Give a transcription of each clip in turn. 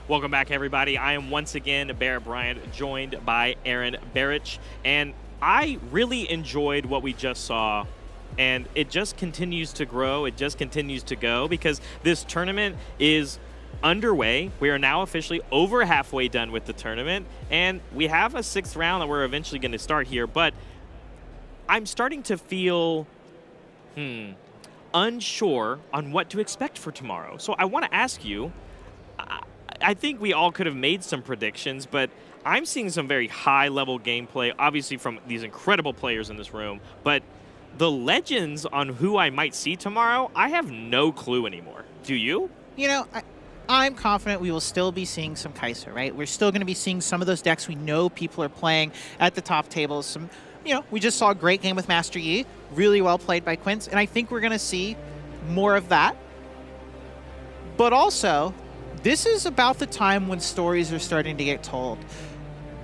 Welcome back, everybody. I am once again Bear Bryant, joined by Aaron Barich, and I really enjoyed what we just saw, and it just continues to grow. It just continues to go because this tournament is underway. We are now officially over halfway done with the tournament, and we have a 6th round that we're eventually going to start here, but I'm starting to feel unsure on what to expect for tomorrow. So I want to ask you, I think we all could have made some predictions, but I'm seeing some very high-level gameplay, obviously from these incredible players in this room, but the legends on who I might see tomorrow, I have no clue anymore. Do you? You know, I'm confident we will still be seeing some Kai'Sa, right? We're still going to be seeing some of those decks we know people are playing at the top tables. Some, you know, we just saw a great game with Master Yi, really well played by Quince, and I think we're going to see more of that. But also, this is about the time when stories are starting to get told.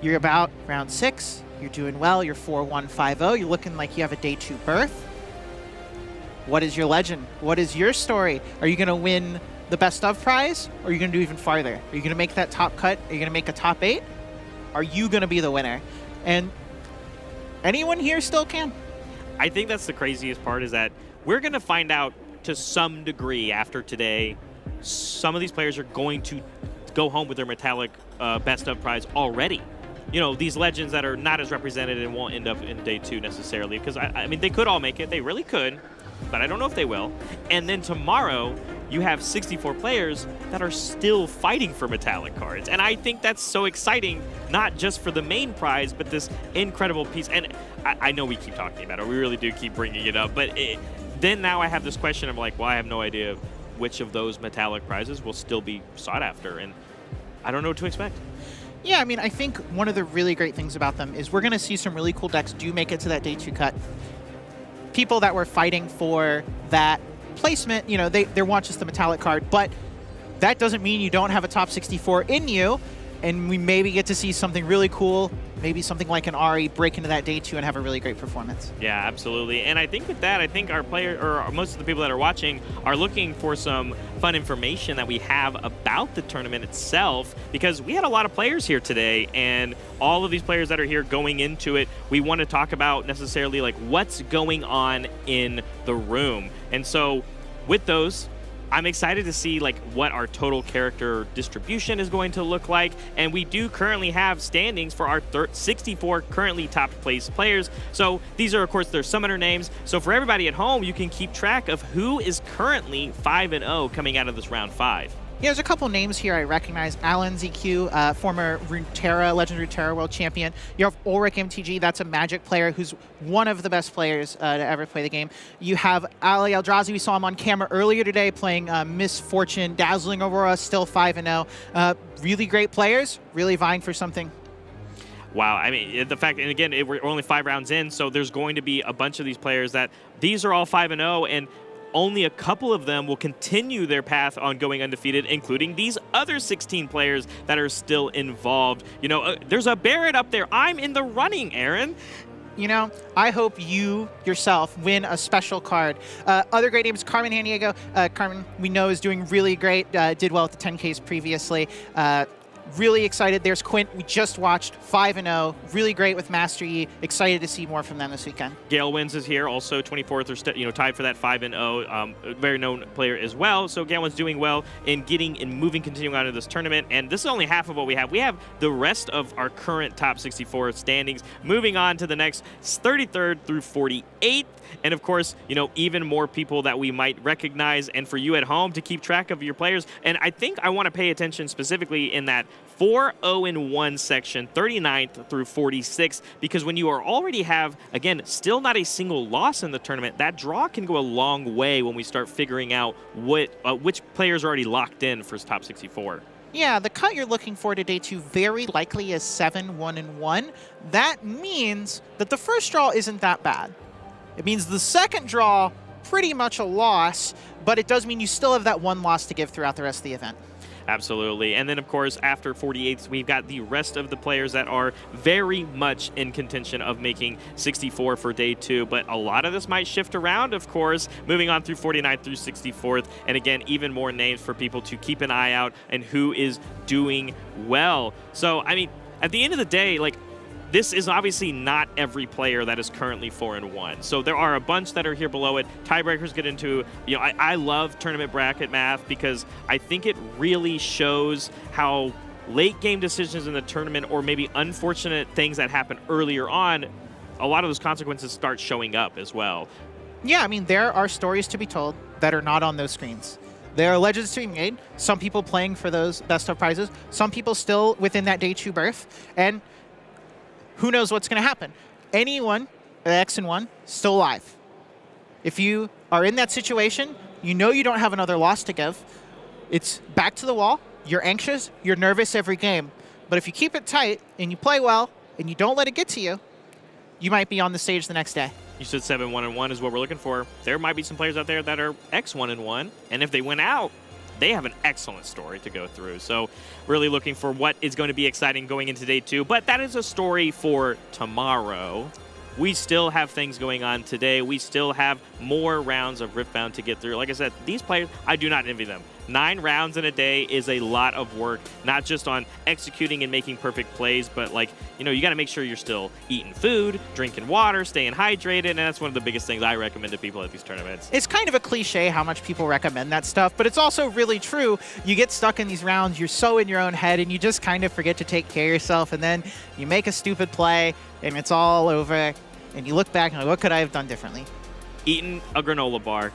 You're about round 6, you're doing well, you're 4-1-5-0, you're looking like you have a day 2 berth. What is your legend? What is your story? Are you going to win the best of prize, or are you going to do even farther? Are you going to make that top cut? Are you going to make a top 8? Are you going to be the winner? And anyone here still can. I think that's the craziest part, is that we're going to find out to some degree after today. Some of these players are going to go home with their metallic best of prize already. You know, these legends that are not as represented and won't end up in day 2 necessarily, because I mean, they could all make it. They really could, but I don't know if they will. And then tomorrow, you have 64 players that are still fighting for metallic cards. And I think that's so exciting, not just for the main prize, but this incredible piece. And I know we keep talking about it. We really do keep bringing it up. But then now I have this question of like, well, I have no idea which of those metallic prizes will still be sought after. And I don't know what to expect. Yeah, I mean, I think one of the really great things about them is we're going to see some really cool decks do make it to that day 2 cut. People that were fighting for that placement, you know, they want just the metallic card, but that doesn't mean you don't have a top 64 in you, and we maybe get to see something really cool, maybe something like an Ari break into that day 2 and have a really great performance. Yeah, absolutely. And I think with that, I think our player, or most of the people that are watching, are looking for some fun information that we have about the tournament itself, because we had a lot of players here today, and all of these players that are here going into it, we want to talk about necessarily like what's going on in the room. And so with those, I'm excited to see like what our total character distribution is going to look like, and we do currently have standings for our 64 currently top place players. So these are, of course, their summoner names. So for everybody at home, you can keep track of who is currently 5-0 coming out of this round 5. Yeah, there's a couple names here I recognize. Alan ZQ, former Runeterra, Legend Runeterra World Champion. You have Ulrich MTG, that's a Magic player who's one of the best players to ever play the game. You have Ali Eldrazi, we saw him on camera earlier today playing Misfortune, Dazzling Aurora, still 5-0. Really great players, really vying for something. Wow, I mean, the fact, and again, we're only 5 rounds in, so there's going to be a bunch of these players that, these are all 5-0, and only a couple of them will continue their path on going undefeated, including these other 16 players that are still involved. You know, there's a Barrett up there. I'm in the running, Aaron. You know, I hope you yourself win a special card. Other great names, Carmen Haniego. Carmen, we know, is doing really great. Did well at the 10Ks previously. Really excited. There's Quint. We just watched 5-0. Really great with Master Yi. Excited to see more from them this weekend. Gale Wins is here, also 24th, or tied for that 5-0. Very known player as well. So Gale Wins doing well in getting and moving, continuing on to this tournament. And this is only half of what we have. We have the rest of our current top 64 standings. Moving on to the next 33rd through 48th. And of course, you know, even more people that we might recognize, and for you at home to keep track of your players. And I think I want to pay attention specifically in that 4-0-1 section, 39th through 46th, because when you already have, again, still not a single loss in the tournament, that draw can go a long way when we start figuring out which players are already locked in for top 64. Yeah, the cut you're looking for to day 2 very likely is 7-1-1. That means that the first draw isn't that bad. It means the second draw, pretty much a loss, but it does mean you still have that one loss to give throughout the rest of the event. Absolutely. And then, of course, after 48th, we've got the rest of the players that are very much in contention of making 64 for day 2. But a lot of this might shift around, of course, moving on through 49th through 64th. And again, even more names for people to keep an eye out and who is doing well. So, I mean, at the end of the day, like, this is obviously not every player that is currently 4-1. So there are a bunch that are here below it. Tiebreakers get into, you know, I love tournament bracket math because I think it really shows how late game decisions in the tournament, or maybe unfortunate things that happen earlier on, a lot of those consequences start showing up as well. Yeah, I mean, there are stories to be told that are not on those screens. There are legends to be made. Some people playing for those best of prizes. Some people still within that day 2 berth. And who knows what's going to happen? Anyone at X and 1 still alive. If you are in that situation, you know you don't have another loss to give. It's back to the wall. You're anxious. You're nervous every game. But if you keep it tight and you play well and you don't let it get to you, you might be on the stage the next day. You said 7-1-1 is what we're looking for. There might be some players out there that are X1-1, and if they win out, they have an excellent story to go through. So really looking for what is going to be exciting going into day 2. But that is a story for tomorrow. We still have things going on today. We still have more rounds of Riftbound to get through. Like I said, these players, I do not envy them. 9 rounds in a day is a lot of work, not just on executing and making perfect plays, but like, you know, you got to make sure you're still eating food, drinking water, staying hydrated, and that's one of the biggest things I recommend to people at these tournaments. It's kind of a cliche how much people recommend that stuff, but it's also really true. You get stuck in these rounds, you're so in your own head, and you just kind of forget to take care of yourself, and then you make a stupid play, and it's all over, and you look back and like, what could I have done differently? Eating a granola bar.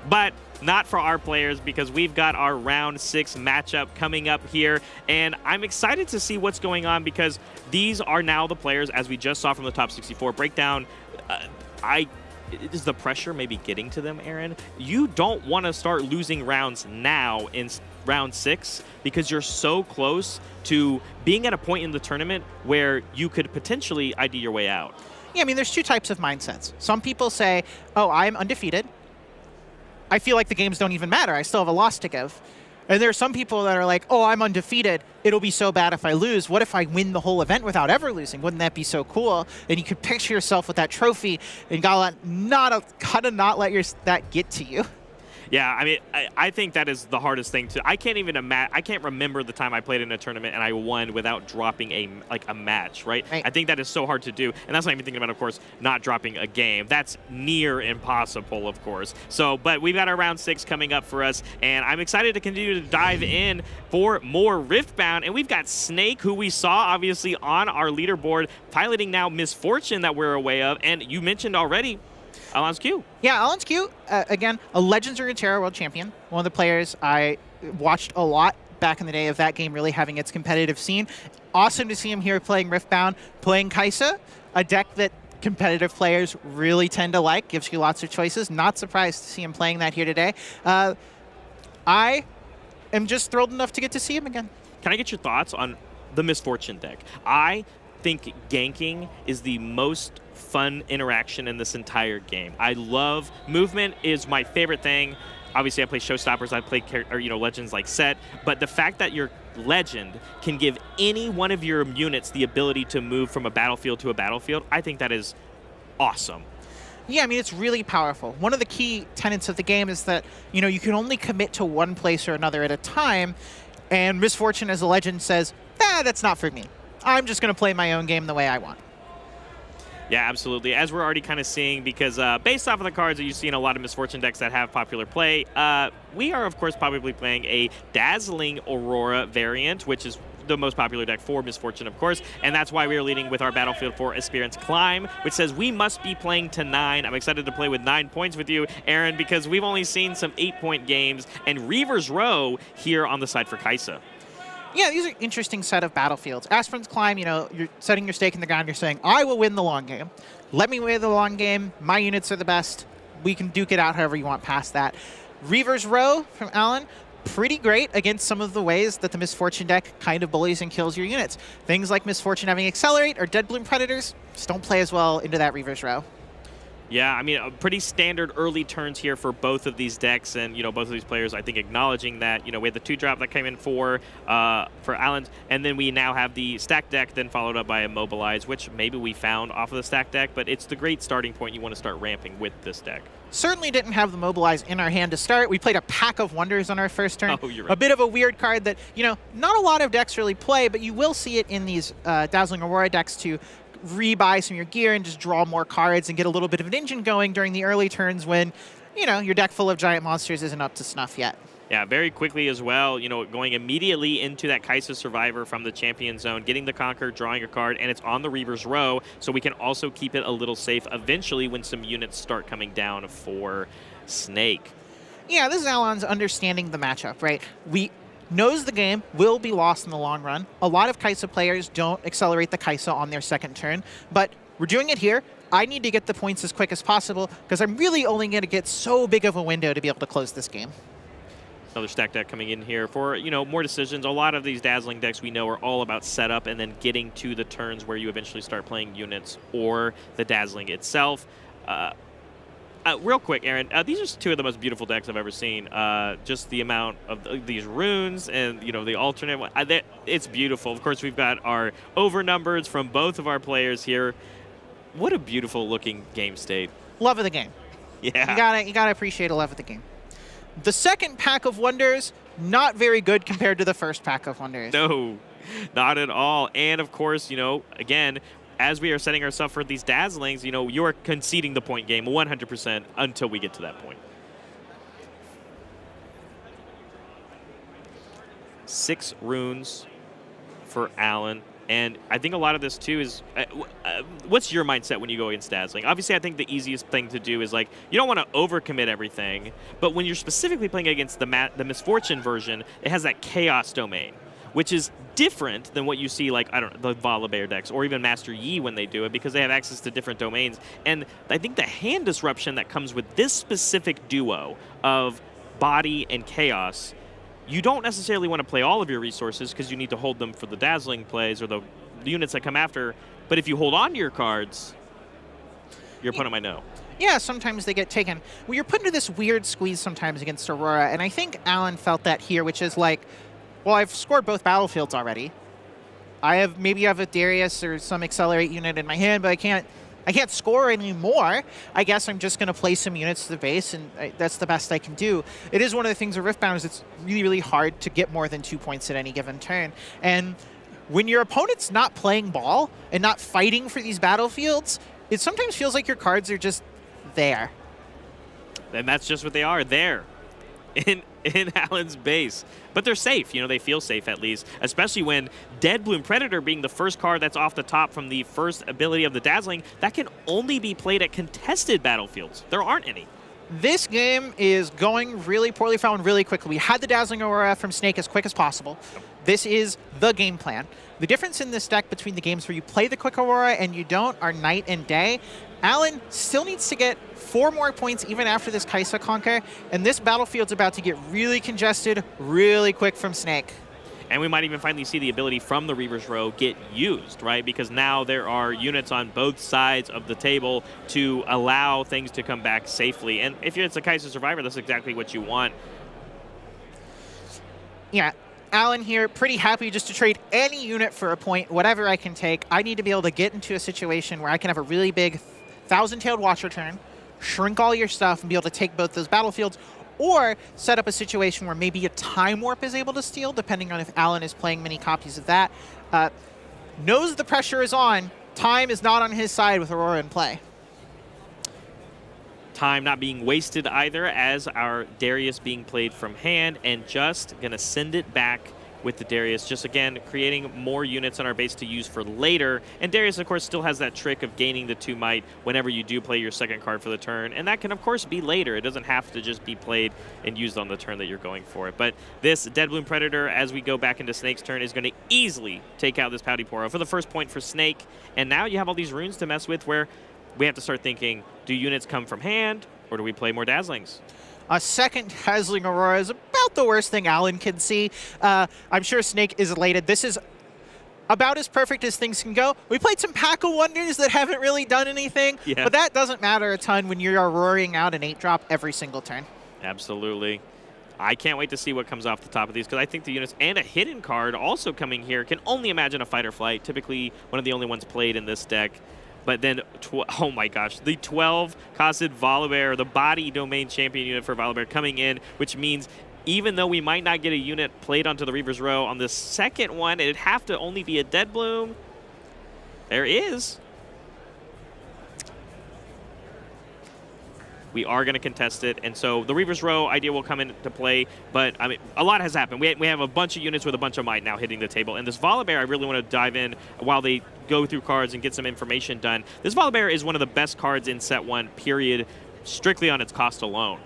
But not for our players, because we've got our round 6 matchup coming up here, and I'm excited to see what's going on because these are now the players, as we just saw from the top 64 breakdown. Is the pressure maybe getting to them, Aaron? You don't want to start losing rounds now in round 6 because you're so close to being at a point in the tournament where you could potentially ID your way out. Yeah, I mean, there's 2 types of mindsets. Some people say, oh, I'm undefeated. I feel like the games don't even matter. I still have a loss to give. And there are some people that are like, oh, I'm undefeated. It'll be so bad if I lose. What if I win the whole event without ever losing? Wouldn't that be so cool? And you could picture yourself with that trophy and gotta not let that get to you. Yeah, I mean, I think that is the hardest thing to. I can't even imagine. I can't remember the time I played in a tournament and I won without dropping a match, right? I think that is so hard to do, and that's not even thinking about, of course, not dropping a game. That's near impossible, of course. So, but we've got our round 6 coming up for us, and I'm excited to continue to dive in for more Riftbound. And we've got Snake, who we saw obviously on our leaderboard, piloting now Misfortune that we're aware of, and you mentioned already. Alon's Q. Yeah, Alon's Q, again, a Legends Runeterra World Champion. One of the players I watched a lot back in the day of that game really having its competitive scene. Awesome to see him here playing Riftbound, playing Kaisa, a deck that competitive players really tend to like, gives you lots of choices. Not surprised to see him playing that here today. I am just thrilled enough to get to see him again. Can I get your thoughts on the Misfortune deck? I think ganking is the most fun interaction in this entire game. I love movement is my favorite thing. Obviously, I play showstoppers. I play legends like Set. But the fact that your legend can give any one of your units the ability to move from a battlefield to a battlefield, I think that is awesome. Yeah, I mean, it's really powerful. One of the key tenets of the game is that, you know, you can only commit to one place or another at a time. And Misfortune as a legend says, that's not for me. I'm just going to play my own game the way I want. Yeah, absolutely. As we're already kind of seeing, because based off of the cards that you see in a lot of Misfortune decks that have popular play, we are, of course, probably playing a Dazzling Aurora variant, which is the most popular deck for Misfortune, of course, and that's why we are leading with our Battlefield for Experience Climb, which says we must be playing to 9. I'm excited to play with 9 points with you, Aaron, because we've only seen some 8-point games, and Reaver's Row here on the side for Kaisa. Yeah, these are interesting set of battlefields. Aspirant's Climb, you know, you're setting your stake in the ground. You're saying, I will win the long game. Let me win the long game. My units are the best. We can duke it out however you want past that. Reaver's Row from Alan, pretty great against some of the ways that the Misfortune deck kind of bullies and kills your units. Things like Misfortune having Accelerate or Dead Bloom Predators just don't play as well into that Reaver's Row. Yeah, I mean, pretty standard early turns here for both of these decks, and both of these players, I think, acknowledging that. We had the 2-drop that came in for Allen's, and then we now have the stack deck, then followed up by a Mobilize, which maybe we found off of the stack deck, but it's the great starting point you want to start ramping with this deck. Certainly didn't have the Mobilize in our hand to start. We played a Pack of Wonders on our first turn. Oh, you're right. A bit of a weird card that, not a lot of decks really play, but you will see it in these Dazzling Aurora decks to rebuy some of your gear and just draw more cards and get a little bit of an engine going during the early turns when, your deck full of giant monsters isn't up to snuff yet. Yeah, very quickly as well, going immediately into that Kaisa Survivor from the Champion Zone, getting the Conquer, drawing a card, and it's on the Reaver's Row, so we can also keep it a little safe eventually when some units start coming down for Snake. Yeah, this is Alan's understanding the matchup, right? We knows the game will be lost in the long run. A lot of Kaisa players don't accelerate the Kaisa on their second turn, but we're doing it here. I need to get the points as quick as possible because I'm really only going to get so big of a window to be able to close this game. Another stack deck coming in here for, more decisions. A lot of these Dazzling decks we know are all about setup and then getting to the turns where you eventually start playing units or the Dazzling itself. Real quick, Aaron, these are just two of the most beautiful decks I've ever seen. Just the amount of these runes and, the alternate one. It's beautiful. Of course, we've got our overnumbers from both of our players here. What a beautiful looking game state. Love of the game. Yeah. You gotta appreciate a love of the game. The second Pack of Wonders, not very good compared to the first Pack of Wonders. No, not at all. And of course, again, as we are setting ourselves for these Dazzlings, you are conceding the point game 100% until we get to that point. 6 runes for Allen. And I think a lot of this, too, is what's your mindset when you go against Dazzling? Obviously, I think the easiest thing to do is, you don't want to overcommit everything. But when you're specifically playing against the Misfortune version, it has that Chaos domain, which is different than what you see, I don't know, the Volibear decks or even Master Yi when they do it because they have access to different domains. And I think the hand disruption that comes with this specific duo of Body and Chaos, you don't necessarily want to play all of your resources because you need to hold them for the Dazzling plays or the units that come after. But if you hold on to your cards, your opponent might know. Yeah, sometimes they get taken. Well, you're put into this weird squeeze sometimes against Aurora, and I think Alan felt that here, which is well, I've scored both battlefields already. Maybe I have a Darius or some Accelerate unit in my hand, but I can't score anymore. I guess I'm just going to play some units to the base, and that's the best I can do. It is one of the things with Riftbound is it's really, really hard to get more than 2 points at any given turn. And when your opponent's not playing ball and not fighting for these battlefields, it sometimes feels like your cards are just there. And that's just what they are, there. In Alan's base. But they're safe. They feel safe at least, especially when Dead Bloom Predator being the first card that's off the top from the first ability of the Dazzling, that can only be played at contested battlefields. There aren't any. This game is going really poorly for Alan really quickly. We had the Dazzling Aurora from Snake as quick as possible. This is the game plan. The difference in this deck between the games where you play the Quick Aurora and you don't are night and day. Alan still needs to get 4 more points even after this Kaisa Conquer, and this battlefield's about to get really congested really quick from Snake. And we might even finally see the ability from the Reaver's Row get used, right? Because now there are units on both sides of the table to allow things to come back safely. And if it's a Kaisa Survivor, that's exactly what you want. Yeah. Alan here, pretty happy just to trade any unit for a point, whatever I can take. I need to be able to get into a situation where I can have a really big Thousand-Tailed Watcher turn, shrink all your stuff, and be able to take both those battlefields, or set up a situation where maybe a Time Warp is able to steal, depending on if Alan is playing many copies of that. Knows the pressure is on. Time is not on his side with Aurora in play. Time not being wasted either, as our Darius being played from hand, and just going to send it back with the Darius, just again creating more units on our base to use for later. And Darius, of course, still has that trick of gaining the 2 might whenever you do play your second card for the turn, and that can of course be later. It doesn't have to just be played and used on the turn that you're going for it. But this Dead Bloom Predator, as we go back into Snake's turn, is going to easily take out this Pouty Poro for the first point for Snake. And now you have all these runes to mess with where we have to start thinking, do units come from hand or do we play more Dazzlings? A second Dazzling Aurora is about the worst thing Alan can see. I'm sure Snake is elated. This is about as perfect as things can go. We played some Pack-a-Wonders that haven't really done anything, but that doesn't matter a ton when you're roaring out an 8-drop every single turn. Absolutely. I can't wait to see what comes off the top of these, because I think the units and a hidden card also coming here. Can only imagine a Fight or Flight, typically one of the only ones played in this deck. But then, oh my gosh, the 12-costed Volibear, the body domain champion unit for Volibear coming in, which means even though we might not get a unit played onto the Reaver's Row on the second one, it'd have to only be a Dead Bloom. There is. We are going to contest it, and so the Reaver's Row idea will come into play, but I mean, a lot has happened. We have a bunch of units with a bunch of might now hitting the table, and this Volibear, I really want to dive in while they go through cards and get some information done. This Volibear is one of the best cards in set 1, period, strictly on its cost alone.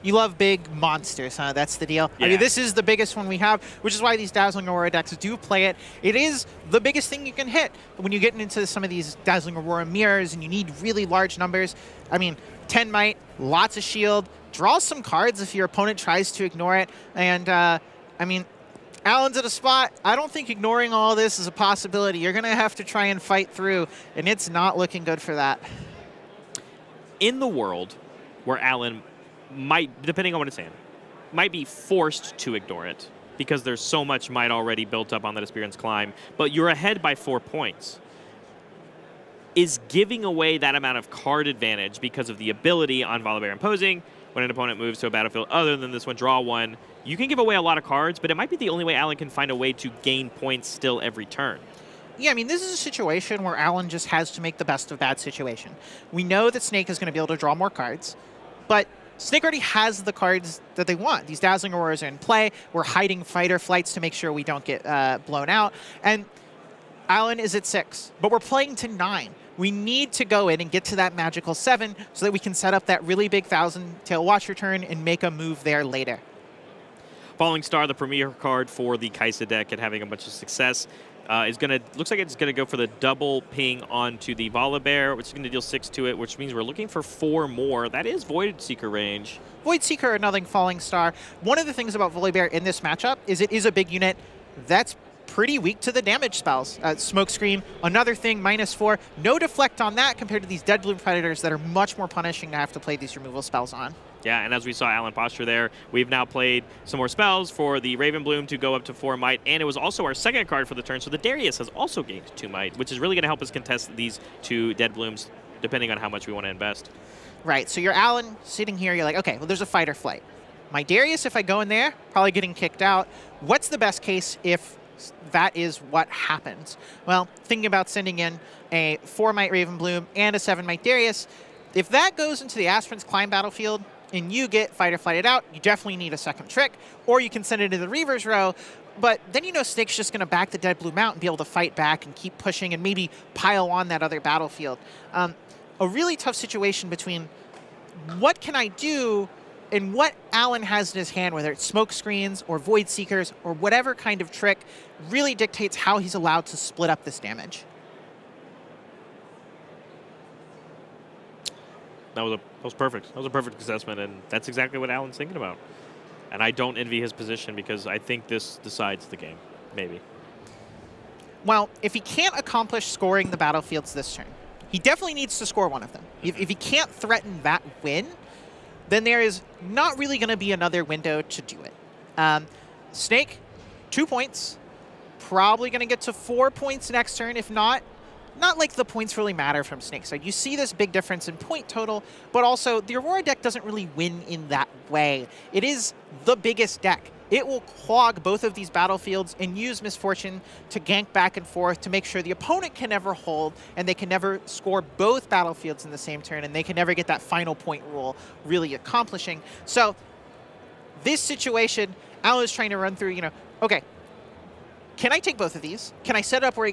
You love big monsters, huh? That's the deal. Yeah. I mean, this is the biggest one we have, which is why these Dazzling Aurora decks do play it. It is the biggest thing you can hit. When you get into some of these Dazzling Aurora mirrors and you need really large numbers, I mean, 10 might, lots of shield, draw some cards if your opponent tries to ignore it. And, I mean, Alan's at a spot. I don't think ignoring all this is a possibility. You're going to have to try and fight through, and it's not looking good for that. In the world where Alan might, depending on what it's in, might be forced to ignore it because there's so much might already built up on that Experience Climb, but you're ahead by 4 points. Is giving away that amount of card advantage because of the ability on Volibear Imposing, when an opponent moves to a battlefield other than this one, draw one, you can give away a lot of cards, but it might be the only way Alan can find a way to gain points still every turn. Yeah, I mean, this is a situation where Alan just has to make the best of bad situation. We know that Snake is going to be able to draw more cards, but Snake already has the cards that they want. These Dazzling Auroras are in play. We're hiding Fight or Flights to make sure we don't get blown out. And Alan is at 6, but we're playing to 9. We need to go in and get to that magical 7 so that we can set up that really big 1,000-tail Watcher turn and make a move there later. Falling Star, the premier card for the Kaisa deck and having a bunch of success, looks like it's gonna go for the double ping onto the Volibear, which is gonna deal 6 to it, which means we're looking for 4 more. That is Void Seeker range. Void Seeker, another Falling Star. One of the things about Volibear in this matchup is it is a big unit that's pretty weak to the damage spells. Smokescreen, another thing, -4. No deflect on that compared to these Dead Bloom Predators that are much more punishing to have to play these removal spells on. Yeah, and as we saw Alan posture there, we've now played some more spells for the Raven Bloom to go up to 4 might, and it was also our second card for the turn, so the Darius has also gained 2 might, which is really going to help us contest these 2 Dead Blooms, depending on how much we want to invest. Right, so you're Alan sitting here, you're like, okay, well, there's a Fight or Flight. My Darius, if I go in there, probably getting kicked out. What's the best case if that is what happens? Well, thinking about sending in a 4 might Raven Bloom and a 7 might Darius, if that goes into the Aspirant's Climb battlefield and you get Fight or Flighted out, you definitely need a second trick, or you can send it into the Reaver's Row, but then you know Snake's just going to back the Dead Bloom out and be able to fight back and keep pushing and maybe pile on that other battlefield. A really tough situation between what can I do and what Alan has in his hand, whether it's Smoke Screens or Void Seekers or whatever kind of trick, really dictates how he's allowed to split up this damage. That was perfect. That was a perfect assessment, and that's exactly what Alan's thinking about. And I don't envy his position because I think this decides the game, maybe. Well, if he can't accomplish scoring the battlefields this turn, he definitely needs to score one of them. If he can't threaten that win, then there is not really going to be another window to do it. Snake, 2 points. Probably going to get to 4 points next turn. If not like the points really matter from Snake's side. You see this big difference in point total, but also the Aurora deck doesn't really win in that way. It is the biggest deck. It will clog both of these battlefields and use Misfortune to gank back and forth to make sure the opponent can never hold and they can never score both battlefields in the same turn, and they can never get that final point rule really accomplishing. So this situation, Alan is trying to run through, okay, can I take both of these? Can I set up where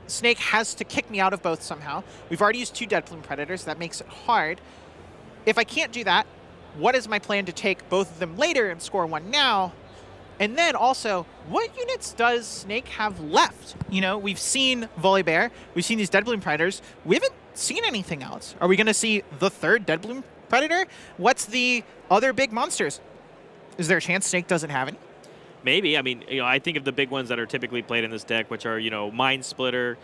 Snake has to kick me out of both somehow? We've already used 2 Dead Bloom Predators. That makes it hard. If I can't do that, what is my plan to take both of them later and score 1 now? And then also, what units does Snake have left? We've seen Volibear. We've seen these Dead Bloom Predators. We haven't seen anything else. Are we going to see the 3rd Dead Bloom Predator? What's the other big monsters? Is there a chance Snake doesn't have any? Maybe. I mean, I think of the big ones that are typically played in this deck, which are, Mind Splitter.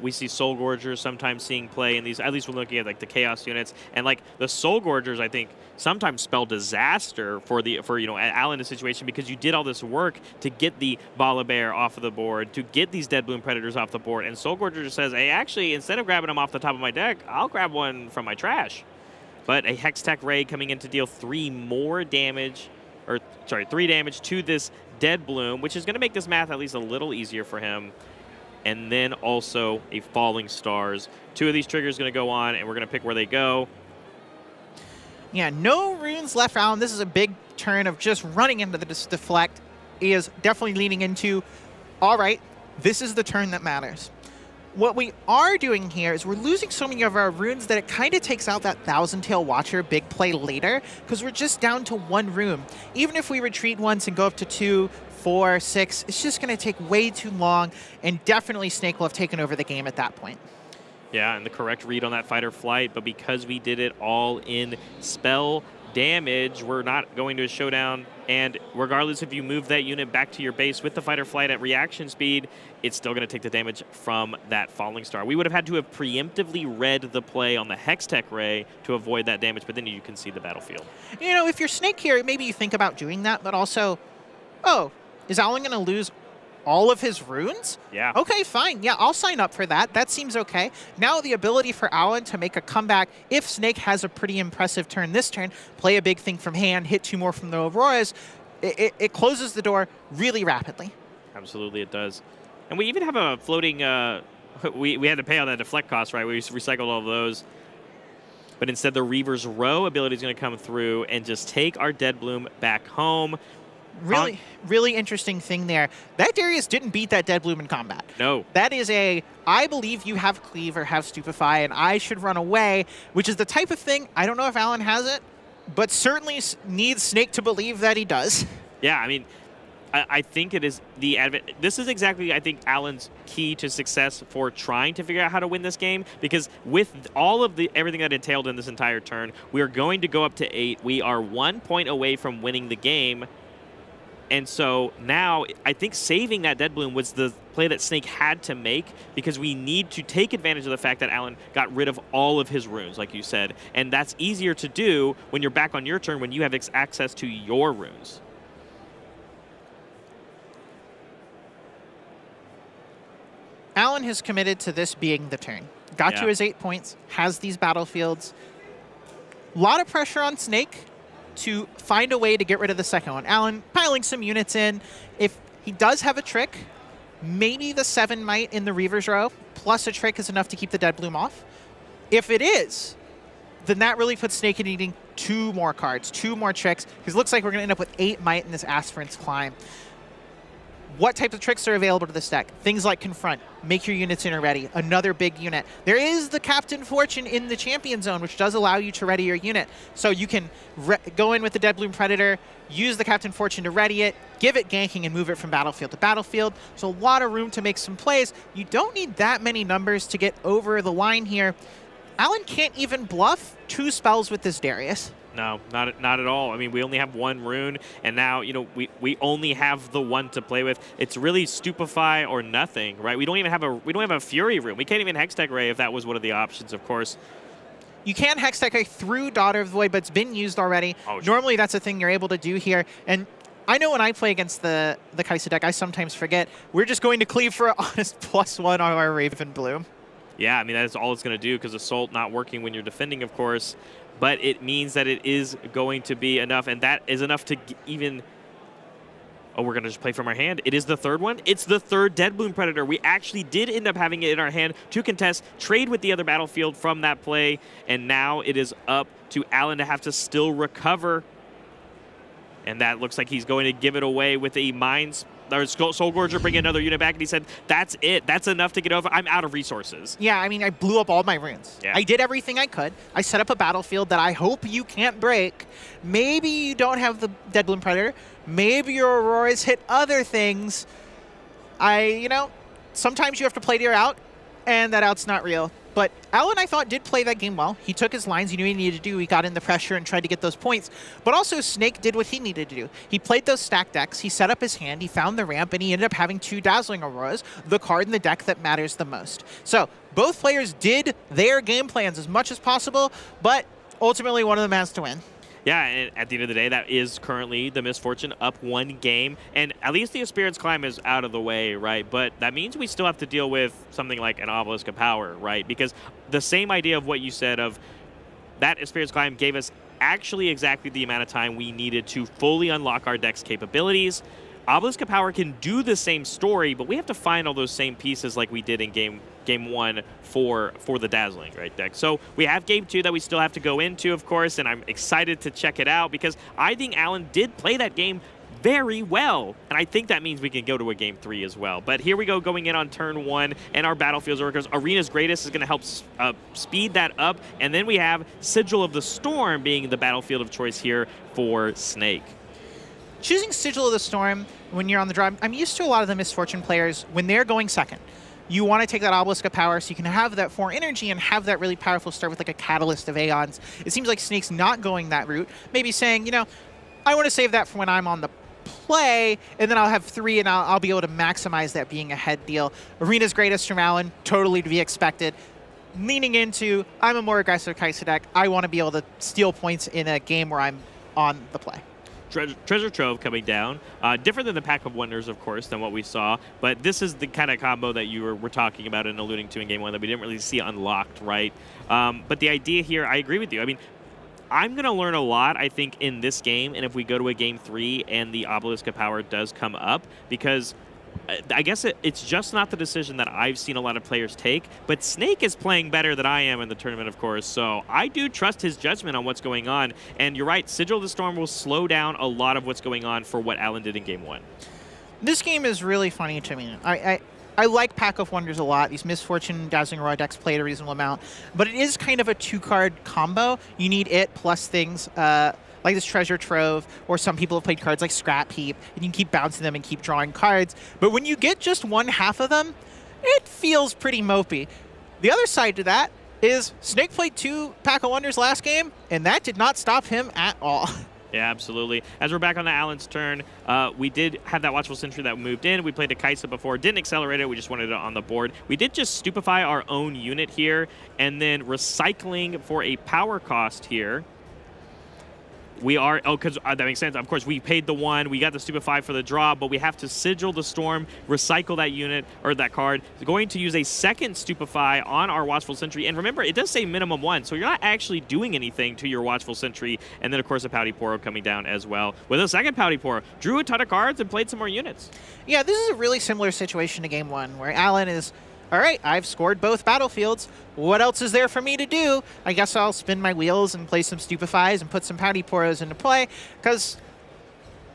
We see Soul Gorgers sometimes seeing play in these, at least when looking at, like, the Chaos units. And, like, the Soul Gorgers, I think, sometimes spell disaster for Alan's situation, because you did all this work to get the Volibear off of the board, to get these Dead Bloom Predators off the board. And Soul Gorger just says, hey, actually, instead of grabbing them off the top of my deck, I'll grab one from my trash. But a Hextech Ray coming in to deal 3 damage to this Dead Bloom, which is going to make this math at least a little easier for him. And then also a Falling Stars. 2 of these triggers going to go on, and we're going to pick where they go. Yeah, no runes left out. This is a big turn of just running into the deflect. He is definitely leaning into, all right, this is the turn that matters. What we are doing here is we're losing so many of our runes that it kind of takes out that Thousand Tail Watcher big play later, because we're just down to 1 rune. Even if we retreat once and go up to 2, 4, 6, it's just going to take way too long, and definitely Snake will have taken over the game at that point. Yeah, and the correct read on that Fight or Flight, but because we did it all in spell damage, we're not going to a showdown. And regardless if you move that unit back to your base with the Fight or Flight at reaction speed, it's still going to take the damage from that Falling Star. We would have had to have preemptively read the play on the Hextech Ray to avoid that damage, but then you can see the battlefield. If you're Snake here, maybe you think about doing that, but also, oh, is Alan going to lose all of his runes? Yeah. Okay, fine. Yeah, I'll sign up for that. That seems okay. Now the ability for Alan to make a comeback, if Snake has a pretty impressive turn this turn, play a big thing from hand, hit 2 more from the Auroras, it closes the door really rapidly. Absolutely, it does. And we even have a floating, we had to pay all that deflect cost, right? We recycled all of those. But instead, the Reaver's Row ability is going to come through and just take our Dead Bloom back home. Really interesting thing there. That Darius didn't beat that Dead Bloom in combat. No. That is I believe you have Cleave or have Stupefy, and I should run away, which is the type of thing, I don't know if Alan has it, but certainly needs Snake to believe that he does. Yeah, I mean, I think it is this is exactly, I think, Alan's key to success for trying to figure out how to win this game, because with all of everything that entailed in this entire turn, we are going to go up to 8. We are 1 point away from winning the game. And so now I think saving that Dead Bloom was the play that Snake had to make, because we need to take advantage of the fact that Alan got rid of all of his runes, like you said. And that's easier to do when you're back on your turn, when you have access to your runes. Alan has committed to this being the turn. Got to his 8 points, has these battlefields. A lot of pressure on Snake to find a way to get rid of the second one. Alan piling some units in. If he does have a trick, maybe the 7 might in the Reaver's Row, plus a trick is enough to keep the Dead Bloom off. If it is, then that really puts Snake in needing 2 more cards, 2 more tricks, because it looks like we're going to end up with 8 might in this Aspirant's Climb. What types of tricks are available to this deck? Things like Confront, make your units inner ready, another big unit. There is the Captain Fortune in the Champion Zone, which does allow you to ready your unit. So you can go in with the Dead Bloom Predator, use the Captain Fortune to ready it, give it ganking, and move it from battlefield to battlefield. So a lot of room to make some plays. You don't need that many numbers to get over the line here. Alan can't even bluff 2 spells with this Darius. No, not at all. I mean, we only have 1 rune, and now, we only have the 1 to play with. It's really Stupefy or nothing, right? We don't have a Fury rune. We can't even Hextech Ray if that was one of the options, of course. You can Hextech Ray through Daughter of the Void, but it's been used already. Oh, normally, that's a thing you're able to do here. And I know when I play against the Kai'Sa deck, I sometimes forget. We're just going to cleave for an honest +1 on our Raven Bloom. Yeah, I mean, that's all it's going to do, because Assault not working when you're defending, of course. But it means that it is going to be enough, and that is enough to even... Oh, we're going to just play from our hand. It is the 3rd one. It's the 3rd Dead Bloom Predator. We actually did end up having it in our hand to contest, trade with the other battlefield from that play, and now it is up to Alan to have to still recover. And that looks like he's going to give it away with a Soul Gorger bringing another unit back, and he said, that's it. That's enough to get over. I'm out of resources. Yeah, I mean, I blew up all my runes. Yeah. I did everything I could. I set up a battlefield that I hope you can't break. Maybe you don't have the Dead Bloom Predator. Maybe your Auroras hit other things. Sometimes you have to play to your out, and that out's not real. But Alan, I thought, did play that game well. He took his lines, he knew what he needed to do, he got in the pressure and tried to get those points. But also, Snake did what he needed to do. He played those stack decks, he set up his hand, he found the ramp, and he ended up having 2 Dazzling Auroras, the card in the deck that matters the most. So, both players did their game plans as much as possible, but ultimately one of them has to win. Yeah, and at the end of the day, that is currently the Misfortune up 1 game. And at least the Spirit's Climb is out of the way, right? But that means we still have to deal with something like an Obelisk of Power, right? Because the same idea of what you said of that Spirit's Climb gave us actually exactly the amount of time we needed to fully unlock our deck's capabilities. Obelisk of Power can do the same story, but we have to find all those same pieces like we did in game 1 for the Dazzling deck. So we have game 2 that we still have to go into, of course, and I'm excited to check it out because I think Alan did play that game very well, and I think that means we can go to a game 3 as well. But here we go, going in on turn 1, and our battlefields are because Arena's Greatest is going to help speed that up, and then we have Sigil of the Storm being the battlefield of choice here for Snake. Choosing Sigil of the Storm when you're on the draw, I'm used to a lot of the Misfortune players, when they're going second, you want to take that Obelisk of Power so you can have that 4 energy and have that really powerful start with like a Catalyst of Aeons. It seems like Snake's not going that route. Maybe saying, you know, I want to save that for when I'm on the play, and then I'll have 3 and I'll be able to maximize that being a head deal. Arena's Greatest from Alan, totally to be expected. Leaning into, I'm a more aggressive Kai'Sa deck. I want to be able to steal points in a game where I'm on the play. Treasure Trove coming down. Different than the Pack of Wonders, of course, than what we saw. But this is the kind of combo that you were talking about and alluding to in game 1 that we didn't really see unlocked, right? But the idea here, I agree with you. I mean, I'm going to learn a lot, I think, in this game. And if we go to a game 3 and the Obelisk of Power does come up, because I guess it's just not the decision that I've seen a lot of players take, but Snake is playing better than I am in the tournament, of course, so I do trust his judgment on what's going on, and you're right, Sigil of the Storm will slow down a lot of what's going on for what Alan did in game 1. This game is really funny to me. I like Pack of Wonders a lot. These Misfortune, Dazzling Aurora decks play a reasonable amount, but it is kind of a 2-card combo. You need it plus things like this Treasure Trove, or some people have played cards like Scrap Heap, and you can keep bouncing them and keep drawing cards. But when you get just 1/2 of them, it feels pretty mopey. The other side to that is Snake played 2 Pack of Wonders last game, and that did not stop him at all. Yeah, absolutely. As we're back on the Alan's turn, we did have that Watchful Sentry that moved in. We played a Kai'Sa before, didn't accelerate it. We just wanted it on the board. We did just stupefy our own unit here, and then recycling for a power cost here. We are, because that makes sense. Of course, we paid the 1, we got the Stupefy for the draw, but we have to Sigil the Storm, recycle that unit, or that card. We're going to use a second Stupefy on our Watchful Sentry. And remember, it does say minimum 1, so you're not actually doing anything to your Watchful Sentry. And then, of course, a Pouty Poro coming down as well. With a second Pouty Poro, drew a ton of cards and played some more units. Yeah, this is a really similar situation to game 1, where Alan is, all right, I've scored both battlefields. What else is there for me to do? I guess I'll spin my wheels and play some Stupefies and put some Pouty Poros into play, because,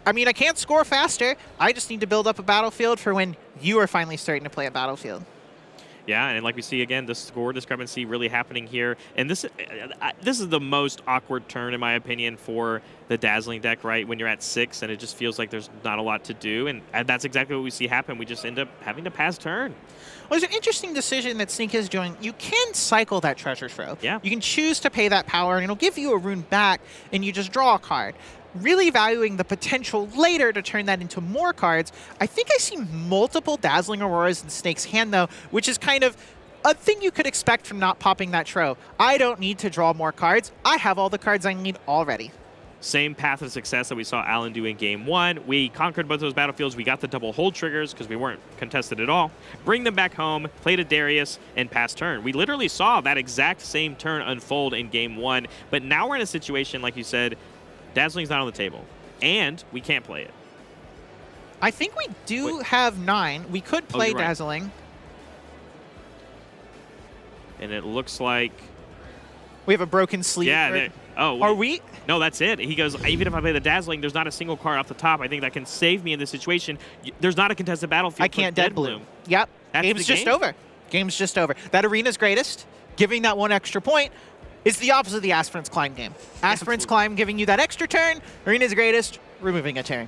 I mean, I can't score faster. I just need to build up a battlefield for when you are finally starting to play a battlefield. Yeah, and like we see again, the score discrepancy really happening here. And this is the most awkward turn, in my opinion, for the Dazzling deck, right? When you're at 6 and it just feels like there's not a lot to do. And that's exactly what we see happen. We just end up having to pass turn. Well, there's an interesting decision that Snake is doing. You can cycle that Treasure Trove. Yeah. You can choose to pay that power, and it'll give you a rune back, and you just draw a card. Really valuing the potential later to turn that into more cards. I think I see multiple Dazzling Auroras in Snake's hand, though, which is kind of a thing you could expect from not popping that Trove. I don't need to draw more cards. I have all the cards I need already. Same path of success that we saw Alan do in game 1. We conquered both those battlefields. We got the double hold triggers because we weren't contested at all. Bring them back home, played a Darius, and passed turn. We literally saw that exact same turn unfold in game 1. But now we're in a situation, like you said, Dazzling's not on the table, and we can't play it. I think we do have 9. We could play right. Dazzling. And it looks like... We have a broken sleeve. Yeah. Are we? No, that's it. He goes, even if I play the Dazzling, there's not a single card off the top. I think that can save me in this situation. There's not a contested battlefield. I can't Dead Bloom. Yep. Game's just over. Game's just over. That Arena's Greatest, giving that 1 extra point, is the opposite of the Aspirant's Climb game. Aspirant's Climb giving you that extra turn, Arena's Greatest, removing a turn.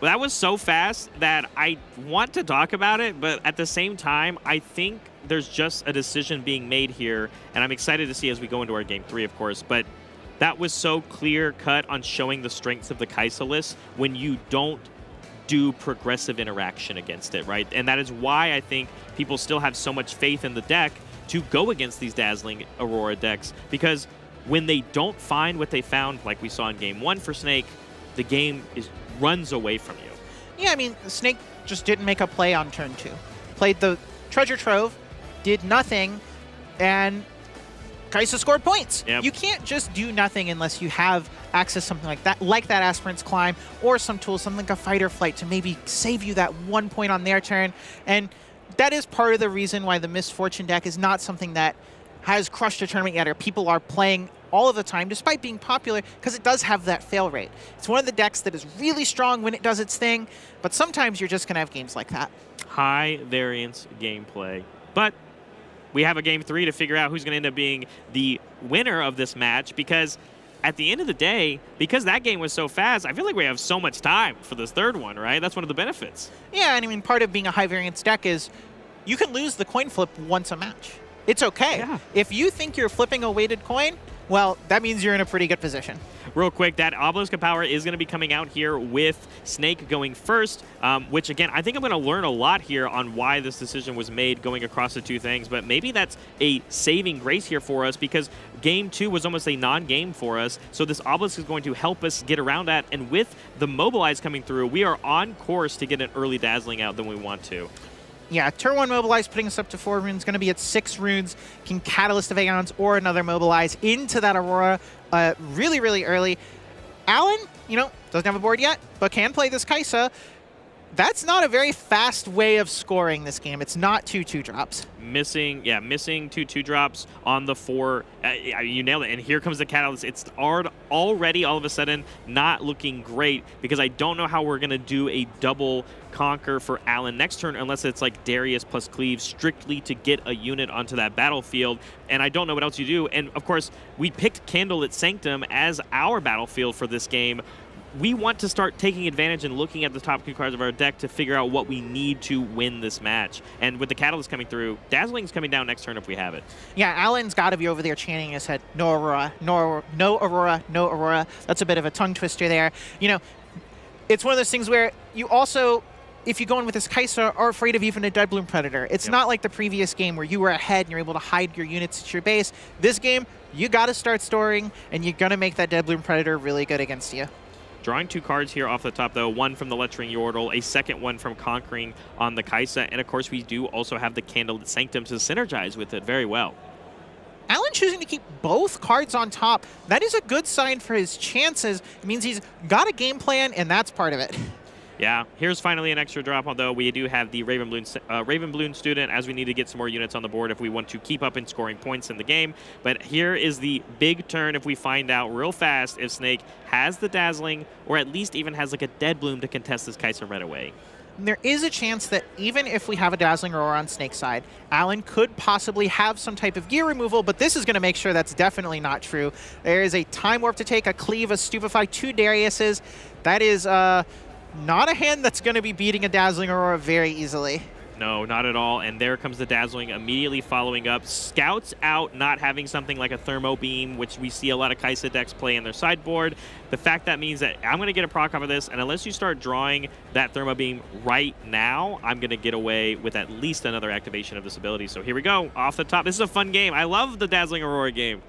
Well, that was so fast that I want to talk about it, but at the same time, I think there's just a decision being made here, and I'm excited to see as we go into our game 3, of course, but that was so clear-cut on showing the strengths of the Kai'Sa list when you don't do progressive interaction against it, right? And that is why I think people still have so much faith in the deck to go against these Dazzling Aurora decks, because when they don't find what they found, like we saw in Game 1 for Snake, the game runs away from you. Yeah, I mean, Snake just didn't make a play on turn 2. Played the Treasure Trove, did nothing, and Kai'Sa scored points. Yep. You can't just do nothing unless you have access to something like that Aspirant's Climb, or some tool, something like a Fighter Flight to maybe save you that 1 point on their turn. And that is part of the reason why the Misfortune deck is not something that has crushed a tournament yet, or people are playing all of the time, despite being popular, because it does have that fail rate. It's one of the decks that is really strong when it does its thing, but sometimes you're just going to have games like that. High variance gameplay. But we have a game 3 to figure out who's going to end up being the winner of this match, because at the end of the day, because that game was so fast, I feel like we have so much time for this third one, right? That's one of the benefits. Yeah, and I mean, part of being a high variance deck is you can lose the coin flip once a match. It's okay. Yeah. If you think you're flipping a weighted coin, well, that means you're in a pretty good position. Real quick, that Obelisk of Power is going to be coming out here with Snake going first, which, again, I think I'm going to learn a lot here on why this decision was made going across the two things, but maybe that's a saving grace here for us, because Game 2 was almost a non-game for us, so this Obelisk is going to help us get around that, and with the Mobilize coming through, we are on course to get an early Dazzling out than we want to. Yeah, turn 1 Mobilize, putting us up to 4 runes, going to be at 6 runes, can Catalyst of Aeons or another Mobilize into that Aurora really, really early. Alan, doesn't have a board yet, but can play this Kai'Sa. That's not a very fast way of scoring this game. It's not 2 2-drops. Missing 2 2-drops on the 4. You nailed it. And here comes the Catalyst. It's already all of a sudden not looking great, because I don't know how we're going to do a double conquer for Alan next turn unless it's like Darius plus Cleave strictly to get a unit onto that battlefield. And I don't know what else you do. And of course, we picked Candlelit Sanctum as our battlefield for this game. We want to start taking advantage and looking at the top 2 cards of our deck to figure out what we need to win this match. And with the Catalyst coming through, Dazzling's coming down next turn if we have it. Yeah, Alan's got to be over there chanting in his head, no Aurora, no Aurora, no Aurora. That's a bit of a tongue twister there. It's one of those things where you also, if you go in with this Kai'Sa, are afraid of even a Deadbloom Predator. It's not like the previous game where you were ahead and you're able to hide your units at your base. This game, you got to start storing, and you're going to make that Deadbloom Predator really good against you. Drawing 2 cards here off the top, though. One from the Lettering Yordle, a second one from Conquering on the Kai'Sa, and of course we do also have the Candlelit Sanctum to synergize with it very well. Alan choosing to keep both cards on top, that is a good sign for his chances. It means he's got a game plan, and that's part of it. Yeah, here's finally an extra drop, although we do have the Ravenbloom student, as we need to get some more units on the board if we want to keep up in scoring points in the game. But here is the big turn if we find out real fast if Snake has the Dazzling, or at least even has like a Deadbloom to contest this Kai'Sa right away. There is a chance that even if we have a Dazzling Aurora on Snake's side, Alan could possibly have some type of gear removal, but this is going to make sure that's definitely not true. There is a Time Warp to take, a Cleave, a Stupefy, 2 Dariuses. That is not a hand that's going to be beating a Dazzling Aurora very easily. No, not at all. And there comes the Dazzling immediately following up. Scouts out, not having something like a Thermo Beam, which we see a lot of Kai'Sa decks play in their sideboard. The fact that means that I'm going to get a proc off of this, and unless you start drawing that Thermo Beam right now, I'm going to get away with at least another activation of this ability. So here we go, off the top. This is a fun game. I love the Dazzling Aurora game.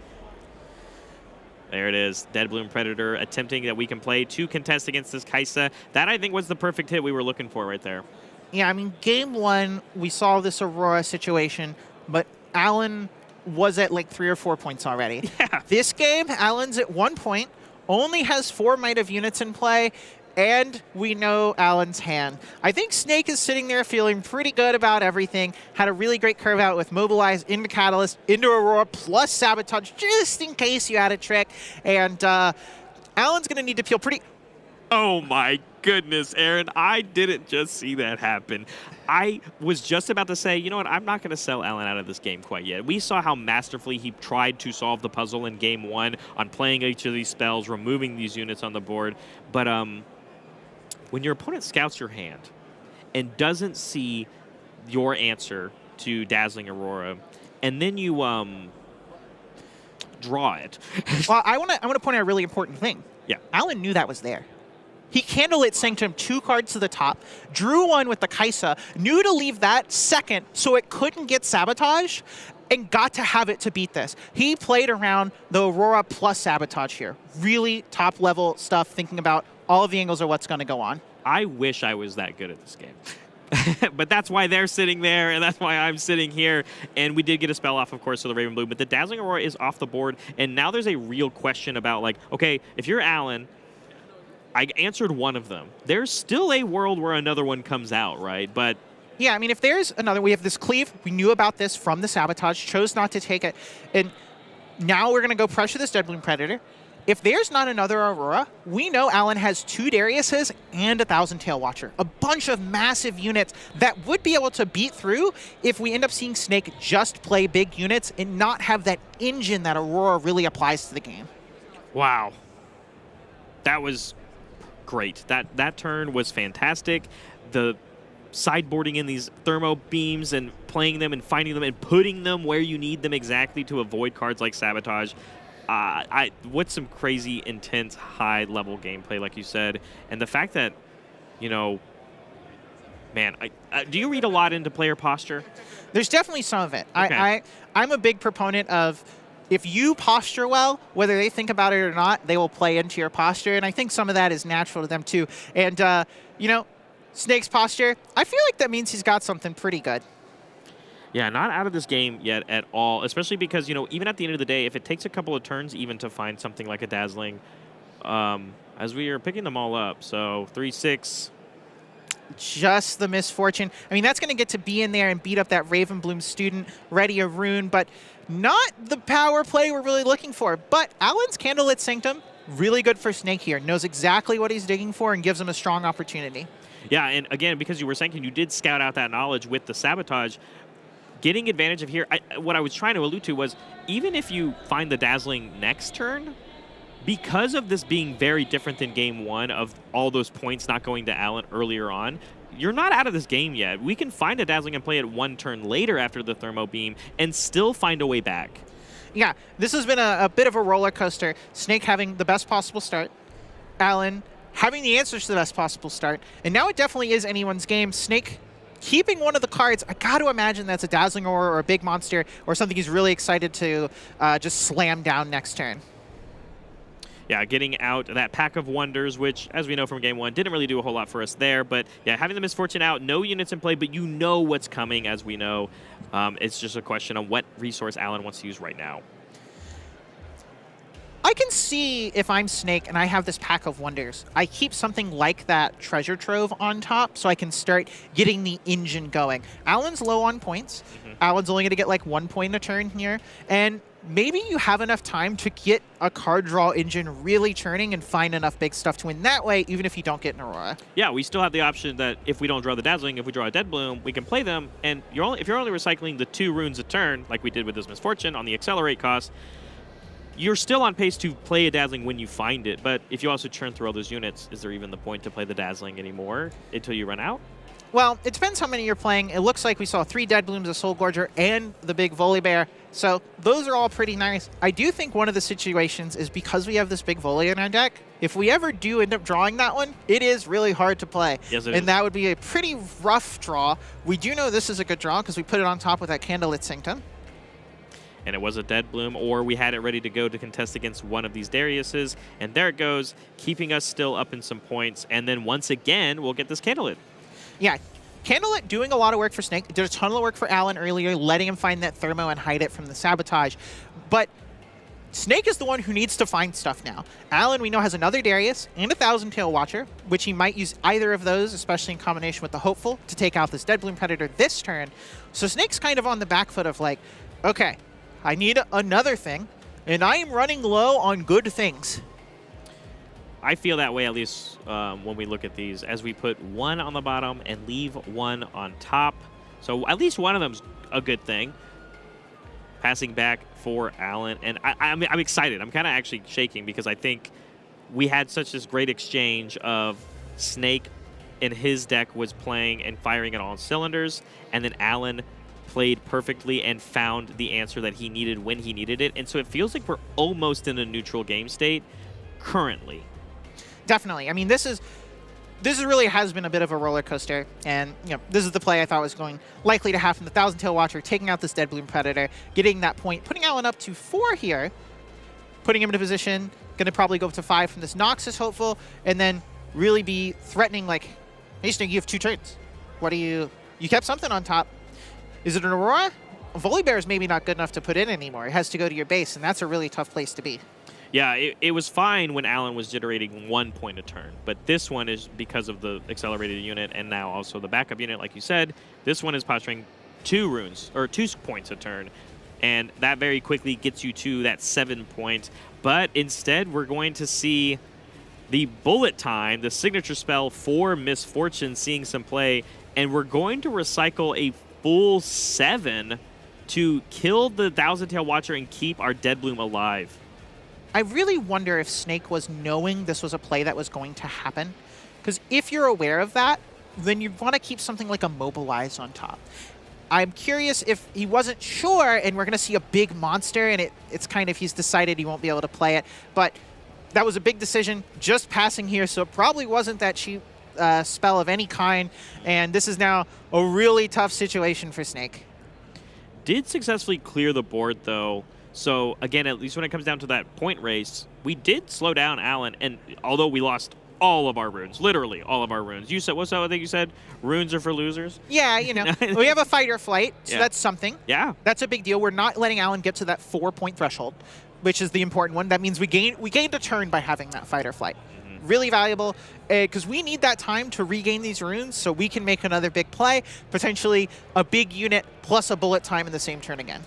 There it is, Deadbloom Predator attempting that we can play to contest against this Kai'Sa. That, I think, was the perfect hit we were looking for right there. Yeah, I mean, game 1, we saw this Aurora situation, but Alan was at like 3 or 4 points already. Yeah. This game, Alan's at 1 point, only has 4 Might of units in play, and we know Alan's hand. I think Snake is sitting there feeling pretty good about everything. Had a really great curve out with Mobilize into Catalyst, into Aurora, plus Sabotage, just in case you had a trick. And Alan's going to need to feel pretty... Oh my goodness, Aaron, I didn't just see that happen. I was just about to say, you know what, I'm not going to sell Alan out of this game quite yet. We saw how masterfully he tried to solve the puzzle in game 1 on playing each of these spells, removing these units on the board. But when your opponent scouts your hand and doesn't see your answer to Dazzling Aurora, and then you draw it. Well, I want to point out a really important thing. Yeah. Alan knew that was there. He Candlelit Sanctum 2 cards to the top, drew one with the Kaisa, knew to leave that second so it couldn't get Sabotage, and got to have it to beat this. He played around the Aurora plus Sabotage here. Really top-level stuff, thinking about all of the angles of what's going to go on. I wish I was that good at this game. But that's why they're sitting there, and that's why I'm sitting here. And we did get a spell off, of course, to the Raven Blue, but the Dazzling Aurora is off the board, and now there's a real question about, like, okay, if you're Alan, I answered one of them. There's still a world where another one comes out, right? But yeah, I mean, if there's another, we have this Cleave. We knew about this from the Sabotage, chose not to take it. And now we're going to go pressure this Deadbloom Predator. If there's not another Aurora, we know Alan has 2 Dariuses and a Thousand Tail Watcher. A bunch of massive units that would be able to beat through if we end up seeing Snake just play big units and not have that engine that Aurora really applies to the game. wow. That was great. That turn was fantastic. The sideboarding in these thermo beams and playing them and finding them and putting them where you need them exactly to avoid cards like Sabotage. What's some crazy, intense, high-level gameplay, like you said. And the fact that, you know, man, do you read a lot into player posture? There's definitely some of it. Okay. I'm a big proponent of, if you posture well, whether they think about it or not, they will play into your posture. And I think some of that is natural to them, too. And, you know, Snake's posture, I feel like that means he's got something pretty good. Yeah, not out of this game yet at all, especially because, you know, even at the end of the day, if it takes a couple of turns even to find something like a Dazzling, as we are picking them all up, so 3-6. Just the Misfortune. I mean, that's going to get to be in there and beat up that Ravenbloom student, ready a rune, but not the power play we're really looking for. But Alan's Candlelit Sanctum, really good for Snake here. Knows exactly what he's digging for and gives him a strong opportunity. Yeah, and again, because you were saying you did scout out that knowledge with the Sabotage, getting advantage of here, what I was trying to allude to was, even if you find the Dazzling next turn, because of this being very different than game 1 of all those points not going to Alan earlier on, you're not out of this game yet. We can find a Dazzling and play it 1 turn later after the Thermo Beam and still find a way back. Yeah, this has been a bit of a roller coaster. Snake having the best possible start, Alan having the answers to the best possible start, and now it definitely is anyone's game. Snake keeping one of the cards, I got to imagine that's a Dazzling Aurora or a big monster or something he's really excited to just slam down next turn. Yeah, getting out that Pack of Wonders, which, as we know from game 1, didn't really do a whole lot for us there. But yeah, having the Misfortune out, no units in play, but you know what's coming, as we know. It's just a question of what resource Alan wants to use right now. I can see if I'm Snake and I have this Pack of Wonders, I keep something like that Treasure Trove on top so I can start getting the engine going. Alan's low on points. Alan's only going to get like 1 point a turn here. And maybe you have enough time to get a card draw engine really churning and find enough big stuff to win that way, even if you don't get an Aurora. Yeah, we still have the option that if we don't draw the Dazzling, if we draw a Deadbloom, we can play them. And if you're only recycling the 2 runes a turn, like we did with this Misfortune on the Accelerate cost, you're still on pace to play a Dazzling when you find it. But if you also churn through all those units, is there even the point to play the Dazzling anymore until you run out? Well, it depends how many you're playing. It looks like we saw 3 Deadblooms, a Soul Gorger, and the big Volibear. So those are all pretty nice. I do think one of the situations is because we have this big Volley in our deck, if we ever do end up drawing that one, it is really hard to play. Yes, it is. And that would be a pretty rough draw. We do know this is a good draw because we put it on top with that Candlelit Sanctum. And it was a Deadbloom, or we had it ready to go to contest against one of these Dariuses. And there it goes, keeping us still up in some points. And then once again, we'll get this Candlelit. Yeah, Candlelit doing a lot of work for Snake. Did a ton of work for Alan earlier, letting him find that Thermo and hide it from the Sabotage. But Snake is the one who needs to find stuff now. Alan, we know, has another Darius and a Thousand Tail Watcher, which he might use either of those, especially in combination with the Hopeful, to take out this Deadbloom Predator this turn. So Snake's kind of on the back foot of like, okay, I need another thing, and I am running low on good things. I feel that way, at least when we look at these, as we put 1 on the bottom and leave 1 on top. So at least one of them's a good thing. Passing back for Alan. And I'm excited. I'm kind of actually shaking because I think we had such this great exchange of Snake in his deck was playing and firing it on all cylinders, and then Alan played perfectly and found the answer that he needed when he needed it. And so it feels like we're almost in a neutral game state currently. Definitely. I mean, this really has been a bit of a roller coaster, and this is the play I thought was going likely to happen. The Thousand Tail Watcher taking out this Dead Bloom Predator, getting that point, putting Allen up to 4 here, putting him in a position, going to probably go up to 5 from this Noxus hopeful, and then really be threatening like, hey, Snake, you have 2 turns. What do you kept something on top. Is it an Aurora? Volibear is maybe not good enough to put in anymore. It has to go to your base, and that's a really tough place to be. Yeah, it was fine when Allen was generating 1 point a turn, but this one is because of the accelerated unit and now also the backup unit, like you said. This one is posturing 2 runes, or 2 points a turn, and that very quickly gets you to that 7 point. But instead, we're going to see the bullet time, the signature spell for Misfortune, seeing some play, and we're going to recycle a full 7 to kill the Thousand Tail Watcher and keep our Dead Bloom alive. I really wonder if Snake was knowing this was a play that was going to happen. Because if you're aware of that, then you want to keep something like a Mobilize on top. I'm curious if he wasn't sure and we're going to see a big monster and it's kind of he's decided he won't be able to play it. But that was a big decision just passing here, so it probably wasn't that cheap spell of any kind. And this is now a really tough situation for Snake. Did successfully clear the board, though. So, again, at least when it comes down to that point race, we did slow down Allen, and although we lost all of our runes, literally all of our runes. You said, what's that thing you said? Runes are for losers? Yeah, we have a fight or flight, so that's something. Yeah. That's a big deal. We're not letting Allen get to that 4-point threshold, which is the important one. That means we gained a turn by having that fight or flight. Really valuable, because we need that time to regain these runes so we can make another big play, potentially a big unit plus a bullet time in the same turn again.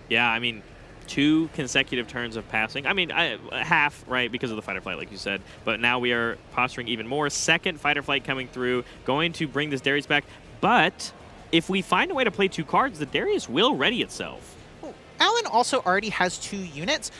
Yeah, I mean, 2 consecutive turns of passing. I mean, half, right, because of the fight or flight, like you said. But now we are posturing even more. Second fight or flight coming through, going to bring this Darius back. But if we find a way to play 2 cards, the Darius will ready itself. Well, Allen also already has 2 units.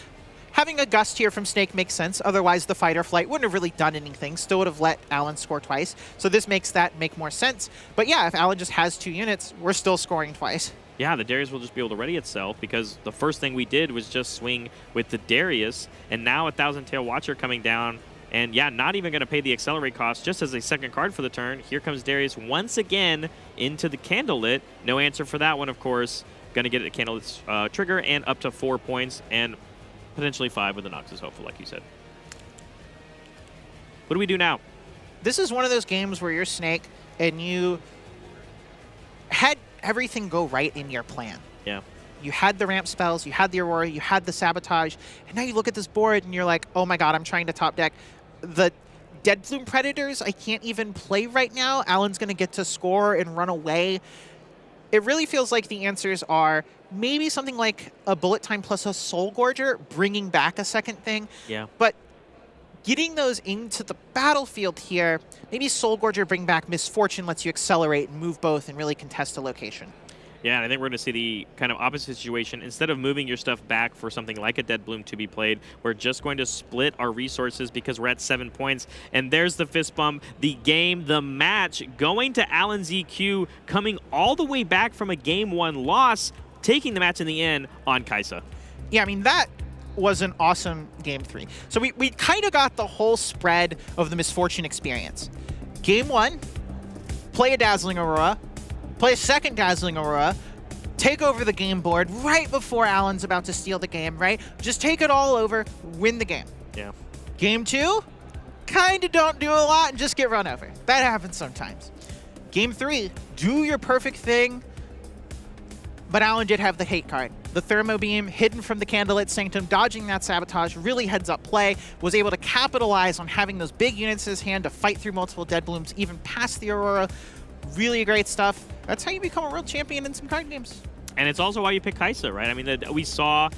Having a Gust here from Snake makes sense. Otherwise, the fight or flight wouldn't have really done anything. Still would have let Allen score twice. So this makes that make more sense. But yeah, if Allen just has 2 units, we're still scoring twice. Yeah, the Darius will just be able to ready itself because the first thing we did was just swing with the Darius, and now a Thousand Tail Watcher coming down, and yeah, not even going to pay the accelerate cost just as a second card for the turn. Here comes Darius once again into the Candlelit. No answer for that one, of course. Going to get a Candlelit trigger and up to 4 points and potentially 5 with the Noxus hopeful, like you said. What do we do now? This is one of those games where you're Snake and you had everything go right in your plan. Yeah. You had the ramp spells, you had the Aurora, you had the Sabotage, and now you look at this board and you're like, oh my god, I'm trying to top deck. The Dead Bloom Predators I can't even play right now. Allen's going to get to score and run away. It really feels like the answers are maybe something like a Bullet Time plus a Soul Gorger, bringing back a second thing. Yeah. But getting those into the battlefield here, maybe Soul Gorger bring back Misfortune lets you accelerate and move both and really contest a location. Yeah, and I think we're going to see the kind of opposite situation. Instead of moving your stuff back for something like a Dead Bloom to be played, we're just going to split our resources because we're at 7 points. And there's the fist bump, the game, the match, going to Allen's EQ, coming all the way back from a Game 1 loss, taking the match in the end on Kaisa. Yeah, I mean, that was an awesome Game 3. So we kind of got the whole spread of the Misfortune experience. Game 1, play a Dazzling Aurora, play a second Dazzling Aurora, take over the game board right before Allen's about to steal the game, right? Just take it all over, win the game. Yeah. Game 2, kind of don't do a lot and just get run over. That happens sometimes. Game 3, do your perfect thing, but Allen did have the hate card. The Thermo Beam, hidden from the Candlelit Sanctum, dodging that Sabotage, really heads-up play, was able to capitalize on having those big units in his hand to fight through multiple Dead Blooms, even past the Aurora. Really great stuff. That's how you become a world champion in some card games. And it's also why you pick Kaisa, right? I mean, we saw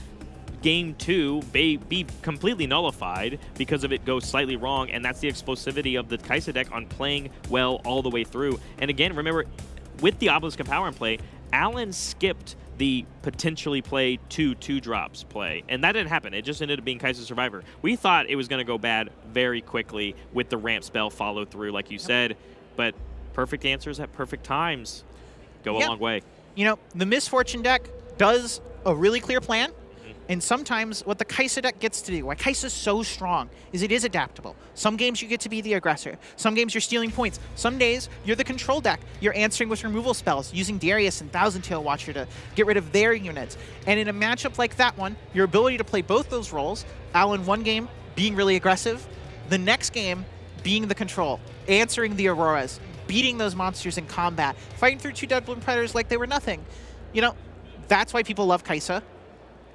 Game 2 be completely nullified because of it go slightly wrong, and that's the explosivity of the Kaisa deck on playing well all the way through. And again, remember, with the Obelisk of Power in play, Allen skipped the potentially play 2/2 play, and that didn't happen. It just ended up being Kaisa Survivor. We thought it was going to go bad very quickly with the ramp spell follow through, like you said, but perfect answers at perfect times go a long way. You know, the Misfortune deck does a really clear plan. And sometimes what the Kai'Sa deck gets to do, why Kai'Sa's so strong, is it is adaptable. Some games you get to be the aggressor. Some games you're stealing points. Some days you're the control deck. You're answering with removal spells, using Darius and Thousand Tail Watcher to get rid of their units. And in a matchup like that one, your ability to play both those roles, Alan one game being really aggressive, the next game being the control, answering the Auroras, beating those monsters in combat, fighting through 2 Dead Bloom Predators like they were nothing. You know, that's why people love Kai'Sa.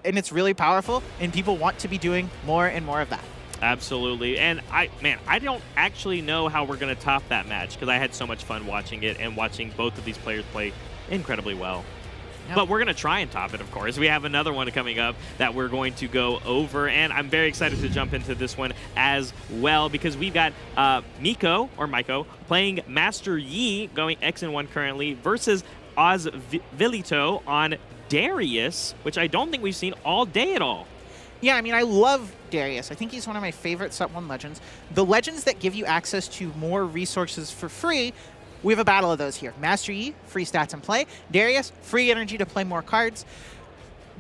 And it's really powerful, and people want to be doing more and more of that. Absolutely. And I don't actually know how we're going to top that match because I had so much fun watching it and watching both of these players play incredibly well. Yep. But we're going to try and top it, of course. We have another one coming up that we're going to go over, and I'm very excited to jump into this one as well because we've got Miko playing Master Yi, going X and 1 currently, versus Osvalito on Darius, which I don't think we've seen all day at all. Yeah, I mean, I love Darius. I think he's one of my favorite Set 1 legends. The legends that give you access to more resources for free, we have a battle of those here. Master Yi, free stats and play. Darius, free energy to play more cards.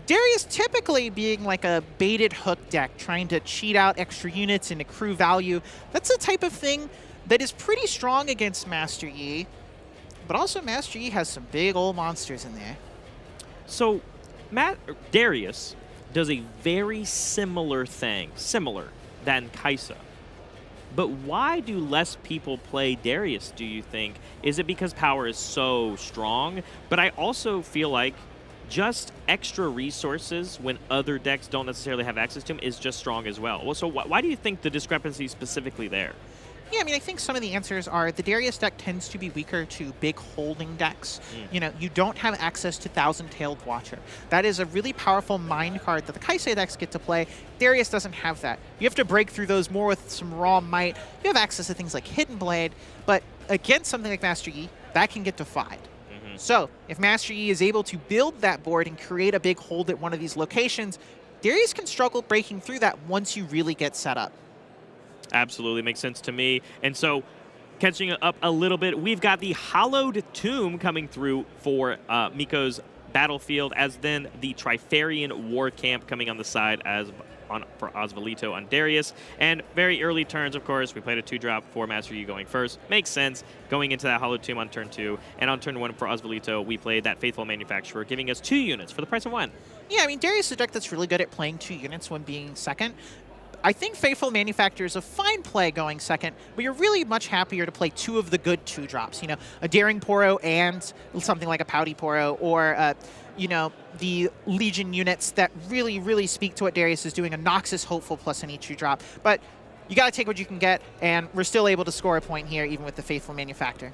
Darius typically being like a baited hook deck, trying to cheat out extra units and accrue value. That's the type of thing that is pretty strong against Master Yi. But also Master Yi has some big old monsters in there. So, Darius does a very similar thing, than Kai'Sa. But why do less people play Darius, do you think? Is it because power is so strong? But I also feel like just extra resources when other decks don't necessarily have access to them is just strong as well. So why do you think the discrepancy specifically there? Yeah, I mean, I think some of the answers are the Darius deck tends to be weaker to big holding decks. You know, you don't have access to Thousand-Tailed Watcher. That is a really powerful mind card that the Kai'Sa decks get to play. Darius doesn't have that. You have to break through those more with some raw might. You have access to things like Hidden Blade, but against something like Master Yi, that can get defied. So if Master Yi is able to build that board and create a big hold at one of these locations, Darius can struggle breaking through that once you really get set up. Absolutely makes sense to me. And so, catching up a little bit, we've got the Hallowed Tomb coming through for Miko's battlefield, as then the Trifarian War Camp coming on the side for Osvalito on Darius. And very early turns, of course, we played a 2-drop for Master Yi going first. Makes sense, going into that Hallowed Tomb on turn 2. And on turn 1 for Osvalito, we played that Faithful Manufacturer, giving us 2 units for the price of 1. Yeah, I mean, Darius is a deck that's really good at playing 2 units when being second. I think Faithful Manufacturer is a fine play going second, but you're really much happier to play 2 of the good 2-drops. You know, a Daring Poro and something like a Pouty Poro, or, you know, the Legion units that really, really speak to what Darius is doing, a Noxus Hopeful plus any 2-drop. But you got to take what you can get, and we're still able to score a point here, even with the Faithful Manufacturer.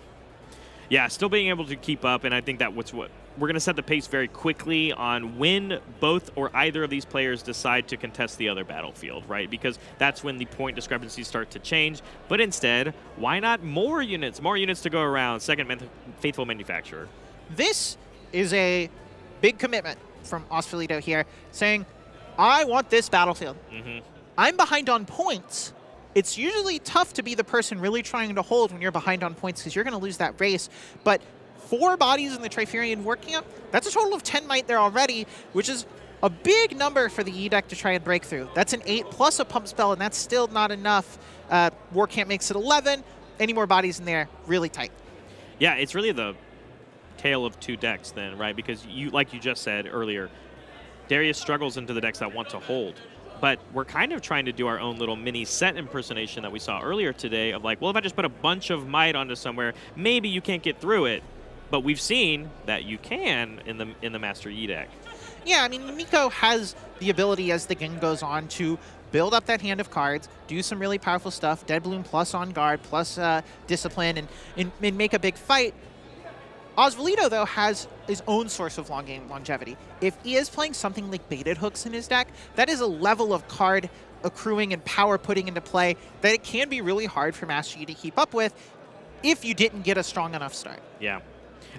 Yeah, still being able to keep up, and I think that what we're going to set the pace very quickly on when both or either of these players decide to contest the other battlefield, right? Because that's when the point discrepancies start to change. But instead, why not more units? More units to go around. Second Faithful Manufacturer. This is a big commitment from Osvalito here, saying, I want this battlefield. I'm behind on points. It's usually tough to be the person really trying to hold when you're behind on points because you're going to lose that race. But 4 bodies in the Trifarian War Camp, that's a total of 10 might there already, which is a big number for the Yi deck to try and break through. That's an 8 plus a pump spell, and that's still not enough. War Camp makes it 11. Any more bodies in there, really tight. Yeah, it's really the tale of 2 decks then, right? Because like you just said earlier, Darius struggles into the decks that want to hold. But we're kind of trying to do our own little mini set impersonation that we saw earlier today of like, well, if I just put a bunch of might onto somewhere, maybe you can't get through it. But we've seen that you can in the Master Yi deck. Yeah, I mean, Miko has the ability as the game goes on to build up that hand of cards, do some really powerful stuff, Dead Bloom plus On Guard, plus Discipline, and make a big fight. Osvalito, though, has his own source of long game longevity. If he is playing something like baited hooks in his deck, that is a level of card accruing and power putting into play that it can be really hard for Master Yi to keep up with if you didn't get a strong enough start. Yeah.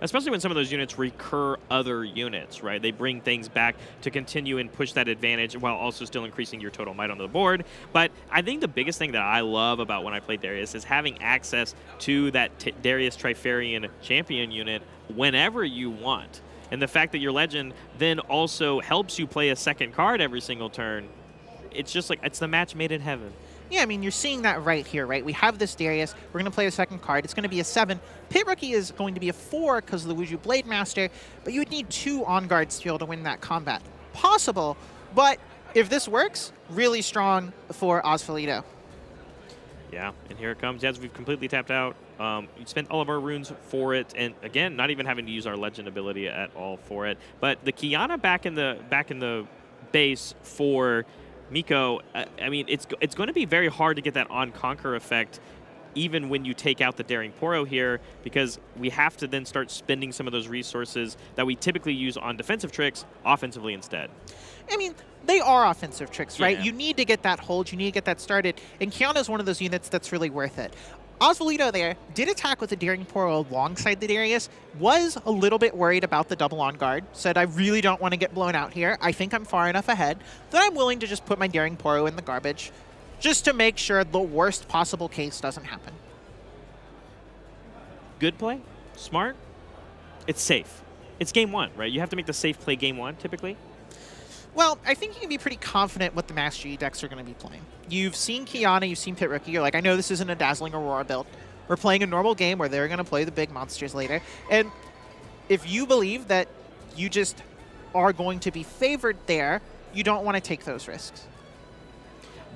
Especially when some of those units recur other units, right? They bring things back to continue and push that advantage while also still increasing your total might on the board. But I think the biggest thing that I love about when I play Darius is having access to that Darius Trifarian champion unit whenever you want. And the fact that your legend then also helps you play a second card every single turn, it's just like, it's the match made in heaven. Yeah, I mean, you're seeing that right here, right? We have this Darius. We're going to play a second card. It's going to be a 7. Pit Rookie is going to be a 4 because of the Wuju Blade Master, but you would need 2 on guards to be able to win that combat. Possible, but if this works, really strong for Osvaldo. Yeah, and here it comes. Yes, we've completely tapped out. We spent all of our runes for it, and again, not even having to use our legend ability at all for it. But the Kiana back in the base for Miko, I mean, it's going to be very hard to get that on-conquer effect even when you take out the Daring Poro here, because we have to then start spending some of those resources that we typically use on defensive tricks offensively instead. I mean, they are offensive tricks, right? Yeah. You need to get that hold. You need to get that started. And Kiana is one of those units that's really worth it. Osvaldo there did attack with the Daring Poro alongside the Darius, was a little bit worried about the double on guard, said I really don't want to get blown out here. I think I'm far enough ahead that I'm willing to just put my Daring Poro in the garbage just to make sure the worst possible case doesn't happen. Good play, smart, it's safe. It's game 1, right? You have to make the safe play game 1 typically. Well, I think you can be pretty confident what the Master Yi decks are going to be playing. You've seen Kiana, you've seen Pit Rookie. You're like, I know this isn't a Dazzling Aurora build. We're playing a normal game where they're going to play the big monsters later. And if you believe that you just are going to be favored there, you don't want to take those risks.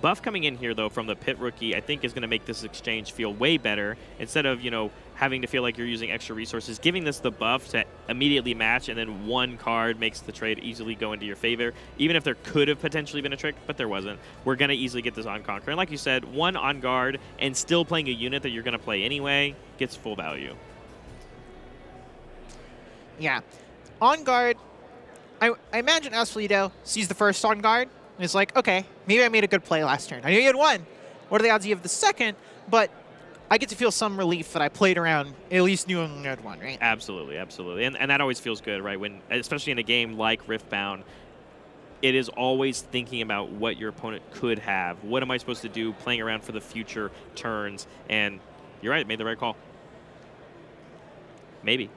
Buff coming in here, though, from the Pit Rookie, I think is going to make this exchange feel way better. Instead of, you know, having to feel like you're using extra resources, giving this the buff to immediately match, and then one card makes the trade easily go into your favor. Even if there could have potentially been a trick, but there wasn't. We're going to easily get this on Conquer. And like you said, 1 on guard and still playing a unit that you're going to play anyway gets full value. Yeah. On guard, I imagine Osvaldo sees the first on guard, and it's like, okay, maybe I made a good play last turn. I knew you had 1. What are the odds you have the second? But I get to feel some relief that I played around, at least knew I had 1, right? Absolutely, absolutely. And that always feels good, right? When, especially in a game like Riftbound, it is always thinking about what your opponent could have. What am I supposed to do, playing around for the future turns? And you're right, made the right call. Maybe.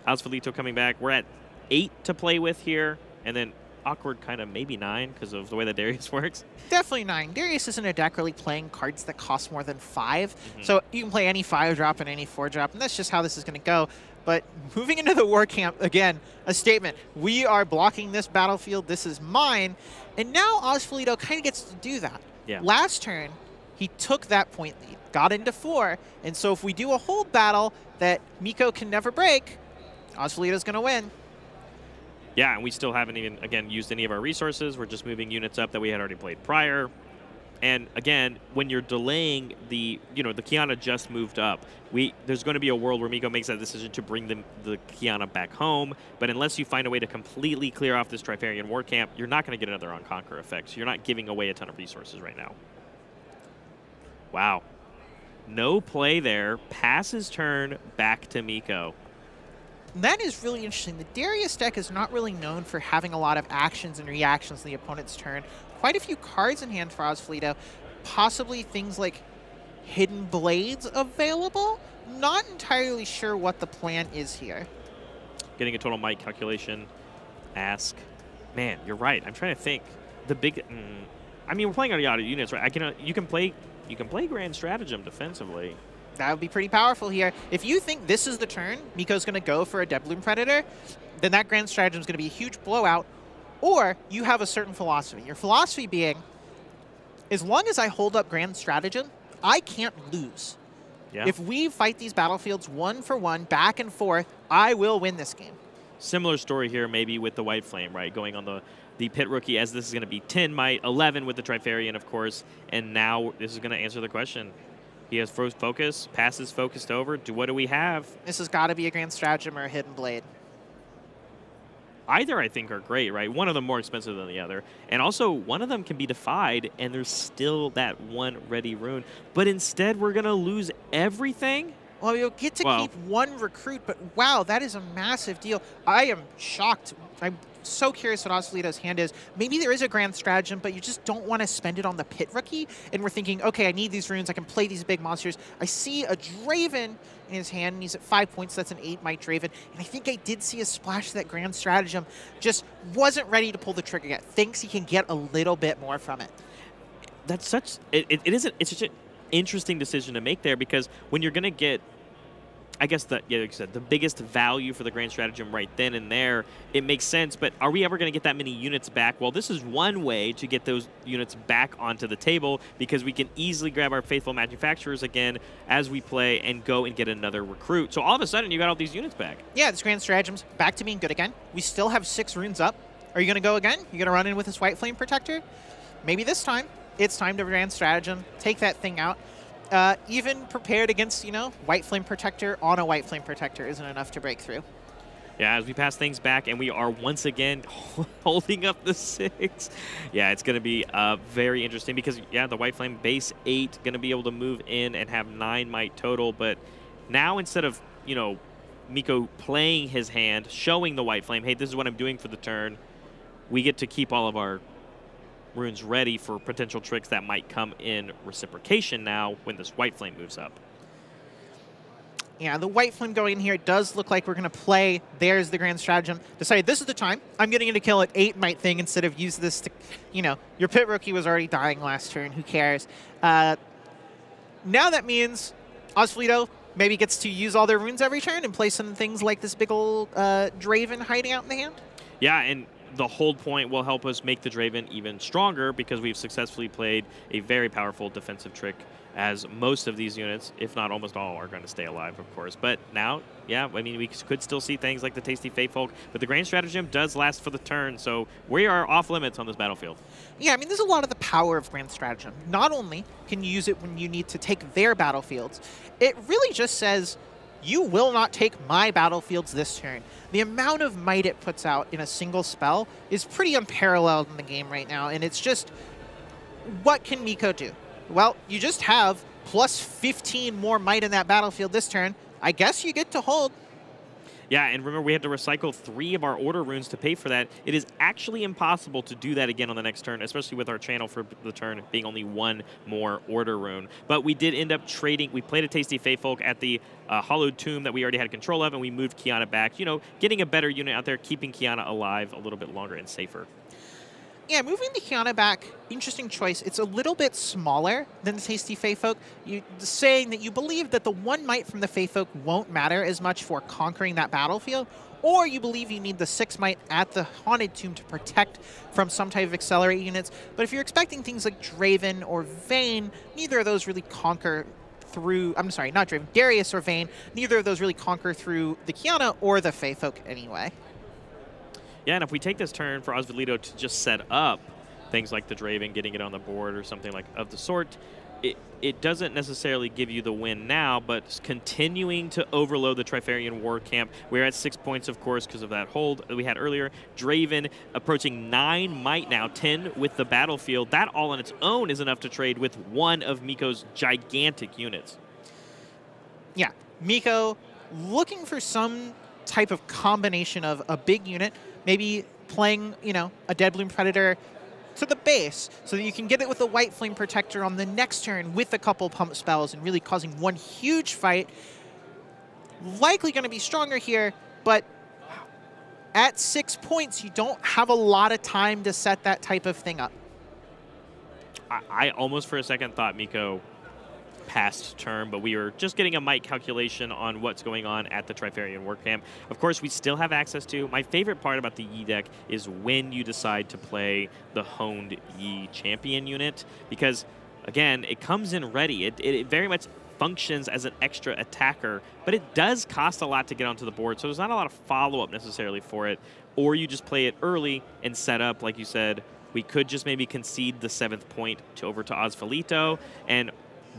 Osvaldo coming back. We're at 8 to play with here, and then awkward kind of maybe 9 because of the way that Darius works. Definitely 9. Darius isn't a deck really playing cards that cost more than 5. So you can play any 5-drop and any 4-drop, and that's just how this is going to go. But moving into the war camp, again, a statement. We are blocking this battlefield. This is mine. And now Osvaldo kind of gets to do that. Yeah. Last turn, he took that point lead, got into 4. And so if we do a hold battle that Miko can never break, Osvaldo's going to win. Yeah, and we still haven't even, again, used any of our resources. We're just moving units up that we had already played prior. And again, when you're delaying the, you know, the Kiana just moved up, there's going to be a world where Miko makes that decision to bring the Kiana back home. But unless you find a way to completely clear off this Trifarian war camp, you're not going to get another on-conquer effect. So you're not giving away a ton of resources right now. Wow. No play there. Passes turn back to Miko. That is really interesting. The Darius deck is not really known for having a lot of actions and reactions on the opponent's turn. Quite a few cards in hand for Osvaldo. Possibly things like Hidden Blades available. Not entirely sure what the plan is here. Getting a total might calculation. Ask. Man, you're right. I'm trying to think. The big... I mean, we're playing on the auto units, right? You can play Grand Stratagem defensively. That would be pretty powerful here. If you think this is the turn, Miko's going to go for a Deadbloom Predator, then that Grand Stratagem is going to be a huge blowout, or you have a certain philosophy. Your philosophy being, as long as I hold up Grand Stratagem, I can't lose. Yeah. If we fight these battlefields 1 for 1, back and forth, I will win this game. Similar story here maybe with the White Flame, right? Going on the Pit Rookie, as this is going to be 10 might, 11 with the Trifarian, of course, and now this is going to answer the question. He has first focus, passes focused over. What do we have? This has got to be a Grand Stratagem or a Hidden Blade. Either, I think, are great, right? One of them more expensive than the other. And also, one of them can be defied, and there's still that one ready rune. But instead, we're going to lose everything? Well, you'll get to keep 1 recruit, but wow, that is a massive deal. I am shocked. so curious what Osvalito's hand is. Maybe there is a grand stratagem, but you just don't want to spend it on the pit rookie. And we're thinking, okay, I need these runes. I can play these big monsters. I see a Draven in his hand, and he's at 5 points. That's an 8-might Draven. And I think I did see a splash of that grand stratagem. Just wasn't ready to pull the trigger yet. Thinks he can get a little bit more from it. That's such it's such an interesting decision to make there, because when you're going to get, I guess, like you said, the biggest value for the grand stratagem right then and there, it makes sense. But are we ever going to get that many units back? Well, this is one way to get those units back onto the table, because we can easily grab our faithful manufacturers again as we play and go and get another recruit. So all of a sudden, you got all these units back. Yeah, this grand stratagem's back to being good again. We still have 6 runes up. Are you going to go again? You going to run in with this White Flame Protector? Maybe this time. It's time to grand stratagem, take that thing out. Even prepared against, White Flame Protector on a White Flame Protector isn't enough to break through. Yeah, as we pass things back, and we are once again holding up the 6. Yeah, it's going to be very interesting, because, yeah, the White Flame base 8 going to be able to move in and have 9 might total. But now, instead of, Miko playing his hand, showing the White Flame, hey, this is what I'm doing for the turn, we get to keep all of our runes ready for potential tricks that might come in reciprocation now when this White Flame moves up. Yeah, the White Flame going in here, it does look like we're going to play. There's the grand stratagem. Decided this is the time. I'm getting into kill at 8 might thing instead of use this to, your pit rookie was already dying last turn. Who cares? Now that means Osvalito maybe gets to use all their runes every turn and play some things like this big old Draven hiding out in the hand. Yeah, and the hold point will help us make the Draven even stronger, because we've successfully played a very powerful defensive trick, as most of these units, if not almost all, are going to stay alive, of course. But now, yeah, I mean, we could still see things like the Tasty Fatefolk, but the Grand Stratagem does last for the turn, so we are off limits on this battlefield. Yeah, I mean, there's a lot of the power of Grand Stratagem. Not only can you use it when you need to take their battlefields, it really just says, you will not take my battlefields this turn. The amount of might it puts out in a single spell is pretty unparalleled in the game right now, and it's just, what can Miko do? Well, you just have plus 15 more might in that battlefield this turn. I guess you get to hold. Yeah, and remember, we had to recycle 3 of our order runes to pay for that. It is actually impossible to do that again on the next turn, especially with our channel for the turn being only 1 more order rune. But we did end up trading. We played a Tasty Fatefolk at the Hollowed Tomb that we already had control of, and we moved Kiana back. Getting a better unit out there, keeping Kiana alive a little bit longer and safer. Yeah, moving the Kiana back, interesting choice. It's a little bit smaller than the Tasty Fatefolk. You're saying that you believe that the 1 might from the Fatefolk won't matter as much for conquering that battlefield, or you believe you need the 6 might at the Haunted Tomb to protect from some type of accelerate units. But if you're expecting things like Draven or Vayne, neither of those really conquer through, I'm sorry, not Draven, Darius or Vayne, neither of those really conquer through the Kiana or the Fatefolk anyway. Yeah, and if we take this turn for Osvalito to just set up things like the Draven, getting it on the board or something like of the sort, it doesn't necessarily give you the win now, but continuing to overload the Trifarian War Camp. We're at 6 points, of course, because of that hold that we had earlier. Draven approaching 9 might now, 10 with the battlefield. That all on its own is enough to trade with one of Miko's gigantic units. Yeah, Miko looking for some type of combination of a big unit, maybe playing, a Deadbloom Predator to the base so that you can get it with the White Flame Protector on the next turn with a couple pump spells and really causing one huge fight. Likely going to be stronger here, but at 6 points, you don't have a lot of time to set that type of thing up. I almost for a second thought Miko passed turn, but we were just getting a might calculation on what's going on at the Trifarian War Camp. Of course, we still have access to. My favorite part about the Yi deck is when you decide to play the Honed Yi champion unit, because, again, it comes in ready. It very much functions as an extra attacker, but it does cost a lot to get onto the board, so there's not a lot of follow-up necessarily for it. Or you just play it early and set up, like you said. We could just maybe concede the 7th point over to Osvalito, and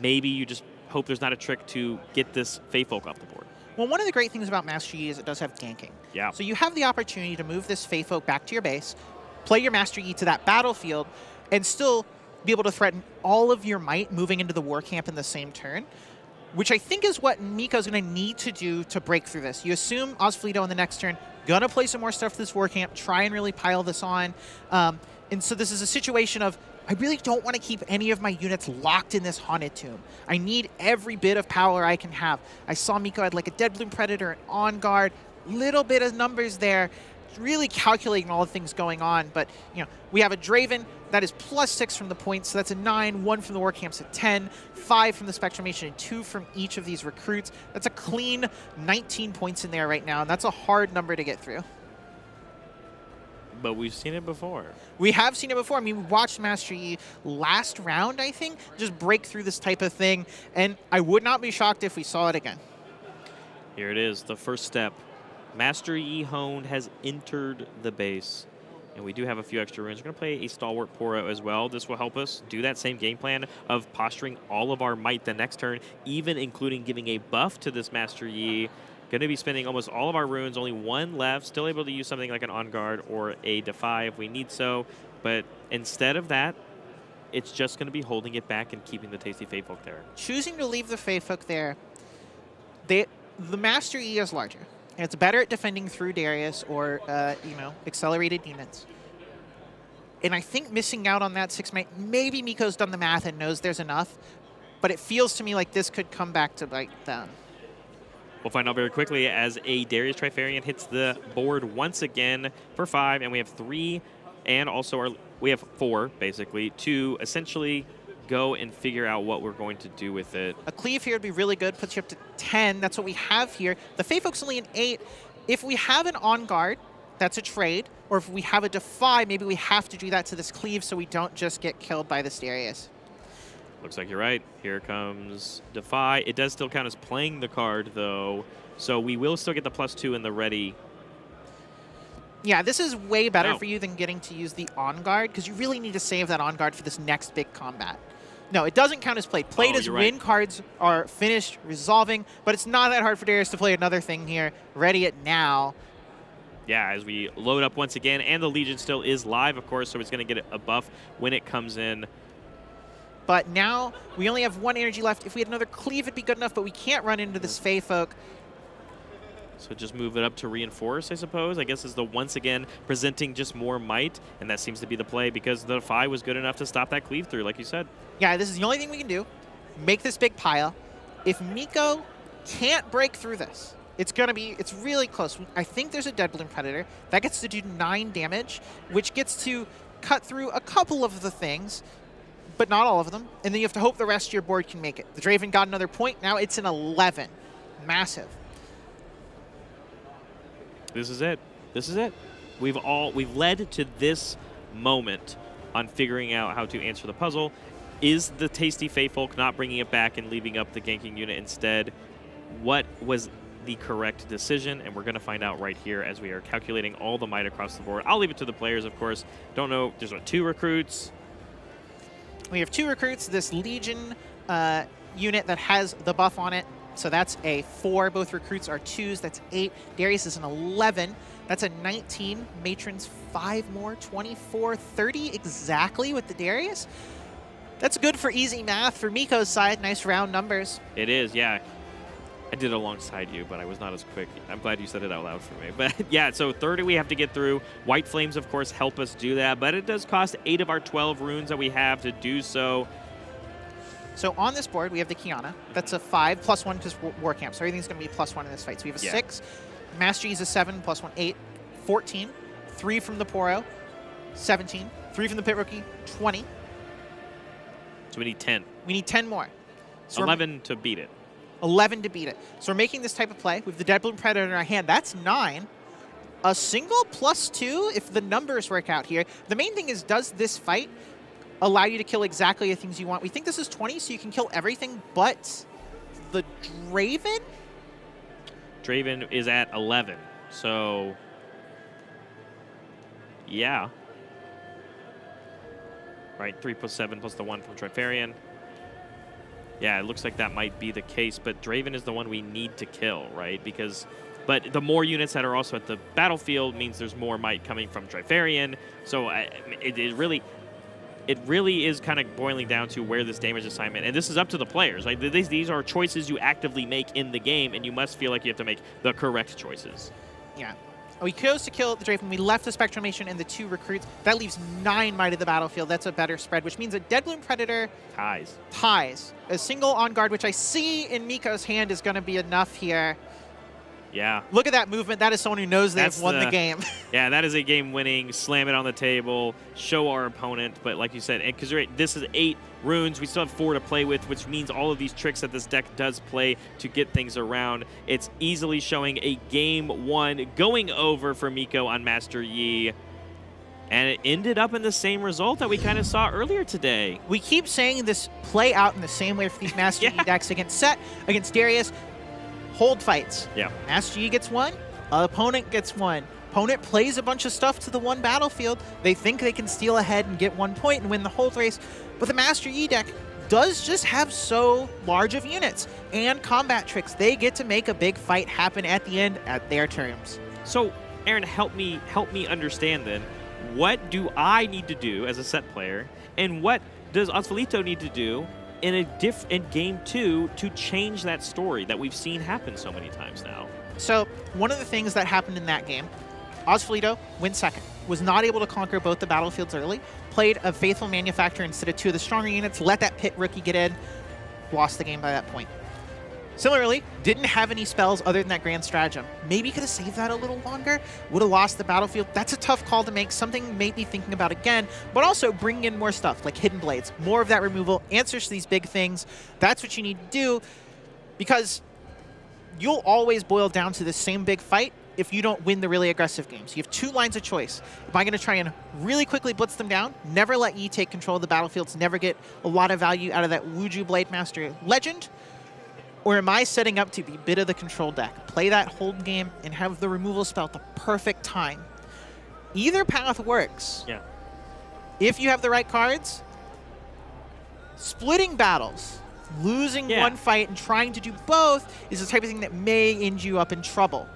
maybe you just hope there's not a trick to get this Fatefolk off the board. Well, one of the great things about Master Yi is it does have ganking. Yeah. So you have the opportunity to move this Fatefolk back to your base, play your Master Yi to that battlefield, and still be able to threaten all of your might moving into the war camp in the same turn, which I think is what Miko's going to need to do to break through this. You assume Osvalito on the next turn Gonna play some more stuff for this war camp, try and really pile this on. And so this is a situation of, I really don't want to keep any of my units locked in this Haunted Tomb. I need every bit of power I can have. I saw Miko had like a Dead Bloom Predator, an On Guard, little bit of numbers there, really calculating all the things going on. But, you know, we have a Draven that is +6 from the points, so that's a 9, 1 from the war camps at 10, 5 from the Spectrumation, and 2 from each of these recruits. That's a clean 19 points in there right now, and that's a hard number to get through. But we've seen it before. We have seen it before. I mean, we watched Master Yi last round, I think, just break through this type of thing, and I would not be shocked if we saw it again. Here it is, the first step. Master Yi Honed has entered the base, and we do have a few extra runes. We're going to play a Stalwart Poro as well. This will help us do that same game plan of posturing all of our might the next turn, even including giving a buff to this Master Yi. Going to be spending almost all of our runes, only 1 left, still able to use something like an On Guard or a Defy if we need so, but instead of that, it's just going to be holding it back and keeping the Tasty Fatefolk there. Choosing to leave the Fatefolk there, the Master Yi is larger, and it's better at defending through Darius or, you know, accelerated units. And I think missing out on that 6 might, maybe Miko's done the math and knows there's enough, but it feels to me like this could come back to bite them. We'll find out very quickly as a Darius Trifarian hits the board once again for 5, and we have 3, and also we have 4, basically, to essentially go and figure out what we're going to do with it. A cleave here would be really good, puts you up to 10. That's what we have here. The Fatefolk's only an 8. If we have an On Guard, that's a trade, or if we have a Defy, maybe we have to do that to this cleave so we don't just get killed by this Darius. Looks like you're right. Here comes Defy. It does still count as playing the card, though, so we will still get the +2 in the ready. Yeah, this is way better for you than getting to use the On Guard, because you really need to save that On Guard for this next big combat. No, it doesn't count as played. Played as win cards are finished, resolving, but it's not that hard for Darius to play another thing here. Ready it now. Yeah, as we load up once again, and the Legion still is live, of course, so it's going to get a buff when it comes in. But now we only have 1 energy left. If we had another cleave, it'd be good enough, but we can't run into this Fatefolk. So just move it up to reinforce, I suppose. I guess is the once again presenting just more might, and that seems to be the play because the Defy was good enough to stop that cleave through, like you said. Yeah, this is the only thing we can do. Make this big pile. If Miko can't break through this, it's really close. I think there's a Dead Bloom Predator. That gets to do 9 damage, which gets to cut through a couple of the things, but not all of them. And then you have to hope the rest of your board can make it. The Draven got another point. Now it's an 11. Massive. This is it. This is it. We've led to this moment on figuring out how to answer the puzzle. Is the Tasty Fatefolk not bringing it back and leaving up the ganking unit instead? What was the correct decision? And we're going to find out right here as we are calculating all the might across the board. I'll leave it to the players, of course. Don't know. There's 2 recruits. We have 2 recruits. This Legion unit that has the buff on it. So that's a 4. Both recruits are 2s. That's 8. Darius is an 11. That's a 19. Matron's 5 more. 24. 30 exactly with the Darius. That's good for easy math for Miko's side. Nice round numbers. It is, yeah. I did it alongside you, but I was not as quick. I'm glad you said it out loud for me. But yeah, so 30 we have to get through. White Flames, of course, help us do that, but it does cost 8 of our 12 runes that we have to do so. So on this board, we have the Kiana. That's a 5 +1 because war camp. So everything's going to be +1 in this fight. So we have a 6. Master Yi's a 7 +1, 8. 14. 3 from the Poro. 17. 3 from the Pit Rookie. 20. So we need 10. We need 10 more. So 11 to beat it. 11 to beat it. So we're making this type of play with the Dead Bloom Predator in our hand. That's 9. A single +2 if the numbers work out here. The main thing is, does this fight allow you to kill exactly the things you want? We think this is 20, so you can kill everything but the Draven? Draven is at 11, so yeah. Right, 3 + 7 plus the 1 from Trifarian. Yeah, it looks like that might be the case, but Draven is the one we need to kill, right? But the more units that are also at the battlefield means there's more might coming from Trifarian. So it really is kind of boiling down to where this damage assignment, and this is up to the players. Like these are choices you actively make in the game, and you must feel like you have to make the correct choices. Yeah. We chose to kill the Draven. We left the Spectrumation and the 2 recruits. That leaves 9 Might of the Battlefield. That's a better spread, which means that Deadbloom Predator ties. A single on guard, which I see in Miko's hand is going to be enough here. Yeah. Look at that movement. That is someone who knows they've won the game. Yeah, that is a game winning. Slam it on the table, show our opponent. But like you said, because this is 8 runes, we still have 4 to play with, which means all of these tricks that this deck does play to get things around. It's easily showing a game 1 going over for Miko on Master Yi. And it ended up in the same result that we kind of saw earlier today. We keep saying this play out in the same way for these Master Yi decks against Set, against Darius. Hold fights. Yeah. Master Yi gets 1, opponent gets 1. Opponent plays a bunch of stuff to the 1 battlefield. They think they can steal ahead and get 1 point and win the hold race. But the Master Yi deck does just have so large of units and combat tricks. They get to make a big fight happen at the end at their terms. So, Aaron, help me understand then. What do I need to do as a Set player, and what does Osvalito need to do in game 2 to change that story that we've seen happen so many times now? So one of the things that happened in that game, Osvalito went second, was not able to conquer both the battlefields early, played a Faithful Manufacturer instead of 2 of the stronger units, let that Pit rookie get in, lost the game by that point. Similarly, didn't have any spells other than that Grand Stratagem. Maybe could have saved that a little longer, would have lost the battlefield. That's a tough call to make, something maybe thinking about again, but also bring in more stuff like Hidden Blades, more of that removal, answers to these big things. That's what you need to do, because you'll always boil down to the same big fight if you don't win the really aggressive games. You have 2 lines of choice. Am I going to try and really quickly blitz them down, never let Yi take control of the battlefields, never get a lot of value out of that Wuju Blade Master Legend? Or am I setting up to be bit of the control deck, play that hold game, and have the removal spell at the perfect time? Either path works. Yeah. If you have the right cards, splitting battles, losing one fight and trying to do both is the type of thing that may end you up in trouble.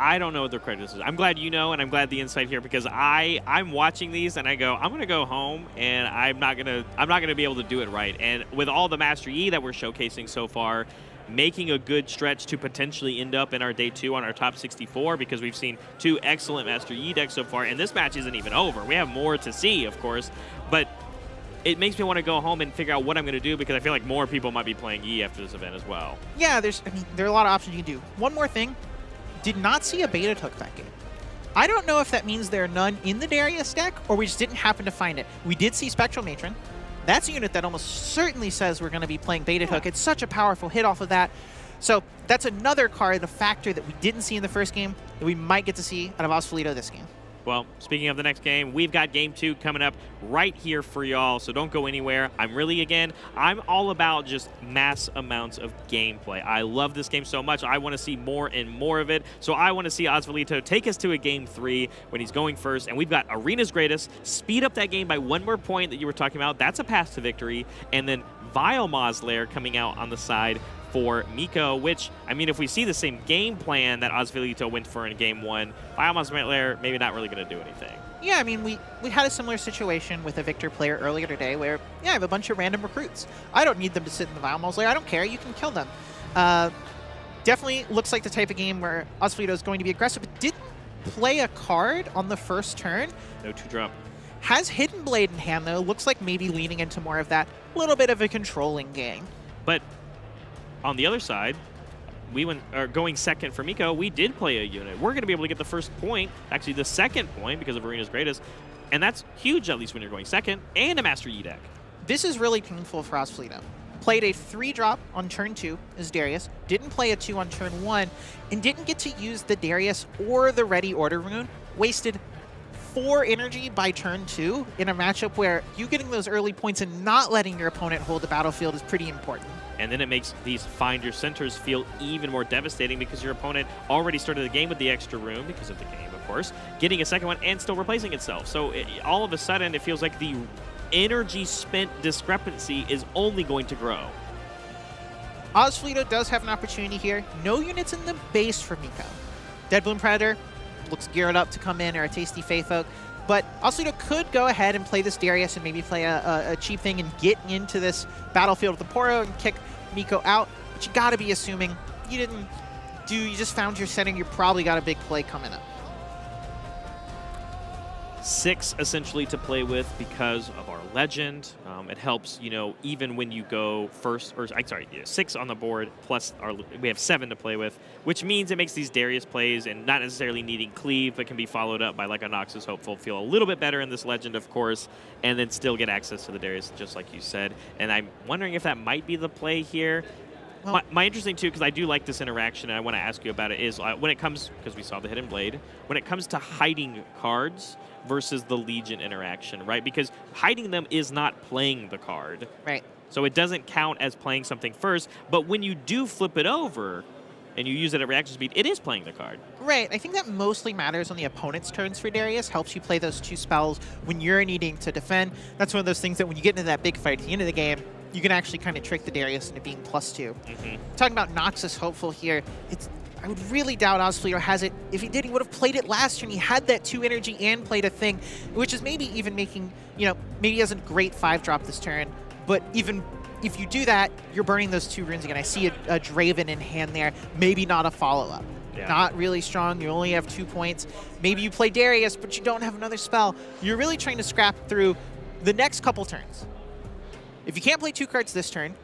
I don't know what their credit is. I'm glad you know, and I'm glad the insight here, because I'm watching these and I go, I'm gonna go home and I'm not gonna be able to do it right. And with all the Master Yi that we're showcasing so far, making a good stretch to potentially end up in our day 2 on our top 64, because we've seen 2 excellent Master Yi decks so far, and this match isn't even over. We have more to see, of course, but it makes me want to go home and figure out what I'm going to do, because I feel like more people might be playing Yi after this event as well. Yeah, there are a lot of options you can do. One more thing. Did not see a beta took that game. I don't know if that means there are none in the Darius deck, or we just didn't happen to find it. We did see Spectral Matron. That's a unit that almost certainly says we're going to be playing beta took. It's such a powerful hit off of that. So that's another card, a factor that we didn't see in the first game that we might get to see out of Osvalito this game. Well, speaking of the next game, we've got game 2 coming up right here for y'all, so don't go anywhere. I'm all about just mass amounts of gameplay. I love this game so much. I want to see more and more of it, so I want to see Osvalito take us to a game 3 when he's going first, and we've got Arena's Greatest, speed up that game by 1 more point that you were talking about. That's a path to victory, and then Vile Ma's Lair coming out on the side for Miko, which, I mean, if we see the same game plan that Osvalito went for in game 1, Vile Ma's Lair maybe not really going to do anything. Yeah, I mean, we had a similar situation with a Victor player earlier today where, yeah, I have a bunch of random recruits. I don't need them to sit in the Vile Ma's Lair. I don't care. You can kill them. Definitely looks like the type of game where Osvalito is going to be aggressive, but didn't play a card on the first turn. No 2-drop. Has Hidden Blade in hand, though. Looks like maybe leaning into more of that little bit of a controlling game. But on the other side, going second for Miko, we did play a unit. We're going to be able to get the first point, actually the second point, because of Arena's Greatest, and that's huge, at least when you're going second, and a Master Yi deck. This is really painful for Osvalito. Played a 3-drop on turn 2 as Darius, didn't play a 2 on turn 1, and didn't get to use the Darius or the Ready Order rune. Wasted 4 energy by turn 2 in a matchup where you getting those early points and not letting your opponent hold the battlefield is pretty important. And then it makes these Find Your Centers feel even more devastating, because your opponent already started the game with the extra room, because of the game, of course, getting a second one and still replacing itself. So all of a sudden, it feels like the energy spent discrepancy is only going to grow. Osvalito does have an opportunity here. No units in the base for Miko. Deadbloom Predator looks geared up to come in, or a Tasty Faith Oak. But Osvalito could go ahead and play this Darius and maybe play a cheap thing and get into this battlefield with the Poro and kick Miko out. But you got to be assuming you didn't do, you just found your setting, you probably got a big play coming up. 6 essentially to play with because of our legend. It helps, you know, even when you go first, or I'm sorry, 6 on the board plus we have 7 to play with, which means it makes these Darius plays and not necessarily needing cleave, but can be followed up by like a Noxus Hopeful feel a little bit better in this legend, of course, and then still get access to the Darius, just like you said. And I'm wondering if that might be the play here. Well, my interesting too, because I do like this interaction, and I want to ask you about it, is when it comes, because we saw the Hidden Blade, when it comes to hiding cards versus the Legion interaction, right? Because hiding them is not playing the card. Right. So it doesn't count as playing something first, but when you do flip it over and you use it at reaction speed, it is playing the card. Right. I think that mostly matters on the opponent's turns for Darius. Helps you play those 2 spells when you're needing to defend. That's one of those things that when you get into that big fight at the end of the game, you can actually kind of trick the Darius into being +2. Talking about Noxus Hopeful here, I would really doubt Ozfleeto has it. If he did, he would have played it last turn. He had that 2 energy and played a thing, which is maybe even making, you know, maybe he has a great 5-drop this turn, but even if you do that, you're burning those 2 runes again. I see a Draven in hand there, maybe not a follow-up. Yeah. Not really strong. You only have 2 points. Maybe you play Darius, but you don't have another spell. You're really trying to scrap through the next couple turns. If you can't play 2 cards this turn,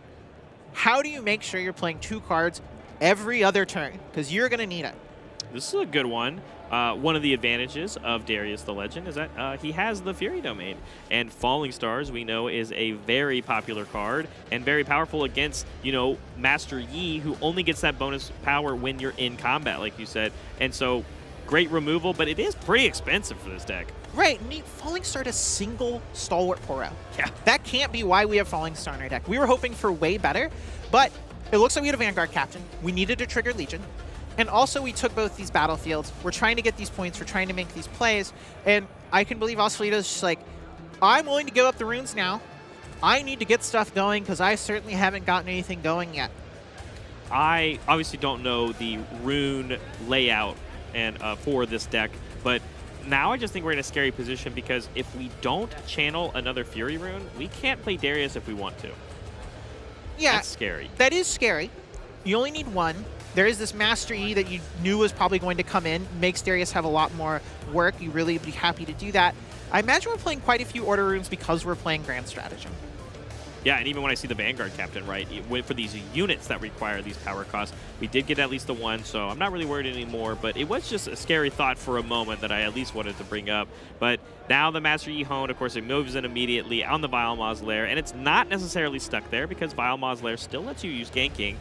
how do you make sure you're playing 2 cards every other turn? Because you're going to need it. This is a good one. One of the advantages of Darius the Legend is that he has the Fury Domain. And Falling Stars, we know, is a very popular card and very powerful against, you know, Master Yi, who only gets that bonus power when you're in combat, like you said. And so, great removal, but it is pretty expensive for this deck. Right, Falling Star to single Stalwart Poro. Yeah. That can't be why we have Falling Star in our deck. We were hoping for way better, but it looks like we had a Vanguard Captain. We needed to trigger Legion. And also we took both these battlefields. We're trying to get these points. We're trying to make these plays. And I can believe Ozfleeto's just like, I'm willing to give up the runes now. I need to get stuff going because I certainly haven't gotten anything going yet. I obviously don't know the rune layout and for this deck, but now I just think we're in a scary position because if we don't channel another Fury rune, we can't play Darius if we want to. Yeah, that's scary. That is scary. You only need 1. There is this Master E that you knew was probably going to come in. Makes Darius have a lot more work. You really would be happy to do that. I imagine we're playing quite a few Order runes because we're playing Grand Stratagem. Yeah, and even when I see the Vanguard Captain, right, for these units that require these power costs, we did get at least the 1, so I'm not really worried anymore, but it was just a scary thought for a moment that I at least wanted to bring up. But now the Master Yi Honed, of course, it moves in immediately on the Vile Mausoleer, and it's not necessarily stuck there because Vile Mausoleer still lets you use ganking.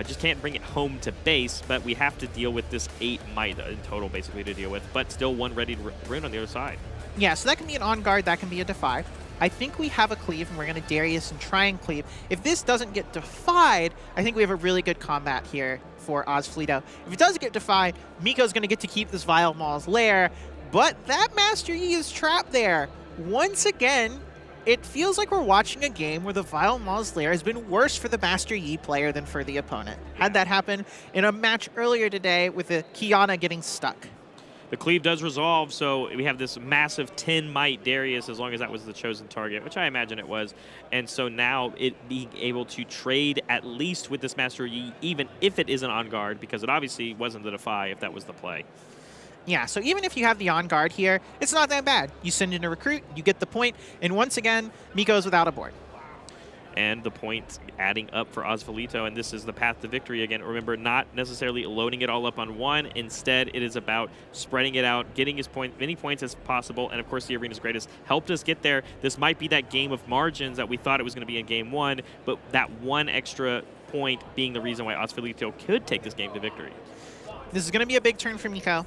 Just can't bring it home to base, but we have to deal with this 8 might in total, basically, to deal with, but still 1 ready rune on the other side. Yeah, so that can be an on guard, that can be a defy. I think we have a cleave, and we're going to Darius and try and cleave. If this doesn't get defied, I think we have a really good combat here for Ozfleeto. If it does get defied, Miko's going to get to keep this Vile Mausoleer, but that Master Yi is trapped there. Once again, it feels like we're watching a game where the Vile Mausoleer has been worse for the Master Yi player than for the opponent. Had that happen in a match earlier today with the Kiana getting stuck. The cleave does resolve, so we have this massive 10 might Darius, as long as that was the chosen target, which I imagine it was. And so now it being able to trade at least with this Master Yi, even if it isn't on guard, because it obviously wasn't the defy if that was the play. Yeah, so even if you have the on guard here, it's not that bad. You send in a recruit, you get the point, and once again, Miko's without a board. And the points adding up for Ozfleeto, and this is the path to victory again. Remember, not necessarily loading it all up on 1. Instead, it is about spreading it out, getting as many points as possible, and of course, the Arena's Greatest helped us get there. This might be that game of margins that we thought it was going to be in Game 1, but that 1 extra point being the reason why Ozfleeto could take this game to victory. This is going to be a big turn for Miko.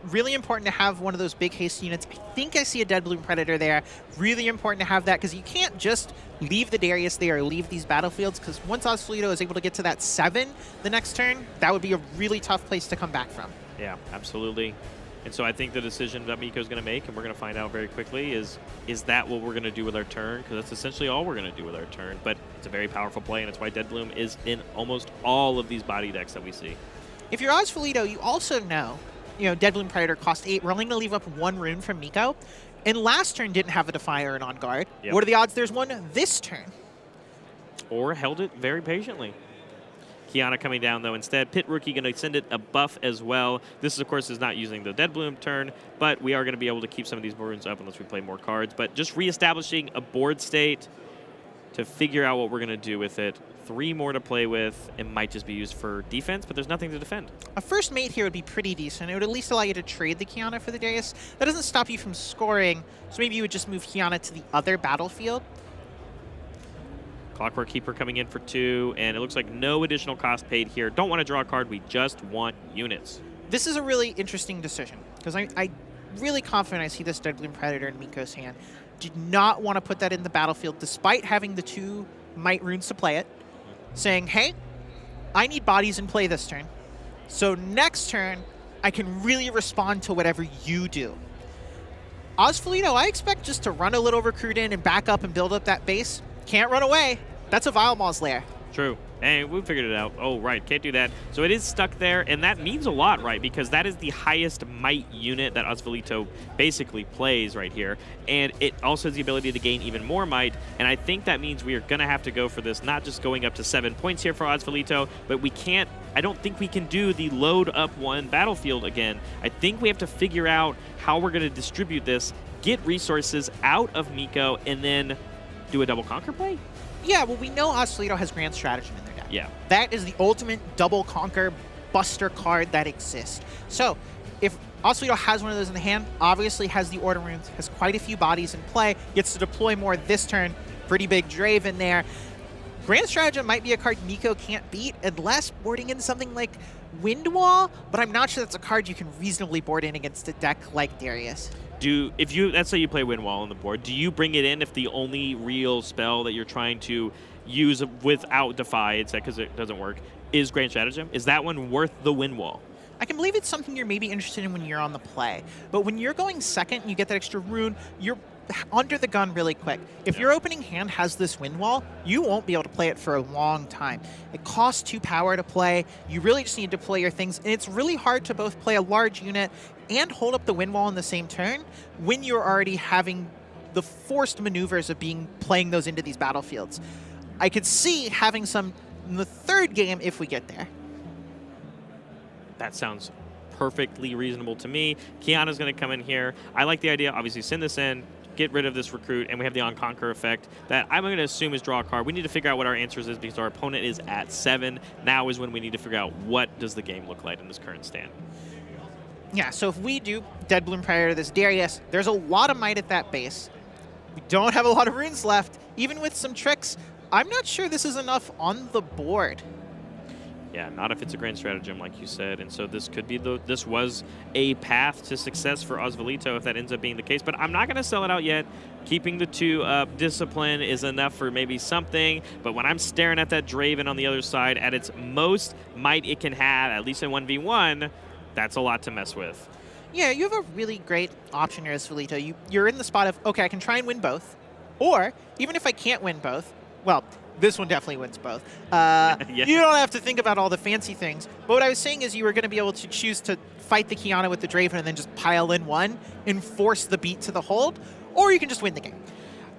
Really important to have one of those big haste units. I think I see a Dead Bloom Predator there. Really important to have that because you can't just leave the Darius there or leave these battlefields, because once Ozfleeto is able to get to that 7 the next turn, that would be a really tough place to come back from. Yeah, absolutely. And so I think the decision that Miko's going to make, and we're going to find out very quickly, is that what we're going to do with our turn? Because that's essentially all we're going to do with our turn. But it's a very powerful play, and it's why Dead Bloom is in almost all of these body decks that we see. If you're Ozfleeto, you also know, Dead Bloom Predator cost 8. We're only going to leave up 1 rune from Miko. And last turn didn't have a Defier and on guard. Yep. What are the odds there's one this turn? Or held it very patiently. Kiana coming down, though, instead. Pit Rookie going to send it a buff as well. This, of course, is not using the Dead Bloom turn, but we are going to be able to keep some of these runes up unless we play more cards. But just reestablishing a board state to figure out what we're going to do with it. 3 more to play with. It might just be used for defense, but there's nothing to defend. A first mate here would be pretty decent. It would at least allow you to trade the Kiana for the Darius. That doesn't stop you from scoring, so maybe you would just move Kiana to the other battlefield. Clockwork Keeper coming in for 2, and it looks like no additional cost paid here. Don't want to draw a card, we just want units. This is a really interesting decision, because I really confident I see this Dead Bloom Predator in Miko's hand. Did not want to put that in the battlefield, despite having the 2 Might runes to play it, saying, hey, I need bodies in play this turn, so next turn, I can really respond to whatever you do. Ozfolito, I expect just to run a little recruit in and back up and build up that base. Can't run away. That's a Vile Maw's lair. True. And we figured it out. Oh, right. Can't do that. So it is stuck there, and that means a lot, right? Because that is the highest might unit that Ozfolito basically plays right here. And it also has the ability to gain even more might. And I think that means we are going to have to go for this, not just going up to 7 points here for Ozfolito, but we can't, I don't think we can do the load up 1 battlefield again. I think we have to figure out how we're going to distribute this, get resources out of Miko, and then do a double conquer play? Yeah, well, we know Ozfolito has Grand Stratagem in their deck. Yeah. That is the ultimate double conquer buster card that exists. So, if Ozfolito has one of those in the hand, obviously has the Order Runes, has quite a few bodies in play, gets to deploy more this turn, pretty big Drave in there. Grand Stratagem might be a card Miko can't beat unless boarding in something like Windwall, but I'm not sure that's a card you can reasonably board in against a deck like Darius. Let's say you play Windwall on the board, do you bring it in if the only real spell that you're trying to use without Defy, because it doesn't work, is Grand Stratagem? Is that one worth the Windwall? I can believe it's something you're maybe interested in when you're on the play, but when you're going second and you get that extra rune, you're under the gun really quick. If your opening hand has this Windwall, you won't be able to play it for a long time. It costs 2 power to play. You really just need to play your things, and it's really hard to both play a large unit and hold up the Windwall in the same turn when you're already having the forced maneuvers of playing those into these battlefields. I could see having some in the 3rd game if we get there. That sounds perfectly reasonable to me. Kiana's going to come in here. I like the idea. Obviously, send this in, get rid of this recruit, and we have the on-conquer effect that I'm going to assume is draw a card. We need to figure out what our answers is because our opponent is at 7. Now is when we need to figure out what does the game look like in this current stand. Yeah, so if we do Dead Bloom prior to this Darius, there's a lot of might at that base. We don't have a lot of runes left. Even with some tricks, I'm not sure this is enough on the board. Yeah, not if it's a Grand Stratagem, like you said. And so this could be this was a path to success for Ozfolito if that ends up being the case. But I'm not going to sell it out yet. Keeping the 2 up, discipline is enough for maybe something. But when I'm staring at that Draven on the other side, at its most might it can have, at least in 1v1, that's a lot to mess with. Yeah, you have a really great option here, Ozfolito. You're in the spot of, okay, I can try and win both. Or, even if I can't win both, well, this one definitely wins both. Yeah. You don't have to think about all the fancy things. But what I was saying is you were going to be able to choose to fight the Kiana with the Draven and then just pile in 1 and force the beat to the hold, or you can just win the game.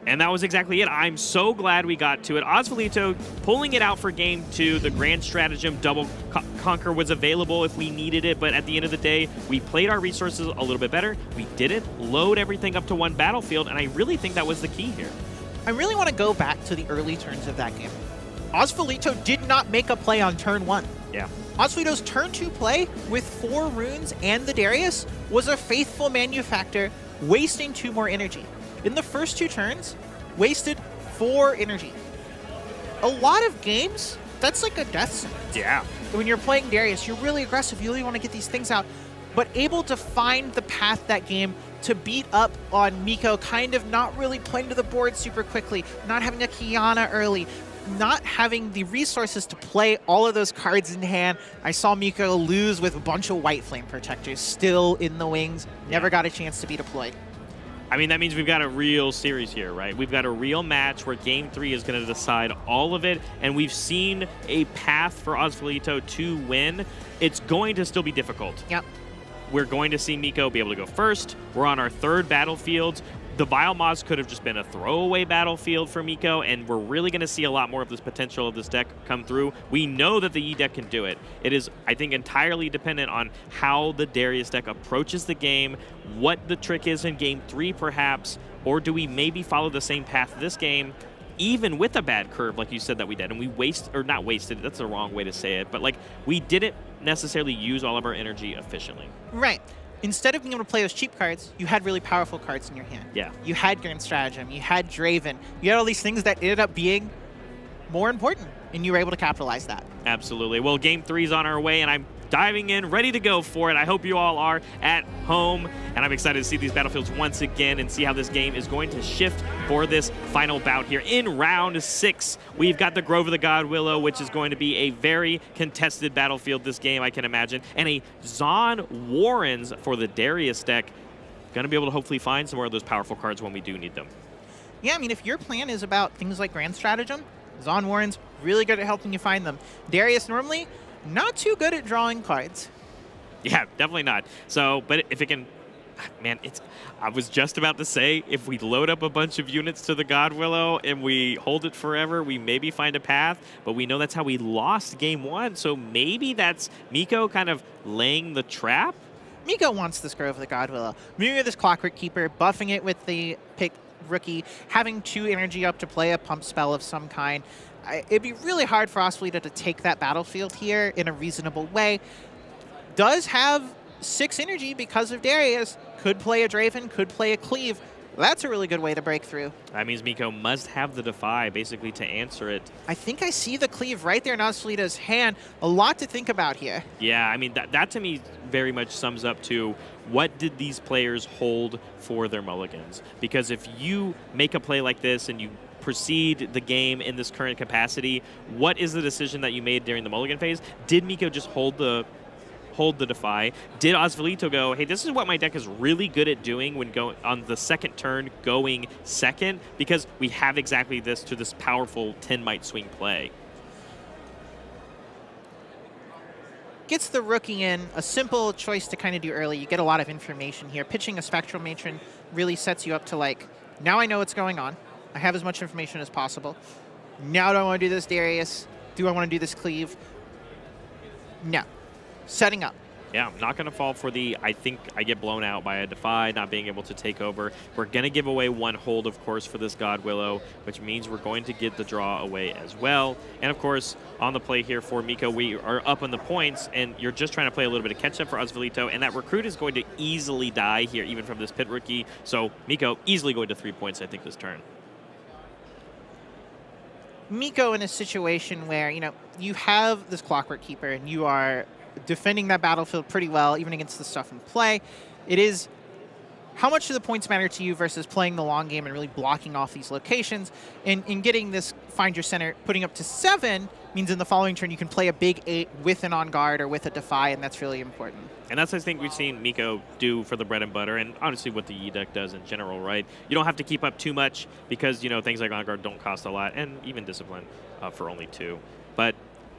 And that was exactly it. I'm so glad we got to it. Ozfolito pulling it out for game 2. The Grand Stratagem double conquer was available if we needed it, but at the end of the day, we played our resources a little bit better. We didn't load everything up to 1 battlefield, and I really think that was the key here. I really want to go back to the early turns of that game. Ozfolito did not make a play on turn 1. Yeah. Ozfolito's turn 2 play with 4 runes and the Darius was a faithful manufactor, wasting 2 more energy. In the first 2 turns, wasted 4 energy. A lot of games, that's like a death sentence. Yeah. When you're playing Darius, you're really aggressive. You really want to get these things out. But able to find the path that game to beat up on Miko, kind of not really playing to the board super quickly, not having a Kiana early, not having the resources to play all of those cards in hand. I saw Miko lose with a bunch of White Flame Protectors still in the wings, never got a chance to be deployed. I mean, that means we've got a real series here, right? We've got a real match where Game 3 is going to decide all of it, and we've seen a path for Ozfolito to win. It's going to still be difficult. Yep. We're going to see Miko be able to go first. We're on our 3rd battlefield. the Biomoz could have just been a throwaway battlefield for Miko, and we're really going to see a lot more of this potential of this deck come through. We know that the Yi deck can do it. It is, I think, entirely dependent on how the Darius deck approaches the game, what the trick is in Game 3 perhaps, or do we maybe follow the same path this game, even with a bad curve like you said that we did, and we not wasted, that's the wrong way to say it, but like we didn't necessarily use all of our energy efficiently. Right. Instead of being able to play those cheap cards, you had really powerful cards in your hand. Yeah. You had Grand Stratagem, you had Draven, you had all these things that ended up being more important, and you were able to capitalize that. Absolutely. Well, Game 3 is on our way, and I'm diving in, ready to go for it. I hope you all are at home, and I'm excited to see these battlefields once again and see how this game is going to shift for this final bout here. In round 6, we've got the Grove of the God Willow, which is going to be a very contested battlefield this game, I can imagine, and a Zon Warrens for the Darius deck. Going to be able to hopefully find some more of those powerful cards when we do need them. Yeah, I mean, if your plan is about things like Grand Stratagem, Zon Warren's really good at helping you find them. Darius normally not too good at drawing cards. Yeah, definitely not. So, but if it can, man, I was just about to say, if we load up a bunch of units to the God Willow and we hold it forever, we maybe find a path, but we know that's how we lost Game 1, so maybe that's Miko kind of laying the trap? Miko wants this Grove of the God Willow. Maybe this Clockwork Keeper, buffing it with the pick rookie, having 2 energy up to play a pump spell of some kind. It'd be really hard for Osvalito to take that battlefield here in a reasonable way. Does have 6 energy because of Darius. Could play a Draven, could play a Cleave. That's a really good way to break through. That means Miko must have the Defy, basically, to answer it. I think I see the Cleave right there in Osvalito's hand. A lot to think about here. Yeah, I mean, that to me very much sums up to what did these players hold for their mulligans? Because if you make a play like this and you proceed the game in this current capacity, what is the decision that you made during the mulligan phase? Did Miko just hold the Defy? Did Osvalito go, hey, this is what my deck is really good at doing when going on the second turn, going second, because we have exactly this to this powerful 10 might swing play. Gets the rookie in, a simple choice to kind of do early. You get a lot of information here. Pitching a Spectral Matron really sets you up to like, now I know what's going on. I have as much information as possible. Now do I want to do this Darius? Do I want to do this Cleave? No. Setting up. Yeah, I'm not going to fall for the, I think I get blown out by a Defy, not being able to take over. We're going to give away 1 hold, of course, for this God Willow, which means we're going to get the draw away as well. And, of course, on the play here for Miko, we are up on the points, and you're just trying to play a little bit of catch-up for Osvalito, and that Recruit is going to easily die here, even from this Pit Rookie. So Miko easily going to 3 points, I think, this turn. Miko in a situation where, you know, you have this Clockwork Keeper, and you are defending that battlefield pretty well, even against the stuff in play. It is how much do the points matter to you versus playing the long game and really blocking off these locations. And in getting this Find Your Center, putting up to 7 means in the following turn you can play a big 8 with an On Guard or with a Defy, and that's really important. And that's, I think, we've seen Miko do for the bread and butter, and honestly what the Yi deck does in general, right? You don't have to keep up too much because, you know, things like On Guard don't cost a lot, and even Discipline for only 2. But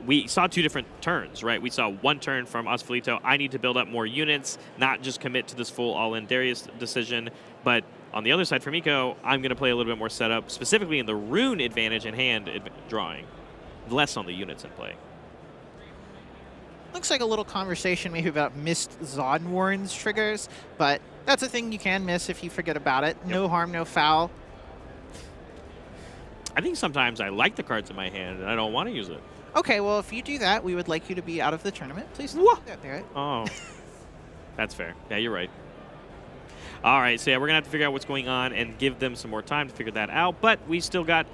we saw 2 different turns, right? We saw 1 turn from Osvalito, I need to build up more units, not just commit to this full all-in Darius decision. But on the other side for Miko, I'm going to play a little bit more setup, specifically in the rune advantage and hand drawing, less on the units in play. Looks like a little conversation maybe about missed Zon Warren's triggers, but that's a thing you can miss if you forget about it. Yep. No harm, no foul. I think sometimes I like the cards in my hand and I don't want to use it. Okay, well, if you do that, we would like you to be out of the tournament. Please don't do that, Barrett. Oh, that's fair. Yeah, you're right. All right, so yeah, we're going to have to figure out what's going on and give them some more time to figure that out. But we still got...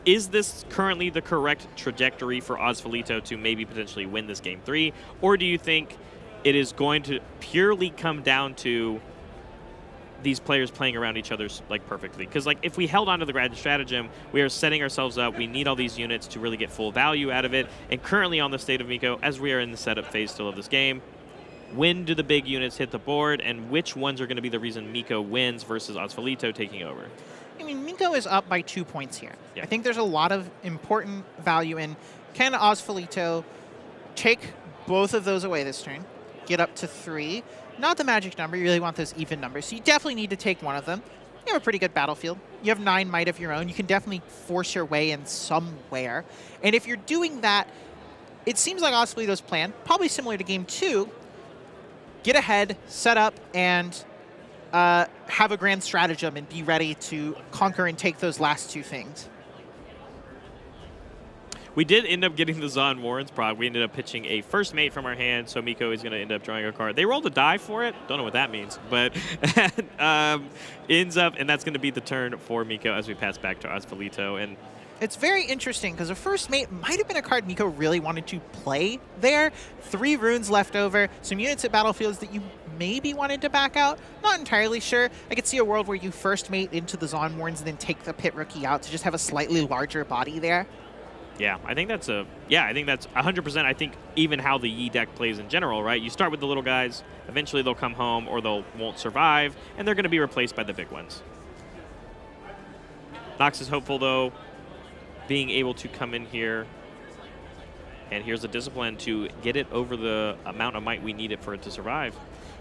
Is this currently the correct trajectory for Osvalito to maybe potentially win this Game 3? Or do you think it is going to purely come down to these players playing around each other's like perfectly? Because like if we held on to the Grand Stratagem, we are setting ourselves up. We need all these units to really get full value out of it. And currently on the state of Miko, as we are in the setup phase still of this game, when do the big units hit the board, and which ones are going to be the reason Miko wins versus Osvalito taking over? I mean, Miko is up by 2 points here. Yeah. I think there's a lot of important value in, can Osvalito take both of those away this turn, get up to 3? Not the magic number, you really want those even numbers, so you definitely need to take one of them. you have a pretty good battlefield. You have 9 might of your own. You can definitely force your way in somewhere. And if you're doing that, it seems like Osvalito's plan, probably similar to Game 2, get ahead, set up, and have a grand stratagem and be ready to conquer and take those last 2 things. We did end up getting the Zon Warren's prog. We ended up pitching a first mate from our hand, so Miko is going to end up drawing a card. They rolled a die for it. Don't know what that means, but ends up, and that's going to be the turn for Miko as we pass back to Osvalito. And it's very interesting because a first mate might have been a card Miko really wanted to play there. 3 runes left over, some units at battlefields that you maybe wanted to back out. Not entirely sure. I could see a world where you first mate into the Zon Warrens and then take the Pit Rookie out to just have a slightly larger body there. Yeah, I think that's 100%. I think even how the Yi deck plays in general, right? You start with the little guys, eventually they'll come home or they won't survive, and they're going to be replaced by the big ones. Nox is hopeful, though, being able to come in here, and here's the Discipline to get it over the amount of might we need it for it to survive.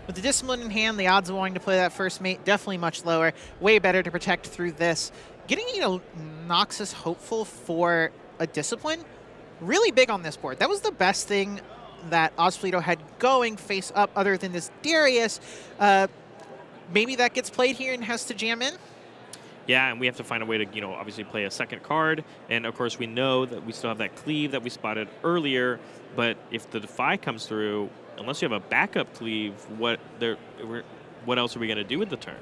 With the Discipline in hand, the odds of wanting to play that first mate definitely much lower. Way better to protect through this. Getting, Nox is hopeful for a Discipline, really big on this board. That was the best thing that Osvalito had going face up other than this Darius. Maybe that gets played here and has to jam in. Yeah, and we have to find a way to, obviously play a second card. And, of course, we know that we still have that cleave that we spotted earlier. But if the Defy comes through, unless you have a backup cleave, what else are we going to do with the turn?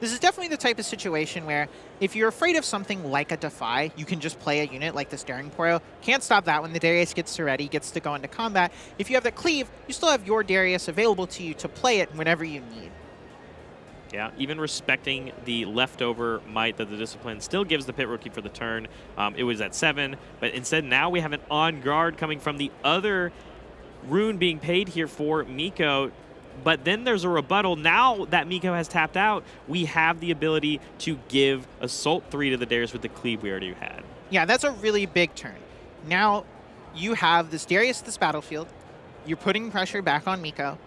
This is definitely the type of situation where if you're afraid of something like a Defy, you can just play a unit like this Daring Poro. Can't stop that when the Darius gets to ready, gets to go into combat. If you have that cleave, you still have your Darius available to you to play it whenever you need. Yeah, even respecting the leftover might that the Discipline still gives the Pit Rookie for the turn. It was at 7, but instead now we have an on guard coming from the other rune being paid here for Miko. But then there's a rebuttal. Now that Miko has tapped out, we have the ability to give Assault 3 to the Darius with the cleave we already had. Yeah, that's a really big turn. Now you have this Darius at this battlefield. You're putting pressure back on Miko.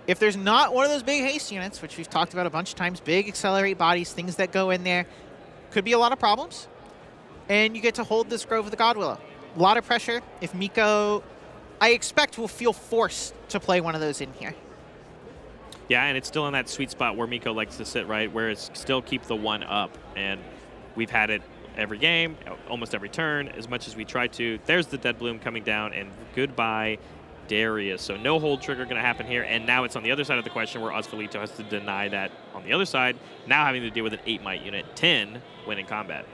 If there's not one of those big haste units, which we've talked about a bunch of times, big accelerate bodies, things that go in there, could be a lot of problems. And you get to hold this Grove of the Godwillow. A lot of pressure. If Miko, I expect, will feel forced to play one of those in here. Yeah, and it's still in that sweet spot where Miko likes to sit, right, where it's still keep the 1 up. And we've had it every game, almost every turn, as much as we try to. There's the Dead Bloom coming down, and goodbye, Darius. So no hold trigger going to happen here. And now it's on the other side of the question where Osvalito has to deny that on the other side, now having to deal with an 8 might unit, 10 when in combat.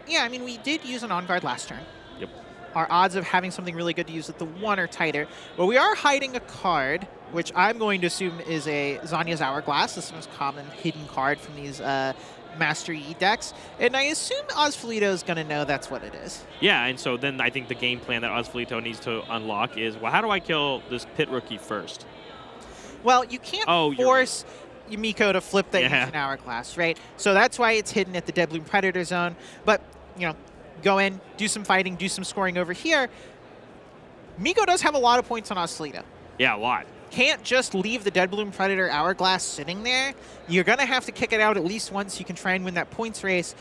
Yeah, I mean, we did use an on-guard last turn. Yep. Our odds of having something really good to use at the 1 are tighter. But we are hiding a card, which I'm going to assume is a Zanya's Hourglass. This is the most common hidden card from these Master Yi decks. And I assume Osvalito is going to know that's what it is. Yeah, and so then I think the game plan that Osvalito needs to unlock is, well, how do I kill this Pit Rookie first? Well, you can't force Miko to flip the Ancient Hourglass, right? So that's why it's hidden at the Dead Bloom Predator zone. But, go in, do some fighting, do some scoring over here. Miko does have a lot of points on Osvalito. Yeah, a lot. Can't just leave the Dead Bloom Predator Hourglass sitting there. You're going to have to kick it out at least once so you can try and win that points race.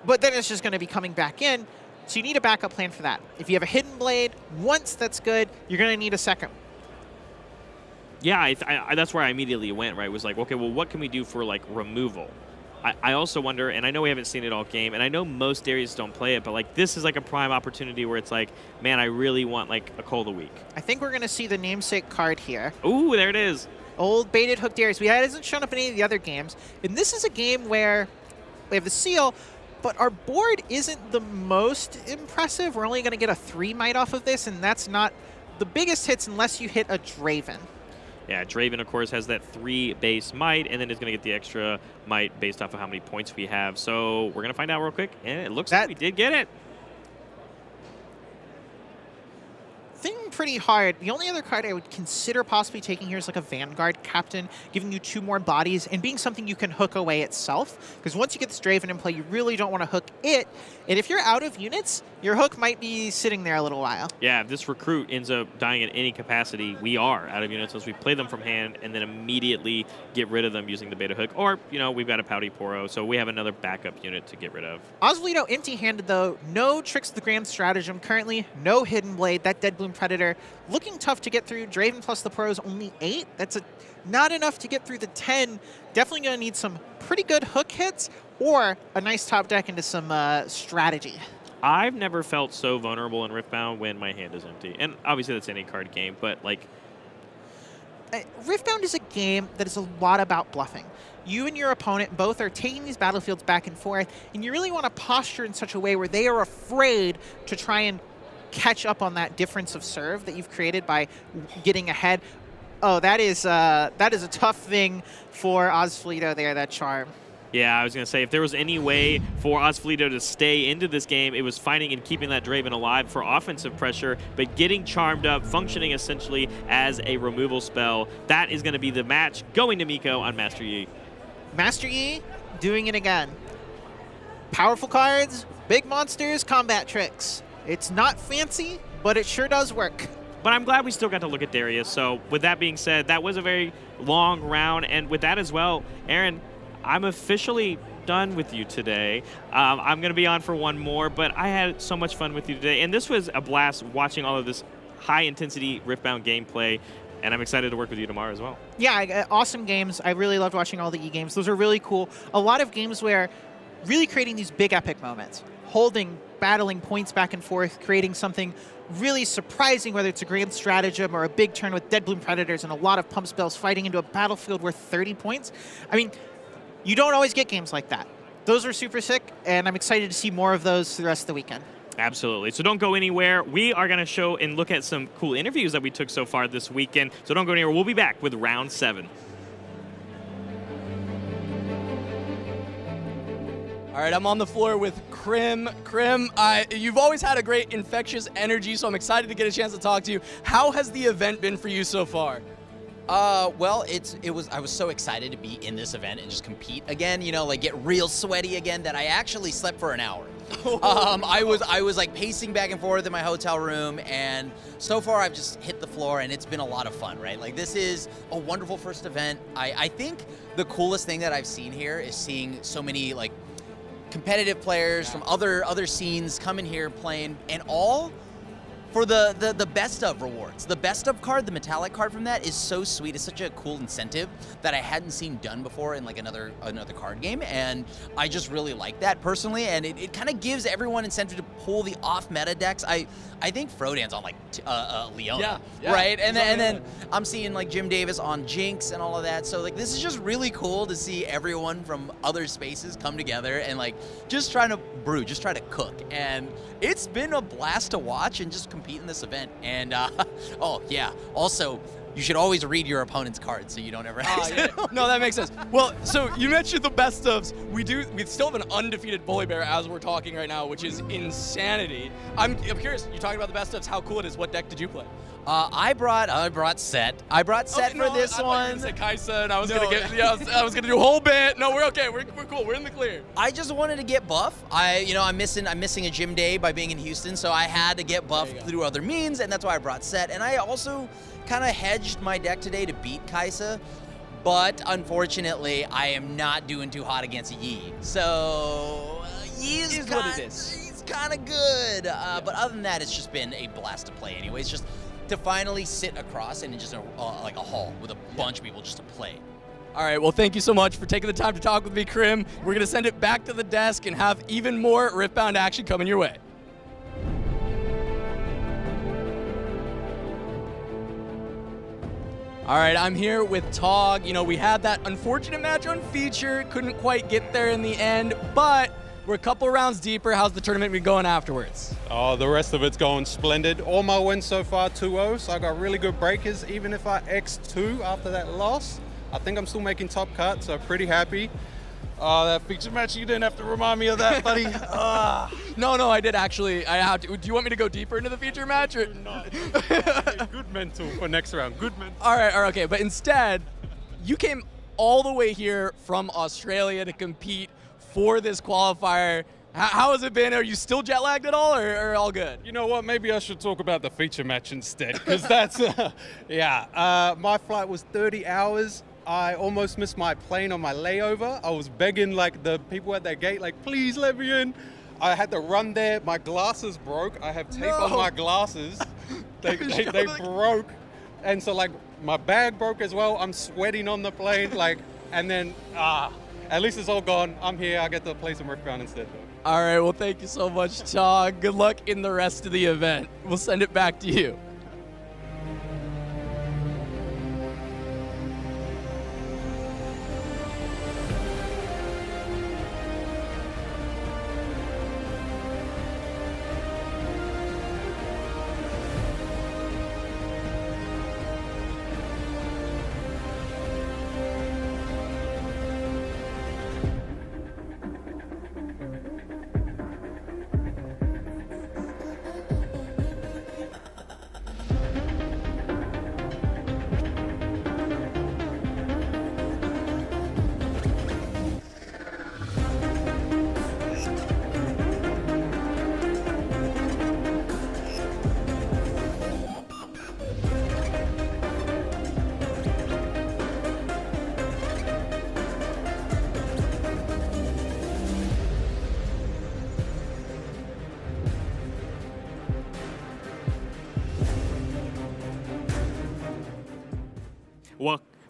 But then it's just going to be coming back in. So you need a backup plan for that. If you have a Hidden Blade, once that's good, you're going to need a second. Yeah, that's where I immediately went, right? Was like, okay, well, what can we do for, removal? I also wonder, and I know we haven't seen it all game, and I know most Darius don't play it, but, this is, a prime opportunity where it's like, man, I really want, a Call of the Week. I think we're going to see the namesake card here. Ooh, there it is. Old Baited Hook Darius. It hasn't shown up in any of the other games. And this is a game where we have the seal, but our board isn't the most impressive. We're only going to get a 3 might off of this, and that's not the biggest hits unless you hit a Draven. Yeah, Draven, of course, has that 3 base might, and then is going to get the extra might based off of how many points we have. So we're going to find out real quick, and it looks like we did get it. Thing pretty hard. The only other card I would consider possibly taking here is like a Vanguard Captain, giving you 2 more bodies and being something you can hook away itself. Because once you get this Draven in play, you really don't want to hook it. And if you're out of units, your hook might be sitting there a little while. Yeah, if this recruit ends up dying at any capacity, we are out of units unless we play them from hand and then immediately get rid of them using the beta hook. Or, you know, we've got a Pouty Poro, so we have another backup unit to get rid of. Osvaldo empty-handed, though. No Tricks the Grand Stratagem currently. No Hidden Blade. That Dead Bloom Predator looking tough to get through. Draven plus the Pro is only 8. That's not enough to get through the 10. Definitely going to need some pretty good hook hits or a nice top deck into some strategy. I've never felt so vulnerable in Riftbound when my hand is empty. And obviously that's any card game, but like... Riftbound is a game that is a lot about bluffing. You and your opponent both are taking these battlefields back and forth, and you really want to posture in such a way where they are afraid to try and catch up on that difference of serve that you've created by getting ahead. Oh, that is a tough thing for Osvaldo there, that charm. Yeah, I was going to say, if there was any way for Osvaldo to stay into this game, it was finding and keeping that Draven alive for offensive pressure, but getting charmed up, functioning essentially as a removal spell. That is going to be the match going to Miko on Master Yi. Master Yi doing it again. Powerful cards, big monsters, combat tricks. It's not fancy, but it sure does work. But I'm glad we still got to look at Darius. So with that being said, that was a very long round. And with that as well, Aaron, I'm officially done with you today. I'm going to be on for one more, but I had so much fun with you today. And this was a blast watching all of this high-intensity Riftbound gameplay, and I'm excited to work with you tomorrow as well. Yeah, awesome games. I really loved watching all the E-games. Those are really cool. A lot of games where really creating these big epic moments, holding, battling points back and forth, creating something really surprising, whether it's a grand stratagem or a big turn with Dead Bloom Predators and a lot of pump spells fighting into a battlefield worth 30 points. I mean, you don't always get games like that. Those are super sick, and I'm excited to see more of those through the rest of the weekend. Absolutely. So don't go anywhere. We are going to show and look at some cool interviews that we took so far this weekend. So don't go anywhere. We'll be back with round 7. All right, I'm on the floor with Krim. Krim, you've always had a great infectious energy, so I'm excited to get a chance to talk to you. How has the event been for you so far? Well, I was so excited to be in this event and just compete again, you know, like get real sweaty again that I actually slept for an hour. I was like pacing back and forth in my hotel room, and so far I've just hit the floor, and it's been a lot of fun, right? Like, this is a wonderful first event. I think the coolest thing that I've seen here is seeing so many like competitive players from other scenes come in here playing, and all for the best of rewards. The best of card, the metallic card from that, is so sweet. It's such a cool incentive that I hadn't seen done before in like another card game, and I just really like that personally, and it kind of gives everyone incentive to pull the off-meta decks. I think Frodan's on like Leona, right? And then I'm seeing like Jim Davis on Jinx and all of that. So like this is just really cool to see everyone from other spaces come together and like just trying to brew, just try to cook. And it's been a blast to watch and just compete in this event. And oh yeah, also you should always read your opponent's cards so you don't ever No, that makes sense. Well, so you mentioned the best ofs. We still have an undefeated Bully Bear as we're talking right now, which is insanity. I'm curious, you're talking about the best ofs, how cool it is. What deck did you play? I brought Set. I brought Set for this one. I was gonna say Kaisa, and I was gonna do a whole bit. No, we're okay. We're cool. We're in the clear. I just wanted to get buff. I'm missing a gym day by being in Houston, so I had to get buffed through other means, and that's why I brought Set. And I also kind of hedged my deck today to beat Kaisa, but unfortunately, I am not doing too hot against Yi. So Yi is what it is. He's kind of good, but other than that, it's just been a blast to play. Anyways, just to finally sit across and just like a hall with a bunch of people just to play. All right, well, thank you so much for taking the time to talk with me, Krim. We're going to send it back to the desk and have even more Riftbound action coming your way. All right, I'm here with Tog. You know, we had that unfortunate match on feature, couldn't quite get there in the end, but we're a couple rounds deeper. How's the tournament been going afterwards? Oh, the rest of it's going splendid. All my wins so far 2-0, so I got really good breakers. Even if I X2 after that loss, I think I'm still making top cut, so pretty happy. Oh, that feature match, you didn't have to remind me of that, buddy. No, I did actually. I have to. Do you want me to go deeper into the feature match? Or? Good mental for next round. Good mental. All right, okay. But instead, you came all the way here from Australia to compete for this qualifier. How has it been? Are you still jet lagged at all, or all good? You know what? Maybe I should talk about the feature match instead, because that's, my flight was 30 hours. I almost missed my plane on my layover. I was begging like the people at that gate, like, please let me in. I had to run there. My glasses broke. I have tape on my glasses. They broke. And so like my bag broke as well. I'm sweating on the plane, like, and then, at least it's all gone. I'm here. I get to play some Riftbound instead though. All right, well, thank you so much, Cha. Good luck in the rest of the event. We'll send it back to you.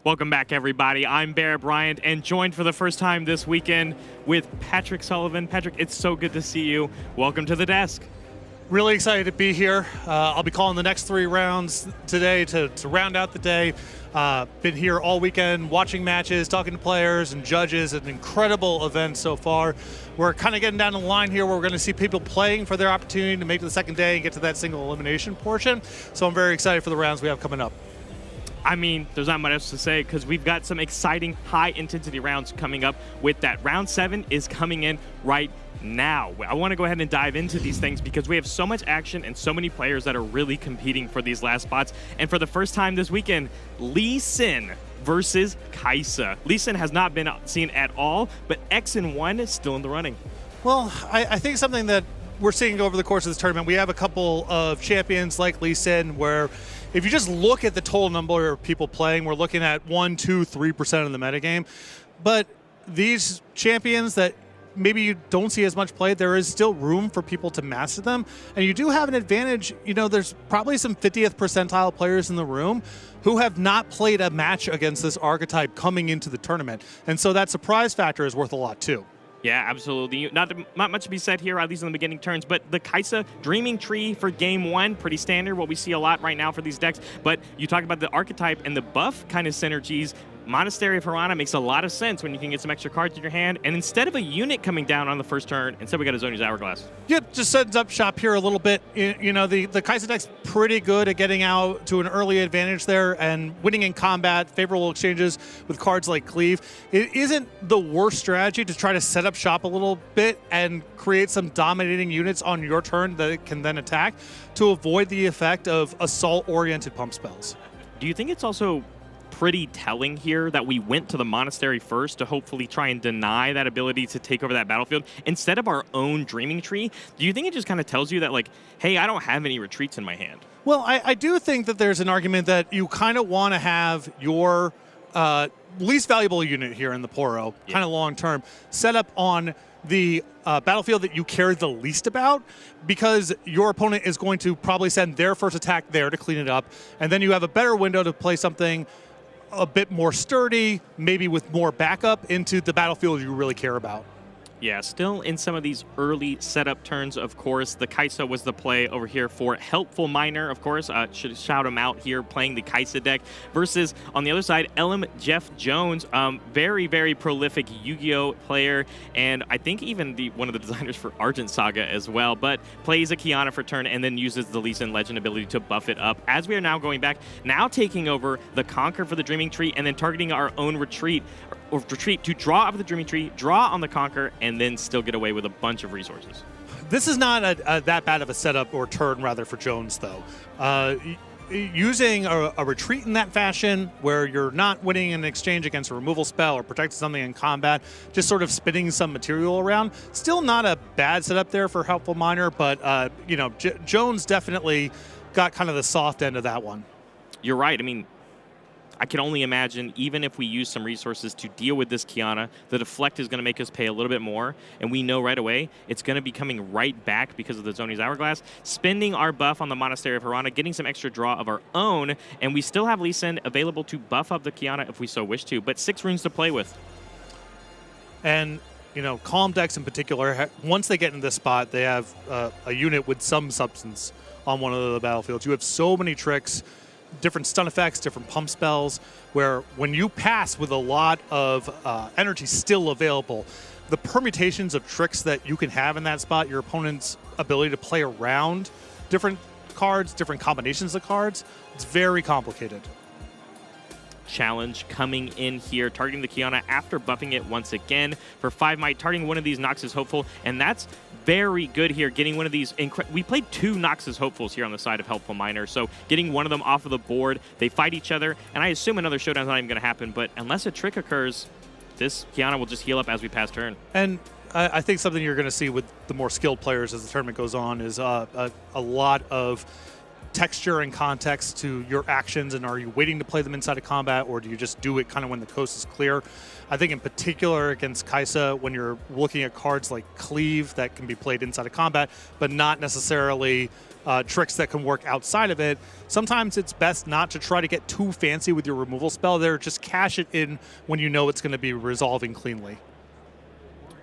Welcome back, everybody. I'm Bear Bryant, and joined for the first time this weekend with Patrick Sullivan. Patrick, it's so good to see you. Welcome to the desk. Really excited to be here. I'll be calling the next 3 rounds today to round out the day. Been here all weekend watching matches, talking to players and judges. An incredible event so far. We're kind of getting down the line here where we're going to see people playing for their opportunity to make it to the second day and get to that single elimination portion. So I'm very excited for the rounds we have coming up. I mean, there's not much else to say because we've got some exciting high-intensity rounds coming up with that. Round 7 is coming in right now. I want to go ahead and dive into these things because we have so much action and so many players that are really competing for these last spots. And for the first time this weekend, Lee Sin versus Kaisa. Lee Sin has not been seen at all, but X and 1 is still in the running. Well, I think something that we're seeing over the course of this tournament, we have a couple of champions like Lee Sin where if you just look at the total number of people playing, we're looking at 1, 2, 3% of the metagame. But these champions that maybe you don't see as much played, there is still room for people to master them. And you do have an advantage. You know, there's probably some 50th percentile players in the room who have not played a match against this archetype coming into the tournament. And so that surprise factor is worth a lot too. Yeah, absolutely. Not much to be said here, at least in the beginning turns, but the Kaisa Dreaming Tree for Game 1, pretty standard, what we see a lot right now for these decks. But you talk about the archetype and the buff kind of synergies. Monastery of Harana makes a lot of sense when you can get some extra cards in your hand. And instead of a unit coming down on the first turn, instead we got a Zoni's Hourglass. Yeah, just sets up shop here a little bit. You know, the Kaisa deck's pretty good at getting out to an early advantage there and winning in combat, favorable exchanges with cards like Cleave. It isn't the worst strategy to try to set up shop a little bit and create some dominating units on your turn that it can then attack to avoid the effect of assault-oriented pump spells. Do you think it's also pretty telling here that we went to the monastery first to hopefully try and deny that ability to take over that battlefield instead of our own Dreaming Tree? Do you think it just kind of tells you that, like, hey, I don't have any retreats in my hand? Well, I do think that there's an argument that you kind of want to have your least valuable unit here in the Poro, kind of long term, set up on the battlefield that you care the least about, because your opponent is going to probably send their first attack there to clean it up, and then you have a better window to play something a bit more sturdy, maybe with more backup into the battlefield you really care about. Yeah, still in some of these early setup turns, of course. The Kaisa was the play over here for Helpful Miner, of course. Should shout him out here playing the Kaisa deck. Versus, on the other side, Jeff Jones. Very, very prolific Yu-Gi-Oh! Player. And I think even one of the designers for Argent Saga as well. But plays a Kiana for turn and then uses the Lee Sin Legend ability to buff it up. As we are now going back, now taking over the Conquer for the Dreaming Tree and then targeting our own retreat. or retreat to draw up the Dreaming Tree, draw on the Conquer, and then still get away with a bunch of resources. This is not that bad of a setup or turn, rather, for Jones, though. Using a retreat in that fashion, where you're not winning an exchange against a removal spell or protecting something in combat, just sort of spinning some material around, still not a bad setup there for Helpful Miner, but Jones definitely got kind of the soft end of that one. You're right. I mean, I can only imagine, even if we use some resources to deal with this Kiana, the deflect is going to make us pay a little bit more, and we know right away it's going to be coming right back because of the Zhonya's Hourglass, spending our buff on the Monastery of Harana, getting some extra draw of our own, and we still have Lee Sin available to buff up the Kiana if we so wish to, but 6 runes to play with. And, Calm decks in particular, once they get in this spot, they have a unit with some substance on one of the battlefields. You have so many tricks, different stun effects, different pump spells, where when you pass with a lot of energy still available, the permutations of tricks that you can have in that spot, your opponent's ability to play around different cards, different combinations of cards, it's very complicated. Challenge coming in here, targeting the Kiana after buffing it once again for 5 might, targeting one of these Noxus Hopeful, and that's very good here, getting one of these. We played 2 Noxus Hopefuls here on the side of Helpful Miner, so getting one of them off of the board, they fight each other, and I assume another showdown's not even going to happen, but unless a trick occurs, this Kiana will just heal up as we pass turn. And I think something you're going to see with the more skilled players as the tournament goes on is a lot of texture and context to your actions, and are you waiting to play them inside of combat, or do you just do it kind of when the coast is clear? I think in particular against Kaisa, when you're looking at cards like Cleave that can be played inside of combat, but not necessarily tricks that can work outside of it, sometimes it's best not to try to get too fancy with your removal spell there. Just cash it in when you know it's going to be resolving cleanly.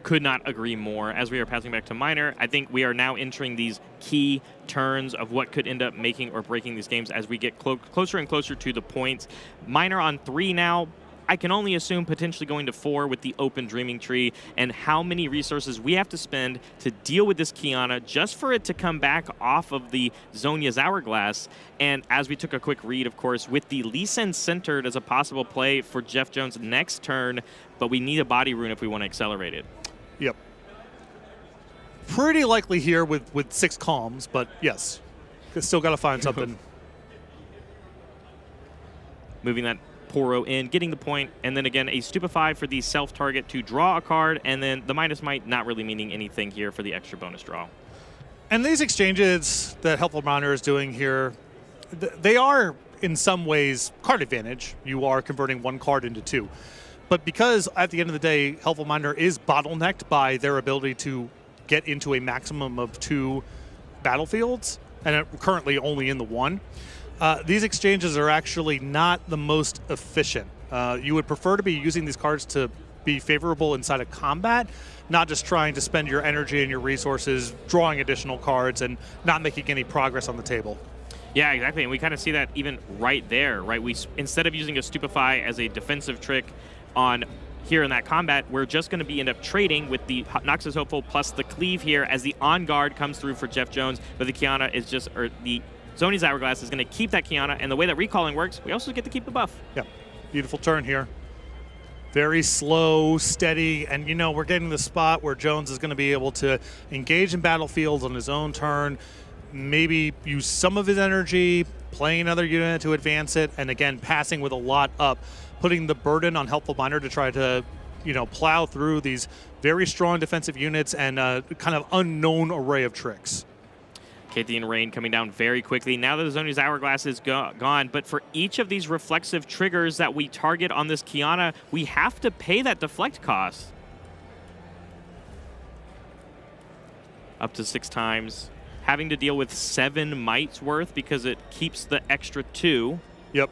Could not agree more. As we are passing back to Miner, I think we are now entering these key turns of what could end up making or breaking these games as we get closer and closer to the points. Miner on 3 now. I can only assume potentially going to 4 with the open Dreaming Tree, and how many resources we have to spend to deal with this Kiana just for it to come back off of the Zhonya's Hourglass. And as we took a quick read, of course, with the Lee Sin centered as a possible play for Jeff Jones next turn, but we need a body rune if we want to accelerate it. Yep. Pretty likely here with 6 calms, but yes, still got to find something. Moving that Poro in, getting the point, and then again a Stupefy for the self-target to draw a card, and then the minus might not really meaning anything here for the extra bonus draw. And these exchanges that Helpful Miner is doing here, they are in some ways card advantage. You are converting 1 card into 2. But because at the end of the day, Helpful Miner is bottlenecked by their ability to get into a maximum of 2 battlefields, and currently only in the 1, these exchanges are actually not the most efficient. You would prefer to be using these cards to be favorable inside of combat, not just trying to spend your energy and your resources drawing additional cards and not making any progress on the table. Yeah, exactly, and we kind of see that even right there, right? We, instead of using a Stupefy as a defensive trick on here in that combat, we're just going to end up trading with the Noxus Hopeful plus the Cleave here as the On Guard comes through for Jeff Jones, but the Kiana is just, or the Zhonya's Hourglass is going to keep that Kiana, and the way that recalling works, we also get to keep the buff. Yeah, beautiful turn here. Very slow, steady, and we're getting the spot where Jones is going to be able to engage in battlefields on his own turn, maybe use some of his energy, playing another unit to advance it, and again, passing with a lot up, putting the burden on Helpful Miner to try to, plow through these very strong defensive units and kind of unknown array of tricks. Kathian Rain coming down very quickly. Now that the Zhonya's Hourglass is gone, but for each of these reflexive triggers that we target on this Kiana, we have to pay that deflect cost. Up to 6 times. Having to deal with 7 mites worth because it keeps the extra 2. Yep.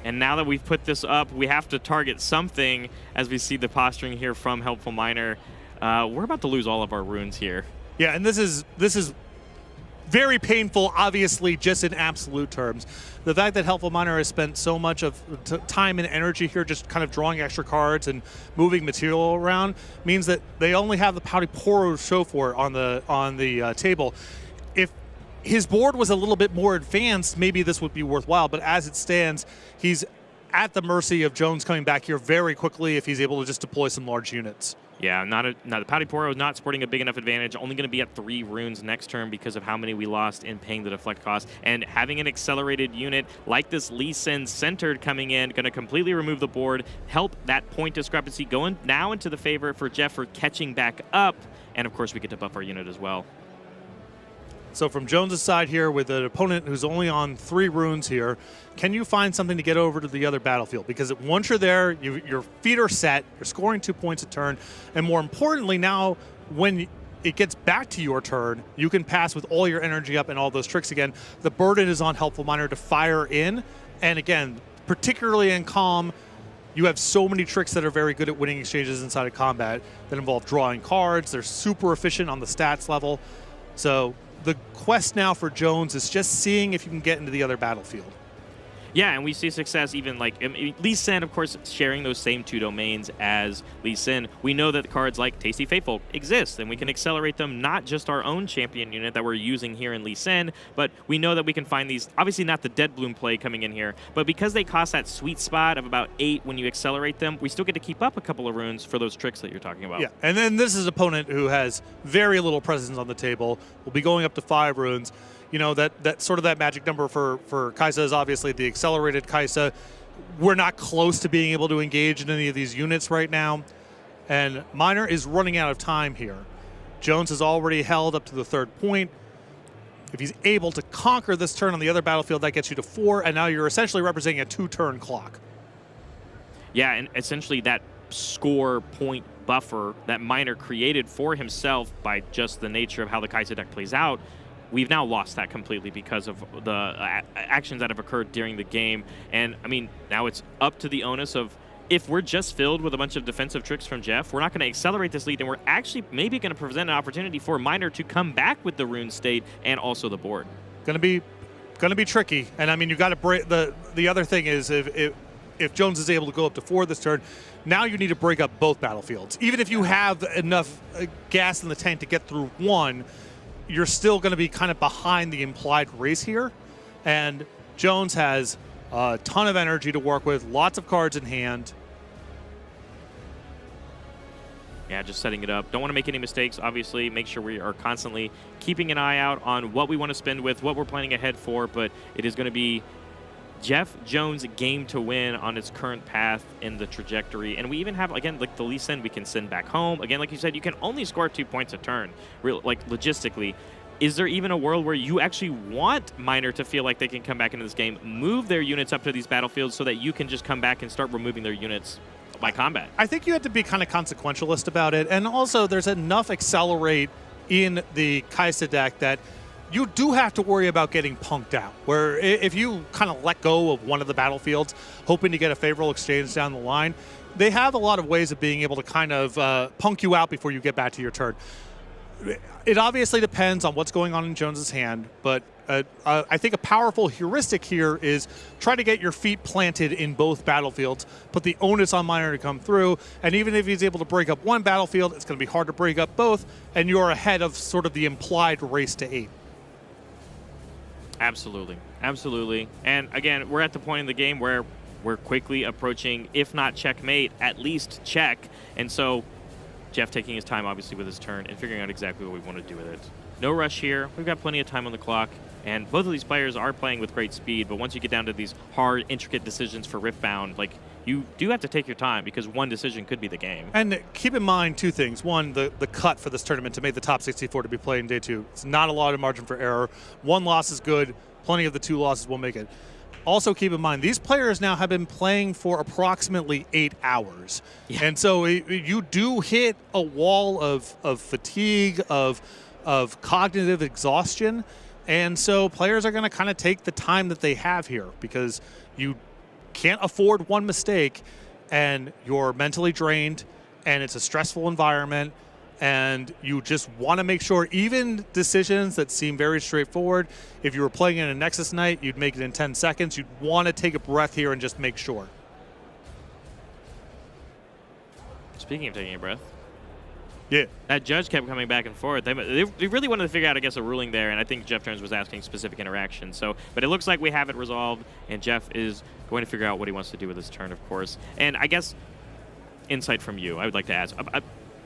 And now that we've put this up, we have to target something as we see the posturing here from Helpful Miner. We're about to lose all of our runes here. Yeah, and this is very painful, obviously, just in absolute terms. The fact that Helpful Miner has spent so much of time and energy here just kind of drawing extra cards and moving material around means that they only have the Pouty Poro to show for it on the table. If his board was a little bit more advanced, maybe this would be worthwhile, but as it stands, he's at the mercy of Jones coming back here very quickly if he's able to just deploy some large units. Yeah, the Pouty Poro is not sporting a big enough advantage. Only going to be at 3 runes next turn because of how many we lost in paying the deflect cost. And having an accelerated unit like this Lee Sin centered coming in, going to completely remove the board, help that point discrepancy going now into the favor for Jeff for catching back up. And of course, we get to buff our unit as well. So from Jones' side here, with an opponent who's only on 3 runes here, can you find something to get over to the other battlefield? Because once you're there, your feet are set, you're scoring 2 points a turn, and more importantly now, when it gets back to your turn, you can pass with all your energy up and all those tricks again. The burden is on Helpful Miner to fire in, and again, particularly in Calm, you have so many tricks that are very good at winning exchanges inside of combat that involve drawing cards. They're super efficient on the stats level. So the quest now for Jones is just seeing if you can get into the other battlefield. Yeah, and we see success even like Lee Sin, of course, sharing those same 2 domains as Lee Sin. We know that cards like Tasty Faithful exist, and we can accelerate them, not just our own champion unit that we're using here in Lee Sin, but we know that we can find these, obviously not the Dead Bloom play coming in here, but because they cost that sweet spot of about 8 when you accelerate them, we still get to keep up a couple of runes for those tricks that you're talking about. Yeah, and then this is an opponent who has very little presence on the table. We'll be going up to 5 runes. You know, that sort of that magic number for Kai'Sa is obviously the accelerated Kai'Sa. We're not close to being able to engage in any of these units right now. And Miner is running out of time here. Jones has already held up to the 3rd point. If he's able to conquer this turn on the other battlefield, that gets you to 4, and now you're essentially representing a 2-turn clock. Yeah, and essentially that score point buffer that Miner created for himself by just the nature of how the Kai'Sa deck plays out, we've now lost that completely because of the actions that have occurred during the game. And, I mean, now it's up to the onus of, if we're just filled with a bunch of defensive tricks from Jeff, we're not going to accelerate this lead, and we're actually maybe going to present an opportunity for Miner to come back with the rune state and also the board. Going to be tricky. And, I mean, you got to break the other thing is if Jones is able to go up to 4 this turn, now you need to break up both battlefields. Even if you have enough gas in the tank to get through 1, you're still going to be kind of behind the implied race here. And Jones has a ton of energy to work with, lots of cards in hand. Yeah, just setting it up. Don't want to make any mistakes, obviously. Make sure we are constantly keeping an eye out on what we want to spend with, what we're planning ahead for, but it is going to be Jeff Jones' game to win on its current path in the trajectory. And we even have, again, like the Lee Sin we can send back home. Again, like you said, you can only score 2 points a turn, like logistically. Is there even a world where you actually want Miner to feel like they can come back into this game, move their units up to these battlefields so that you can just come back and start removing their units by combat? I think you have to be kind of consequentialist about it. And also, there's enough accelerate in the Kai'Sa deck that you do have to worry about getting punked out, where if you kind of let go of one of the battlefields, hoping to get a favorable exchange down the line, they have a lot of ways of being able to kind of punk you out before you get back to your turn. It obviously depends on what's going on in Jones's hand, but I think a powerful heuristic here is try to get your feet planted in both battlefields, put the onus on Miner to come through, and even if he's able to break up one battlefield, it's going to be hard to break up both, and you're ahead of sort of the implied race to 8. Absolutely. Absolutely. And again, we're at the point in the game where we're quickly approaching, if not checkmate, at least check. And so Jeff taking his time, obviously, with his turn and figuring out exactly what we want to do with it. No rush here. We've got plenty of time on the clock. And both of these players are playing with great speed. But once you get down to these hard, intricate decisions for Riftbound, like, you do have to take your time because one decision could be the game. And keep in mind 2 things. One, the cut for this tournament to make the top 64 to be played in day 2. It's not a lot of margin for error. 1 loss is good. Plenty of the 2 losses will make it. Also keep in mind, these players now have been playing for approximately 8 hours. Yeah. And so you do hit a wall of fatigue, of cognitive exhaustion. And so players are going to kind of take the time that they have here because you can't afford one mistake and you're mentally drained and it's a stressful environment and you just want to make sure even decisions that seem very straightforward, if you were playing in a Nexus night, you'd make it in 10 seconds. You'd want to take a breath here and just make sure. Speaking of taking a breath, Yeah. That judge kept coming back and forth. They really wanted to figure out, I guess, a ruling there, and I think Jeff Jones was asking specific interaction. So, but it looks like we have it resolved, and Jeff is going to figure out what he wants to do with his turn, of course. And I guess insight from you, I would like to ask,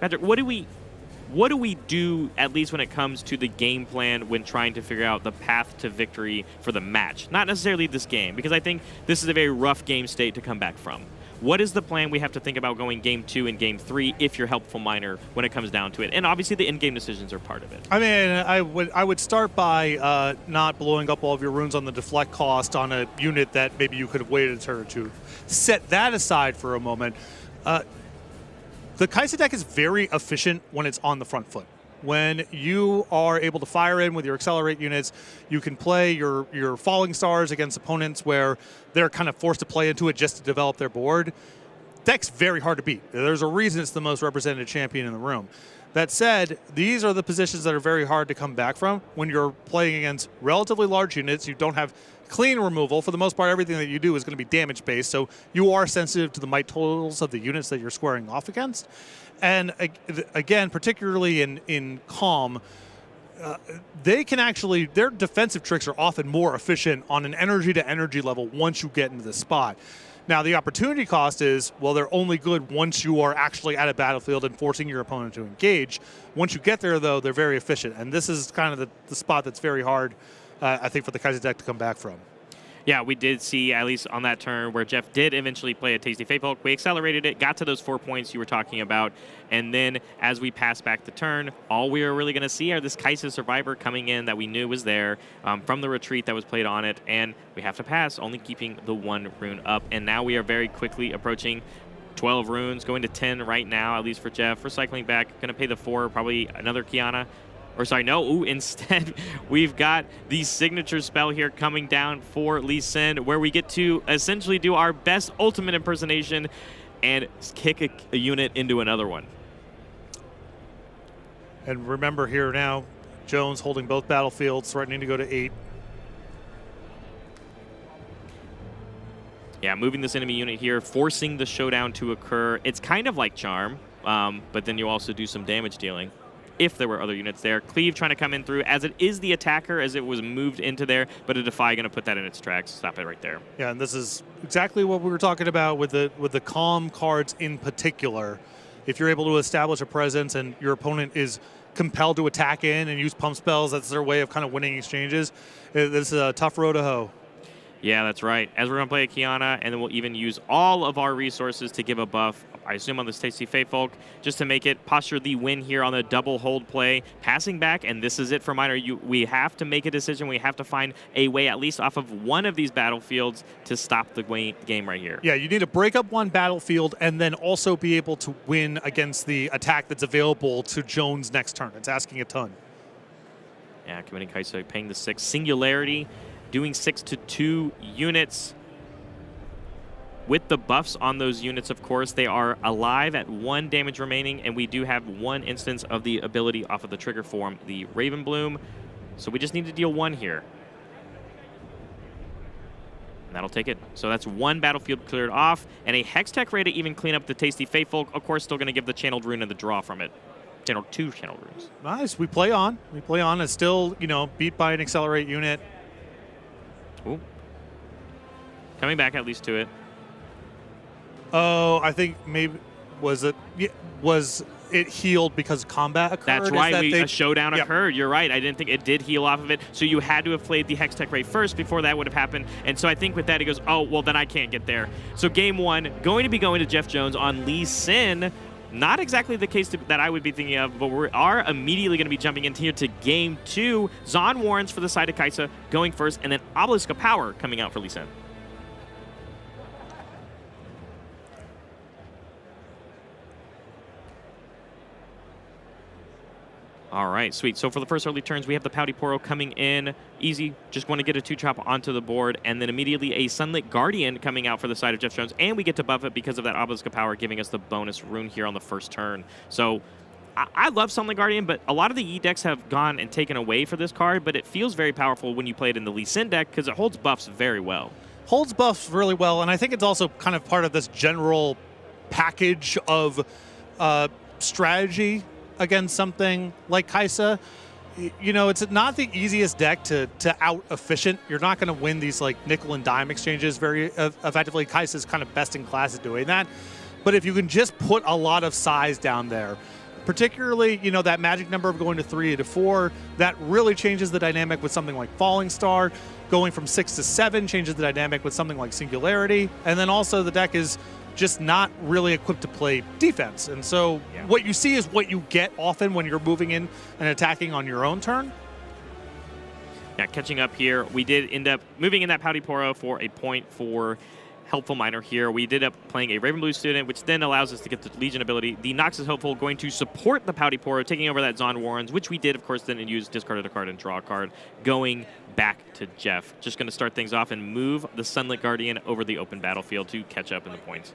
Patrick, what do we do, at least when it comes to the game plan when trying to figure out the path to victory for the match? Not necessarily this game, because I think this is a very rough game state to come back from. What is the plan we have to think about going game 2 and game 3 if you're helpful miner when it comes down to it? And obviously the in-game decisions are part of it. I mean, I would start by not blowing up all of your runes on the deflect cost on a unit that maybe you could have waited a turn or two. Set that aside for a moment. The Kai'Sa deck is very efficient when it's on the front foot. When you are able to fire in with your accelerate units, you can play your falling stars against opponents where they're kind of forced to play into it just to develop their board. Deck's very hard to beat. There's a reason it's the most represented champion in the room. That said, these are the positions that are very hard to come back from when you're playing against relatively large units. You don't have clean removal. For the most part, everything that you do is going to be damage-based, so you are sensitive to the might totals of the units that you're squaring off against. And again, particularly in Calm, they can actually, their defensive tricks are often more efficient on an energy-to-energy level once you get into the spot. Now, the opportunity cost is, well, they're only good once you are actually at a battlefield and forcing your opponent to engage. Once you get there, though, they're very efficient. And this is kind of the spot that's very hard, I think, for the Kai'Sa deck to come back from. Yeah, we did see, at least on that turn, where Jeff did eventually play a Tasty Faithful. We accelerated it, got to those 4 points you were talking about, and then as we pass back the turn, all we are really going to see are this Kai'Sa Survivor coming in that we knew was there from the retreat that was played on it, and we have to pass, only keeping the 1 rune up. And now we are very quickly approaching 12 runes, going to 10 right now, at least for Jeff. Recycling back, going to pay the 4, probably another Kiana. Or sorry, no, ooh, instead we've got the signature spell here coming down for Lee Sin, where we get to essentially do our best ultimate impersonation and kick a unit into another one. And remember here now, Jones holding both battlefields, threatening to go to 8. Yeah, moving this enemy unit here, forcing the showdown to occur. It's kind of like Charm, but then you also do some damage dealing if there were other units there. Cleave trying to come in through, as it is the attacker, as it was moved into there, but a Defy going to put that in its tracks. Stop it right there. Yeah, and this is exactly what we were talking about with the Calm cards in particular. If you're able to establish a presence and your opponent is compelled to attack in and use pump spells, that's their way of kind of winning exchanges. This is a tough road to hoe. Yeah, that's right. As we're going to play a Kiana, and then we'll even use all of our resources to give a buff, I assume on this Tasty Faithfolk, just to make it posture the win here on the double hold play. Passing back, and this is it for Miner. We have to make a decision. We have to find a way, at least off of one of these battlefields, to stop the game right here. Yeah, you need to break up one battlefield and then also be able to win against the attack that's available to Jones next turn. It's asking a ton. Yeah, committing Kai'Sa, paying the 6. Singularity, doing 6 to 2 units. With the buffs on those units, of course, they are alive at 1 damage remaining, and we do have 1 instance of the ability off of the trigger form, the Raven Bloom. So we just need to deal 1 here. And that'll take it. So that's 1 battlefield cleared off, and a Hextech Ray to even clean up the Tasty Faithful. Of course, still going to give the Channeled Rune and the draw from it. Channeled 2 Channeled Runes. Nice. We play on. We play on. It's still, beat by an Accelerate unit. Ooh. Coming back at least to it. Oh, I think maybe was it healed because combat occurred? That's right. A showdown occurred. You're right. I didn't think it did heal off of it. So you had to have played the Hextech Ray first before that would have happened. And so I think with that, he goes, oh, well, then I can't get there. So game 1, going to be going to Jeff Jones on Lee Sin. Not exactly the case that I would be thinking of, but we are immediately going to be jumping into here to game 2. Zon Warrens for the side of Kai'Sa going first, and then Obelisk of Power coming out for Lee Sin. All right, sweet. So for the first early turns, we have the Pouty Poro coming in. Easy, just want to get a 2-chop onto the board, and then immediately a Sunlit Guardian coming out for the side of Jeff Jones, and we get to buff it because of that Obelisk of Power, giving us the bonus rune here on the first turn. So I love Sunlit Guardian, but a lot of the E decks have gone and taken away for this card, but it feels very powerful when you play it in the Lee Sin deck because it holds buffs very well. Holds buffs really well, and I think it's also kind of part of this general package of strategy against something like Kai'Sa. You know, it's not the easiest deck to out-efficient. You're not going to win these like nickel and dime exchanges very effectively. Kai'Sa's kind of best in class at doing that. But if you can just put a lot of size down there, particularly, you know, that magic number of going to 3 to 4, that really changes the dynamic with something like Falling Star. Going from 6 to 7 changes the dynamic with something like Singularity. And then also the deck is just not really equipped to play defense. And so what you see is what you get often when you're moving in and attacking on your own turn. Yeah, catching up here, we did end up moving in that Pouty Poro for a point for Helpful Miner here. We did up playing a Raven Blue student, which then allows us to get the Legion ability. The Nox is Hopeful going to support the Pouty Poro, taking over that Zon Warrens, which we did, of course, then use discarded a card and draw a card, going back to Jeff. Just going to start things off and move the Sunlit Guardian over the open battlefield to catch up in the points.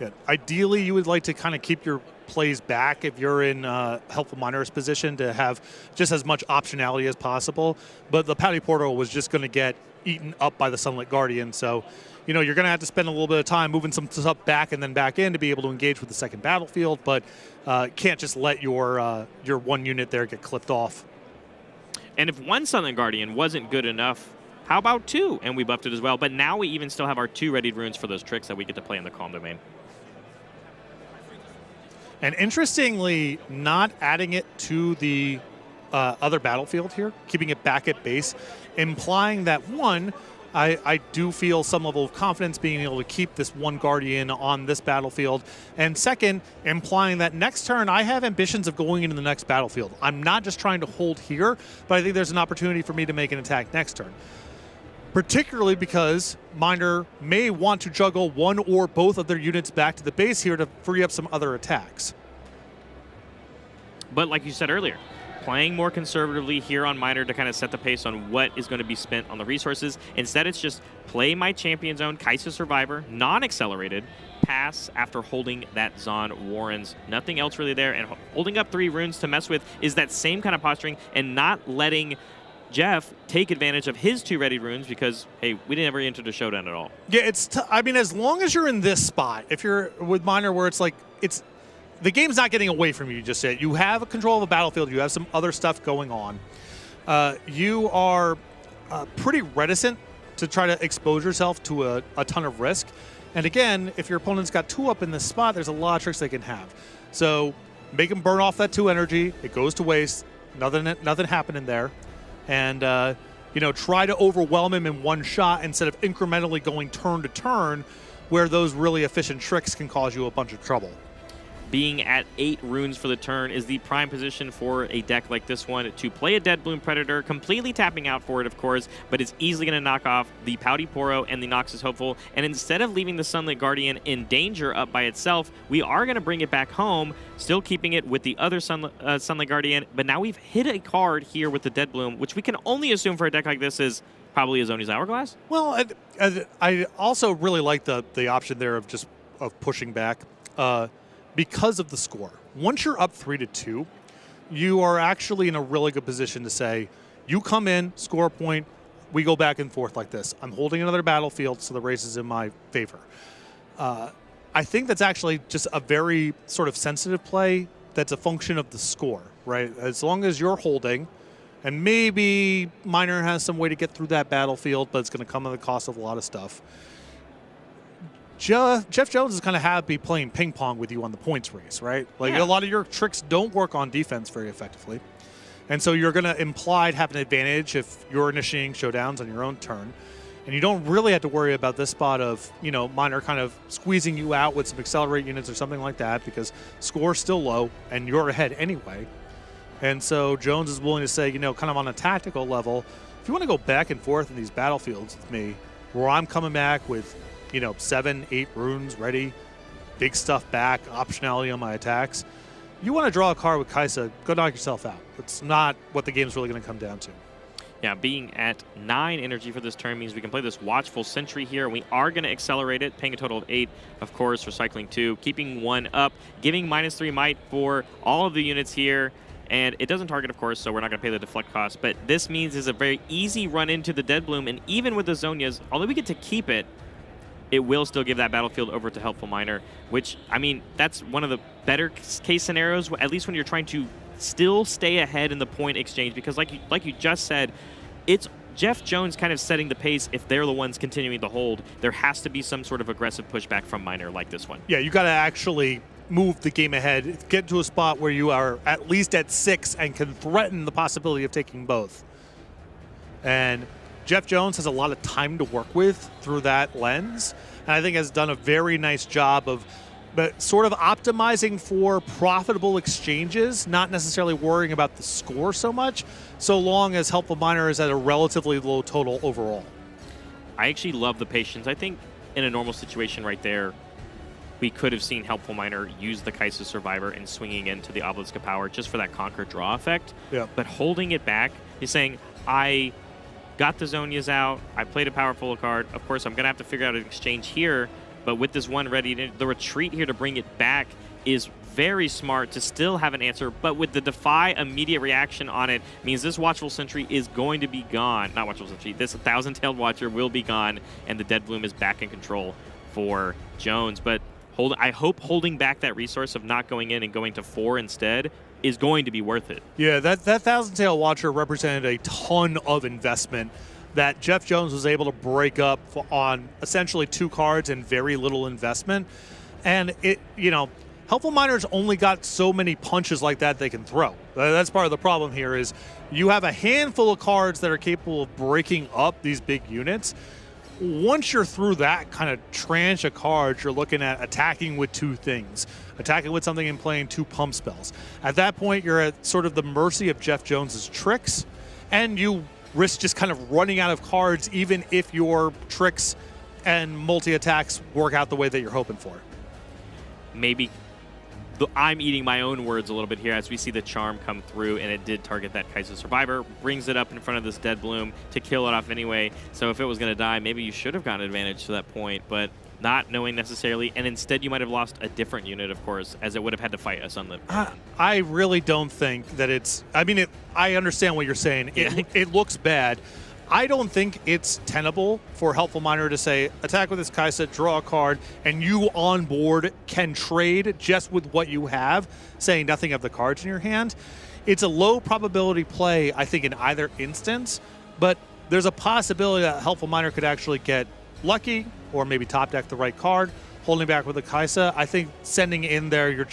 Yeah. Ideally, you would like to kind of keep your plays back if you're in Helpful Miner's position to have just as much optionality as possible. But the Pouty Portal was just going to get eaten up by the Sunlit Guardian. So, you know, you're going to have to spend a little bit of time moving some stuff back and then back in to be able to engage with the second battlefield. But can't just let your one unit there get clipped off. And if one Sunlit Guardian wasn't good enough, how about 2? And we buffed it as well. But now we even still have our 2 readied runes for those tricks that we get to play in the Calm Domain. And interestingly, not adding it to the other battlefield here, keeping it back at base, implying that, one, I do feel some level of confidence being able to keep this one Guardian on this battlefield. And second, implying that next turn I have ambitions of going into the next battlefield. I'm not just trying to hold here, but I think there's an opportunity for me to make an attack next turn. Particularly because Miner may want to juggle one or both of their units back to the base here to free up some other attacks. But like you said earlier, playing more conservatively here on Miner to kind of set the pace on what is going to be spent on the resources. Instead, it's just play my champion zone, Kai'Sa Survivor, non-accelerated, pass after holding that Zon Warrens. Nothing else really there, and holding up 3 runes to mess with is that same kind of posturing and not letting Jeff take advantage of his 2 ready runes because, hey, we didn't ever enter the showdown at all. Yeah, I mean, as long as you're in this spot, if you're with Miner where it's like, the game's not getting away from you just yet. You have a control of a battlefield. You have some other stuff going on. You are pretty reticent to try to expose yourself to a ton of risk. And again, if your opponent's got 2 up in this spot, there's a lot of tricks they can have. So make them burn off that 2 energy. It goes to waste. Nothing happening there. And, you know, try to overwhelm him in one shot instead of incrementally going turn to turn where those really efficient tricks can cause you a bunch of trouble. Being at 8 runes for the turn is the prime position for a deck like this one to play a Dead Bloom Predator, completely tapping out for it, of course, but it's easily going to knock off the Pouty Poro and the Nox is Hopeful. And instead of leaving the Sunlit Guardian in danger up by itself, we are going to bring it back home, still keeping it with the other Sunlit Guardian. But now we've hit a card here with the Dead Bloom, which we can only assume for a deck like this is probably a Zoni's Hourglass. Well, I also really like the option there of just pushing back. Because of the score. Once you're up 3-2, you are actually in a really good position to say, you come in, score a point, we go back and forth like this. I'm holding another battlefield, so the race is in my favor. I think that's actually just a very sort of sensitive play that's a function of the score, right? As long as you're holding, and maybe Miner has some way to get through that battlefield, but it's going to come at the cost of a lot of stuff. Jeff Jones is kind of happy playing ping pong with you on the points race, right? Like a lot of your tricks don't work on defense very effectively. And so you're going to implied have an advantage if you're initiating showdowns on your own turn. And you don't really have to worry about this spot of, you know, Miner kind of squeezing you out with some accelerate units or something like that because score's still low and you're ahead anyway. And so Jones is willing to say, you know, kind of on a tactical level, if you want to go back and forth in these battlefields with me, where I'm coming back with, you know, 7, 8 runes ready, big stuff back, optionality on my attacks. You want to draw a card with Kai'Sa, go knock yourself out. It's not what the game's really going to come down to. Yeah, being at 9 energy for this turn means we can play this Watchful Sentry here. We are going to accelerate it, paying a total of 8, of course, recycling 2, keeping 1 up, giving -3 might for all of the units here. And it doesn't target, of course, so we're not going to pay the deflect cost. But this means it's a very easy run into the Dead Bloom. And even with the Zonias, although we get to keep it, it will still give that battlefield over to Helpful Miner, which, I mean, that's one of the better case scenarios, at least when you're trying to still stay ahead in the point exchange, because like you just said, it's Jeff Jones kind of setting the pace. If they're the ones continuing to hold, there has to be some sort of aggressive pushback from Miner like this one. Yeah, you got to actually move the game ahead, get to a spot where you are at least at 6 and can threaten the possibility of taking both. And Jeff Jones has a lot of time to work with through that lens, and I think has done a very nice job of sort of optimizing for profitable exchanges, not necessarily worrying about the score so much, so long as Helpful Miner is at a relatively low total overall. I actually love the patience. I think in a normal situation right there, we could have seen Helpful Miner use the Kaisa Survivor and swinging into the Obelisk of Power just for that Conquer draw effect. Yeah. But holding it back, he's saying, I got the Zonias out, I played a powerful card. Of course, I'm going to have to figure out an exchange here, but with this one ready, the retreat here to bring it back is very smart to still have an answer, but with the Defy immediate reaction on it means this Watchful Sentry is going to be gone. Not Watchful Sentry, this Thousand-Tailed Watcher will be gone, and the Dead Bloom is back in control for Jones. But I hope holding back that resource of not going in and going to 4 instead is going to be worth it. Yeah, that Thousand-Tailed Watcher represented a ton of investment that Jeff Jones was able to break up on essentially 2 cards and very little investment. And it, Helpful Miner's only got so many punches like that they can throw. That's part of the problem here is you have a handful of cards that are capable of breaking up these big units. Once you're through that kind of tranche of cards, you're looking at attacking with 2 things. Attacking with something and playing 2 pump spells. At that point, you're at sort of the mercy of Jeff Jones's tricks, and you risk just kind of running out of cards even if your tricks and multi-attacks work out the way that you're hoping for. Maybe I'm eating my own words a little bit here as we see the Charm come through, and it did target that Kaisa Survivor, brings it up in front of this Dead Bloom to kill it off anyway. So if it was going to die, maybe you should have gotten advantage to that point, but not knowing necessarily, and instead you might have lost a different unit, of course, as it would have had to fight us on the... I really don't think that it's... I mean, I understand what you're saying. Yeah. It looks bad. I don't think it's tenable for Helpful Miner to say, attack with this Kaisa, draw a card, and you on board can trade just with what you have, saying nothing of the cards in your hand. It's a low probability play, I think, in either instance, but there's a possibility that Helpful Miner could actually get lucky or maybe top deck the right card, holding back with a Kaisa. I think sending in there,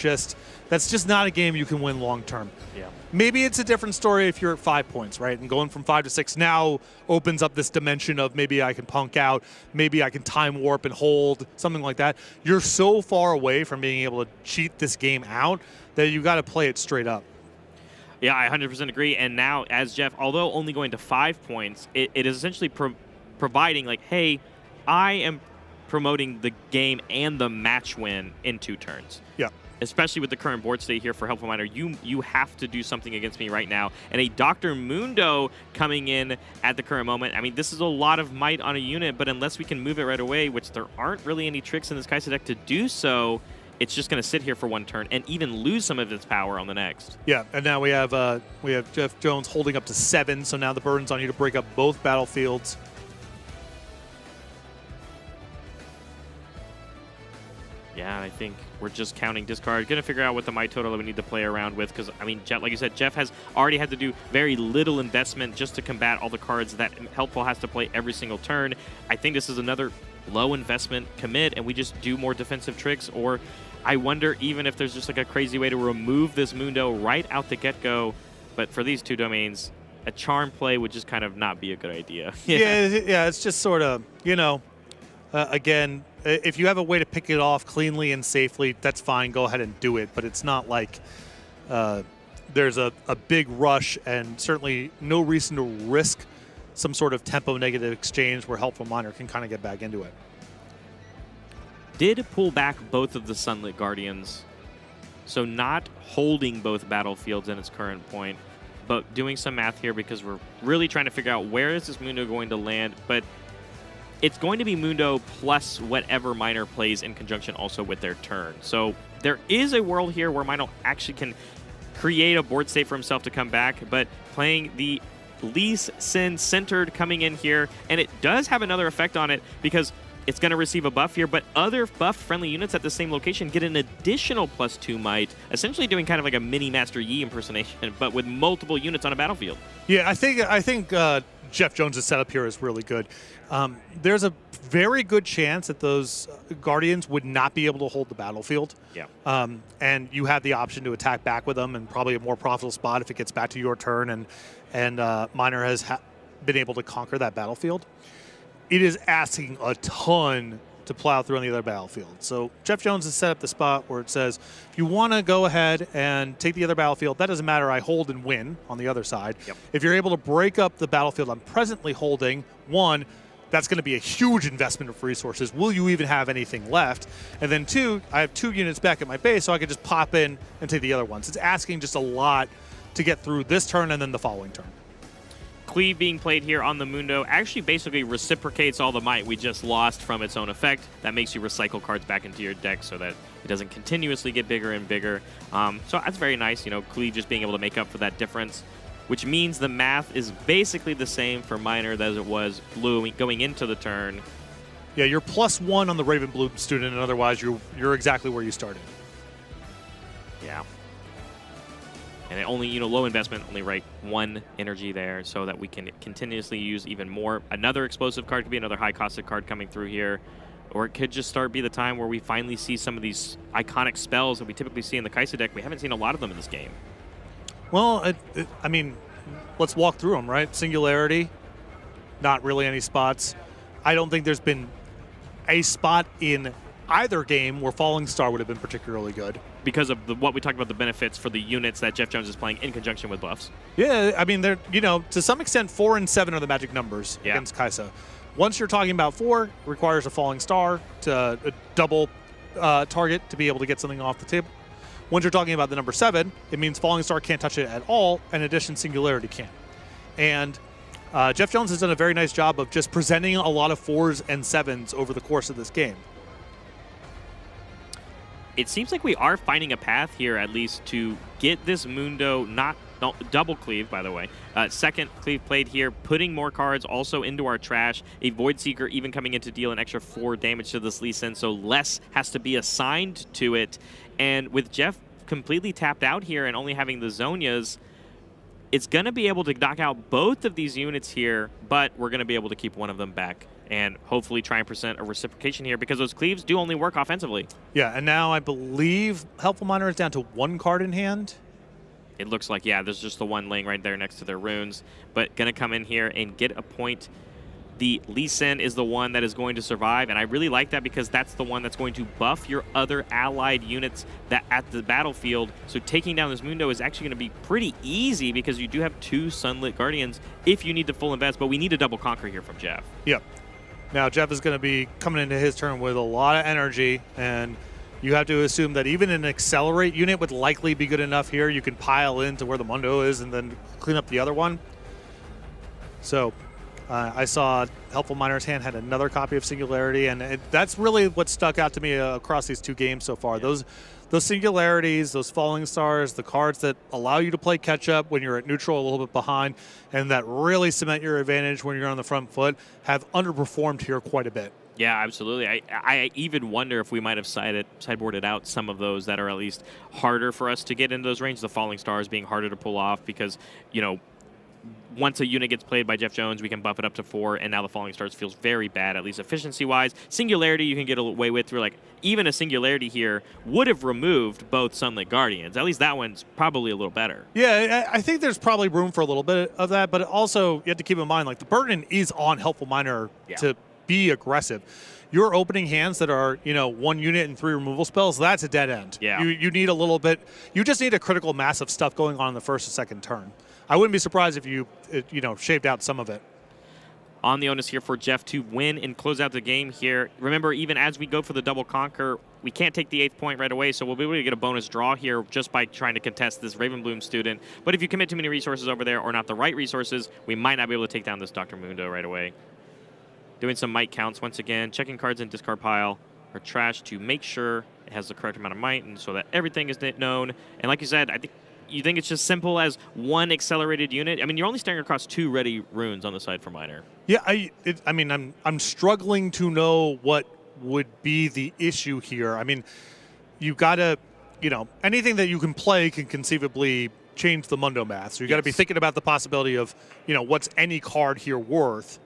that's just not a game you can win long term. Yeah. Maybe it's a different story if you're at 5 points, right? And going from 5 to 6 now opens up this dimension of maybe I can punk out, maybe I can time warp and hold, something like that. You're so far away from being able to cheat this game out that you got to play it straight up. Yeah, I 100% agree. And now, as Jeff, although only going to 5 points, it is essentially providing, like, hey, I am promoting the game and the match win in 2 turns. Yeah. Especially with the current board state here for Helpful Miner, you have to do something against me right now. And a Dr. Mundo coming in at the current moment. I mean, this is a lot of might on a unit, but unless we can move it right away, which there aren't really any tricks in this Kaisa deck to do so, it's just going to sit here for 1 turn and even lose some of its power on the next. Yeah, and now we have Jeff Jones holding up to 7, so now the burden's on you to break up both battlefields. Yeah, I think we're just counting discard. Going to figure out what the might total that we need to play around with because, I mean, like you said, Jeff has already had to do very little investment just to combat all the cards that Helpful has to play every single turn. I think this is another low investment commit, and we just do more defensive tricks, or I wonder even if there's just like a crazy way to remove this Mundo right out the get-go. But for these 2 domains, a Charm play would just kind of not be a good idea. Yeah, it's just sort of, again, if you have a way to pick it off cleanly and safely, that's fine. Go ahead and do it. But it's not like there's a big rush and certainly no reason to risk some sort of tempo negative exchange where Helpful Miner can kind of get back into it. Did pull back both of the Sunlit Guardians, so not holding both battlefields in its current point, but doing some math here because we're really trying to figure out where is this Mundo going to land, but it's going to be Mundo plus whatever Miner plays in conjunction also with their turn. So there is a world here where Miner actually can create a board state for himself to come back, but playing the Lee Sin centered coming in here, and it does have another effect on it because it's going to receive a buff here, but other buff-friendly units at the same location get an additional +2 might, essentially doing kind of like a mini Master Yi impersonation, but with multiple units on a battlefield. Yeah, I think Jeff Jones' setup here is really good. There's a very good chance that those Guardians would not be able to hold the battlefield. Yeah. And you have the option to attack back with them, and probably a more profitable spot if it gets back to your turn, and Miner has been able to conquer that battlefield. It is asking a ton to plow through on the other battlefield. So Jeff Jones has set up the spot where it says, if you want to go ahead and take the other battlefield, that doesn't matter, I hold and win on the other side. Yep. If you're able to break up the battlefield I'm presently holding, one, that's going to be a huge investment of resources. Will you even have anything left? And then two, I have 2 units back at my base, so I can just pop in and take the other ones. It's asking just a lot to get through this turn and then the following turn. Cleave being played here on the Mundo actually basically reciprocates all the might we just lost from its own effect. That makes you recycle cards back into your deck so that it doesn't continuously get bigger and bigger. So that's very nice, you know, Cleave just being able to make up for that difference, which means the math is basically the same for Miner as it was Blue going into the turn. Yeah, you're +1 on the Riftbound student, and otherwise you're exactly where you started. Yeah. And it only, you know, low investment, only write 1 energy there so that we can continuously use even more. Another explosive card could be another high-costed card coming through here. Or it could just be the time where we finally see some of these iconic spells that we typically see in the Kai'Sa deck. We haven't seen a lot of them in this game. Well, I mean, let's walk through them, right? Singularity, not really any spots. I don't think there's been a spot in either game where Falling Star would have been particularly good. Because of what we talked about, the benefits for the units that Jeff Jones is playing in conjunction with buffs. Yeah, I mean, they're, you know, to some extent, 4 and 7 are the magic numbers against Kai'Sa. Once you're talking about 4, it requires a Falling Star to double target to be able to get something off the table. Once you're talking about the number 7, it means Falling Star can't touch it at all. In addition, Singularity can. And Jeff Jones has done a very nice job of just presenting a lot of 4s and 7s over the course of this game. It seems like we are finding a path here, at least, to get this Mundo double Cleave, by the way. Second Cleave played here, putting more cards also into our trash. A Void Seeker even coming in to deal an extra 4 damage to this Lee Sin, so less has to be assigned to it. And with Jeff completely tapped out here and only having the Zonias, it's going to be able to knock out both of these units here, but we're going to be able to keep one of them back and hopefully try and present a reciprocation here because those Cleaves do only work offensively. Yeah, and now I believe Helpful Miner is down to 1 card in hand. It looks like, yeah, there's just the 1 laying right there next to their runes, but going to come in here and get a point. The Lee Sin is the one that is going to survive, and I really like that because that's the one that's going to buff your other allied units that at the battlefield. So taking down this Mundo is actually going to be pretty easy because you do have 2 Sunlit Guardians if you need the full invest, but we need a double conquer here from Jeff. Yep. Now Jeff is going to be coming into his turn with a lot of energy, and you have to assume that even an Accelerate unit would likely be good enough here. You can pile into where the Mundo is and then clean up the other one. So I saw Helpful Miner's hand had another copy of Singularity, and that's really what stuck out to me across these 2 games so far. Yeah. Those Singularities, those Falling Stars, the cards that allow you to play catch-up when you're at neutral a little bit behind, and that really cement your advantage when you're on the front foot, have underperformed here quite a bit. Yeah, absolutely. I even wonder if we might have sideboarded out some of those that are at least harder for us to get into those ranges, the Falling Stars being harder to pull off because, you know, once a unit gets played by Jeff Jones, we can buff it up to 4, and now the Falling Stars feels very bad, at least efficiency-wise. Singularity you can get away with through, like, even a Singularity here would have removed both Sunlit Guardians. At least that one's probably a little better. Yeah, I think there's probably room for a little bit of that, but also you have to keep in mind, like, the burden is on Helpful Miner to be aggressive. Your opening hands that are, you know, 1 unit and 3 removal spells, that's a dead end. Yeah. You need a little bit, you just need a critical mass of stuff going on in the first or second turn. I wouldn't be surprised if you know, shaved out some of it. On the onus here for Jeff to win and close out the game here. Remember, even as we go for the double conquer, we can't take the 8th point right away, so we'll be able to get a bonus draw here just by trying to contest this Ravenbloom student. But if you commit too many resources over there or not the right resources, we might not be able to take down this Dr. Mundo right away. Doing some might counts once again, checking cards in discard pile or trash to make sure it has the correct amount of might and so that everything is known. And like you said, I think you think it's just simple as one accelerated unit? I mean, you're only staring across 2 ready runes on the side for Miner. Yeah, I mean, I'm struggling to know what would be the issue here. I mean, you gotta, anything that you can play can conceivably change the Mundo math. So you got to be thinking about the possibility of, what's any card here worth.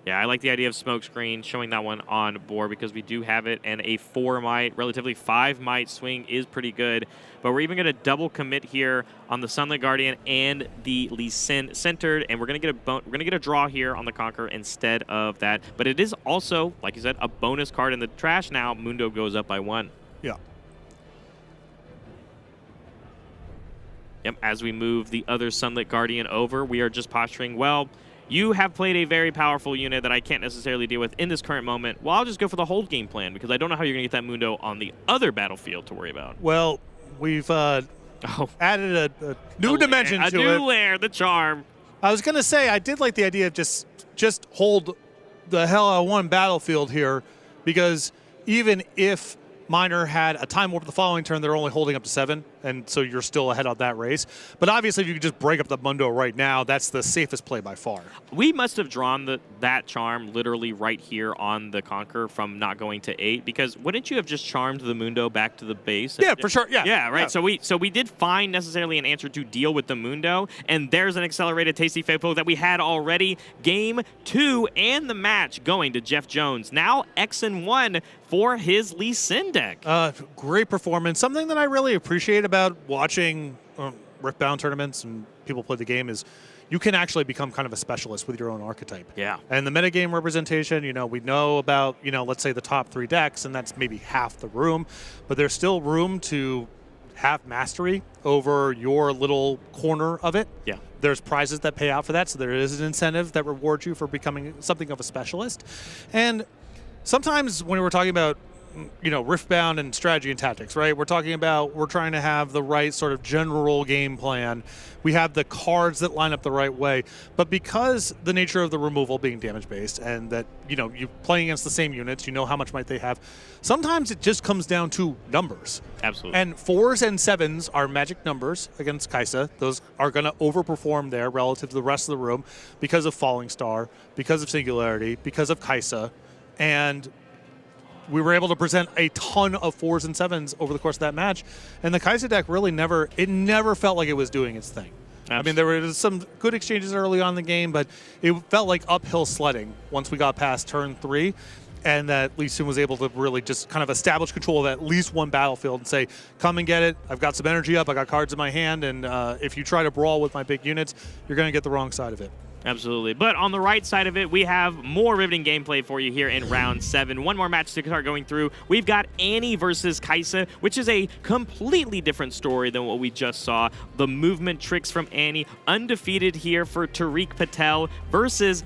Yeah, I like the idea of Smokescreen, showing that one on board because we do have it, and a 4 might, relatively 5 might swing is pretty good. But we're even going to double commit here on the Sunlit Guardian and the Lee Sin centered, and we're going to get a draw here on the Conqueror instead of that. But it is also, like you said, a bonus card in the trash now. Mundo goes up by 1. Yeah. Yep, as we move the other Sunlit Guardian over, we are just posturing, well, you have played a very powerful unit that I can't necessarily deal with in this current moment. Well, I'll just go for the hold game plan because I don't know how you're going to get that Mundo on the other battlefield to worry about. Well, we've added a new dimension to it. A new layer, the charm. I was going to say, I did like the idea of just hold the hell out of one battlefield here, because even if Miner had a time warp the following turn, they're only holding up to 7, and so you're still ahead of that race. But obviously, if you could just break up the Mundo right now, that's the safest play by far. We must have drawn that charm literally right here on the Conqueror from not going to 8, because wouldn't you have just charmed the Mundo back to the base? Yeah, for sure. Yeah. Yeah, right. Yeah. So we did find necessarily an answer to deal with the Mundo, and there's an accelerated Tasty Fable that we had already. Game 2 and the match going to Jeff Jones. Now X and 1 for his Lee Sin deck. Great performance. Something that I really appreciate about watching Riftbound tournaments and people play the game is you can actually become kind of a specialist with your own archetype. Yeah. And the metagame representation, we know about, let's say the top 3 decks, and that's maybe half the room, but there's still room to have mastery over your little corner of it. Yeah. There's prizes that pay out for that, so there is an incentive that rewards you for becoming something of a specialist. And sometimes when we're talking about Riftbound and strategy and tactics, right? We're trying to have the right sort of general game plan. We have the cards that line up the right way. But because the nature of the removal being damage-based and that, you're playing against the same units, how much might they have, sometimes it just comes down to numbers. Absolutely. And 4s and 7s are magic numbers against Kaisa. Those are going to overperform there relative to the rest of the room because of Falling Star, because of Singularity, because of Kaisa. And we were able to present a ton of 4s and 7s over the course of that match. And the Kaisa deck really never felt like it was doing its thing. Absolutely. I mean, there were some good exchanges early on in the game, but it felt like uphill sledding once we got past turn 3. And that Lee Sin was able to really just kind of establish control of at least one battlefield and say, come and get it. I've got some energy up. I got cards in my hand. And if you try to brawl with my big units, you're going to get the wrong side of it. Absolutely. But on the right side of it, we have more riveting gameplay for you here in round 7. One more match to start going through. We've got Annie versus Kaisa, which is a completely different story than what we just saw. The movement tricks from Annie, undefeated here for Tariq Patel versus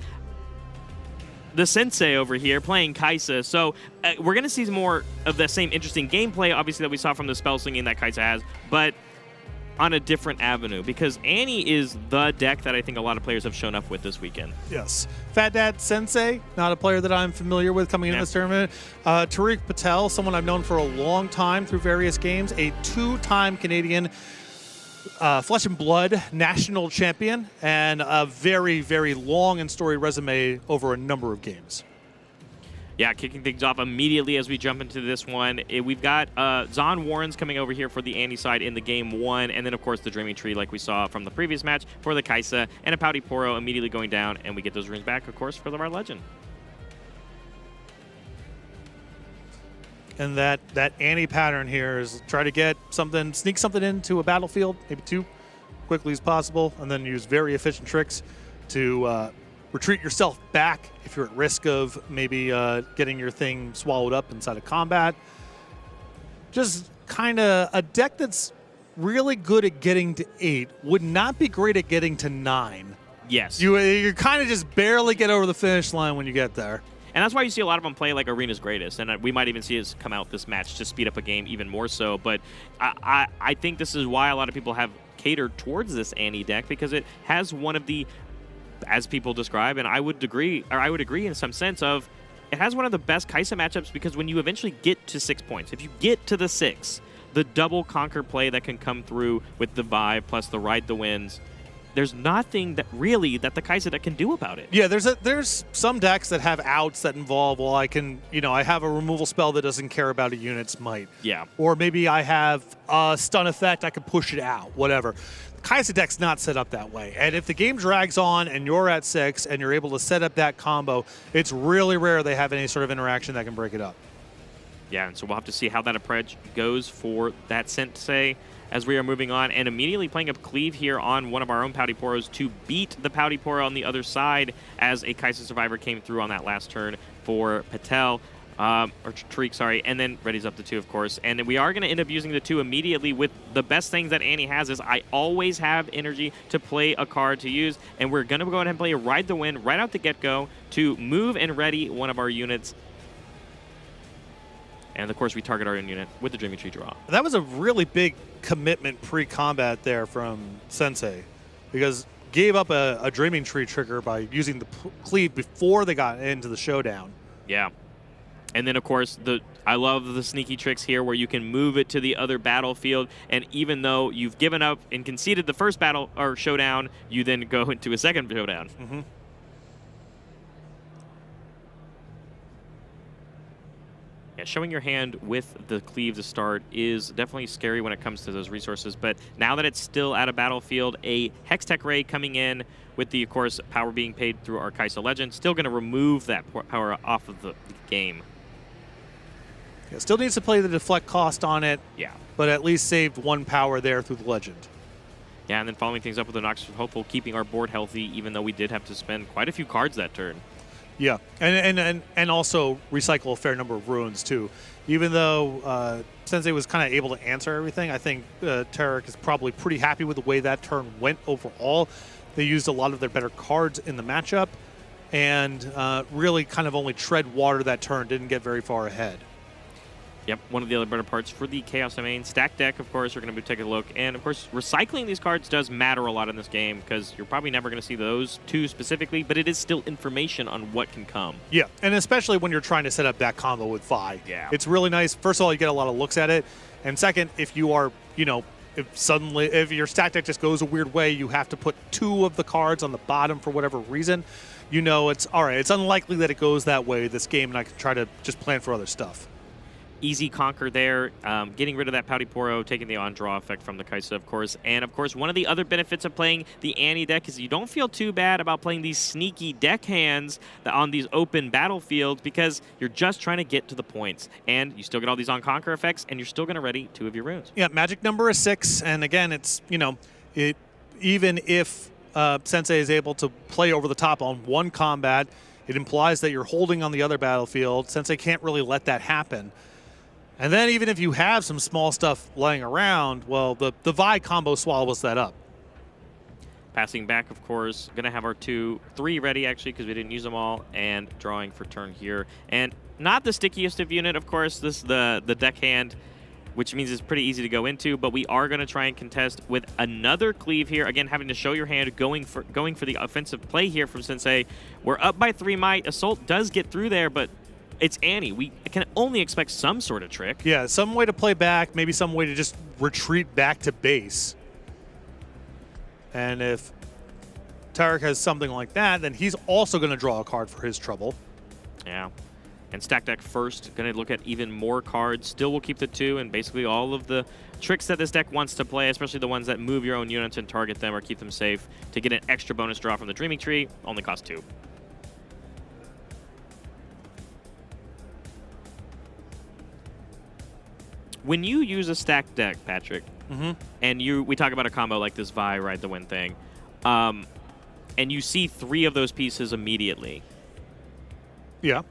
the sensei over here playing Kaisa. So we're going to see more of the same interesting gameplay, obviously, that we saw from the spell slinging that Kaisa has, but on a different avenue, because Annie is the deck that I think a lot of players have shown up with this weekend. Yes. Fat Dad Sensei, not a player that I'm familiar with coming into this tournament. Tariq Patel, someone I've known for a long time through various games, a 2-time Canadian Flesh and Blood national champion, and a very, very long and storied resume over a number of games. Yeah, kicking things off immediately as we jump into this one. We've got Zon Warrens coming over here for the Annie side in the game 1, and then, of course, the Dreaming Tree like we saw from the previous match for the Kaisa, and a Pouty Poro immediately going down, and we get those runes back, of course, for our Legend. And that Annie pattern here is try to get something, sneak something into a battlefield, maybe 2, quickly as possible, and then use very efficient tricks to retreat yourself back if you're at risk of maybe getting your thing swallowed up inside of combat. Just kind of a deck that's really good at getting to 8, would not be great at getting to 9. Yes. You kind of just barely get over the finish line when you get there. And that's why you see a lot of them play like Arena's Greatest, and we might even see us come out this match to speed up a game even more so. But I think this is why a lot of people have catered towards this Annie deck, because it has one of the, as people describe, and I would agree in some sense of, it has one of the best Kaisa matchups, because when you eventually get to 6 points, if you get to the 6, the double conquer play that can come through with the Vibe plus the Ride the Winds, there's nothing that really that the Kai'Sa deck can do about it. Yeah, there's some decks that have outs that involve, well, I can, I have a removal spell that doesn't care about a unit's might. Yeah. Or maybe I have a stun effect, I can push it out, whatever. The Kai'Sa deck's not set up that way. And if the game drags on and you're at 6 and you're able to set up that combo, it's really rare they have any sort of interaction that can break it up. Yeah, and so we'll have to see how that approach goes for that Sensei as we are moving on, and immediately playing up Cleave here on one of our own Pouty Poros to beat the Pouty Poro on the other side as a Kai'Sa Survivor came through on that last turn for Patel, or Tariq, sorry, and then readies up the 2, of course. And then we are going to end up using the 2 immediately with the best things that Annie has is I always have energy to play a card to use, and we're going to go ahead and play a Ride the Wind right out the get-go to move and ready one of our units. And, of course, we target our own unit with the Dreaming Tree draw. That was a really big commitment pre-combat there from Sensei, because gave up a Dreaming Tree trigger by using the Cleave before they got into the showdown. Yeah. And then, of course, I love the sneaky tricks here where you can move it to the other battlefield, and even though you've given up and conceded the first battle or showdown, you then go into a second showdown. Mm-hmm. Yeah, showing your hand with the Cleave to start is definitely scary when it comes to those resources, but now that it's still at a battlefield, a Hextech Ray coming in with the, of course, power being paid through our Kai'Sa Legend, still going to remove that power off of the game. Yeah, still needs to play the deflect cost on it, Yeah. but at least saved 1 power there through the Legend. Yeah, and then following things up with the Noxious Hopeful, keeping our board healthy, even though we did have to spend quite a few cards that turn. Yeah, and also recycle a fair number of runes too. Even though Sensei was kind of able to answer everything, I think Tarek is probably pretty happy with the way that turn went overall. They used a lot of their better cards in the matchup, and really kind of only tread water that turn, didn't get very far ahead. Yep, one of the other better parts for the Chaos Domain. Stack deck, of course, we're going to be taking a look. And, of course, recycling these cards does matter a lot in this game because you're probably never going to see those 2 specifically, but it is still information on what can come. Yeah, and especially when you're trying to set up that combo with Vi. Yeah. It's really nice. First of all, you get a lot of looks at it. And second, if you are, if your stack deck just goes a weird way, you have to put 2 of the cards on the bottom for whatever reason, it's, all right, it's unlikely that it goes that way this game, and I can try to just plan for other stuff. Easy conquer there, getting rid of that Pouty Poro, taking the on-draw effect from the Kai'Sa, of course. And, of course, one of the other benefits of playing the Annie deck is you don't feel too bad about playing these sneaky deck hands on these open battlefields because you're just trying to get to the points. And you still get all these on-conquer effects, and you're still going to ready 2 of your runes. Yeah, magic number is 6, and again, it's, even if Sensei is able to play over the top on one combat, it implies that you're holding on the other battlefield. Sensei can't really let that happen. And then even if you have some small stuff laying around, well, the Vi combo swallows that up. Passing back, of course, going to have our 3 ready, actually, because we didn't use them all, and drawing for turn here. And not the stickiest of unit, of course, this the deck hand, which means it's pretty easy to go into, but we are going to try and contest with another Cleave here. Again, having to show your hand, going for the offensive play here from Sensei. We're up by 3 might. Assault does get through there, but it's Annie. We can only expect some sort of trick. Yeah, some way to play back, maybe some way to just retreat back to base. And if Tarek has something like that, then he's also going to draw a card for his trouble. Yeah. And stack deck first, going to look at even more cards. Still will keep the 2, and basically all of the tricks that this deck wants to play, especially the ones that move your own units and target them or keep them safe, to get an extra bonus draw from the Dreaming Tree, only cost 2. When you use a stacked deck, Patrick, and we talk about a combo like this Vi Ride the Wind thing, and you see 3 of those pieces immediately. Yeah.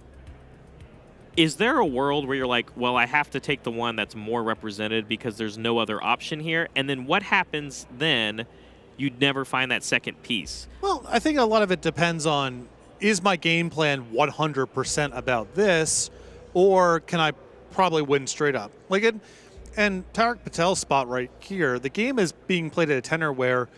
Is there a world where you're like, well, I have to take the one that's more represented because there's no other option here? And then what happens then? You'd never find that second piece. Well, I think a lot of it depends on, is my game plan 100% about this, or can I probably win straight up? And Tarek Patel's spot right here, the game is being played at a tenor where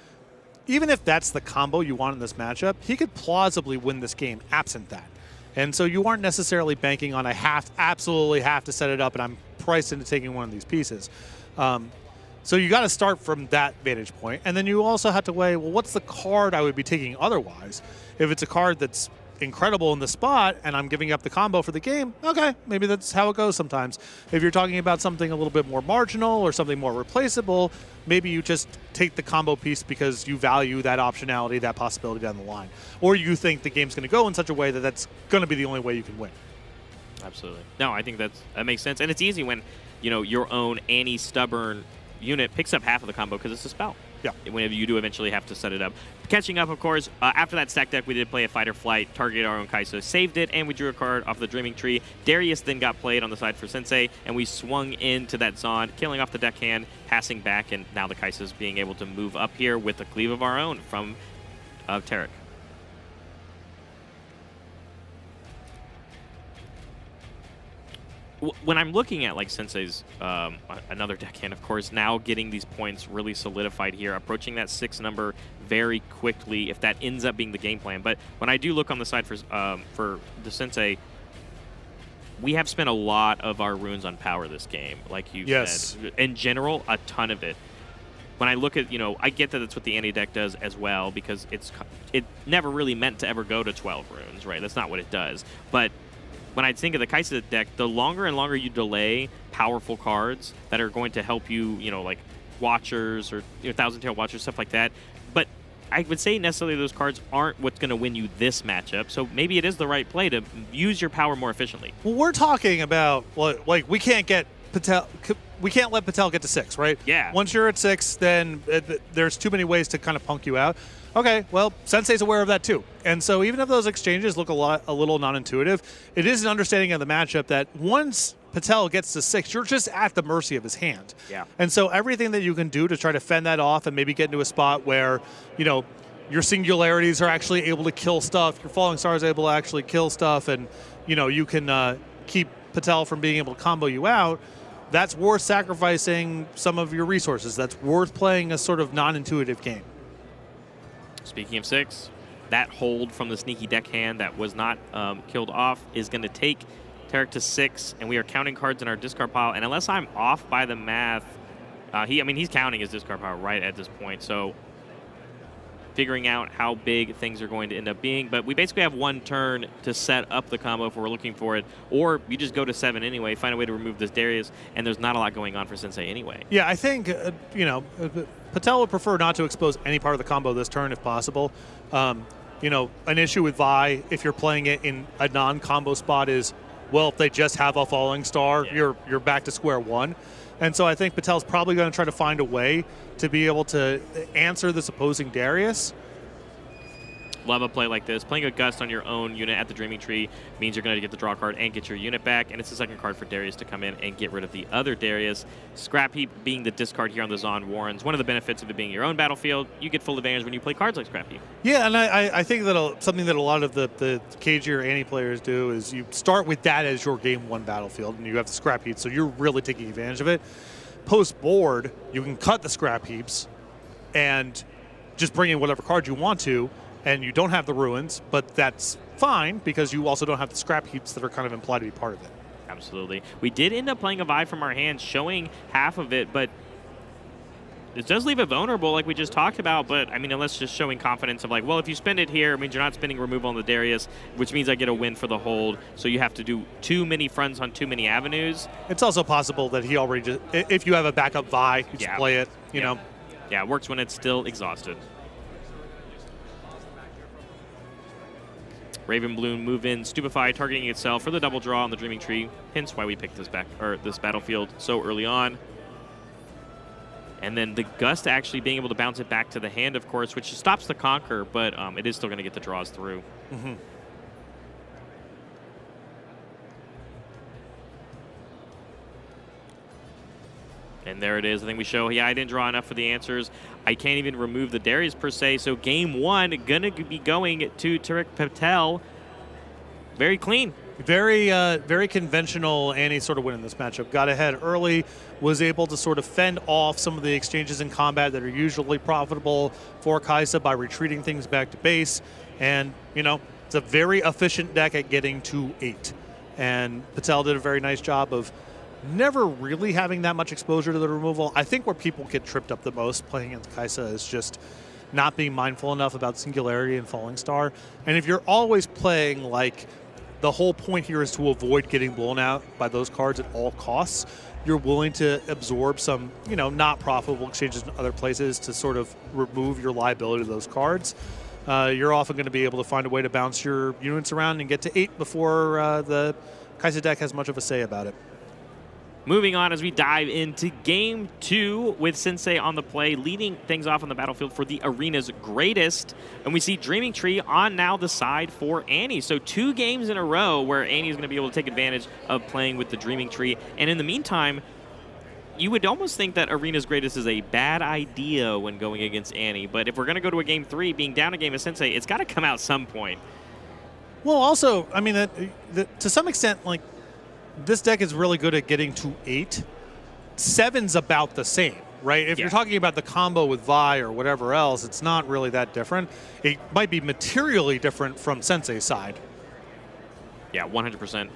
even if that's the combo you want in this matchup, he could plausibly win this game absent that. And so you aren't necessarily banking on absolutely have to set it up and I'm priced into taking one of these pieces. So you got to start from that vantage point, and then you also have to weigh, well, what's the card I would be taking otherwise? If it's a card that's incredible in the spot and I'm giving up the combo for the game, okay, maybe that's how it goes sometimes. If you're talking about something a little bit more marginal or something more replaceable, maybe you just take the combo piece because you value that optionality, that possibility down the line. Or you think the game's going to go in such a way that that's going to be the only way you can win. Absolutely. No, I think that makes sense. And it's easy when, your own anti-stubborn unit picks up half of the combo because it's a spell. Yeah. Whenever you do eventually have to set it up. Catching up, of course, after that stack deck, we did play a Fight or Flight, targeted our own Kai'Sa, saved it, and we drew a card off the Dreaming Tree. Darius then got played on the side for Sensei, and we swung into that Zond, killing off the deckhand, passing back, and now the Kai'Sa's being able to move up here with a cleave of our own from Tarek. When I'm looking at Sensei's another deckhand, of course, now getting these points really solidified here, approaching that 6 number very quickly if that ends up being the game plan. But when I do look on the side for the Sensei, we have spent a lot of our runes on power this game, like you said. In general, a ton of it. When I look at, I get that that's what the anti-deck does as well because it never really meant to ever go to 12 runes, right? That's not what it does. But when I think of the Kai'Sa deck, the longer and longer you delay powerful cards that are going to help you, like Watchers or Thousand Tail Watchers, stuff like that. But I would say necessarily those cards aren't what's going to win you this matchup. So maybe it is the right play to use your power more efficiently. Well, we're talking about, we can't get Patel. We can't let Patel get to 6, right? Yeah. Once you're at 6, then there's too many ways to kind of punk you out. Okay, well, Sensei's aware of that too. And so even if those exchanges look a little non-intuitive, it is an understanding of the matchup that once Patel gets to 6, you're just at the mercy of his hand. Yeah. And so everything that you can do to try to fend that off and maybe get into a spot where, your singularities are actually able to kill stuff, your Falling Star is able to actually kill stuff, and, you can keep Patel from being able to combo you out, that's worth sacrificing some of your resources. That's worth playing a sort of non-intuitive game. Speaking of 6, that hold from the sneaky deckhand that was not killed off is going to take Tarek to 6, and we are counting cards in our discard pile. And unless I'm off by the math, he's counting his discard pile right at this point. So figuring out how big things are going to end up being. But we basically have one turn to set up the combo if we're looking for it. Or you just go to 7 anyway, find a way to remove this Darius, and there's not a lot going on for Sensei anyway. Yeah, I think, Patel would prefer not to expose any part of the combo this turn if possible. An issue with Vi, if you're playing it in a non-combo spot, is, well, if they just have a Falling Star, you're back to square one. And so I think Patel's probably going to try to find a way to be able to answer this opposing Darius. Love a play like this. Playing a Gust on your own unit at the Dreaming Tree means you're going to get the draw card and get your unit back, and it's the second card for Darius to come in and get rid of the other Darius. Scrap Heap being the discard here on the Zond Warrens. One of the benefits of it being your own battlefield, you get full advantage when you play cards like Scrap Heap. Yeah, and I think that something that a lot of the cagier anti-players do is you start with that as your game 1 battlefield, and you have the Scrap Heap, so you're really taking advantage of it. Post-board, you can cut the Scrap Heaps and just bring in whatever card you want to, and you don't have the ruins, but that's fine because you also don't have the Scrap Heaps that are kind of implied to be part of it. Absolutely. We did end up playing a Vi from our hand, showing half of it, but it does leave it vulnerable like we just talked about. But, unless just showing confidence of well, if you spend it here, it means you're not spending removal on the Darius, which means I get a win for the hold. So you have to do too many fronts on too many avenues. It's also possible that he already just, if you have a backup Vi, you just play it, you know. Yeah, it works when it's still exhausted. Raven Bloom move in, Stupefy, targeting itself for the double draw on the Dreaming Tree. Hence why we picked this battlefield so early on. And then the Gust actually being able to bounce it back to the hand, of course, which stops the Conquer, but it is still going to get the draws through. Mm-hmm. And there it is. I think we show, I didn't draw enough for the answers. I can't even remove the Darius per se. So game 1 going to be going to Tarek Patel. Very clean. Very conventional Annie sort of win in this matchup. Got ahead early, was able to sort of fend off some of the exchanges in combat that are usually profitable for Kai'Sa by retreating things back to base. And, it's a very efficient deck at getting to 8. And Patel did a very nice job of never really having that much exposure to the removal. I think where people get tripped up the most playing against Kaisa is just not being mindful enough about Singularity and Falling Star. And if you're always playing like the whole point here is to avoid getting blown out by those cards at all costs, you're willing to absorb some, not profitable exchanges in other places to sort of remove your liability to those cards. You're often going to be able to find a way to bounce your units around and get to 8 before the Kaisa deck has much of a say about it. Moving on as we dive into Game 2 with Sensei on the play, leading things off on the battlefield for the arena's greatest. And we see Dreaming Tree on now the side for Annie. So 2 games in a row where Annie is going to be able to take advantage of playing with the Dreaming Tree. And in the meantime, you would almost think that arena's greatest is a bad idea when going against Annie. But if we're going to go to a Game 3, being down a game of Sensei, it's got to come out some point. Well, also, I mean, to some extent, like, this deck is really good at getting to 8. 7's about the same, right? If you're talking about the combo with Vi or whatever else, it's not really that different. It might be materially different from Sensei's side. Yeah, 100%.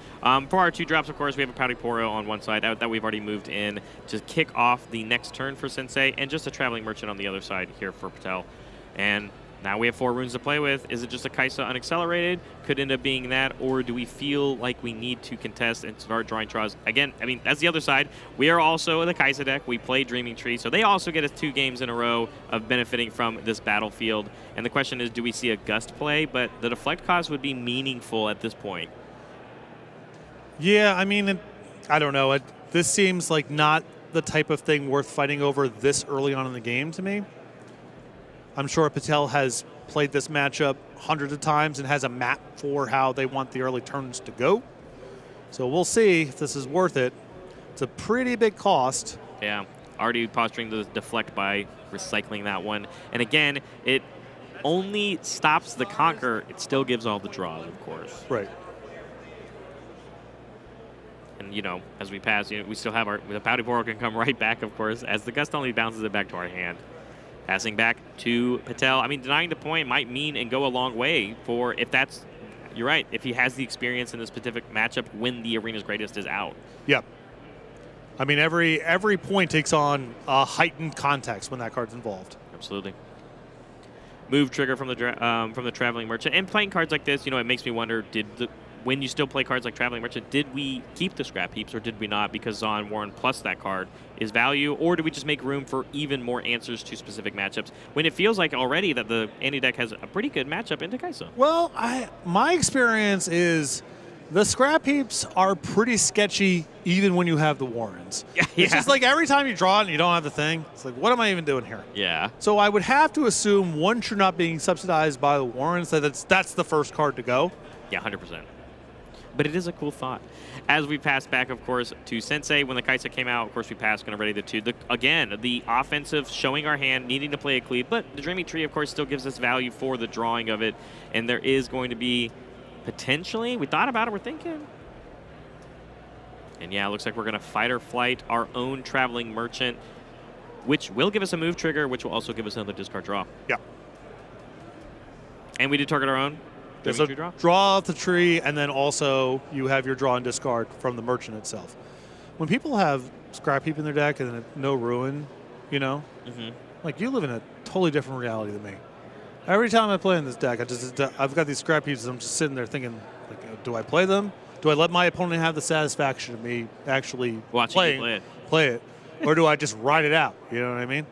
For our 2 drops, of course, we have a Pouty Poro on one side that we've already moved in to kick off the next turn for Sensei, and just a Traveling Merchant on the other side here for Patel. And now we have 4 runes to play with. Is it just a Kaisa unaccelerated? Could end up being that, or do we feel like we need to contest and start drawing draws? Again, I mean, that's the other side. We are also the Kaisa deck. We play Dreaming Tree, so they also get us 2 games in a row of benefiting from this battlefield. And the question is, do we see a Gust play? But the deflect cost would be meaningful at this point. Yeah, I mean, I don't know. This seems like not the type of thing worth fighting over this early on in the game to me. I'm sure Patel has played this matchup hundreds of times and has a map for how they want the early turns to go. So we'll see if this is worth it. It's a pretty big cost. Yeah, already posturing the deflect by recycling that one. And again, it only stops the conquer. It still gives all the draws, of course. Right. And, as we pass, we still have the Pouty Poro can come right back, of course, as the Gust only bounces it back to our hand. Passing back to Patel. I mean, denying the point might mean and go a long way for you're right, if he has the experience in this specific matchup when the arena's greatest is out. Yep. I mean, every point takes on a heightened context when that card's involved. Absolutely. Move trigger from the Traveling Merchant. And playing cards like this, it makes me wonder, when you still play cards like Traveling Merchant, did we keep the scrap heaps or did we not because Zon Warren plus that card is value, or do we just make room for even more answers to specific matchups when it feels like already that the Annie deck has a pretty good matchup into Kaisa? Well, my experience is the scrap heaps are pretty sketchy even when you have the Warrens. Yeah. It's just like every time you draw it and you don't have the thing, it's like, what am I even doing here? Yeah. So I would have to assume once you're not being subsidized by the Warrens, that's the first card to go. Yeah, 100%. But it is a cool thought. As we pass back, of course, to Sensei, when the Kaisa came out, of course, we passed, going to ready the 2. Again, the offensive showing our hand, needing to play a cleave, but the Dreaming Tree, of course, still gives us value for the drawing of it, and there is going to be potentially, we thought about it, we're thinking. And yeah, it looks like we're going to fight or flight our own Traveling Merchant, which will give us a move trigger, which will also give us another discard draw. Yeah. And we did target our own. There's a draw off the tree, and then also you have your draw and discard from the merchant itself. When people have scrap heap in their deck and no ruin, like you live in a totally different reality than me. Every time I play in this deck, I've got these scrap heaps, and I'm just sitting there thinking, like, do I play them? Do I let my opponent have the satisfaction of me actually play it, or do I just ride it out? You know what I mean?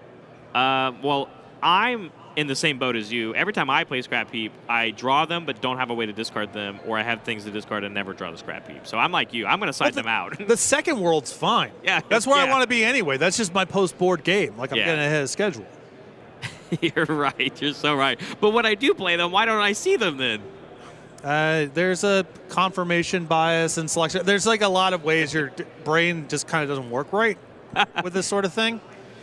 Well, I'm in the same boat as you. Every time I play scrap heap, I draw them but don't have a way to discard them, or I have things to discard and never draw the scrap heap. So I'm like you. I'm going to side them out. The second world's fine. Yeah, that's where I want to be anyway. That's just my post-board game. Like, I'm getting ahead of schedule. You're right. You're so right. But when I do play them, why don't I see them then? There's a confirmation bias and selection. There's like a lot of ways your brain just kind of doesn't work right with this sort of thing.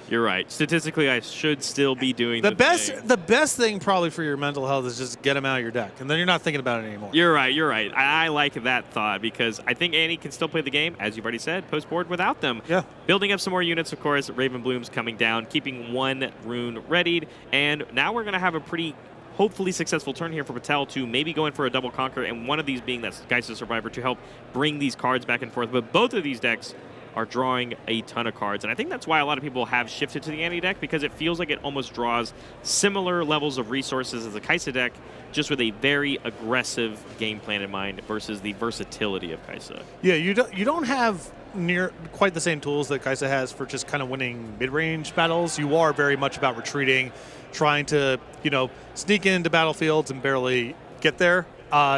You're right. Statistically, I should still be doing the best. The best thing probably for your mental health is just get them out of your deck, and then you're not thinking about it anymore. You're right. You're right. I like that thought because I think Annie can still play the game, as you've already said, post-board without them. Yeah. Building up some more units, of course. Raven Bloom's coming down, keeping 1 rune readied, and now we're going to have a pretty hopefully successful turn here for Patel to maybe go in for a double conquer, and one of these being that Geist of Survivor to help bring these cards back and forth. But both of these decks are drawing a ton of cards. And I think that's why a lot of people have shifted to the Annie deck, because it feels like it almost draws similar levels of resources as the Kai'Sa deck, just with a very aggressive game plan in mind versus the versatility of Kai'Sa. Yeah, you don't have near quite the same tools that Kai'Sa has for just kind of winning mid-range battles. You are very much about retreating, trying to, sneak into battlefields and barely get there.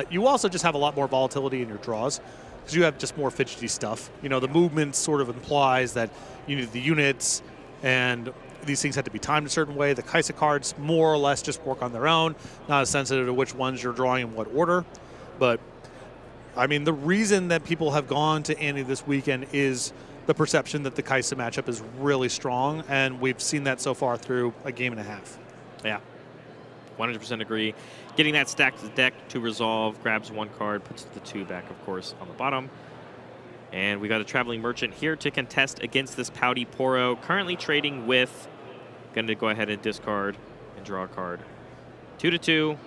You also just have a lot more volatility in your draws because you have just more fidgety stuff. The movement sort of implies that you need the units, and these things have to be timed a certain way. The Kai'Sa cards more or less just work on their own, not as sensitive to which ones you're drawing in what order. But, I mean, the reason that people have gone to Annie this weekend is the perception that the Kai'Sa matchup is really strong, and we've seen that so far through a game and a half. Yeah, 100% agree. Getting that stacked deck to resolve, grabs one card, puts the 2 back, of course, on the bottom. And we got a Traveling Merchant here to contest against this Pouty Poro, currently trading with, going to go ahead and discard and draw a card. 2/2.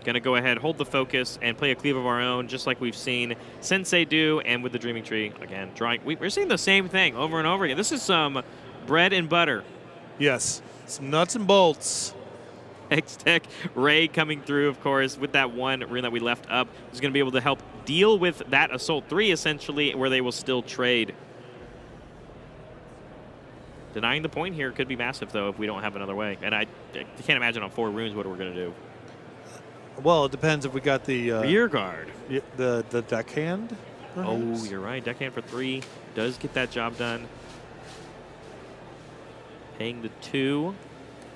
Going to go ahead, hold the focus, and play a Cleave of our own, just like we've seen Sensei do, and with the Dreaming Tree, again, drawing. We're seeing the same thing over and over again. This is some bread and butter. Yes, some nuts and bolts. X-Tech Ray coming through, of course, with that one rune that we left up. Is going to be able to help deal with that Assault 3, essentially, where they will still trade. Denying the point here could be massive, though, if we don't have another way. And I can't imagine on 4 runes what we're going to do. Well, it depends if we got the Rear guard. The deckhand. Oh, you're right. Deckhand for 3 does get that job done. Paying the 2.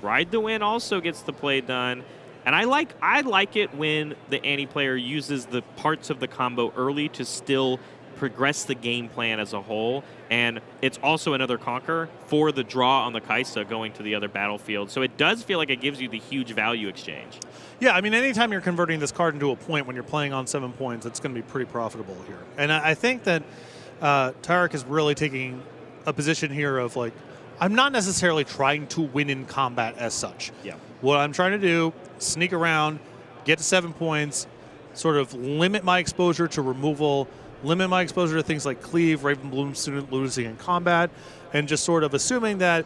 Ride the Wind also gets the play done. And I like it when the Annie player uses the parts of the combo early to still progress the game plan as a whole. And it's also another conquer for the draw on the Kai'Sa going to the other battlefield. So it does feel like it gives you the huge value exchange. Yeah, I mean, anytime you're converting this card into a point when you're playing on 7 points, it's going to be pretty profitable here. And I think that Tarek is really taking a position here of, like, I'm not necessarily trying to win in combat as such. Yeah. What I'm trying to do, sneak around, get to 7 points, sort of limit my exposure to removal, limit my exposure to things like Cleave, Raven Bloom student losing in combat, and just sort of assuming that,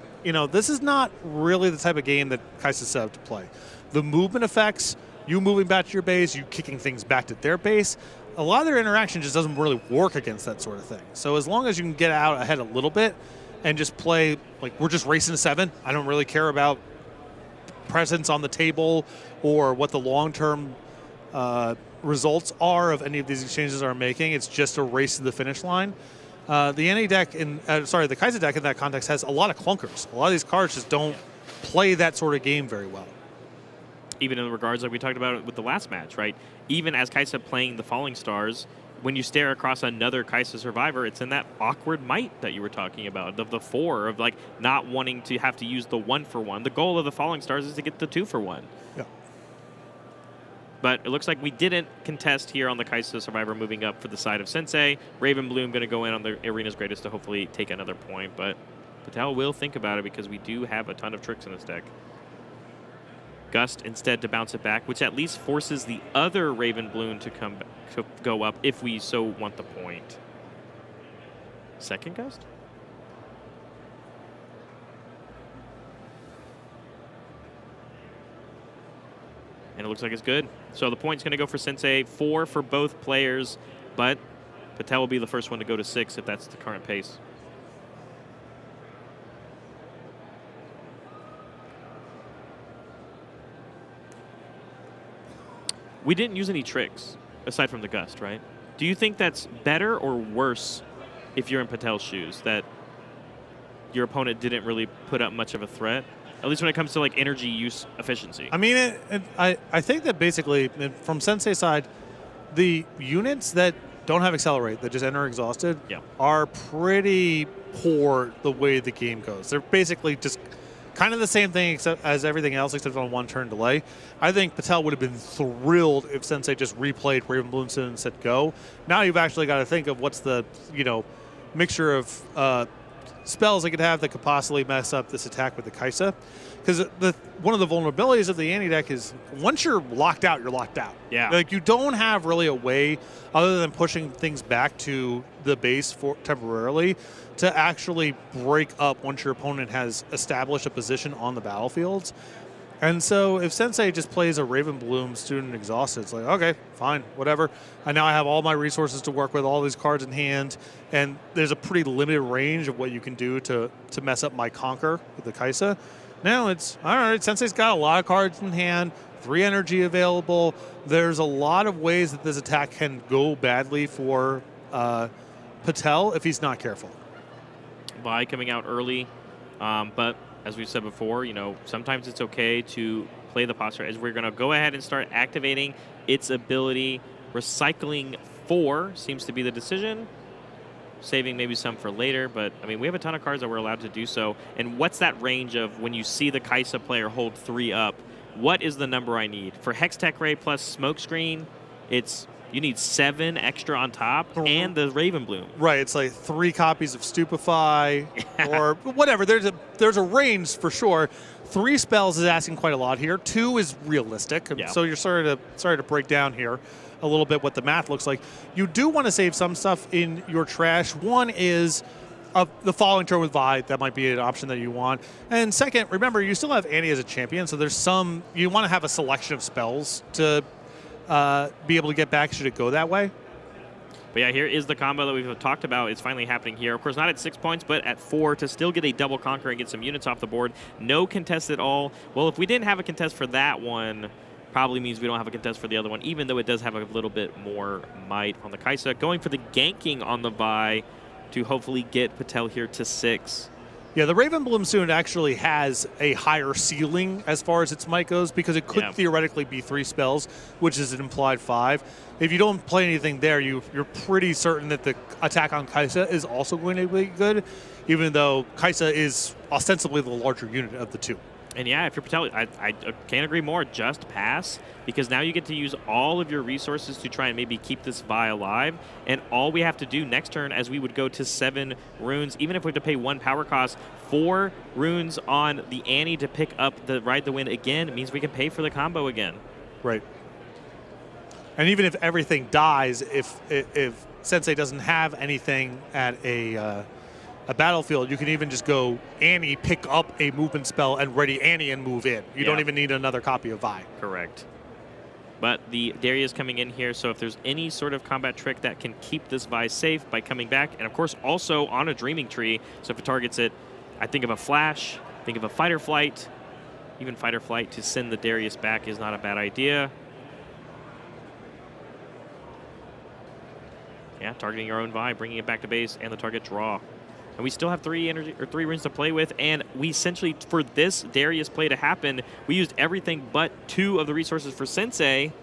this is not really the type of game that Kai'Sa set up to play. The movement effects, you moving back to your base, you kicking things back to their base, a lot of their interaction just doesn't really work against that sort of thing. So as long as you can get out ahead a little bit and just play, like, we're just racing to 7, I don't really care about presence on the table or what the long-term results are of any of these exchanges are making. It's just a race to the finish line. The Annie deck, the Kai'Sa deck in that context has a lot of clunkers. A lot of these cards just don't play that sort of game very well. Even in regards like we talked about with the last match, right? Even as Kai'Sa playing the Falling Stars, when you stare across another Kai'Sa survivor, it's in that awkward might that you were talking about, of the 4, of like not wanting to have to use the 1-for-1. The goal of the Falling Stars is to get the 2-for-1. Yeah. But it looks like we didn't contest here on the Kai'Sa survivor moving up for the side of Sensei. Raven Bloom going to go in on the Arena's Greatest to hopefully take another point, but Patel will think about it because we do have a ton of tricks in this deck. Gust instead to bounce it back, which at least forces the other Raven Bloom to go up if we so want the point. Second Gust? And it looks like it's good. So the point's going to go for Sensei, 4 for both players, but Patel will be the first one to go to 6 if that's the current pace. We didn't use any tricks, aside from the Gust, right? Do you think that's better or worse if you're in Patel's shoes, that your opponent didn't really put up much of a threat? At least when it comes to like energy use efficiency. I mean, I think that basically, from Sensei's side, the units that don't have Accelerate, that just enter exhausted, are pretty poor the way the game goes. They're basically just kind of the same thing except as everything else except on 1 turn delay. I think Patel would have been thrilled if Sensei just replayed Raven Bloomston and said go. Now you've actually got to think of what's the, mixture of spells they could have that could possibly mess up this attack with the Kaisa. Because one of the vulnerabilities of the Annie deck is once you're locked out, you're locked out. Yeah. Like, you don't have really a way, other than pushing things back to the base for temporarily, to actually break up once your opponent has established a position on the battlefields. And so if Sensei just plays a Raven Bloom Student Exhausted, it's like, okay, fine, whatever. And now I have all my resources to work with, all these cards in hand, and there's a pretty limited range of what you can do to mess up my Conquer with the Kaisa. Now it's, all right, Sensei's got a lot of cards in hand, 3 energy available. There's a lot of ways that this attack can go badly for Patel if he's not careful. Vi coming out early, but as we've said before, sometimes it's okay to play the posture, as we're going to go ahead and start activating its ability. Recycling 4 seems to be the decision. Saving maybe some for later, but I mean, we have a ton of cards that we're allowed to do so. And what's that range of when you see the Kaisa player hold 3 up? What is the number I need? For Hextech Ray plus Smokescreen, you need 7 extra on top and the Raven Bloom. Right, it's like 3 copies of Stupefy or whatever. There's a range for sure. 3 spells is asking quite a lot here. 2 is realistic. Yeah. So you're sorry to break down here a little bit what the math looks like. You do want to save some stuff in your trash. One is the following turn with Vi. That might be an option that you want. And second, remember, you still have Annie as a champion, so you want to have a selection of spells to be able to get back should it go that way. But yeah, here is the combo that we've talked about. It's finally happening here. Of course, not at 6 points, but at 4 to still get a double conquer and get some units off the board. No contest at all. Well, if we didn't have a contest for that one, probably means we don't have a contest for the other one, even though it does have a little bit more might on the Kaisa. Going for the ganking on the Vi to hopefully get Patel here to 6. Yeah, the Raven Bloom student actually has a higher ceiling as far as its might goes, because it could theoretically be 3 spells, which is an implied 5. If you don't play anything there, you're pretty certain that the attack on Kaisa is also going to be good, even though Kaisa is ostensibly the larger unit of the 2. And yeah, if you're Patel, I can't agree more. Just pass, because now you get to use all of your resources to try and maybe keep this Vi alive. And all we have to do next turn, as we would go to 7 runes, even if we have to pay 1 power cost, 4 runes on the Annie to pick up the Ride the Wind again, it means we can pay for the combo again. Right. And even if everything dies, if Sensei doesn't have anything at a battlefield, you can even just go Annie, pick up a movement spell, and ready Annie and move in. You don't even need another copy of Vi. Correct. But the Darius coming in here, so if there's any sort of combat trick that can keep this Vi safe by coming back, and of course also on a Dreaming Tree, so if it targets it, I think of a Flash, think of a Fight or Flight. Even Fight or Flight to send the Darius back is not a bad idea. Yeah, targeting your own Vi, bringing it back to base, and the target draw. And we still have 3 runes to play with, and we essentially, for this Darius play to happen, we used everything but 2 of the resources for Sensei.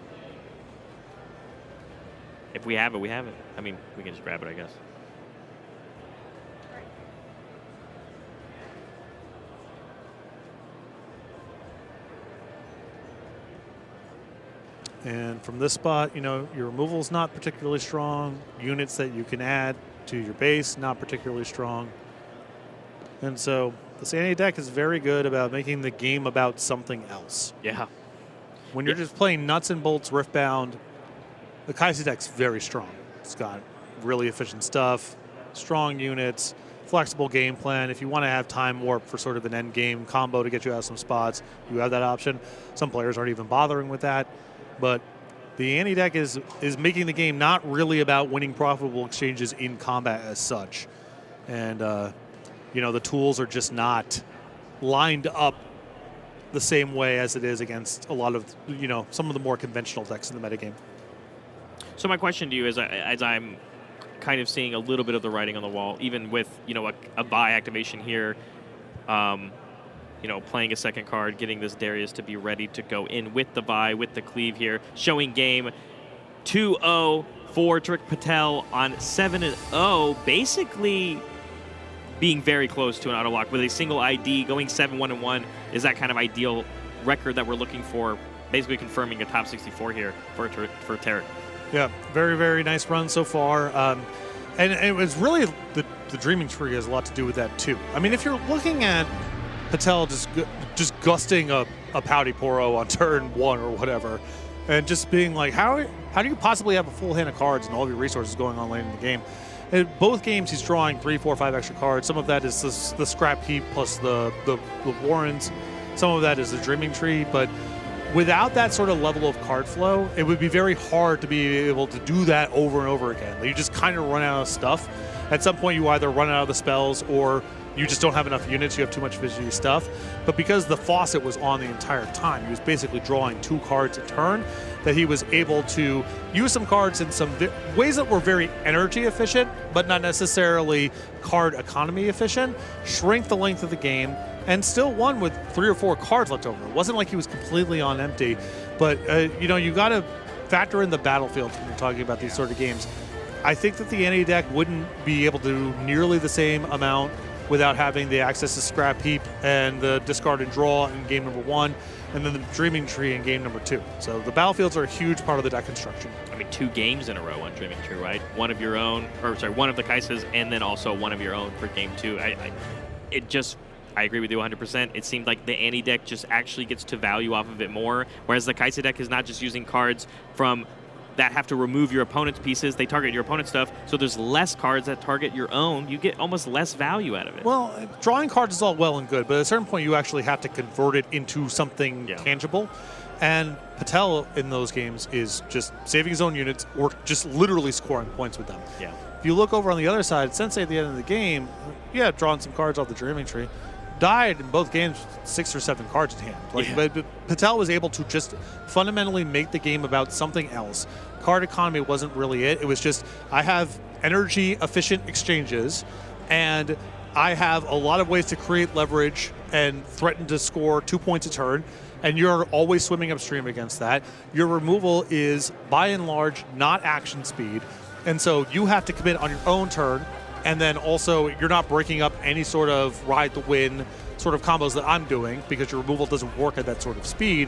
If we have it, we have it. I mean, we can just grab it, I guess. And from this spot, your removal is not particularly strong. Units that you can add to your base, not particularly strong. And so the Sanity deck is very good about making the game about something else. Yeah. When you're just playing nuts and bolts Riftbound, the Kaisa deck's very strong. It's got really efficient stuff, strong units, flexible game plan. If you want to have time warp for sort of an end game combo to get you out of some spots, you have that option. Some players aren't even bothering with that. But the Annie deck is making the game not really about winning profitable exchanges in combat as such. And, the tools are just not lined up the same way as it is against a lot of, some of the more conventional decks in the metagame. So my question to you is, as I'm kind of seeing a little bit of the writing on the wall, even with, a Vi activation here, playing a second card, getting this Darius to be ready to go in with the Vi, with the cleave here, showing game 2-0 for Trick Patel on 7-0, basically being very close to an auto lock with a single ID, going 7-1-1 is that kind of ideal record that we're looking for, basically confirming a top 64 here for Tarek. Yeah, very, very nice run so far. And it was really the the Dreaming Tree has a lot to do with that too. I mean, if you're looking at Patel just gusting a Pouty Poro on turn 1 or whatever, and just being like, how do you possibly have a full hand of cards and all of your resources going on late in the game? In both games, he's drawing 3, 4, 5 extra cards. Some of that is the Scrap Heap plus the Warrens. Some of that is the Dreaming Tree. But without that sort of level of card flow, it would be very hard to be able to do that over and over again. You just kind of run out of stuff. At some point, you either run out of the spells or you just don't have enough units, you have too much fidgety stuff. But because the faucet was on the entire time, he was basically drawing 2 cards a turn, that he was able to use some cards in some ways that were very energy efficient, but not necessarily card economy efficient, shrink the length of the game, and still won with 3 or 4 cards left over. It wasn't like he was completely on empty, but you got to factor in the battlefield when you're talking about these sort of games. I think that the NA deck wouldn't be able to do nearly the same amount without having the access to Scrap Heap and the discard and draw in game number 1, and then the Dreaming Tree in game number 2. So the battlefields are a huge part of the deck construction. I mean, 2 games in a row on Dreaming Tree, right? One of your own, one of the Kaisas, and then also one of your own for game 2. I agree with you 100%. It seemed like the Annie deck just actually gets to value off of it more, whereas the Kaisa deck is not just using cards from that have to remove your opponent's pieces. They target your opponent's stuff, so there's less cards that target your own. You get almost less value out of it. Well, drawing cards is all well and good, but at a certain point you actually have to convert it into something tangible. And Patel in those games is just saving his own units or just literally scoring points with them. Yeah. If you look over on the other side, Sensei at the end of the game, drawing some cards off the Dreaming Tree, died in both games with 6 or 7 cards in hand. But Patel was able to just fundamentally make the game about something else. Card economy wasn't really it. It was just, I have energy efficient exchanges, and I have a lot of ways to create leverage and threaten to score 2 points a turn, and you're always swimming upstream against that. Your removal is, by and large, not action speed, and so you have to commit on your own turn. And then also, you're not breaking up any sort of ride to win sort of combos that I'm doing because your removal doesn't work at that sort of speed.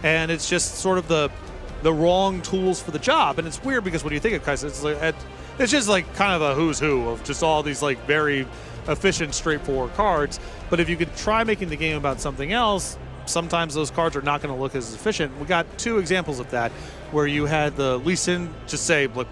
And it's just sort of the wrong tools for the job. And it's weird because when you think of Kaisa, it's just like kind of a who's who of just all these like very efficient, straightforward cards. But if you could try making the game about something else, sometimes those cards are not going to look as efficient. We got 2 examples of that where you had the Lee Sin just say, look,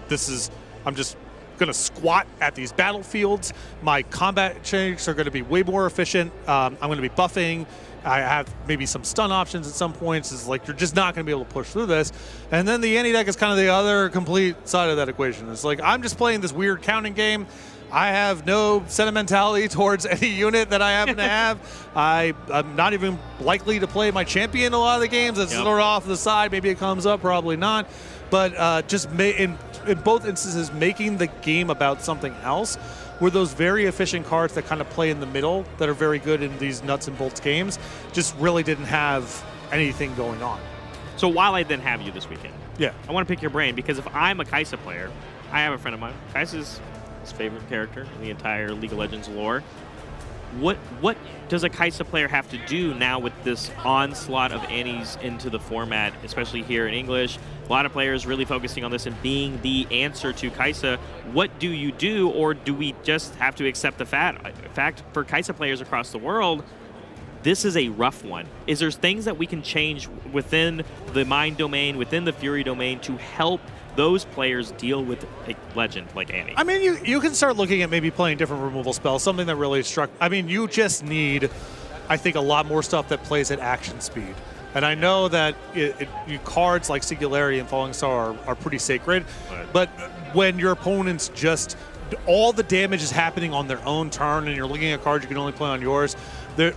I'm just going to squat at these battlefields. My combat checks are going to be way more efficient. I'm going to be buffing. I have maybe some stun options at some points. It's like you're just not going to be able to push through this. And then the Annie deck is kind of the other complete side of that equation. It's like I'm just playing this weird counting game. I have no sentimentality towards any unit that I happen to have. I'm not even likely to play my champion a lot of the games. It's sort of off to the side. Maybe it comes up, probably not. But just in both instances, making the game about something else were those very efficient cards that kind of play in the middle that are very good in these nuts and bolts games, just really didn't have anything going on. So while I then have you this weekend, I want to pick your brain because if I'm a Kaisa player, I have a friend of mine. Kaisa's his favorite character in the entire League of Legends lore. What does a Kaisa player have to do now with this onslaught of Annies into the format, especially here in English? A lot of players really focusing on this and being the answer to Kaisa. What do you do, or do we just have to accept the fact for Kaisa players across the world, this is a rough one? Is there things that we can change within the Mind domain, within the Fury domain to help those players deal with a legend like Annie? I mean, you can start looking at maybe playing different removal spells, something that really struck. I mean, you just need, I think, a lot more stuff that plays at action speed. And I know that cards like Singularity and Falling Star are pretty sacred, but when your opponents just, all the damage is happening on their own turn and you're looking at cards you can only play on yours,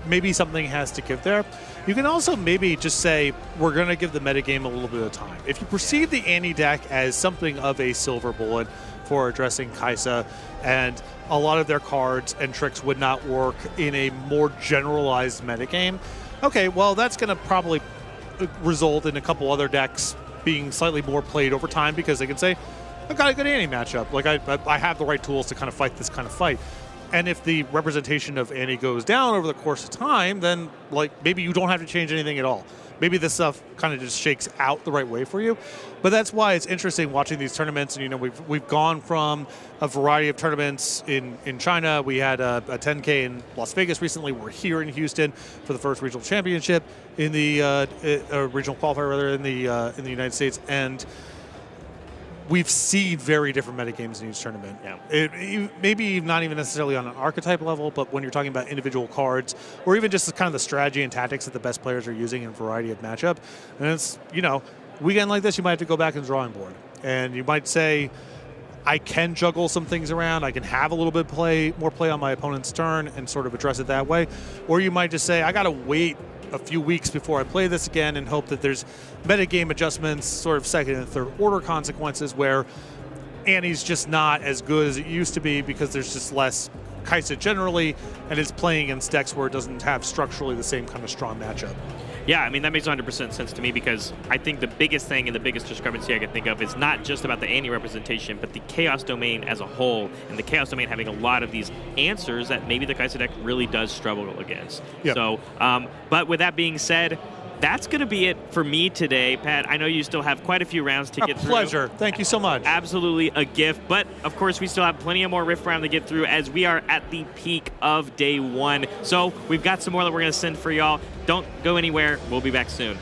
maybe something has to give there. You can also maybe just say, we're going to give the metagame a little bit of time. If you perceive the Annie deck as something of a silver bullet for addressing Kaisa, and a lot of their cards and tricks would not work in a more generalized metagame, okay, well, that's going to probably result in a couple other decks being slightly more played over time because they can say, I've got a good Annie matchup. Like, I have the right tools to kind of fight this kind of fight. And if the representation of Annie goes down over the course of time, then like maybe you don't have to change anything at all. Maybe this stuff kind of just shakes out the right way for you. But that's why it's interesting watching these tournaments. And, you know, we've gone from a variety of tournaments in China. We had a 10K in Las Vegas recently. We're here in Houston for the first regional championship in the regional qualifier rather in the United States. And we've seen very different metagames in each tournament. Yeah. Maybe not even necessarily on an archetype level, but when you're talking about individual cards, or even just kind of the strategy and tactics that the best players are using in a variety of matchup. And it's, you know, weekend like this, you might have to go back and drawing board. And you might say, I can juggle some things around. I can have a little bit more play on my opponent's turn and sort of address it that way. Or you might just say, I got to wait a few weeks before I play this again and hope that there's metagame adjustments, sort of second and third order consequences where Annie's just not as good as it used to be because there's just less Kaisa generally, and it's playing against decks where it doesn't have structurally the same kind of strong matchup. Yeah, I mean, that makes 100% sense to me because I think the biggest thing and the biggest discrepancy I can think of is not just about the Annie representation, but the Chaos Domain as a whole, and the Chaos Domain having a lot of these answers that maybe the Kaisa deck really does struggle against. Yep. So, but with that being said, that's going to be it for me today, Pat. I know you still have quite a few rounds to get through. A pleasure. Thank you so much. Absolutely a gift. But, of course, we still have plenty of more Riftbound to get through as we are at the peak of day one. So we've got some more that we're going to send for y'all. Don't go anywhere. We'll be back soon.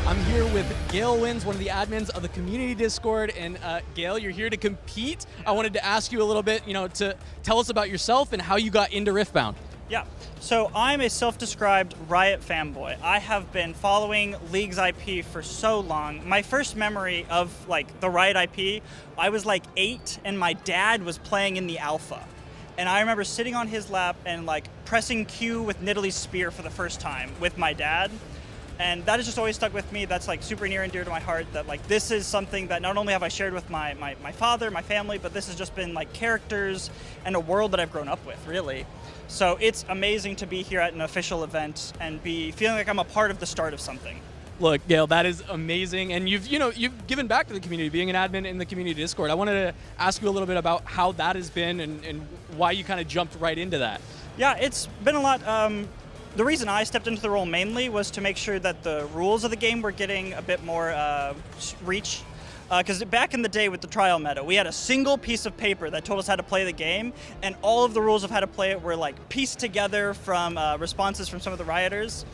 I'm here with Gail Wins, one of the admins of the community Discord. And Gail, you're here to compete. I wanted to ask you a little bit, to tell us about yourself and how you got into Riftbound. Yeah, so I'm a self-described Riot fanboy. I have been following League's IP for so long. My first memory of the Riot IP, I was 8 and my dad was playing in the alpha. And I remember sitting on his lap and pressing Q with Nidalee's Spear for the first time with my dad. And that has just always stuck with me. That's super near and dear to my heart, that this is something that not only have I shared with my father, my family, but this has just been characters and a world that I've grown up with, really. So it's amazing to be here at an official event and be feeling like I'm a part of the start of something. Look, Gail, that is amazing, and you've given back to the community, being an admin in the community Discord. I wanted to ask you a little bit about how that has been and why you kind of jumped right into that. Yeah, it's been a lot. The reason I stepped into the role mainly was to make sure that the rules of the game were getting a bit more reach. Because back in the day with the trial meta, we had a single piece of paper that told us how to play the game, and all of the rules of how to play it were pieced together from responses from some of the rioters.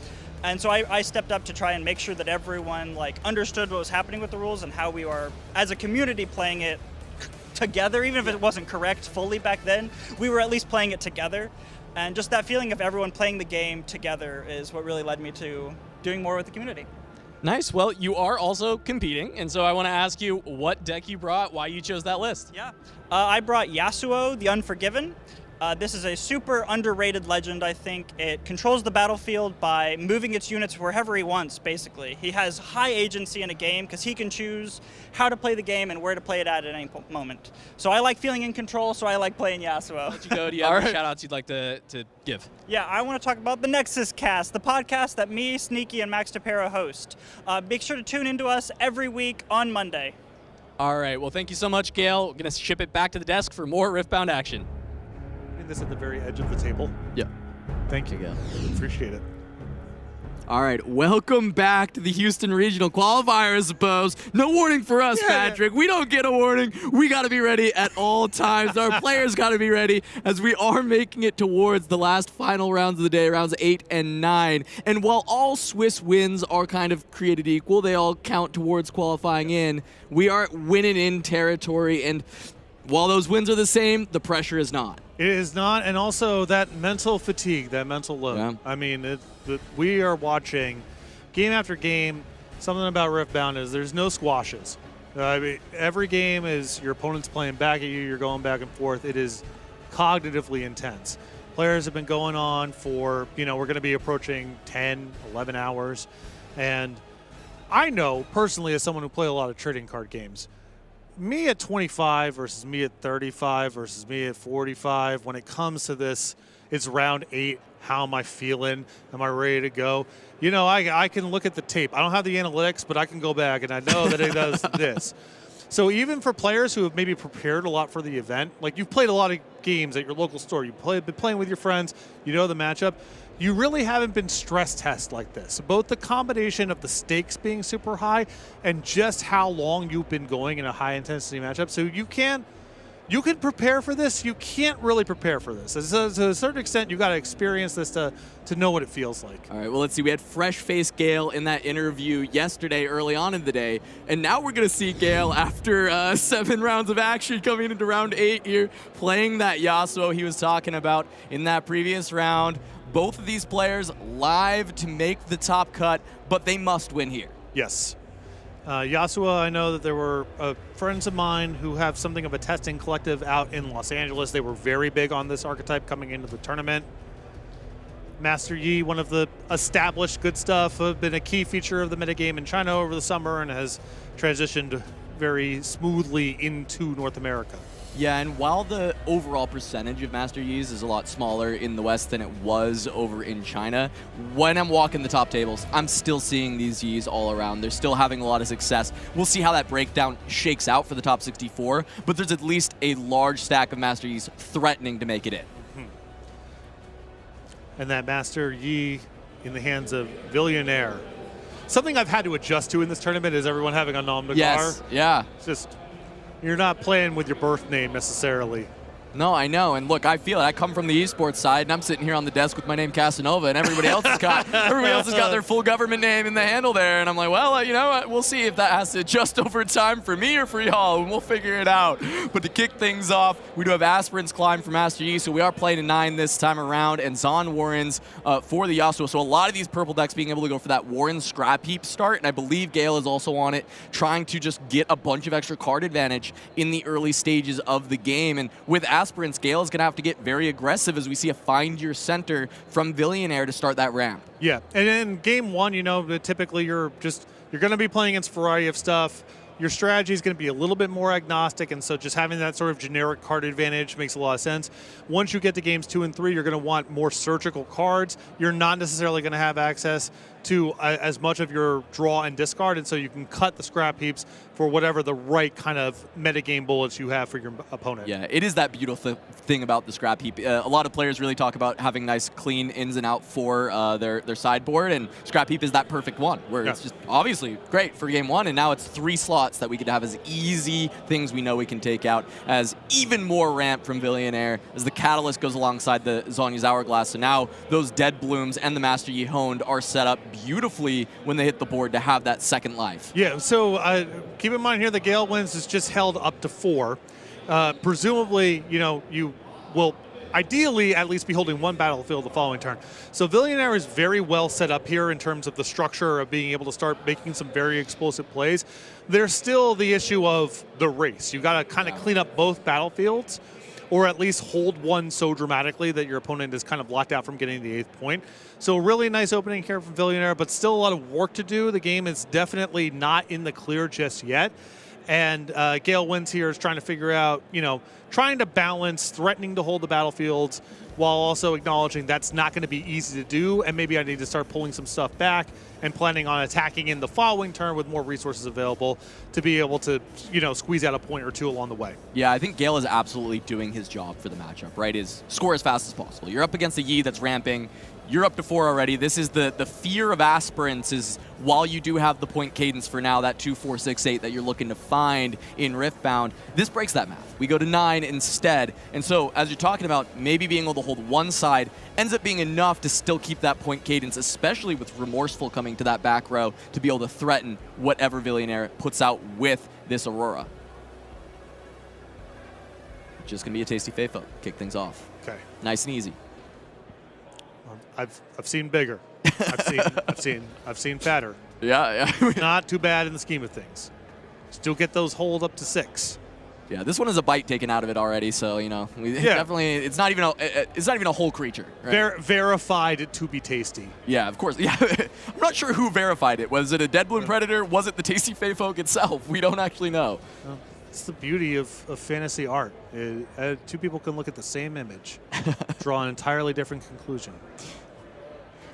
And so I stepped up to try and make sure that everyone understood what was happening with the rules and how we were, as a community, playing it together. Even if it wasn't correct fully back then, we were at least playing it together. And just that feeling of everyone playing the game together is what really led me to doing more with the community. Nice. Well, you are also competing, and so I want to ask you what deck you brought, why you chose that list. Yeah. I brought Yasuo, the Unforgiven. This is a super underrated legend, I think. It controls the battlefield by moving its units wherever he wants, basically. He has high agency in a game because he can choose how to play the game and where to play it at any moment. So I like feeling in control, so I like playing Yasuo. Let you go. Do you have any shout-outs you'd like to give? Yeah, I want to talk about the Nexus Cast, the podcast that me, Sneaky, and Max Tapera host. Make sure to tune into us every week on Monday. All right. Well, thank you so much, Gail. We're going to ship it back to the desk for more Riftbound action. This at the very edge of the table. Yeah. Thank you, Gail. Appreciate it. All right, welcome back to the Houston Regional Qualifier, I suppose. No warning for us, Patrick. We don't get a warning. We got to be ready at all times. Our players got to be ready as we are making it towards the last final rounds of the day, rounds 8 and 9. And while all Swiss wins are kind of created equal, they all count towards qualifying in, we are winning in territory. And while those wins are the same, the pressure is not. It is not, and also that mental fatigue, that mental load. Yeah. I mean, we are watching game after game. Something about Riftbound is there's no squashes. I mean, every game is your opponent's playing back at you, you're going back and forth. It is cognitively intense. Players have been going on for, we're going to be approaching 10, 11 hours. And I know, personally, as someone who plays a lot of trading card games, me at 25 versus me at 35 versus me at 45, when it comes to this, it's round 8. How am I feeling? Am I ready to go? I can look at the tape. I don't have the analytics, but I can go back, and I know that it does this. So even for players who have maybe prepared a lot for the event, like you've played a lot of games at your local store, been playing with your friends, you know the matchup, you really haven't been stress tested like this. Both the combination of the stakes being super high and just how long you've been going in a high intensity matchup. So you can prepare for this. You can't really prepare for this. To a certain extent, you got to experience this to know what it feels like. All right, well, let's see. We had fresh-faced Gale in that interview yesterday early on in the day, and now we're going to see Gale after 7 rounds of action coming into round 8 here, playing that Yasuo he was talking about in that previous round. Both of these players live to make the top cut, but they must win here. Yes. Yasuo, I know that there were friends of mine who have something of a testing collective out in Los Angeles. They were very big on this archetype coming into the tournament. Master Yi, one of the established good stuff, been a key feature of the metagame in China over the summer and has transitioned very smoothly into North America. Yeah, and while the overall percentage of Master Yis is a lot smaller in the West than it was over in China, when I'm walking the top tables, I'm still seeing these Yis all around. They're still having a lot of success. We'll see how that breakdown shakes out for the top 64, but there's at least a large stack of Master Yis threatening to make it in. And that Master Yi in the hands of Billionaire. Something I've had to adjust to in this tournament is everyone having a nom de guerre. Yes, yeah. It's just, you're not playing with your birth name necessarily. No, I know, and look, I feel it. I come from the esports side, and I'm sitting here on the desk with my name Casanova, and everybody else has got their full government name in the handle there, and I'm like, well, you know what? We'll see if that has to adjust over time for me or for y'all, and we'll figure it out. But to kick things off, we do have Aspirants climb for Master Yi, so we are playing a 9 this time around, and Zon Warrens for the Yasuo. So a lot of these purple decks being able to go for that Warren scrap heap start, and I believe Gale is also on it, trying to just get a bunch of extra card advantage in the early stages of the game. And with Aspirants, Gale is going to have to get very aggressive as we see a find your center from Billionaire to start that ramp. Yeah, and in game 1, you know, typically you're going to be playing against a variety of stuff. Your strategy is going to be a little bit more agnostic, and so just having that sort of generic card advantage makes a lot of sense. Once you get to games 2 and 3, you're going to want more surgical cards. You're not necessarily going to have access to as much of your draw and discard, and so you can cut the scrap heaps for whatever the right kind of metagame bullets you have for your opponent. Yeah, it is that beautiful thing about the scrap heap. A lot of players really talk about having nice, clean ins and out for their sideboard, and scrap heap is that perfect one, where it's just obviously great for game 1, and now it's 3 slots that we could have as easy things we know we can take out as even more ramp from Billionaire as the Catalyst goes alongside the Zhonya's Hourglass. So now those Dead Blooms and the Master Yi Honed are set up beautifully when they hit the board to have that second life. Yeah, so keep in mind here the Gale wins is just held up to 4. Presumably, you know, you will ideally at least be holding 1 battlefield the following turn. So Billionaire is very well set up here in terms of the structure of being able to start making some very explosive plays. There's still the issue of the race. You got to kind of clean up both battlefields, or at least hold one so dramatically that your opponent is kind of blocked out from getting the 8th point. So really nice opening here from Billionaire, but still a lot of work to do. The game is definitely not in the clear just yet. And Gale wins here is trying to figure out, you know, trying to balance threatening to hold the battlefields while also acknowledging that's not going to be easy to do, and maybe I need to start pulling some stuff back and planning on attacking in the following turn with more resources available to be able to, you know, squeeze out a point or 2 along the way. Yeah, I think Gale is absolutely doing his job for the matchup, right? Is score as fast as possible. You're up against a Yi that's ramping. You're up to 4 already. This is the fear of Aspirants is while you do have the point cadence for now, that 2, 4, 6, 8 that you're looking to find in Riftbound, this breaks that math. We go to 9 instead. And so as you're talking about maybe being able to hold one side, ends up being enough to still keep that point cadence, especially with Remorseful coming to that back row to be able to threaten whatever Billionaire puts out with this Aurora. Just going to be a tasty Feyfo. Kick things off. Okay. Nice and easy. I've seen bigger. I've seen fatter. Yeah. Not too bad in the scheme of things. Still get those hold up to 6. Yeah, this one is a bite taken out of it already, so you know, definitely it's not even a whole creature. Right? Verified to be tasty. Yeah, of course. Yeah, I'm not sure who verified it. Was it a Dead Bloom Predator? Was it the Tasty Feyfolk itself? We don't actually know. Well, it's the beauty of fantasy art. 2 people can look at the same image, draw an entirely different conclusion.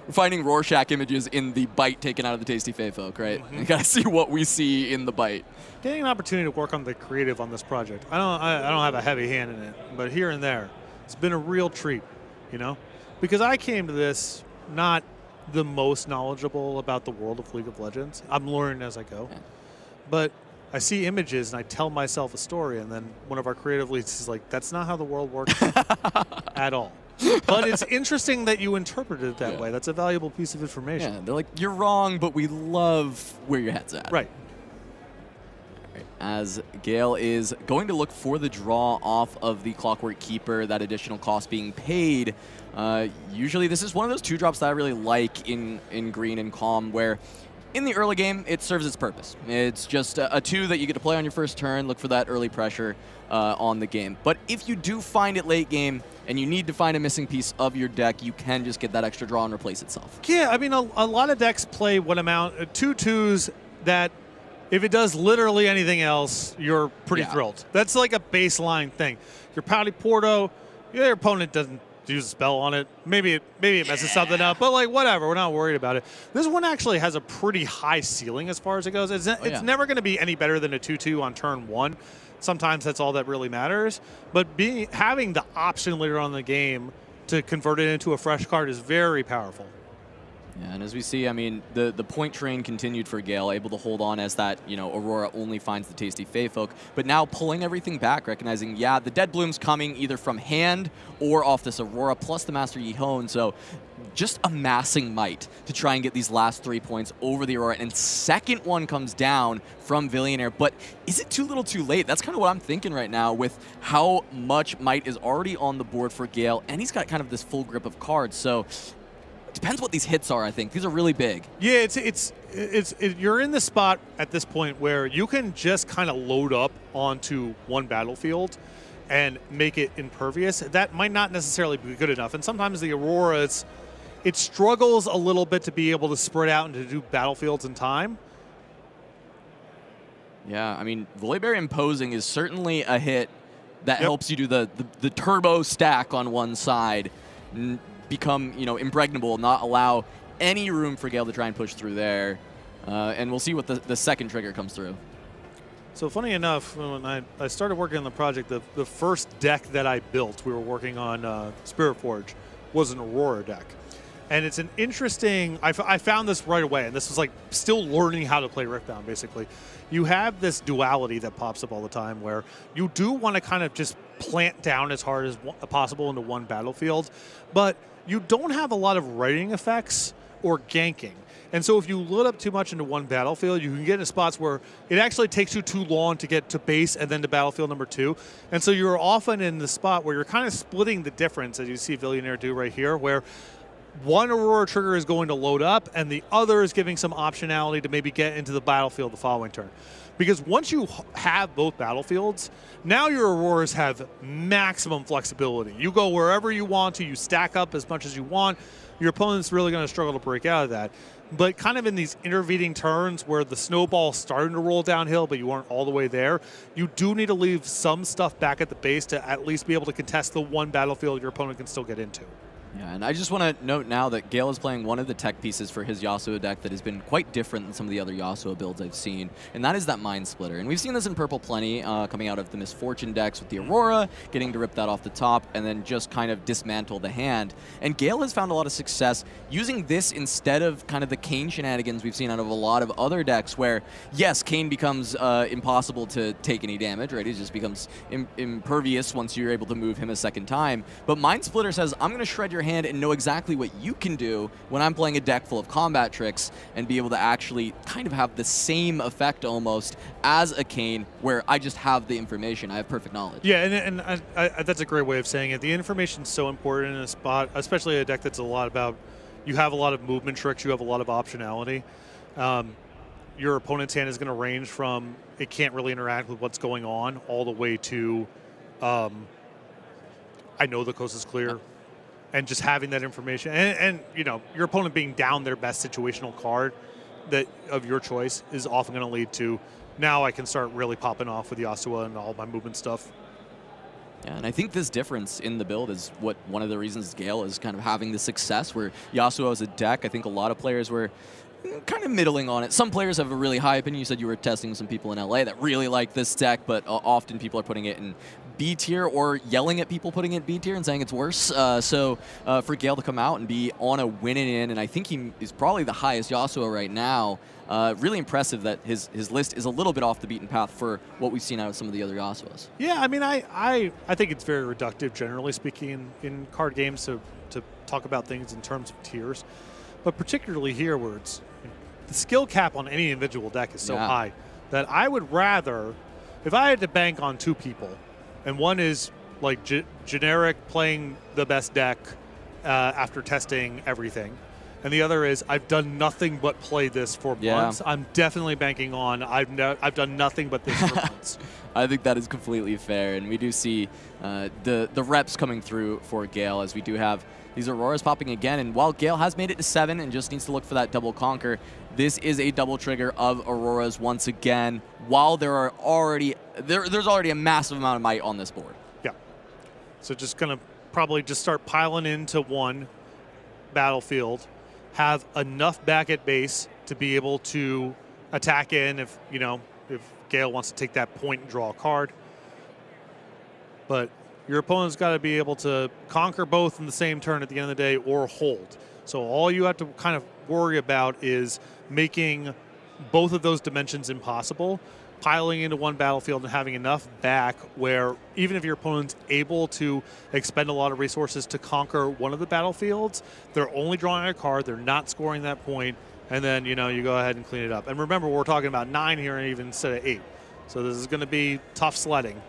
we're finding Rorschach images in the bite taken out of the Tasty Fey folk, right? You gotta see what we see in the bite. Getting an opportunity to work on the creative on this project. I don't have a heavy hand in it, but here and there, it's been a real treat, you know? Because I came to this not the most knowledgeable about the world of League of Legends. I'm learning as I go. Yeah. But I see images and I tell myself a story, and then one of our creative leads is like, that's not how the world works at all. But it's interesting that you interpreted it that way. That's a valuable piece of information. Yeah, they're like, you're wrong, but we love where your head's at. Right. As Gale is going to look for the draw off of the Clockwork Keeper, that additional cost being paid. Usually this is one of those 2-drops that I really like in Green and Calm, where in the early game, it serves its purpose. It's just a 2 that you get to play on your first turn, look for that early pressure on the game. But if you do find it late game and you need to find a missing piece of your deck, you can just get that extra draw and replace itself. Yeah, I mean, a lot of decks play what amount, 2 2s that if it does literally anything else, you're pretty thrilled. That's like a baseline thing. Your Pouty Porto, your opponent doesn't use a spell on it. Maybe it messes something up, but like whatever, we're not worried about it. This one actually has a pretty high ceiling as far as it goes. It's never going to be any better than a 2-2 on turn 1. Sometimes that's all that really matters. But having the option later on in the game to convert it into a fresh card is very powerful. Yeah, and as we see, I mean, the point train continued for Gale, able to hold on as that, Aurora only finds the Tasty Fey folk, but now pulling everything back, recognizing, yeah, the Dead Bloom's coming either from hand or off this Aurora, plus the Master Yi Hone, so just amassing might to try and get these last 3 points over the Aurora, and second one comes down from Billionaire, but is it too little too late? That's kind of what I'm thinking right now with how much might is already on the board for Gale, and he's got kind of this full grip of cards, so depends what these hits are, I think. These are really big. Yeah, you're in the spot at this point where you can just kind of load up onto one battlefield and make it impervious. That might not necessarily be good enough. And sometimes the Aurora, it struggles a little bit to be able to spread out and to do battlefields in time. Yeah, I mean, Volibear Imposing is certainly a hit that helps you do the turbo stack on one side. Become, impregnable, not allow any room for Gale to try and push through there. And we'll see what the second trigger comes through. So funny enough, when I started working on the project, the first deck that I built, we were working on Spirit Forge, was an Aurora deck. And it's an interesting, I found this right away, and this was like still learning how to play Riftbound, basically. You have this duality that pops up all the time where you do want to kind of just plant down as hard as possible into one battlefield, but you don't have a lot of writing effects or ganking. And so if you load up too much into one battlefield, you can get into spots where it actually takes you too long to get to base and then to battlefield number 2. And so you're often in the spot where you're kind of splitting the difference, as you see Billionaire do right here, where one Aurora trigger is going to load up and the other is giving some optionality to maybe get into the battlefield the following turn. Because once you have both battlefields, now your Auroras have maximum flexibility. You go wherever you want to, you stack up as much as you want. Your opponent's really going to struggle to break out of that. But kind of in these intervening turns where the snowball's starting to roll downhill, but you aren't all the way there, you do need to leave some stuff back at the base to at least be able to contest the one battlefield your opponent can still get into. Yeah, and I just want to note now that Gale is playing one of the tech pieces for his Yasuo deck that has been quite different than some of the other Yasuo builds I've seen, and that is that Mind Splitter. And we've seen this in purple plenty, coming out of the Misfortune decks with the Aurora, getting to rip that off the top, and then just kind of dismantle the hand. And Gale has found a lot of success using this instead of kind of the Kayn shenanigans we've seen out of a lot of other decks where, yes, Kayn becomes impossible to take any damage, right? He just becomes impervious once you're able to move him a second time. But Mind Splitter says, I'm going to shred your hand and know exactly what you can do when I'm playing a deck full of combat tricks and be able to actually kind of have the same effect almost as a Kayn where I just have the information. I have perfect knowledge. Yeah, and that's a great way of saying it. The information's so important in a spot, especially a deck that's a lot about, you have a lot of movement tricks, you have a lot of optionality. Your opponent's hand is going to range from it can't really interact with what's going on all the way to I know the coast is clear. And just having that information, and your opponent being down their best situational card that of your choice is often going to lead to, now I can start really popping off with Yasuo and all my movement stuff. Yeah, and I think this difference in the build is one of the reasons Gale is kind of having the success where Yasuo as a deck, I think a lot of players were kind of middling on it. Some players have a really high opinion. You said you were testing some people in LA that really like this deck, but often people are putting it in B tier or yelling at people putting it in B tier and saying it's worse. So for Gale to come out and be on a winning in, and I think he is probably the highest Yasuo right now, really impressive that his list is a little bit off the beaten path for what we've seen out of some of the other Yasuos. Yeah, I mean, I think it's very reductive, generally speaking, in card games to talk about things in terms of tiers. But particularly here where it's the skill cap on any individual deck is so high that I would rather, if I had to bank on two people, and one is like generic playing the best deck after testing everything, and the other is I've done nothing but play this for months. I'm definitely banking on I've done nothing but this for months. I think that is completely fair, and we do see the reps coming through for Gale as we do have these Auroras popping again. And while Gale has made it to 7 and just needs to look for that double conquer, this is a double trigger of Auroras once again. While there's already a massive amount of might on this board. Yeah. So just gonna probably just start piling into one battlefield, have enough back at base to be able to attack in if Gale wants to take that point and draw a card. But your opponent's got to be able to conquer both in the same turn at the end of the day or hold. So all you have to kind of worry about is making both of those dimensions impossible, piling into one battlefield and having enough back where even if your opponent's able to expend a lot of resources to conquer one of the battlefields, they're only drawing a card, they're not scoring that point, and then you go ahead and clean it up. And remember, we're talking about 9 here and even instead of 8. So this is going to be tough sledding.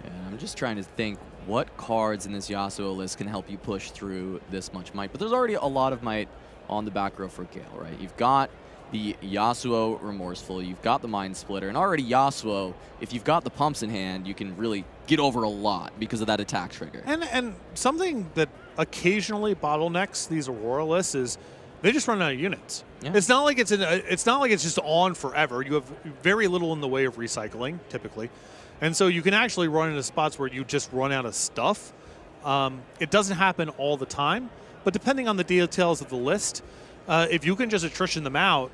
Yeah, I'm just trying to think what cards in this Yasuo list can help you push through this much might. But there's already a lot of might on the back row for Gale, right? You've got the Yasuo Remorseful, you've got the Mind Splitter, and already Yasuo, if you've got the pumps in hand, you can really get over a lot because of that attack trigger. And something that occasionally bottlenecks these Aurora lists is they just run out of units. Yeah. It's not like it's just on forever. You have very little in the way of recycling typically. And so you can actually run into spots where you just run out of stuff. It doesn't happen all the time, but depending on the details of the list, if you can just attrition them out,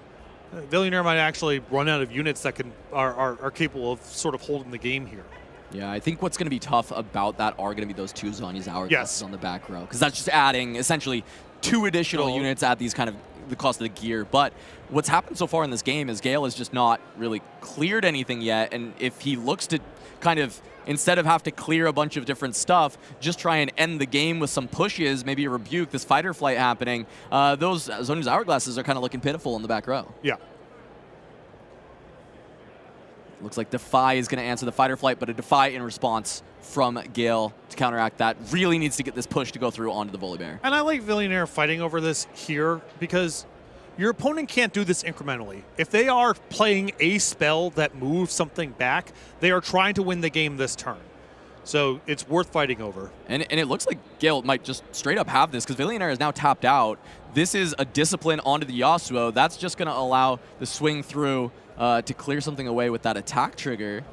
Billionaire might actually run out of units that are capable of sort of holding the game here. Yeah, I think what's going to be tough about that are going to be those 2 Zhonya's Hourglasses on the back row, because that's just adding essentially 2 additional units at these kind of the cost of the gear. But what's happened so far in this game is Gale has just not really cleared anything yet, and if he looks to kind of, instead of have to clear a bunch of different stuff, just try and end the game with some pushes, maybe a rebuke, this fight or flight happening, those Zhonya's Hourglasses are kind of looking pitiful in the back row. Yeah. Looks like Defy is going to answer the fight or flight, but a Defy in response from Gale to counteract that. Really needs to get this push to go through onto the Volibear. And I like Billionaire fighting over this here because your opponent can't do this incrementally. If they are playing a spell that moves something back, they are trying to win the game this turn. So it's worth fighting over. And it looks like Gale might just straight up have this because Billionaire is now tapped out. This is a discipline onto the Yasuo. That's just going to allow the swing through to clear something away with that attack trigger.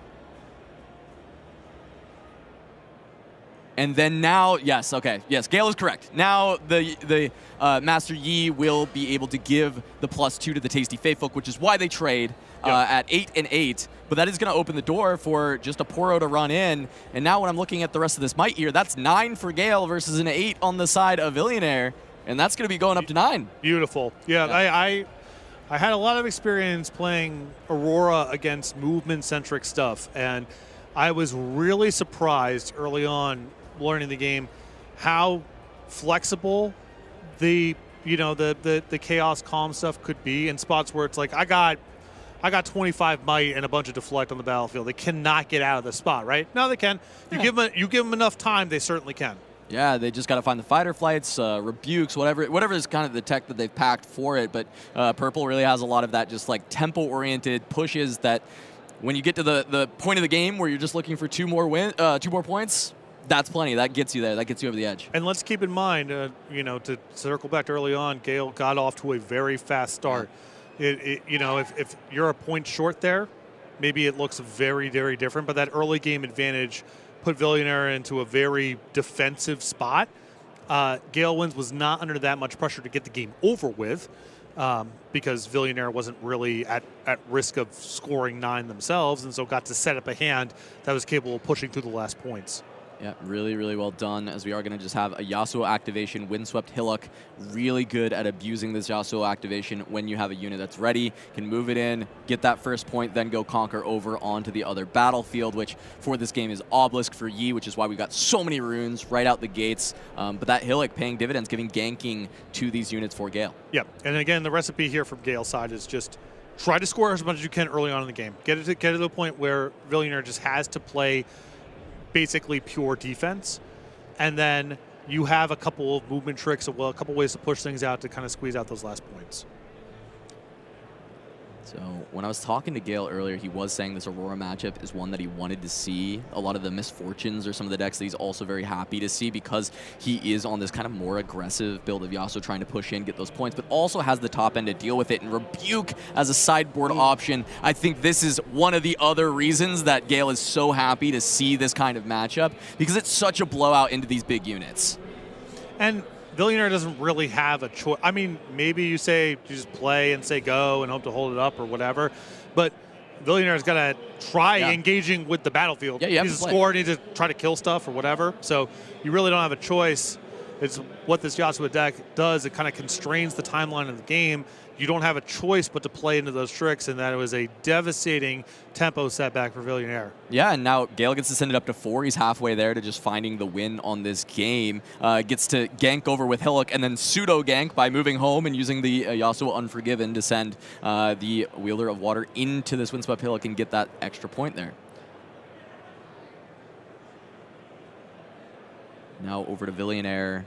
And then now, yes, okay, yes, Gale is correct. Now the Master Yi will be able to give the +2 to the Tasty Faithfolk, which is why they trade at 8 and 8. But that is going to open the door for just a Poro to run in. And now when I'm looking at the rest of this might here, that's 9 for Gale versus an 8 on the side of Billionaire. And that's going to be going up to 9. Beautiful. Yeah. I had a lot of experience playing Aurora against movement-centric stuff, and I was really surprised early on learning the game how flexible the chaos calm stuff could be in spots where it's like I got 25 might and a bunch of deflect on the battlefield. They cannot get out of the spot, right? No, they can. You give them enough time, they certainly can. Yeah, they just got to find the fighter flights, rebukes, whatever is kind of the tech that they've packed for it. But Purple really has a lot of that just like tempo-oriented pushes that when you get to the point of the game where you're just looking for 2 more points, that's plenty. That gets you there. That gets you over the edge. And let's keep in mind, to circle back to early on, Gale got off to a very fast start. Yeah. If you're a point short there, maybe it looks very, very different, but that early game advantage put Billionaire into a very defensive spot. Gale Winds was not under that much pressure to get the game over with because Billionaire wasn't really at risk of scoring 9 themselves, and so got to set up a hand that was capable of pushing through the last points. Yeah, really, really well done, as we are going to just have a Yasuo activation. Windswept Hillock, really good at abusing this Yasuo activation when you have a unit that's ready, can move it in, get that first point, then go conquer over onto the other battlefield, which for this game is Obelisk for Yi, which is why we got so many runes right out the gates. But that Hillock paying dividends, giving ganking to these units for Gale. Yeah, and again, the recipe here from Gale's side is just try to score as much as you can early on in the game. Get it to the point where Billionaire just has to play basically pure defense, and then you have a couple of movement tricks, a couple ways to push things out to kind of squeeze out those last points. So when I was talking to Gale earlier, he was saying this Aurora matchup is one that he wanted to see. A lot of the Misfortunes are some of the decks that he's also very happy to see because he is on this kind of more aggressive build of Yasuo trying to push in, get those points, but also has the top end to deal with it. And Rebuke as a sideboard option, I think this is one of the other reasons that Gale is so happy to see this kind of matchup because it's such a blowout into these big units. And Billionaire doesn't really have a choice. I mean, maybe you say you just play and say go and hope to hold it up or whatever, but Billionaire's got to try engaging with the battlefield. Yeah, you have needs to to play. score, needs to try to kill stuff or whatever. So you really don't have a choice. It's what this Yasuo deck does. It kind of constrains the timeline of the game. You don't have a choice but to play into those tricks, and that was a devastating tempo setback for Billionaire. Yeah, and now Gale gets to send it up to 4. He's halfway there to just finding the win on this game. Gets to gank over with Hillock and then pseudo-gank by moving home and using the Yasuo Unforgiven to send the Wielder of Water into this Windswept Hillock and get that extra point there. Now over to Billionaire.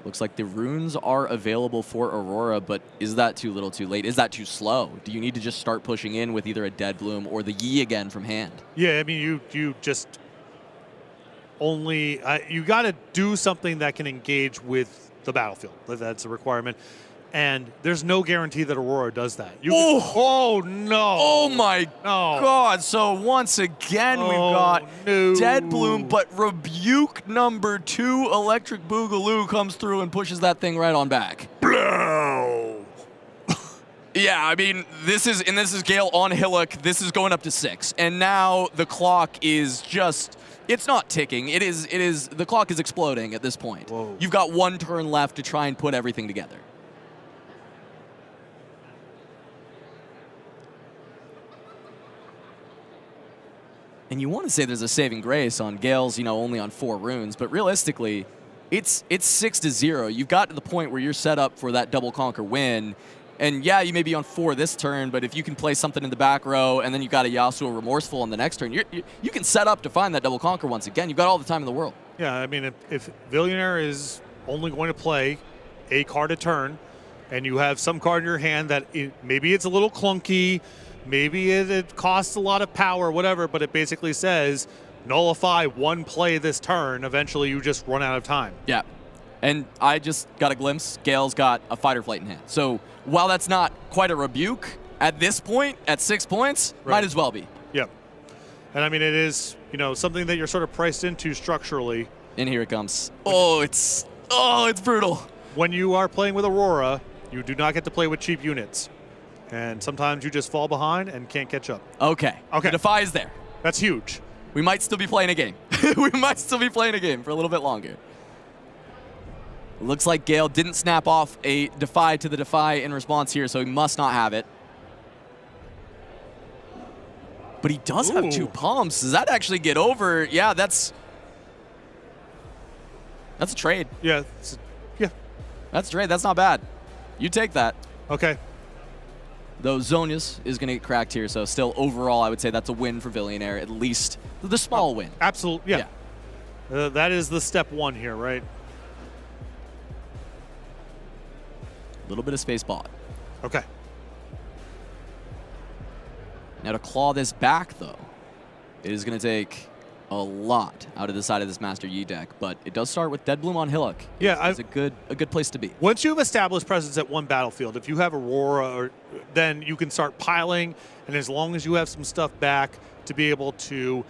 Looks like the runes are available for Aurora, but is that too little too late? Is that too slow? Do you need to just start pushing in with either a Dead Bloom or the Yi again from hand? Yeah, I mean, you just only you got to do something that can engage with the battlefield. That's a requirement, and there's no guarantee that Aurora does that. Oh no! Oh my God! So once again, we've got Dead Bloom, but Rebuke number 2, Electric Boogaloo comes through and pushes that thing right on back. Blow. Yeah, I mean, this is Gale on Hillock. This is going up to 6, and now the clock is just—it's not ticking. It is. The clock is exploding at this point. Whoa. You've got 1 turn left to try and put everything together. And you want to say there's a saving grace on Gale's, only on 4 runes, but realistically, it's 6-0. You've got to the point where you're set up for that double conquer win. And yeah, you may be on 4 this turn, but if you can play something in the back row and then you've got a Yasuo Remorseful on the next turn, you can set up to find that double conquer once again. You've got all the time in the world. Yeah, I mean, if Billionaire is only going to play a card a turn, and you have some card in your hand that maybe it's a little clunky, maybe it costs a lot of power, whatever, but it basically says nullify 1 play this turn. Eventually, you just run out of time. Yeah. And I just got a glimpse. Gale's got a Fighter Flight in hand. So while that's not quite a rebuke, at this point, at 6 points, might as well be. Yeah. And I mean, it is, something that you're sort of priced into structurally. And here it comes. It's brutal. When you are playing with Aurora, you do not get to play with cheap units. And sometimes you just fall behind and can't catch up. Okay. The Defy is there. That's huge. We might still be playing a game. We might still be playing a game for a little bit longer. Looks like Gale didn't snap off a Defy to the Defy in response here, so he must not have it. But he does have 2 pumps. Does that actually get over? Yeah, that's a trade. Yeah. That's a trade. That's not bad. You take that. Okay. Though Zonius is going to get cracked here, so still overall, I would say that's a win for Billionaire, at least the small win. Absolutely, yeah. That is the step 1 here, right? A little bit of space bought. Okay. Now to claw this back, though, it is going to take a lot out of the side of this Master Yi deck, but it does start with Dead Bloom on Hillock. Yeah, it's a good place to be. Once you've established presence at one battlefield, if you have Aurora, then you can start piling, and as long as you have some stuff back to be able to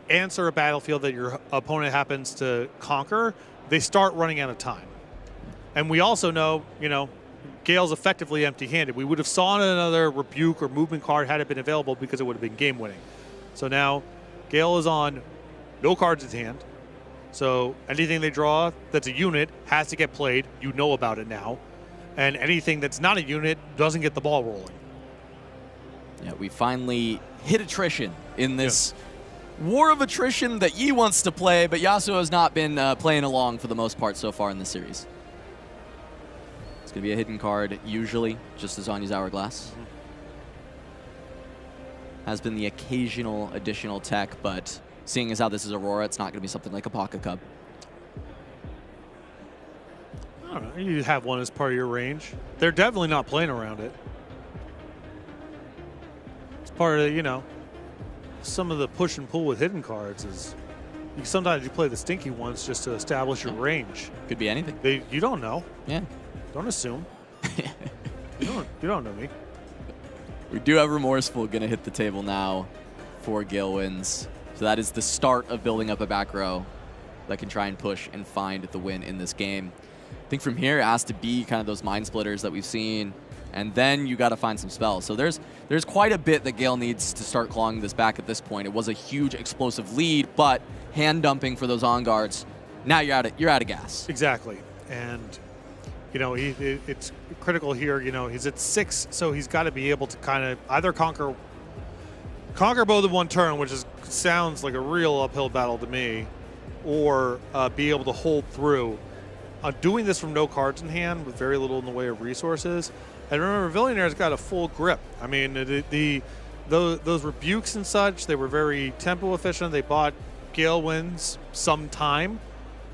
answer a battlefield that your opponent happens to conquer, they start running out of time. And we also know, Gale's effectively empty-handed. We would have saw another Rebuke or movement card had it been available because it would have been game-winning. So now Gale is on no cards in hand. So anything they draw that's a unit has to get played. You know about it now. And anything that's not a unit doesn't get the ball rolling. Yeah, we finally hit attrition in this war of attrition that Yi wants to play, but Yasuo has not been playing along for the most part so far in the series. It's going to be a hidden card, usually, just as Zanya's Hourglass. Has been the occasional additional tech, but seeing as how this is Aurora, it's not going to be something like a Pocket Cub. I don't know. You have one as part of your range. They're definitely not playing around it. It's part of, some of the push and pull with hidden cards is sometimes you play the stinky ones just to establish your range. Could be anything. You don't know. Yeah. Don't assume. you don't know me. We do have Remorseful going to hit the table now for Gale wins. So that is the start of building up a back row that can try and push and find the win in this game. I think from here it has to be kind of those Mind Splitters that we've seen, and then you got to find some spells. So there's quite a bit that Gale needs to start clawing this back at this point. It was a huge explosive lead, but hand dumping for those on guards. Now you're out of gas. Exactly, and it's critical here. He's at 6, so he's got to be able to kind of either conquer both in one turn, which sounds like a real uphill battle to me, or be able to hold through. Doing this from no cards in hand with very little in the way of resources. And remember, Villionaire's got a full grip. I mean, those rebukes and such, they were very tempo efficient. They bought Gale wins some time,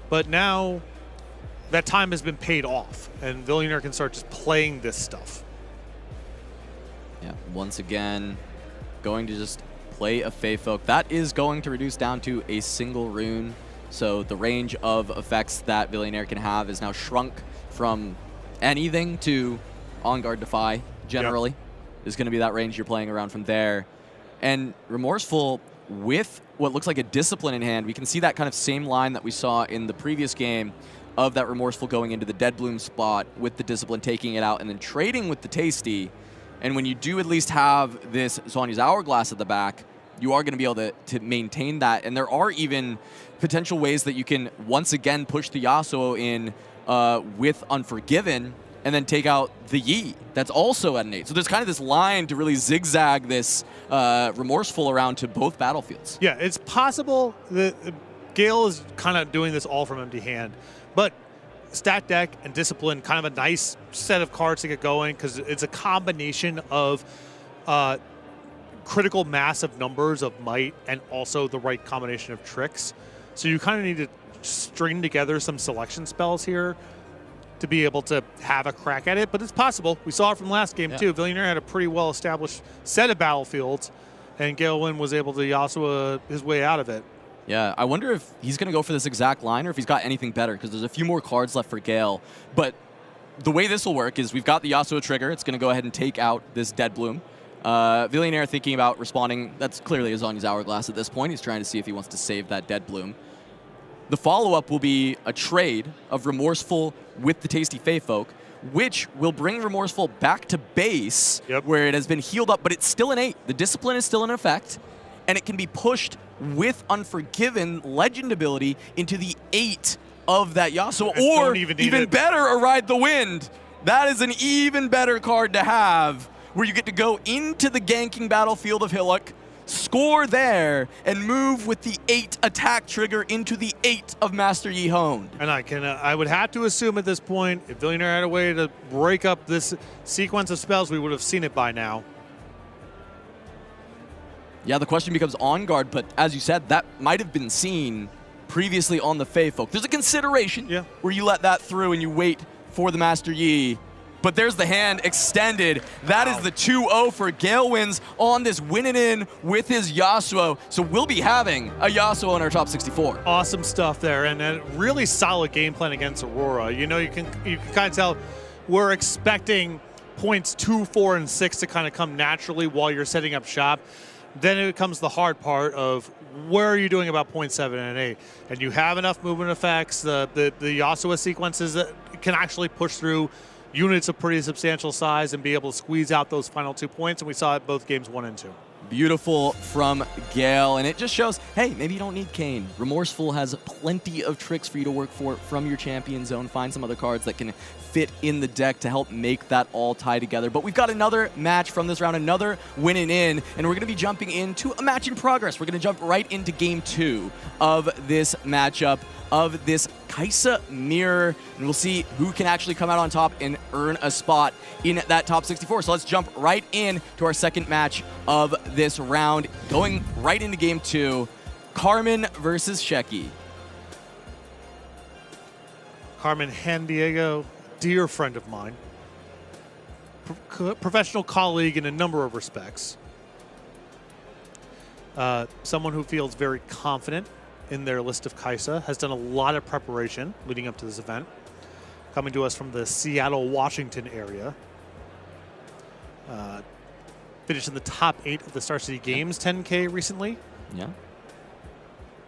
but now that time has been paid off, and Villionaire can start just playing this stuff. Yeah, once again, going to just play a Fey Folk. That is going to reduce down to a single rune. So the range of effects that Villionaire can have is now shrunk from anything to On Guard Defy, generally. Is going to be that range you're playing around from there. And Remorseful, with what looks like a Discipline in hand, we can see that kind of same line that we saw in the previous game of that Remorseful going into the Dead Bloom spot with the Discipline, taking it out, and then trading with the Tasty. And when you do at least have this Zanya's Hourglass at the back, you are going to be able to maintain that. And there are even potential ways that you can once again push the Yasuo in with Unforgiven and then take out the Yi. That's also at an 8. So there's kind of this line to really zigzag this Remorseful around to both battlefields. Yeah, it's possible that Gale is kind of doing this all from empty hand, but Stat Deck and Discipline, kind of a nice set of cards to get going because it's a combination of critical mass of numbers of might and also the right combination of tricks. So you kind of need to string together some selection spells here to be able to have a crack at it, but it's possible. We saw it from last game too. Villionaire had a pretty well-established set of battlefields, and Galewind was able to Yasuo his way out of it. Yeah, I wonder if he's going to go for this exact line or if he's got anything better, because there's a few more cards left for Gale. But the way this will work is we've got the Yasuo trigger. It's going to go ahead and take out this Dead Bloom. Villionaire thinking about responding. That's clearly Zanya's Hourglass at this point. He's trying to see if he wants to save that Dead Bloom. The follow-up will be a trade of Remorseful with the Tasty Fey Folk, which will bring Remorseful back to base, where it has been healed up, but it's still an 8. The Discipline is still in effect, and it can be pushed with Unforgiven Legend ability into the 8 of that Yasuo, or even better, a Ride the Wind. That is an even better card to have, where you get to go into the ganking battlefield of Hillock, score there, and move with the 8 attack trigger into the 8 of Master Yi Honed. And I would have to assume at this point, if Villionaire had a way to break up this sequence of spells, we would have seen it by now. Yeah, the question becomes On Guard, but as you said, that might have been seen previously on the Fey Folk. There's a consideration where you let that through and you wait for the Master Yi. But there's the hand extended. That is the 2-0 for Gale wins on this winning in with his Yasuo. So we'll be having a Yasuo in our top 64. Awesome stuff there, and a really solid game plan against Aurora. You know, you can kind of tell we're expecting points 2, 4, and 6 to kind of come naturally while you're setting up shop. Then it becomes the hard part of where are you doing about points 7 and 8, and you have enough movement effects. The Yasuo sequences that can actually push through units of pretty substantial size and be able to squeeze out those final 2 points, and we saw it both games 1 and 2. Beautiful from Gale, and it just shows, hey, maybe you don't need Kayn. Remorseful has plenty of tricks for you to work for from your champion zone. Find some other cards that can fit in the deck to help make that all tie together. But we've got another match from this round, another winning in, and we're going to be jumping into a match in progress. We're going to jump right into game 2 of this matchup of this Kai'Sa mirror, and we'll see who can actually come out on top and earn a spot in that top 64. So let's jump right in to our second match of this round, going right into game 2, Carmen versus Sheki. Carmen Handiego, dear friend of mine, professional colleague in a number of respects, someone who feels very confident in their list of Kai'Sa, has done a lot of preparation leading up to this event, coming to us from the Seattle, Washington area. Finished in the top 8 of the Star City Games 10K recently. Yeah.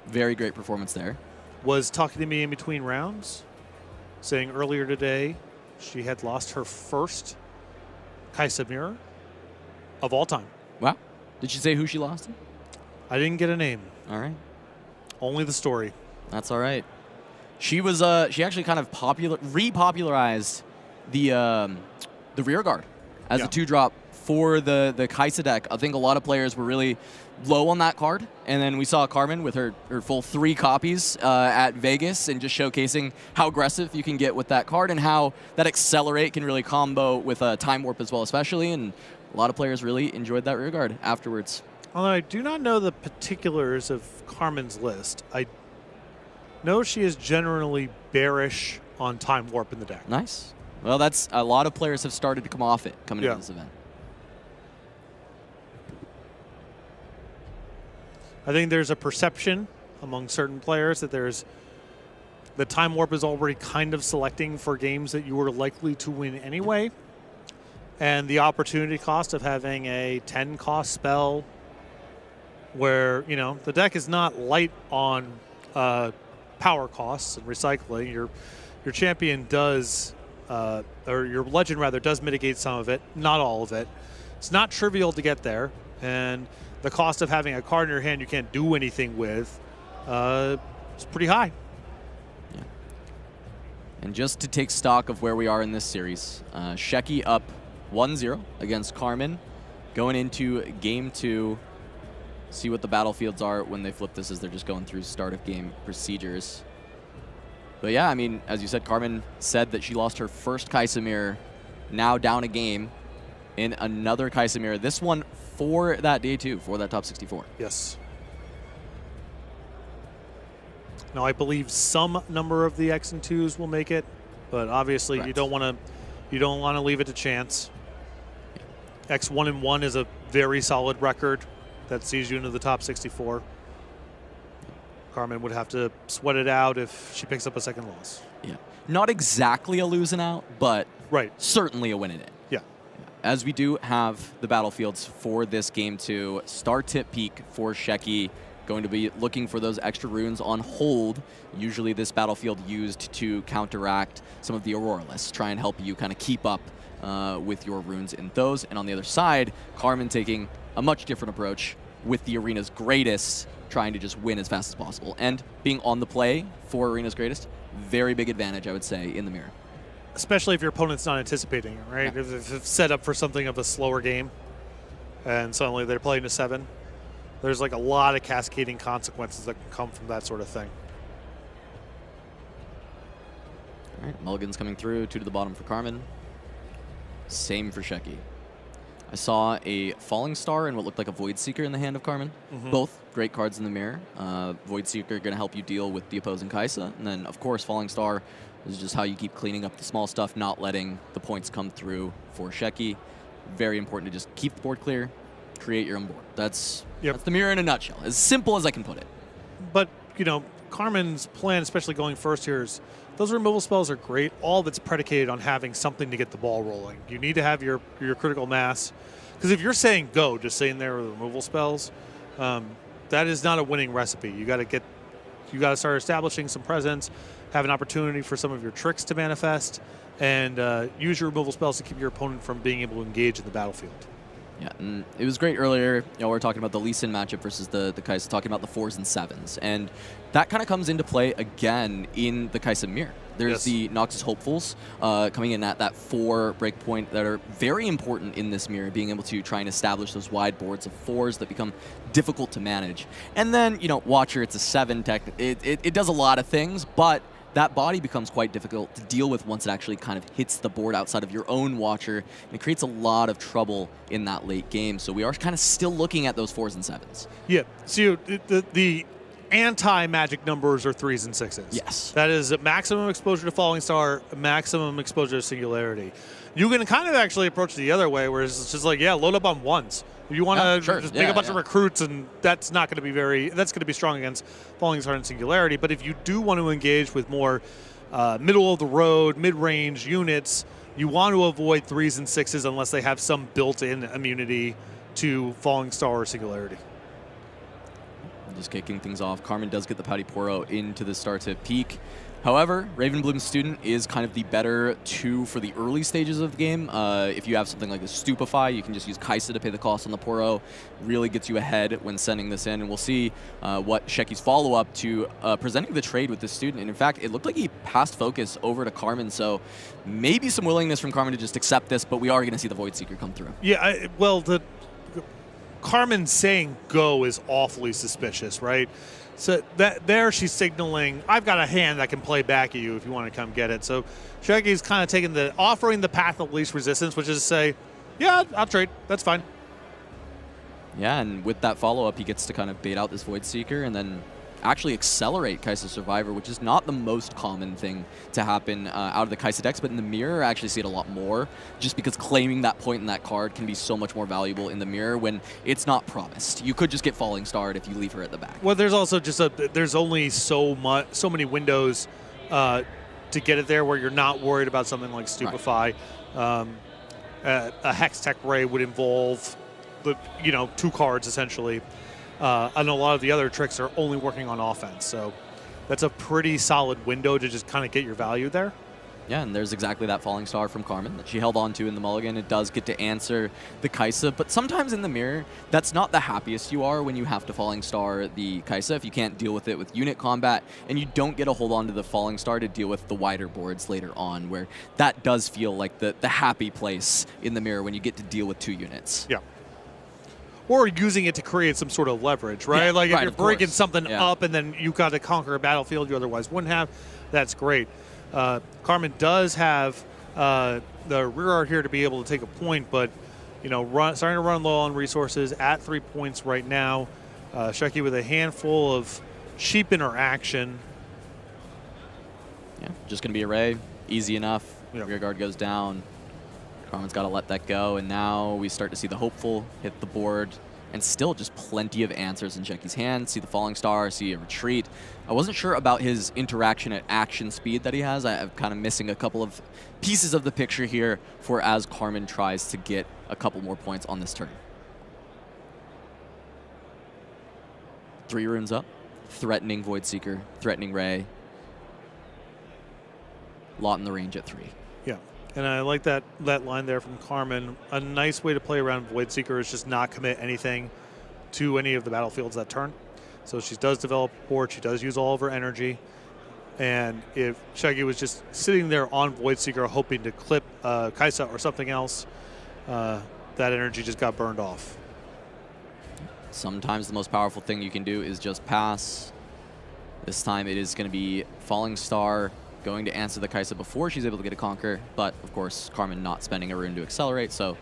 Very great performance there. Was talking to me in between rounds, saying earlier today she had lost her first Kai'Sa mirror of all time. Wow. Did she say who she lost to? I didn't get a name. All right. Only the story. That's all right. She was she actually kind of repopularized the rear guard as a 2-drop for the Kai'Sa deck. I think a lot of players were really low on that card, and then we saw Carmen with her full 3 copies at Vegas, and just showcasing how aggressive you can get with that card and how that Accelerate can really combo with Time Warp as well, especially, and a lot of players really enjoyed that rear guard afterwards. Although I do not know the particulars of Carmen's list, I know she is generally bearish on Time Warp in the deck. Nice. Well, that's a lot of players have started to come off it coming into this event. I think there's a perception among certain players that the Time Warp is already kind of selecting for games that you were likely to win anyway, and the opportunity cost of having a 10 cost spell where, you know, the deck is not light on power costs and recycling. Your champion does, or your legend rather, does mitigate some of it, not all of it. It's not trivial to get there, and the cost of having a card in your hand you can't do anything with is pretty high. Yeah. And just to take stock of where we are in this series, Sheki up 1-0 against Carmen, going into game 2. See what the battlefields are when they flip this, as they're just going through start of game procedures. But yeah, I mean, as you said, Carmen said that she lost her first Kai'Sa mirror, now down a game in another Kai'Sa mirror. This one for that day 2, for that top 64. Yes. Now I believe some number of the X and 2s will make it, but obviously Correct. you don't want to leave it to chance. X1 and 1 is a very solid record that sees you into the top 64. Carmen would have to sweat it out if she picks up a second loss. Yeah. Not exactly a losing out, but right, certainly a winning in. Yeah. As we do have the battlefields for this game 2, Star Tip Peak for Sheki, going to be looking for those extra runes on hold. Usually this battlefield used to counteract some of the Aurora lists, try and help you kind of keep up with your runes in those. And on the other side, Carmen taking a much different approach with the Arena's Greatest, trying to just win as fast as possible. And being on the play for Arena's Greatest, very big advantage, I would say, in the mirror. Especially if your opponent's not anticipating it, right? Yeah. If it's set up for something of a slower game and suddenly they're playing a 7, there's like a lot of cascading consequences that can come from that sort of thing. All right, Mulligan's coming through, 2 to the bottom for Carmen. Same for Sheki. I saw a Falling Star and what looked like a Void Seeker in the hand of Carmen. Both great cards in the mirror. Void Seeker going to help you deal with the opposing Kai'Sa. And then, of course, Falling Star This is just how you keep cleaning up the small stuff, not letting the points come through for Shecky. Very important to just keep the board clear, create your own board. That's the mirror in a nutshell. As simple as I can put it. But, you know, Carmen's plan, especially going first here, is those removal spells are great. All of it's predicated on having something to get the ball rolling. You need to have your critical mass. Because if you're saying go, just sitting there with removal spells, that is not a winning recipe. You got to start establishing some presence, have an opportunity for some of your tricks to manifest, and use your removal spells to keep your opponent from being able to engage in the battlefield. Yeah, and it was great earlier. You know, we were talking about the Lee Sin matchup versus the Kai'Sa, talking about the 4s and 7s. And that kind of comes into play again in the Kai'Sa mirror. There's the Noxus Hopefuls coming in at that 4 breakpoint that are very important in this mirror, being able to try and establish those wide boards of 4s that become difficult to manage. And then, you know, Watcher, it's a 7 tech. It does a lot of things, but that body becomes quite difficult to deal with once it actually kind of hits the board outside of your own Watcher, and it creates a lot of trouble in that late game. So we are kind of still looking at those 4s and 7s. Yeah, so the anti-magic numbers are 3s and 6s. Yes. That is a maximum exposure to Falling Star, maximum exposure to Singularity. You can kind of actually approach it the other way, where it's just like, yeah, load up on 1s. If you want to just pick a bunch of recruits, and that's not going to be that's going to be strong against Falling Star and Singularity. But if you do want to engage with more middle of the road, mid-range units, you want to avoid 3s and 6s unless they have some built-in immunity to Falling Star or Singularity. Just kicking things off, Carmen does get the Pouty Poro into the start to peak. However, Ravenbloom Student is kind of the better 2 for the early stages of the game. If you have something like the Stupefy, you can just use Kai'Sa to pay the cost on the Poro. Really gets you ahead when sending this in. And we'll see what Shecky's follow-up to presenting the trade with this student. And in fact, it looked like he passed focus over to Carmen. So maybe some willingness from Carmen to just accept this, but we are going to see the Void Seeker come through. Yeah, the Carmen saying go is awfully suspicious, right? So there she's signaling, I've got a hand that can play back at you if you want to come get it. So Shaggy's kind of taking offering the path of least resistance, which is to say, yeah, I'll trade. That's fine. Yeah, and with that follow-up, he gets to kind of bait out this Void Seeker and then actually accelerate Kai'Sa Survivor, which is not the most common thing to happen out of the Kai'Sa decks, but in the mirror, I actually see it a lot more, just because claiming that point in that card can be so much more valuable in the mirror when it's not promised. You could just get Falling Starred if you leave her at the back. Well, there's also just there's only so many windows to get it there where you're not worried about something like Stupefy. Right. A Hex Tech Ray would involve 2 cards essentially. And a lot of the other tricks are only working on offense. So that's a pretty solid window to just kind of get your value there. Yeah, and there's exactly that Falling Star from Carmen that she held on to in the mulligan. It does get to answer the Kai'Sa, but sometimes in the mirror, that's not the happiest you are when you have to Falling Star the Kai'Sa if you can't deal with it with unit combat, and you don't get a hold on to the Falling Star to deal with the wider boards later on, where that does feel like the happy place in the mirror when you get to deal with 2 units. Yeah. Or using it to create some sort of leverage, right? Yeah, like if right, you're of breaking course. something up and then you've got to conquer a battlefield you otherwise wouldn't have, that's great. Carmen does have the rear art here to be able to take a point, but starting to run low on resources at 3 points right now. Shecky with a handful of cheap interaction. Yeah, just going to be Array. Easy enough. Yep. Rear guard goes down. Carmen's got to let that go, and now we start to see the Hopeful hit the board, and still just plenty of answers in Shecky's hand. See the Falling Star, see a retreat. I wasn't sure about his interaction at action speed that he has. I'm kind of missing a couple of pieces of the picture here for as Carmen tries to get a couple more points on this turn. 3 runes up, threatening Void Seeker, threatening Ray. Lot in the range at 3. Yeah. And I like that line there from Carmen. A nice way to play around Void Seeker is just not commit anything to any of the battlefields that turn. So she does develop a board. She does use all of her energy. And if Shaggy was just sitting there on Void Seeker hoping to clip Kai'Sa or something else, that energy just got burned off. Sometimes the most powerful thing you can do is just pass. This time it is going to be Falling Star going to answer the Kai'Sa before she's able to get a Conquer, but of course Carmen not spending a rune to accelerate, so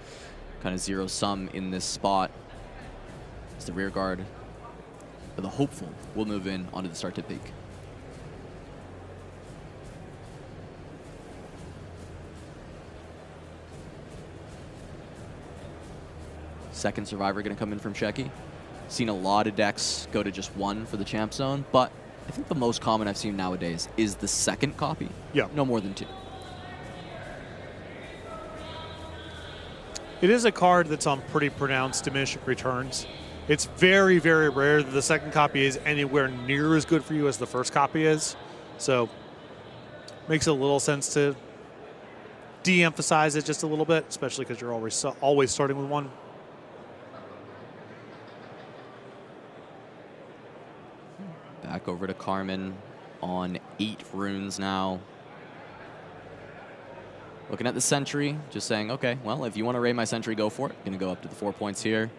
kind of zero sum in this spot. As the rear guard, but the Hopeful will move in onto the start to peak. second survivor going to come in from Shecky. Seen a lot of decks go to just one for the champ zone, but I think the most common I've seen nowadays is the second copy. Yeah. No more than 2. It is a card that's on pretty pronounced diminishing returns. It's very, very rare that the second copy is anywhere near as good for you as the first copy is. So makes a little sense to de-emphasize it just a little bit, especially because you're always starting with one. Back over to Carmen on 8 runes now. Looking at the Sentry, just saying, okay, well, if you want to raid my Sentry, go for it. Going to go up to the 4 points here.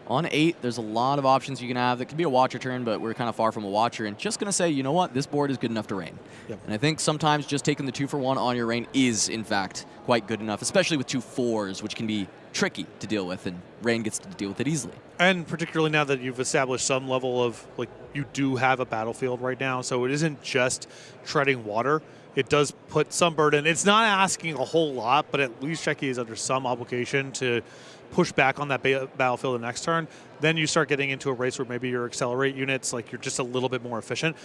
On 8, there's a lot of options you can have. That could be a Watcher turn, but we're kind of far from a Watcher. And just going to say, you know what? This board is good enough to rain. Yep. And I think sometimes just taking the 2-for-1 on your rain is, in fact, quite good enough, especially with 2 4s, which can be tricky to deal with, and rain gets to deal with it easily. And particularly now that you've established some level of, like, you do have a battlefield right now, so it isn't just treading water. It does put some burden. It's not asking a whole lot, but at least Shecky is under some obligation to push back on that battlefield the next turn. Then you start getting into a race where maybe your accelerate units, like, you're just a little bit more efficient.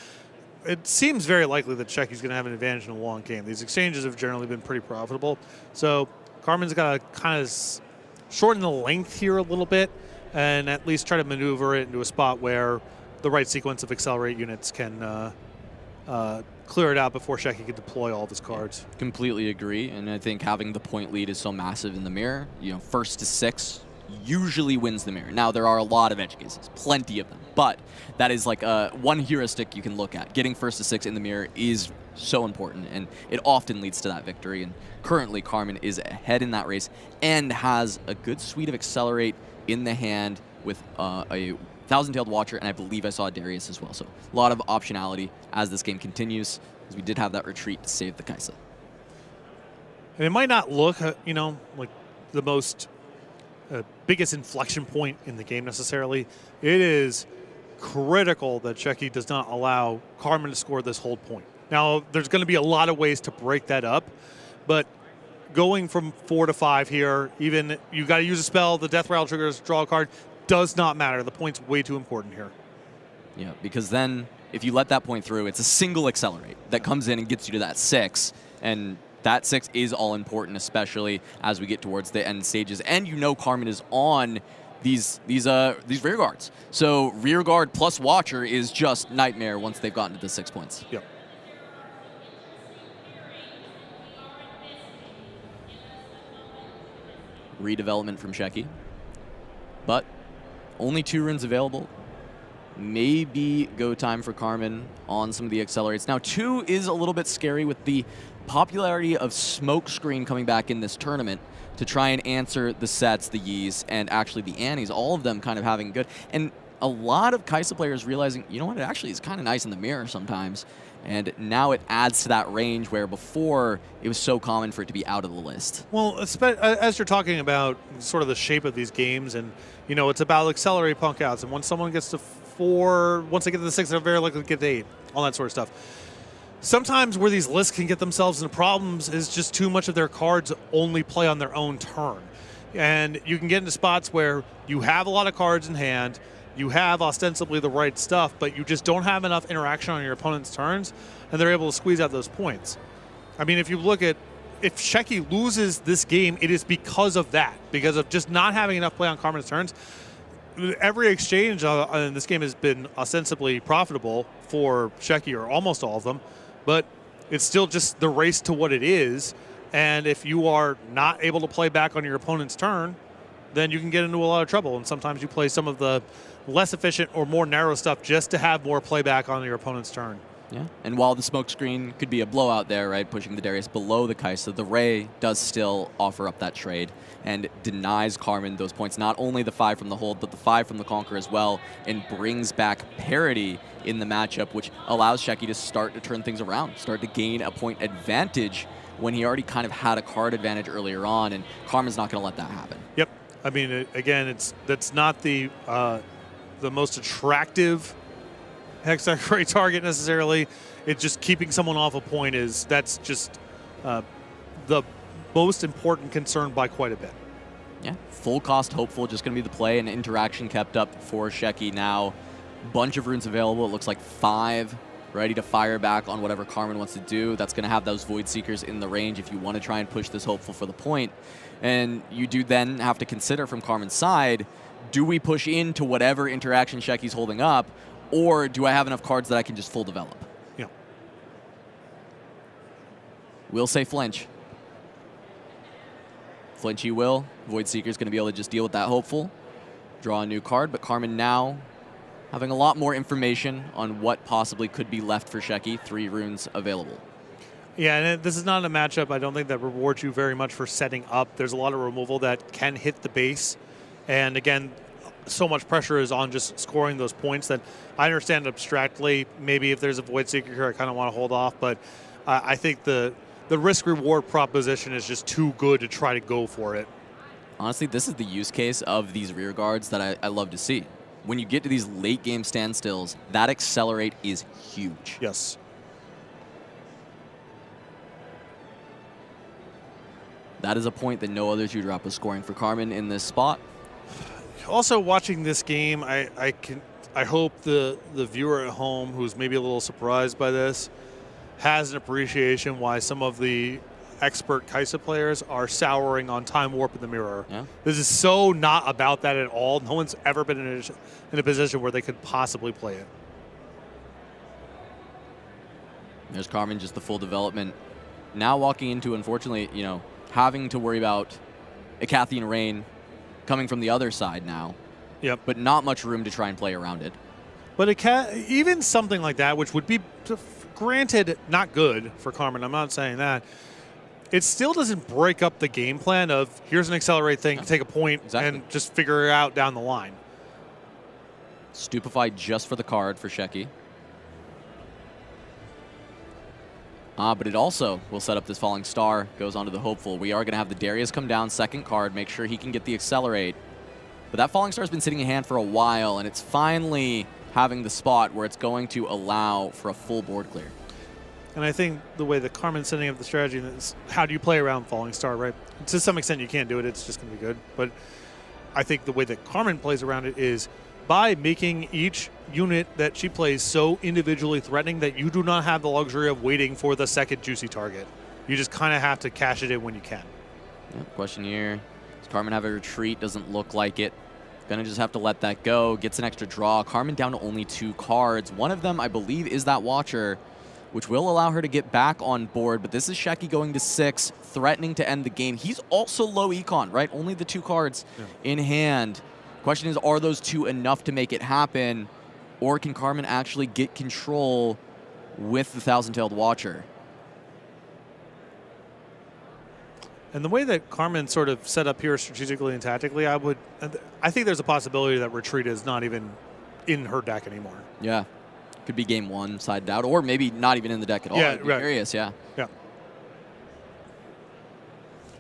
It seems very likely that Shecky's going to have an advantage in a long game. These exchanges have generally been pretty profitable. So Carmen's got to kind of shorten the length here a little bit and at least try to maneuver it into a spot where the right sequence of accelerate units can clear it out before Shecky can deploy all of his cards. Completely agree, and I think having the point lead is so massive in the mirror. You know, 1st to 6 usually wins the mirror. Now, there are a lot of edge cases, plenty of them, but that is like one heuristic you can look at. Getting 1st to 6 in the mirror is so important, and it often leads to that victory. And currently, Carmen is ahead in that race and has a good suite of accelerate in the hand with a Thousand-Tailed Watcher, and I believe I saw Darius as well. So a lot of optionality as this game continues, because we did have that retreat to save the Kaisa. And it might not look, you know, like the most biggest inflection point in the game necessarily. It is critical that Shecky does not allow Carmen to score this hold point. Now, there's going to be a lot of ways to break that up, but going from 4 to 5 here, even you got to use a spell, the Death Rattle triggers, draw a card, does not matter. The point's way too important here. Yeah, because then if you let that point through, it's a single accelerate that comes in and gets you to that 6, and that 6 is all important, especially as we get towards the end stages. And you know Carmen is on these rear guards. So rear guard plus Watcher is just nightmare once they've gotten to the 6 points. Yep. Redevelopment from Shecky. But only 2 runes available. Maybe go time for Carmen on some of the accelerates. Now, 2 is a little bit scary with the popularity of Smokescreen coming back in this tournament to try and answer the Sets, the Yis, and actually the Annies, all of them kind of having good. And a lot of Kaisa players realizing, you know what, it actually is kind of nice in the mirror sometimes. And now it adds to that range where before it was so common for it to be out of the list. Well, as you're talking about sort of the shape of these games, and you know, it's about accelerate punk outs, and once someone gets to 4, once they get to the 6, they're very likely to get to 8, all that sort of stuff. Sometimes where these lists can get themselves into problems is just too much of their cards only play on their own turn. And you can get into spots where you have a lot of cards in hand, you have ostensibly the right stuff, but you just don't have enough interaction on your opponent's turns, and they're able to squeeze out those points. I mean, if you look at, if Shecky loses this game, it is because of that, because of just not having enough play on Carmen's turns. Every exchange in this game has been ostensibly profitable for Shecky, or almost all of them, but it's still just the race to what it is, and if you are not able to play back on your opponent's turn, then you can get into a lot of trouble, and sometimes you play some of the less efficient or more narrow stuff just to have more playback on your opponent's turn. Yeah, and while the Smokescreen could be a blowout there, right, pushing the Darius below the Kaisa, the Ray does still offer up that trade and denies Carmen those points, not only the 5 from the hold, but the 5 from the Conquer as well, and brings back parity in the matchup, which allows Shecky to start to turn things around, start to gain a point advantage when he already kind of had a card advantage earlier on, and Carmen's not going to let that happen. Yep. I mean, again, that's not the most attractive hexagonal target necessarily. It's just keeping someone off a point that's just the most important concern by quite a bit. Yeah, full cost hopeful, just going to be the play, and interaction kept up for Shecky now. Bunch of runes available. It looks like 5 ready to fire back on whatever Carmen wants to do. That's going to have those Void Seekers in the range if you want to try and push this hopeful for the point. And you do then have to consider from Carmen's side, do we push into whatever interaction Shecky's holding up, or do I have enough cards that I can just full develop? Yeah. We'll say flinch. Flinch he will. Void Seeker's going to be able to just deal with that hopeful. Draw a new card, but Carmen now having a lot more information on what possibly could be left for Shecky. 3 runes available. Yeah, and this is not a matchup I don't think that rewards you very much for setting up. There's a lot of removal that can hit the base. And again, so much pressure is on just scoring those points that I understand abstractly. Maybe if there's a Void Seeker here, I kind of want to hold off. But I think the risk-reward proposition is just too good to try to go for it. Honestly, this is the use case of these rear guards that I love to see. When you get to these late-game standstills, that accelerate is huge. Yes. That is a point that no other 2-drop is scoring for Carmen in this spot. Also, watching this game, I hope the viewer at home who's maybe a little surprised by this has an appreciation why some of the expert Kaisa players are souring on Time Warp in the Mirror. Yeah. This is so not about that at all. No one's ever been in a position where they could possibly play it. There's Carmen, just the full development. Now walking into, unfortunately, you know, having to worry about Icathian Rain coming from the other side now. Yep. But not much room to try and play around it. But even something like that, which would be, granted, not good for Carmen, I'm not saying that, it still doesn't break up the game plan of here's an accelerate thing, take a point, and just figure it out down the line. Stupefied just for the card for Shecky. But it also will set up this Falling Star, goes onto the Hopeful. We are going to have the Darius come down, second card, make sure he can get the Accelerate. But that Falling Star has been sitting in hand for a while, and it's finally having the spot where it's going to allow for a full board clear. And I think the way that Carmen's setting up the strategy is how do you play around Falling Star, right? To some extent, you can't do it. It's just going to be good. But I think the way that Carmen plays around it is by making each unit that she plays so individually threatening that you do not have the luxury of waiting for the second juicy target. You just kind of have to cash it in when you can. Yeah, question here. Does Carmen have a retreat? Doesn't look like it. Gonna just have to let that go. Gets an extra draw. Carmen down to only 2 cards. One of them, I believe, is that Watcher, which will allow her to get back on board. But this is Shecky going to 6, threatening to end the game. He's also low econ, right? Only the 2 cards in hand. Question is, are those 2 enough to make it happen? Or can Carmen actually get control with the Thousand-Tailed Watcher? And the way that Carmen sort of set up here strategically and tactically, I think there's a possibility that retreat is not even in her deck anymore. Yeah. Could be game 1 sided out, or maybe not even in the deck at all. Yeah, I'd be right. curious, yeah. Yeah.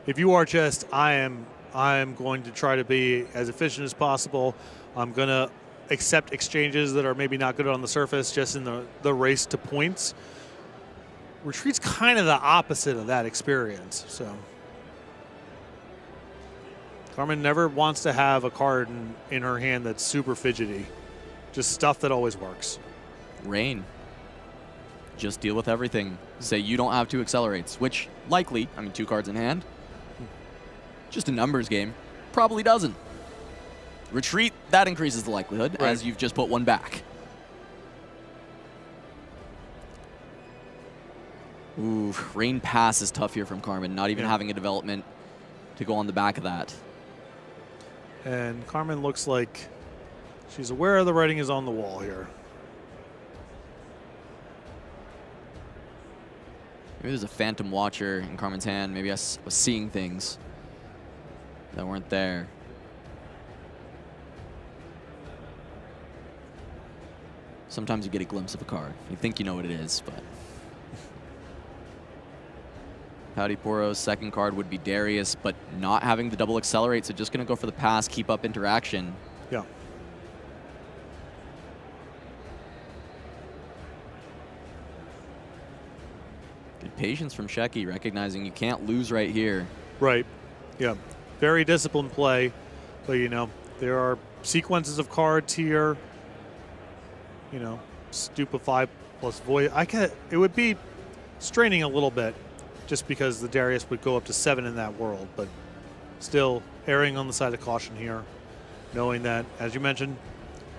If you are just, I am going to try to be as efficient as possible. I'm going to accept exchanges that are maybe not good on the surface, just in the race to points. Retreat's kind of the opposite of that experience. So Carmen never wants to have a card in her hand that's super fidgety. Just stuff that always works. Rain. Just deal with everything. Say you don't have 2 accelerates, which likely, I mean 2 cards in hand, just a numbers game, probably doesn't. Retreat, that increases the likelihood, as you've just put 1 back. Ooh, Rain Pass is tough here from Carmen, not even having a development to go on the back of that. And Carmen looks like she's aware the writing is on the wall here. Maybe there's a Phantom Watcher in Carmen's hand. Maybe I was seeing things that weren't there. Sometimes you get a glimpse of a card. You think you know what it is, but... Pouty Poro's second card would be Darius, but not having the double accelerate, so just going to go for the pass, keep up interaction. Yeah. Good patience from Shecky, recognizing you can't lose right here. Right. Yeah. very disciplined play. But, you know, there are sequences of cards here. You know, Stupefy plus Void. It would be straining a little bit just because the Darius would go up to 7 in that world. But still erring on the side of caution here, knowing that, as you mentioned,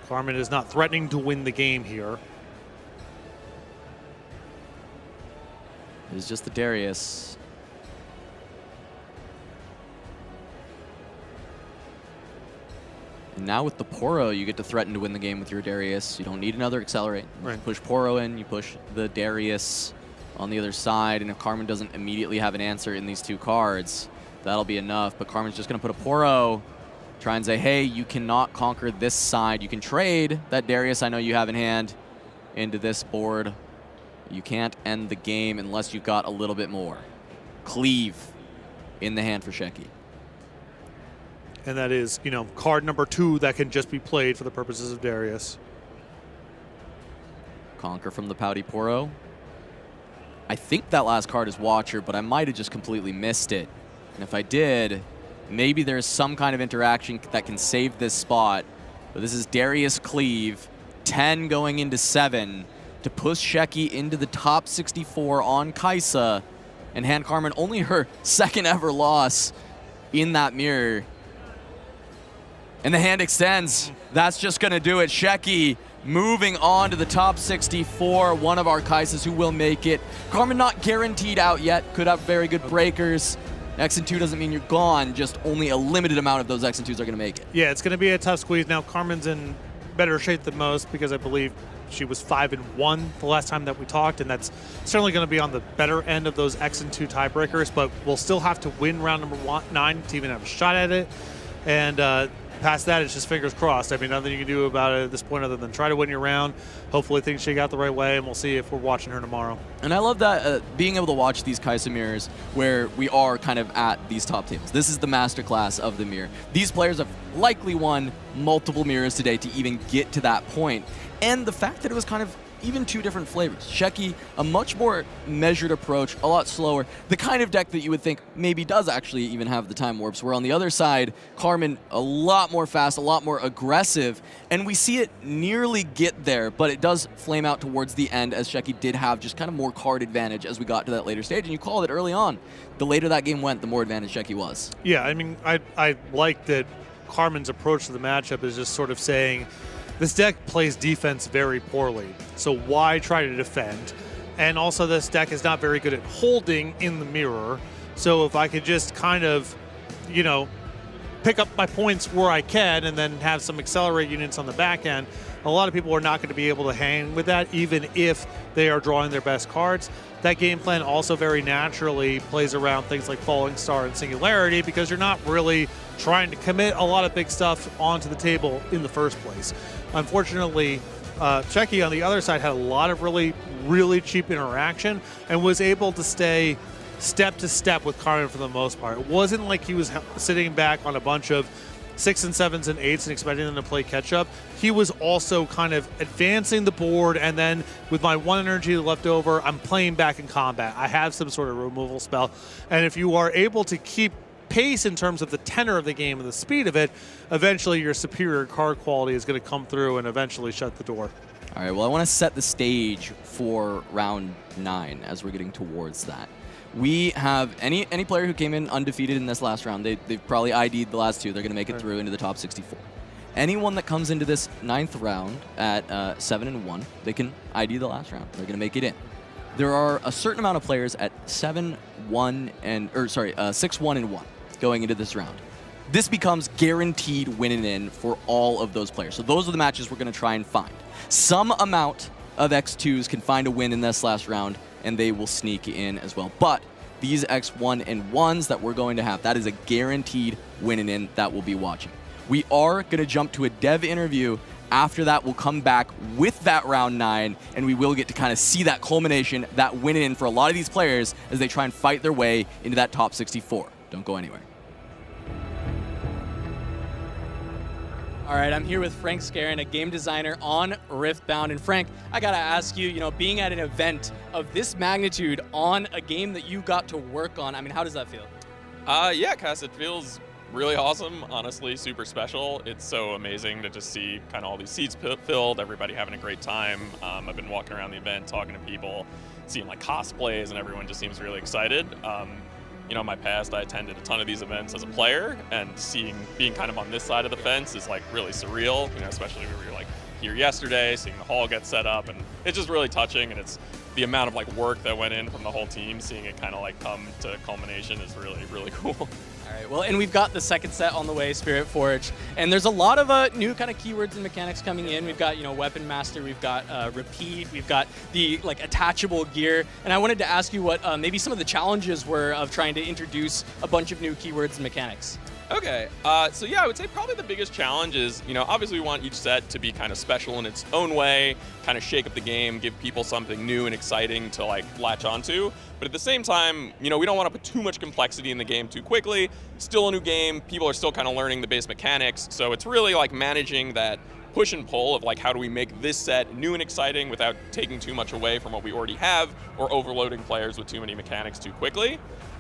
Carmen is not threatening to win the game here. It's just the Darius. And now with the Poro, you get to threaten to win the game with your Darius. You don't need another Accelerate. You Right. push Poro in, you push the Darius on the other side, and if Carmen doesn't immediately have an answer in these 2 cards, that'll be enough. But Carmen's just going to put a Poro, try and say, hey, you cannot conquer this side. You can trade that Darius I know you have in hand into this board. You can't end the game unless you've got a little bit more. Cleave in the hand for Shecky. And that is, you know, card number 2 that can just be played for the purposes of Darius. Conquer from the Pouty Poro. I think that last card is Watcher, but I might have just completely missed it. And if I did, maybe there's some kind of interaction that can save this spot. But this is Darius Cleave, 10 going into 7 to push Shecky into the top 64 on Kaisa and hand Carmen only her 2nd ever loss in that mirror. And the hand extends. That's just going to do it. Shecky moving on to the top 64, one of our Kaisas who will make it. Carmen not guaranteed out yet, could have very good breakers. X and 2 doesn't mean you're gone, just only a limited amount of those X and 2s are going to make it. Yeah, it's going to be a tough squeeze. Now, Carmen's in better shape than most because I believe she was 5-1 the last time that we talked, and that's certainly going to be on the better end of those X and 2 tiebreakers, but we'll still have to win round number 9 to even have a shot at it. And past that, it's just fingers crossed. I mean, nothing you can do about it at this point other than try to win your round. Hopefully things shake out the right way, and we'll see if we're watching her tomorrow. And I love that being able to watch these Kaisa mirrors where we are kind of at these top tables. This is the masterclass of the mirror. These players have likely won multiple mirrors today to even get to that point. And the fact that it was kind of even 2 different flavors. Shecky, a much more measured approach, a lot slower. The kind of deck that you would think maybe does actually even have the time warps, where on the other side, Carmen, a lot more fast, a lot more aggressive, and we see it nearly get there, but it does flame out towards the end as Shecky did have just kind of more card advantage as we got to that later stage, and you called it early on. The later that game went, the more advantage Shecky was. Yeah, I mean, I like that Carmen's approach to the matchup is just sort of saying, this deck plays defense very poorly, so why try to defend? And also this deck is not very good at holding in the mirror, so if I could just kind of, you know, pick up my points where I can and then have some accelerate units on the back end, a lot of people are not going to be able to hang with that even if they are drawing their best cards. That game plan also very naturally plays around things like Falling Star and Singularity because you're not really trying to commit a lot of big stuff onto the table in the first place. Unfortunately, Shecky on the other side had a lot of really, really cheap interaction and was able to stay step to step with Carmen for the most part. It wasn't like he was sitting back on a bunch of 6s and 7s and 8s and expecting them to play catch up. He was also kind of advancing the board, and then with my 1 energy left over, I'm playing back in combat. I have some sort of removal spell, and if you are able to keep pace in terms of the tenor of the game and the speed of it, eventually your superior card quality is going to come through and eventually shut the door. All right, well, I want to set the stage for round 9 as we're getting towards that. We have any player who came in undefeated in this last round, they've probably ID'd the last 2. They're going to make it through into the top 64. Anyone that comes into this 9th round at 7-1, they can ID the last round. They're going to make it in. There are a certain amount of players at 6-1 and 1 going into this round. This becomes guaranteed winning in for all of those players. So those are the matches we're going to try and find. Some amount of X2s can find a win in this last round, and they will sneak in as well. But these X1 and 1s that we're going to have, that is a guaranteed winning in that we'll be watching. We are going to jump to a dev interview. After that, we'll come back with that round 9, and we will get to kind of see that culmination, that winning in for a lot of these players as they try and fight their way into that top 64. Don't go anywhere. All right, I'm here with Frank Scarin, a game designer on Riftbound. And Frank, I gotta ask you, being at an event of this magnitude on a game that you got to work on, I mean, how does that feel? Yeah, Cass, it feels Really awesome, honestly, super special. It's so amazing to just see kind of all these seats filled, everybody having a great time. I've been walking around the event, talking to people, seeing like cosplays, and everyone just seems really excited. You know, in my past, I attended a ton of these events as a player, and being kind of on this side of the fence is like really surreal, you know, especially when we were like here yesterday, seeing the hall get set up, and it's just really touching, and it's the amount of like work that went in from the whole team, seeing it kind of like come to culmination is really, really cool. All right, well, and we've got the second set on the way, Spirit Forge, and there's a lot of new kind of keywords and mechanics coming in. We've got, you know, Weapon Master, we've got Repeat, we've got the like attachable gear, and I wanted to ask you what maybe some of the challenges were of trying to introduce a bunch of new keywords and mechanics. Okay, so yeah, I would say probably the biggest challenge is, you know, obviously we want each set to be kind of special in its own way, kind of shake up the game, give people something new and exciting to like latch onto. But at the same time, you know, we don't want to put too much complexity in the game too quickly. Still a new game, people are still kind of learning the base mechanics, so it's really like managing that push and pull of like how do we make this set new and exciting without taking too much away from what we already have or overloading players with too many mechanics too quickly.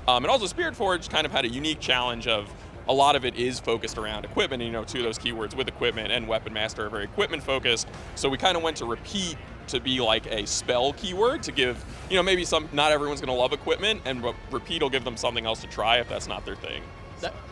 And also Spirit Forge kind of had a unique challenge of a lot of it is focused around equipment, and, you know, two of those keywords with equipment and Weapon Master are very equipment focused. So we kind of went to Repeat to be like a spell keyword to give, you know, maybe not everyone's going to love equipment, and Repeat will give them something else to try if that's not their thing.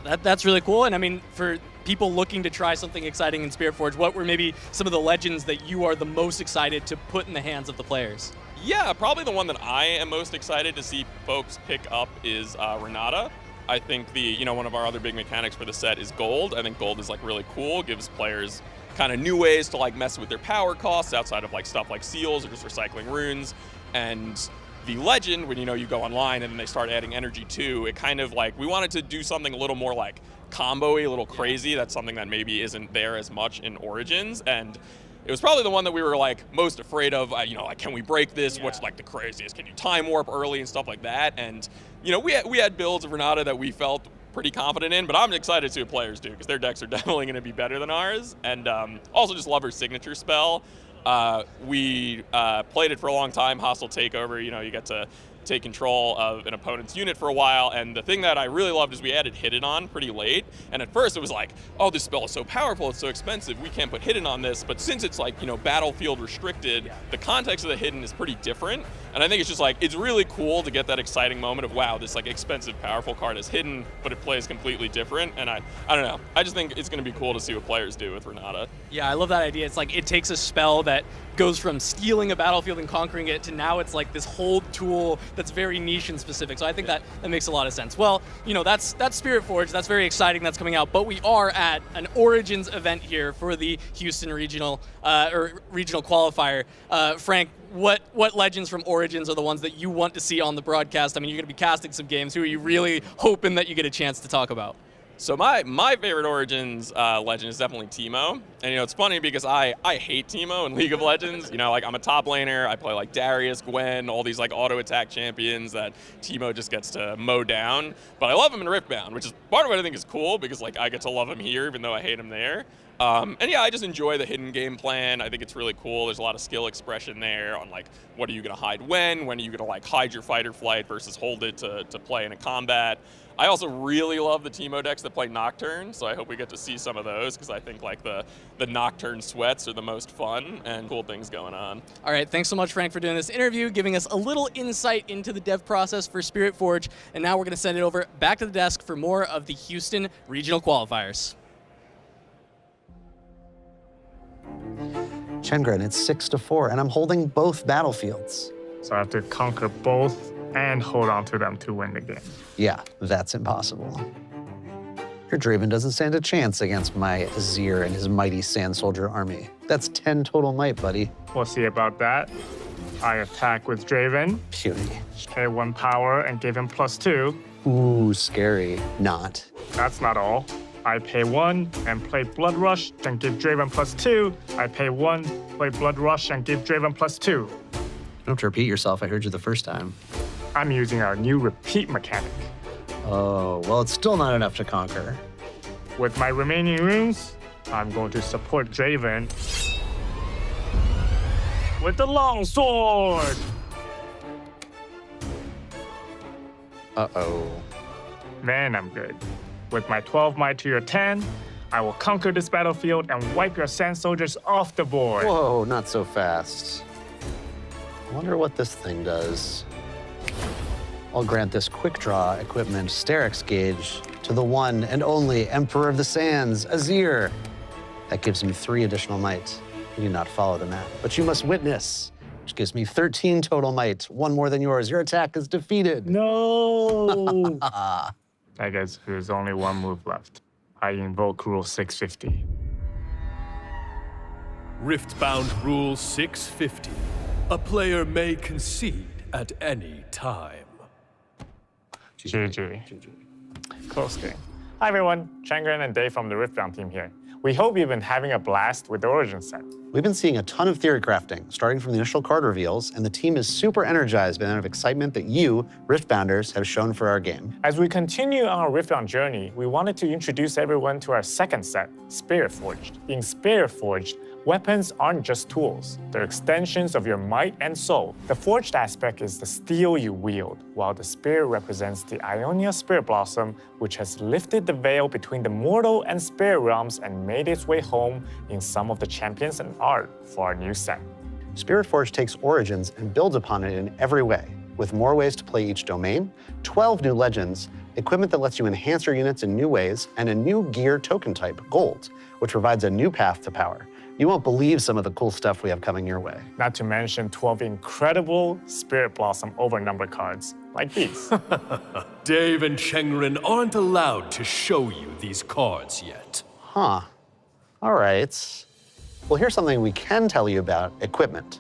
That's really cool. And I mean, for people looking to try something exciting in Spirit Forge, what were maybe some of the legends that you are the most excited to put in the hands of the players? Yeah, probably the one that I am most excited to see folks pick up is Renata. I think one of our other big mechanics for the set is gold. I think gold is like really cool, gives players kind of new ways to like mess with their power costs outside of like stuff like seals or just recycling runes. And the legend, when, you know, you go online and then they start adding energy too, it kind of like, we wanted to do something a little more like combo-y, a little crazy. That's something that maybe isn't there as much in Origins. And it was probably the one that we were like most afraid of, you know, like, can we break this? Yeah. What's like the craziest? Can you time warp early and stuff like that? And, you know, we had builds of Renata that we felt pretty confident in, but I'm excited to see what players do because their decks are definitely going to be better than ours. And also just love her signature spell. We played it for a long time, Hostile Takeover. You know, you get to take control of an opponent's unit for a while, and the thing that I really loved is we added Hidden on pretty late, and at first it was like, oh, this spell is so powerful, it's so expensive, we can't put Hidden on this, but since it's like, you know, battlefield restricted, the context of the Hidden is pretty different, and I think it's just like, it's really cool to get that exciting moment of, wow, this like expensive, powerful card is hidden, but it plays completely different, and I don't know, I just think it's going to be cool to see what players do with Renata. Yeah, I love that idea. It's like, it takes a spell that goes from stealing a battlefield and conquering it to now it's like this hold tool that's very niche and specific. So I think that makes a lot of sense. Well, you know, that's Spirit Forge. That's very exciting. That's coming out. But we are at an Origins event here for the Houston Regional Regional Qualifier. Frank, what legends from Origins are the ones that you want to see on the broadcast? I mean, you're going to be casting some games. Who are you really hoping that you get a chance to talk about? So my favorite Origins legend is definitely Teemo. And, you know, it's funny because I hate Teemo in League of Legends. You know, like, I'm a top laner. I play like Darius, Gwen, all these like auto attack champions that Teemo just gets to mow down. But I love him in Riftbound, which is part of what I think is cool because like I get to love him here even though I hate him there. And yeah, I just enjoy the hidden game plan. I think it's really cool. There's a lot of skill expression there on like, what are you going to hide when are you going to like hide your fight or flight versus hold it to play in a combat. I also really love the Teemo decks that play Nocturne, so I hope we get to see some of those because I think like the Nocturne sweats are the most fun and cool things going on. All right, thanks so much, Frank, for doing this interview, giving us a little insight into the dev process for Spirit Forge, and now we're going to send it over back to the desk for more of the Houston Regional Qualifiers. Chengren, it's 6-4, and I'm holding both battlefields. So I have to conquer both and hold on to them to win the game. Yeah, that's impossible. Your Draven doesn't stand a chance against my Azir and his mighty Sand Soldier army. That's 10 total might, buddy. We'll see about that. I attack with Draven. Puny. Pay 1 power and give him +2. Ooh, scary. Not. That's not all. I pay 1 and play Blood Rush, then give Draven +2. I pay 1, play Blood Rush, and give Draven +2. You don't have to repeat yourself. I heard you the first time. I'm using our new repeat mechanic. Oh, well, it's still not enough to conquer. With my remaining runes, I'm going to support Draven with the longsword. Uh-oh. Man, I'm good. With my 12 might to your 10, I will conquer this battlefield and wipe your sand soldiers off the board. Whoa, not so fast. I wonder what this thing does. I'll grant this quick draw equipment Sterix gauge to the one and only Emperor of the Sands, Azir. That gives him 3 additional might. You do not follow the map, but you must witness, which gives me 13 total might, 1 more than yours. Your attack is defeated. No! I guess there's only 1 move left. I invoke Rule 650. Riftbound Rule 650. A player may concede at any time. GG. Close game. Hi everyone, Changren and Dave from the Riftbound team here. We hope you've been having a blast with the Origin set. We've been seeing a ton of theory crafting, starting from the initial card reveals, and the team is super energized by the amount of excitement that you, Riftbounders, have shown for our game. As we continue on our Riftbound journey, we wanted to introduce everyone to our second set, Spirit Forged. In Spirit Forged, weapons aren't just tools. They're extensions of your might and soul. The forged aspect is the steel you wield, while the spirit represents the Ionia Spirit Blossom, which has lifted the veil between the mortal and spirit realms and made its way home in some of the champions and art for our new set. Spirit Forge takes Origins and builds upon it in every way, with more ways to play each domain, 12 new legends, equipment that lets you enhance your units in new ways, and a new gear token type, Gold, which provides a new path to power. You won't believe some of the cool stuff we have coming your way. Not to mention 12 incredible Spirit Blossom overnumber cards, like these. Dave and Chengren aren't allowed to show you these cards yet. Huh. All right. Well, here's something we can tell you about equipment.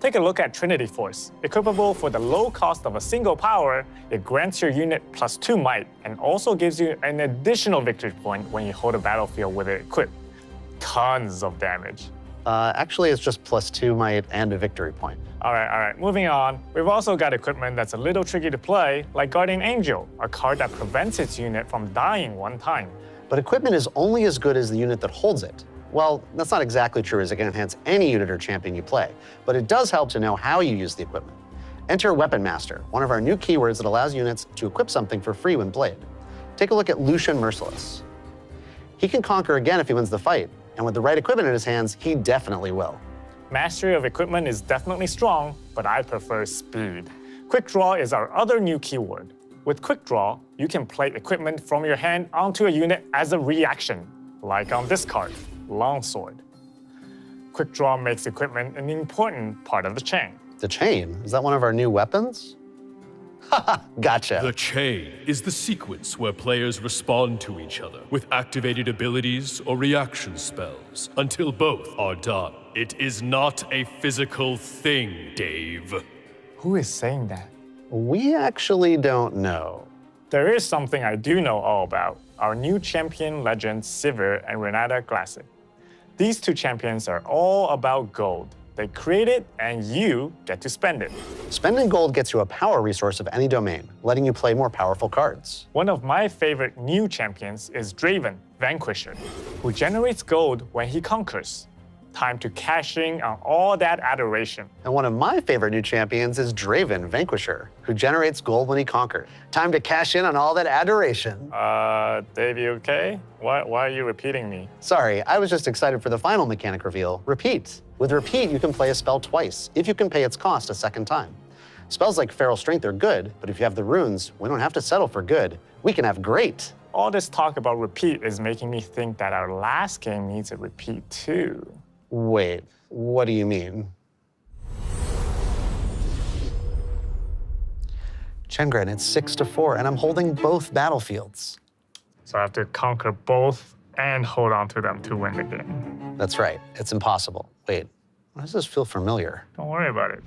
Take a look at Trinity Force. Equipable for the low cost of a single power, it grants your unit +2 might and also gives you an additional victory point when you hold a battlefield with it equipped. Tons of damage. Actually, it's just +2 might and a victory point. All right, moving on. We've also got equipment that's a little tricky to play, like Guardian Angel, a card that prevents its unit from dying 1 time. But equipment is only as good as the unit that holds it. Well, that's not exactly true, as it can enhance any unit or champion you play, but it does help to know how you use the equipment. Enter Weapon Master, one of our new keywords that allows units to equip something for free when played. Take a look at Lucian Merciless. He can conquer again if he wins the fight, and with the right equipment in his hands, he definitely will. Mastery of equipment is definitely strong, but I prefer speed. Quick Draw is our other new keyword. With Quick Draw, you can play equipment from your hand onto a unit as a reaction, like on this card, Longsword. Quick Draw makes equipment an important part of the chain. The chain? Is that one of our new weapons? Haha, gotcha. The chain is the sequence where players respond to each other with activated abilities or reaction spells until both are done. It is not a physical thing, Dave. Who is saying that? We actually don't know. There is something I do know all about. Our new champion legends, Sivir and Renata Glassic. These 2 champions are all about gold. They create it, and you get to spend it. Spending gold gets you a power resource of any domain, letting you play more powerful cards. One of my favorite new champions is Draven, Vanquisher, who generates gold when he conquers. Time to cash in on all that adoration. And one of my favorite new champions is Draven, Vanquisher, who generates gold when he conquers. Time to cash in on all that adoration. Dave, you okay? Why are you repeating me? Sorry, I was just excited for the final mechanic reveal, Repeat. With Repeat, you can play a spell twice, if you can pay its cost a second time. Spells like Feral Strength are good, but if you have the runes, we don't have to settle for good. We can have great. All this talk about Repeat is making me think that our last game needs a repeat too. Wait, what do you mean? Chengren, it's 6-4, and I'm holding both battlefields. So I have to conquer both and hold on to them to win the game. That's right, it's impossible. Wait, why does this feel familiar? Don't worry about it.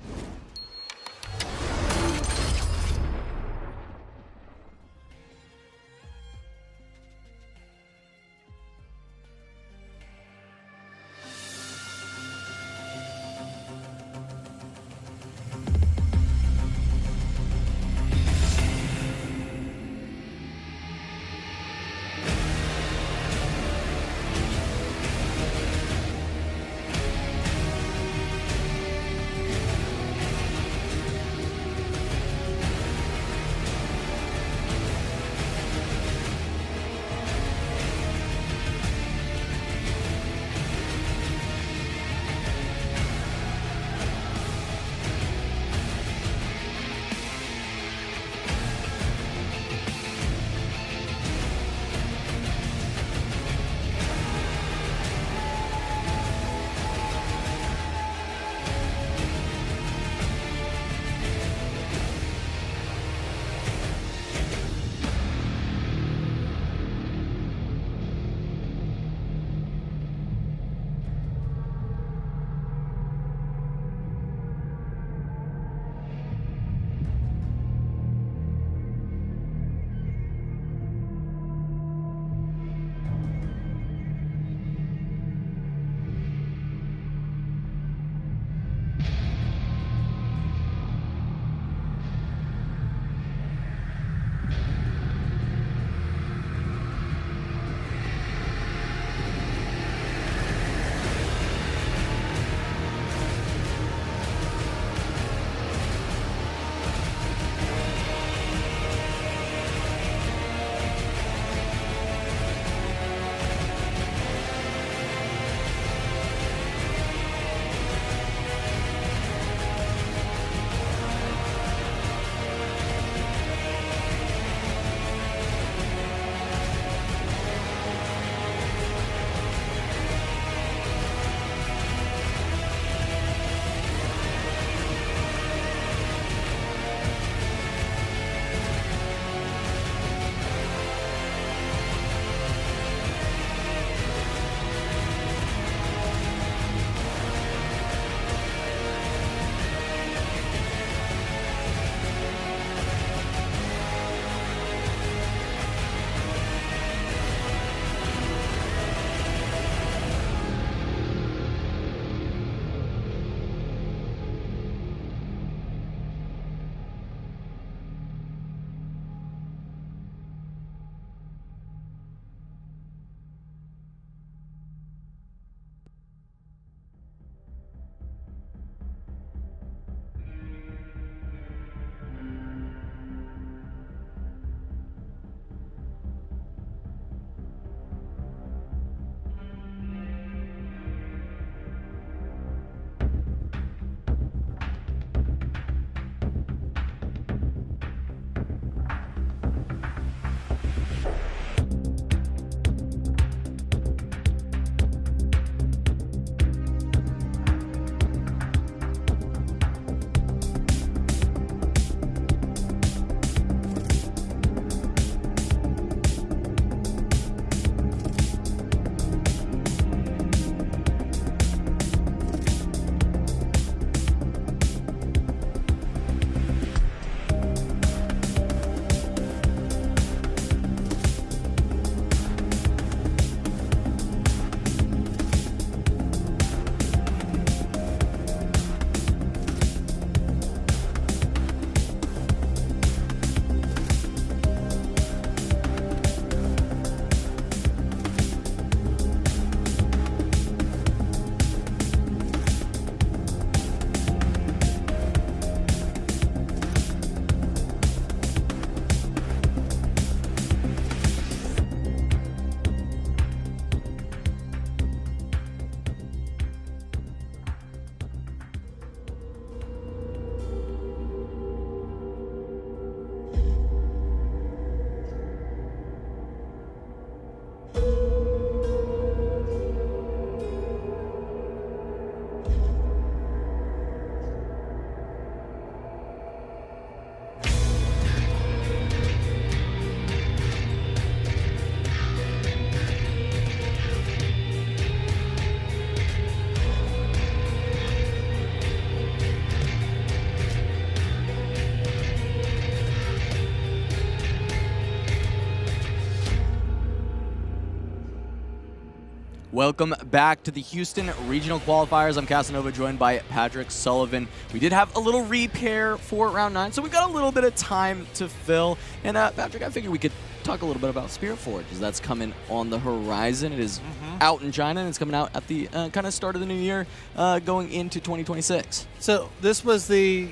Welcome back to the Houston Regional Qualifiers. I'm Casanova, joined by Patrick Sullivan. We did have a little repair for round 9, so we've got a little bit of time to fill. And Patrick, I figured we could talk a little bit about Spirit Forge, as that's coming on the horizon. It is out in China, and it's coming out at the kind of start of the new year, going into 2026. So this was the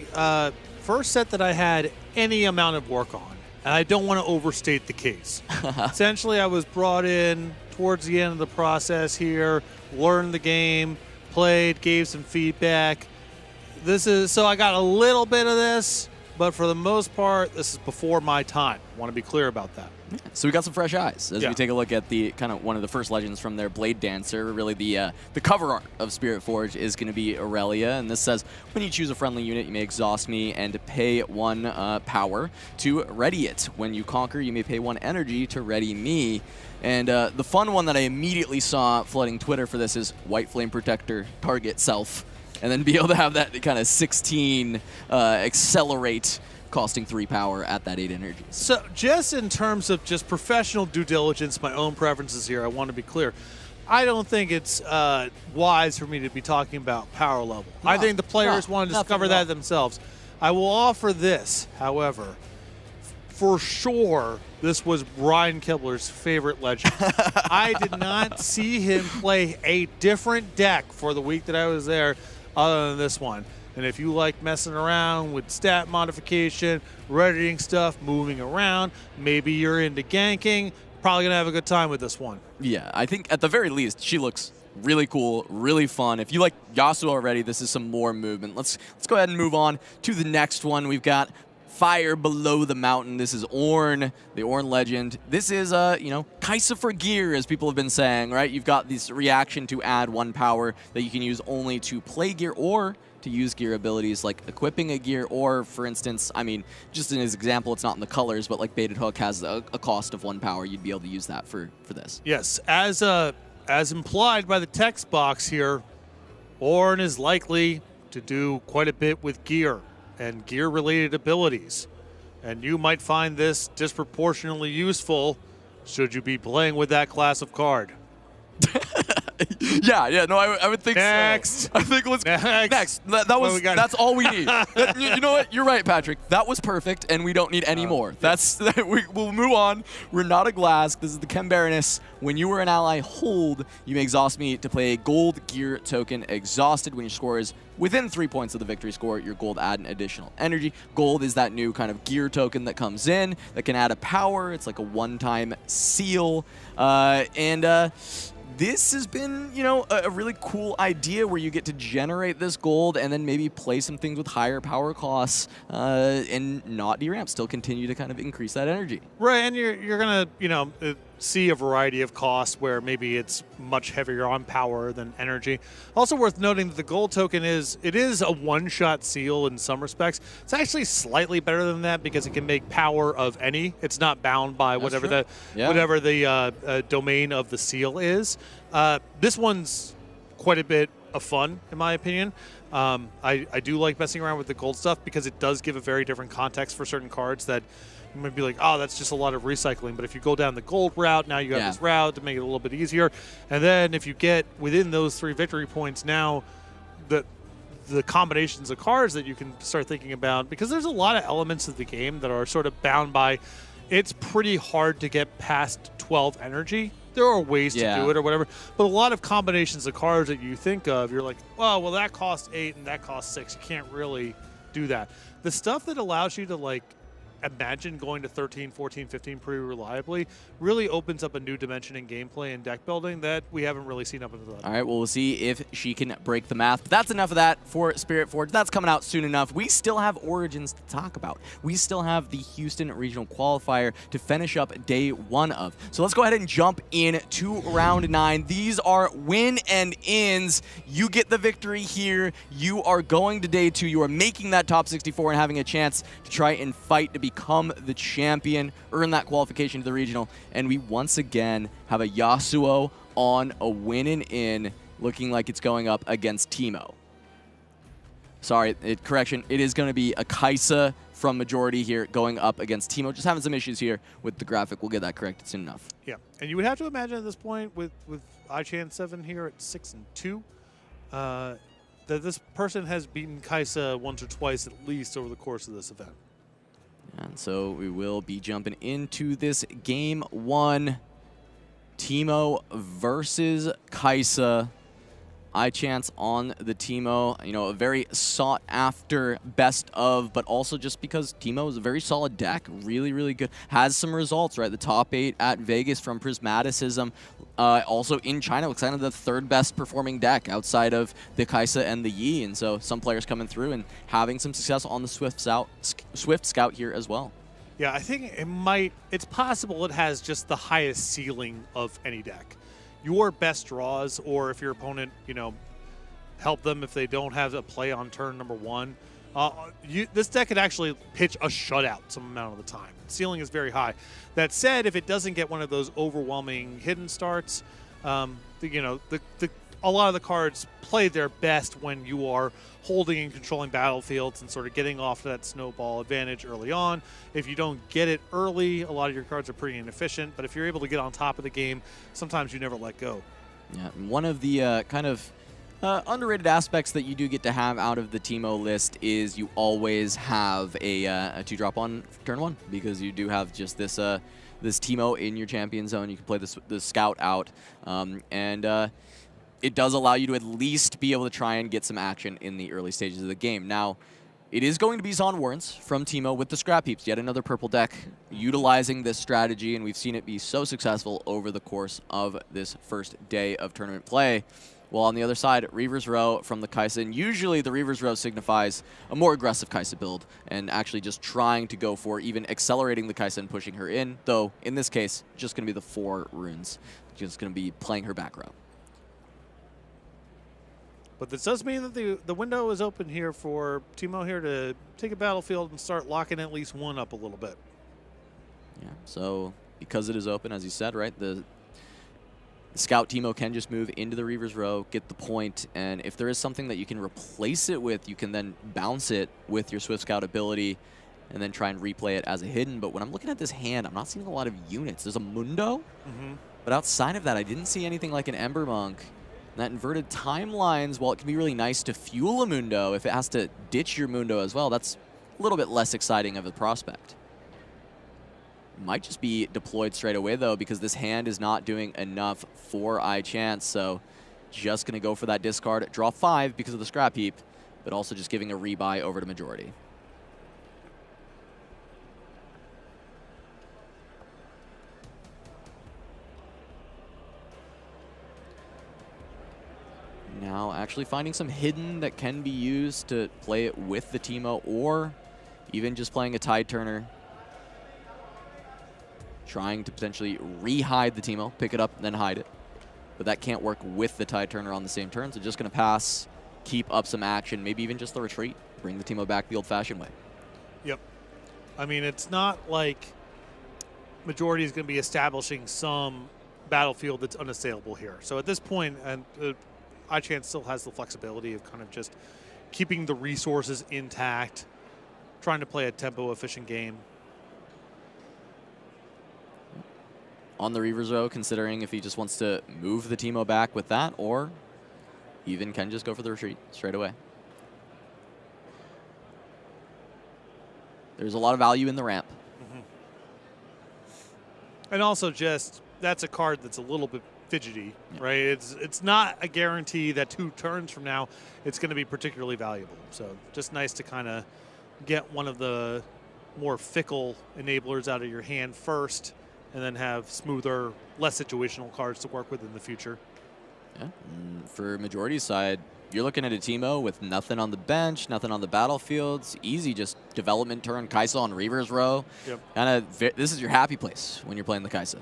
first set that I had any amount of work on, and I don't want to overstate the case. Essentially, I was brought in towards the end of the process here, learned the game, played, gave some feedback. So I got a little bit of this, but for the most part, this is before my time. I want to be clear about that. Yeah. So we got some fresh eyes as we take a look at the kind of one of the first legends from their Blade Dancer. Really, the cover art of Spirit Forge is going to be Aurelia, and this says, when you choose a friendly unit, you may exhaust me and pay 1 power to ready it. When you conquer, you may pay 1 energy to ready me. And the fun one that I immediately saw flooding Twitter for this is White Flame Protector, target self, and then be able to have that kind of 16 accelerate, costing 3 power at that 8 energy. So just in terms of just professional due diligence, my own preferences here, I want to be clear. I don't think it's wise for me to be talking about power level. No, I think the players want to discover that themselves. I will offer this, however. For sure, this was Brian Kibler's favorite legend. I did not see him play a different deck for the week that I was there other than this one. And if you like messing around with stat modification, readying stuff, moving around, maybe you're into ganking, probably going to have a good time with this one. Yeah, I think at the very least, she looks really cool, really fun. If you like Yasuo already, this is some more movement. Let's go ahead and move on to the next one. We've got Fire Below the Mountain. This is Ornn, the Ornn legend. This is, Kaisa for gear, as people have been saying, right? You've got this reaction to add 1 power that you can use only to play gear or to use gear abilities like equipping a gear, or for instance, I mean, just in his example, it's not in the colors, but like Baited Hook has a cost of 1 power. You'd be able to use that for this. Yes, as implied by the text box here, Ornn is likely to do quite a bit with gear and gear-related abilities. And you might find this disproportionately useful should you be playing with that class of card. I would think next. so. I think next. That's all we need. You know what? You're right, Patrick. That was perfect, and we don't need any more. We'll move on. Renata Glask. This is the Chem Baroness. When you are an ally, hold. You may exhaust me to play a gold gear token. Exhausted. When your score is within 3 points of the victory score, your gold add an additional energy. Gold is that new kind of gear token that comes in that can add a power. It's like a one-time seal. This has been, a really cool idea where you get to generate this gold and then maybe play some things with higher power costs and not deramp, still continue to kind of increase that energy. Right, and you're going to, see a variety of costs where maybe it's much heavier on power than energy. Also worth noting that the gold token is a one-shot seal in some respects. It's actually slightly better than that because it can make power of any. It's not bound by whatever the domain of the seal is. This one's quite a bit of fun, in my opinion. I do like messing around with the gold stuff because it does give a very different context for certain cards that you might be like, oh, that's just a lot of recycling. But if you go down the gold route, now you have this route to make it a little bit easier. And then if you get within those 3 victory points, now the combinations of cards that you can start thinking about, because there's a lot of elements of the game that are sort of bound by, it's pretty hard to get past 12 energy. There are ways to do it or whatever, but a lot of combinations of cards that you think of, you're like, oh, well, that costs 8 and that costs 6. You can't really do that. The stuff that allows you to, imagine going to 13, 14, 15 pretty reliably really opens up a new dimension in gameplay and deck building that we haven't really seen up until that. All right, well, we'll see if she can break the math. But that's enough of that for Spirit Forge. That's coming out soon enough. We still have Origins to talk about. We still have the Houston Regional Qualifier to finish up day 1 of. So let's go ahead and jump in to round 9. These are win and ins. You get the victory here. You are going to day 2. You are making that top 64 and having a chance to try and fight to become the champion, earn that qualification to the regional, and we once again have a Yasuo on a win and in, looking like it's going up against Teemo. Sorry, correction, it is going to be a Kaisa from Majority here going up against Teemo. Just having some issues here with the graphic. We'll get that corrected soon enough. Yeah, and you would have to imagine at this point with iChan7 here at 6-2, that this person has beaten Kaisa once or twice at least over the course of this event. And so we will be jumping into this game 1. Teemo versus Kaisa. iChance on the Teemo, you know, a very sought after best of, but also just because Teemo is a very solid deck, really, really good. Has some results, right? The top 8 at Vegas from Prismaticism. Also in China, looks kind of the 3rd best performing deck outside of the Kaisa and the Yi. And so some players coming through and having some success on the Swift Scout here as well. Yeah, I think it's possible it has just the highest ceiling of any deck. Your best draws, or if your opponent, you know, help them if they don't have a play on turn number 1, this deck could actually pitch a shutout some amount of the time. The ceiling is very high. That said, if it doesn't get one of those overwhelming hidden starts, a lot of the cards play their best when you are holding and controlling battlefields and sort of getting off to that snowball advantage early on. If you don't get it early, a lot of your cards are pretty inefficient, but if you're able to get on top of the game, sometimes you never let go. Yeah, one of the underrated aspects that you do get to have out of the Teemo list is you always have a 2-drop on turn 1, because you do have just this this Teemo in your champion zone. You can play the Scout out, it does allow you to at least be able to try and get some action in the early stages of the game. Now, it is going to be Zon Warrens from Teemo with the Scrap Heaps, yet another purple deck utilizing this strategy, and we've seen it be so successful over the course of this first day of tournament play. While on the other side, Reaver's Row from the Kaisa, and usually the Reaver's Row signifies a more aggressive Kaisa build, and actually just trying to go for even accelerating the Kaisa and pushing her in, though in this case, just going to be the 4 runes, just going to be playing her back row. But this does mean that the window is open here for Teemo here to take a battlefield and start locking at least one up a little bit. Yeah, so because it is open, as you said, right, the Scout Teemo can just move into the Reaver's Row, get the point, and if there is something that you can replace it with, you can then bounce it with your Swift Scout ability and then try and replay it as a hidden. But when I'm looking at this hand, I'm not seeing a lot of units. There's a Mundo, but outside of that, I didn't see anything like an Ember Monk. That inverted timelines, while it can be really nice to fuel a Mundo, if it has to ditch your Mundo as well, that's a little bit less exciting of a prospect. Might just be deployed straight away, though, because this hand is not doing enough for iChance, so just going to go for that discard, draw 5 because of the Scrap Heap, but also just giving a rebuy over to Majority. Now actually finding some hidden that can be used to play it with the Teemo, or even just playing a Tide Turner. Trying to potentially re-hide the Teemo, pick it up, then hide it. But that can't work with the Tide Turner on the same turn, so just going to pass, keep up some action, maybe even just the retreat, bring the Teemo back the old-fashioned way. Yep. I mean, it's not like Majority is going to be establishing some battlefield that's unassailable here. So at this point, and iChance still has the flexibility of kind of just keeping the resources intact, trying to play a tempo-efficient game. On the Reaver's Row, considering if he just wants to move the Teemo back with that, or even can just go for the retreat straight away. There's a lot of value in the ramp. And also just, that's a card that's a little bit fidgety, right? It's not a guarantee that 2 turns from now it's going to be particularly valuable. So just nice to kind of get one of the more fickle enablers out of your hand first, and then have smoother, less situational cards to work with in the future. Yeah. For Majority's side, you're looking at a Teemo with nothing on the bench, nothing on the battlefields. Easy, just development turn, Kaisa on Reaver's Row. Yep. Kind of, this is your happy place when you're playing the Kaisa.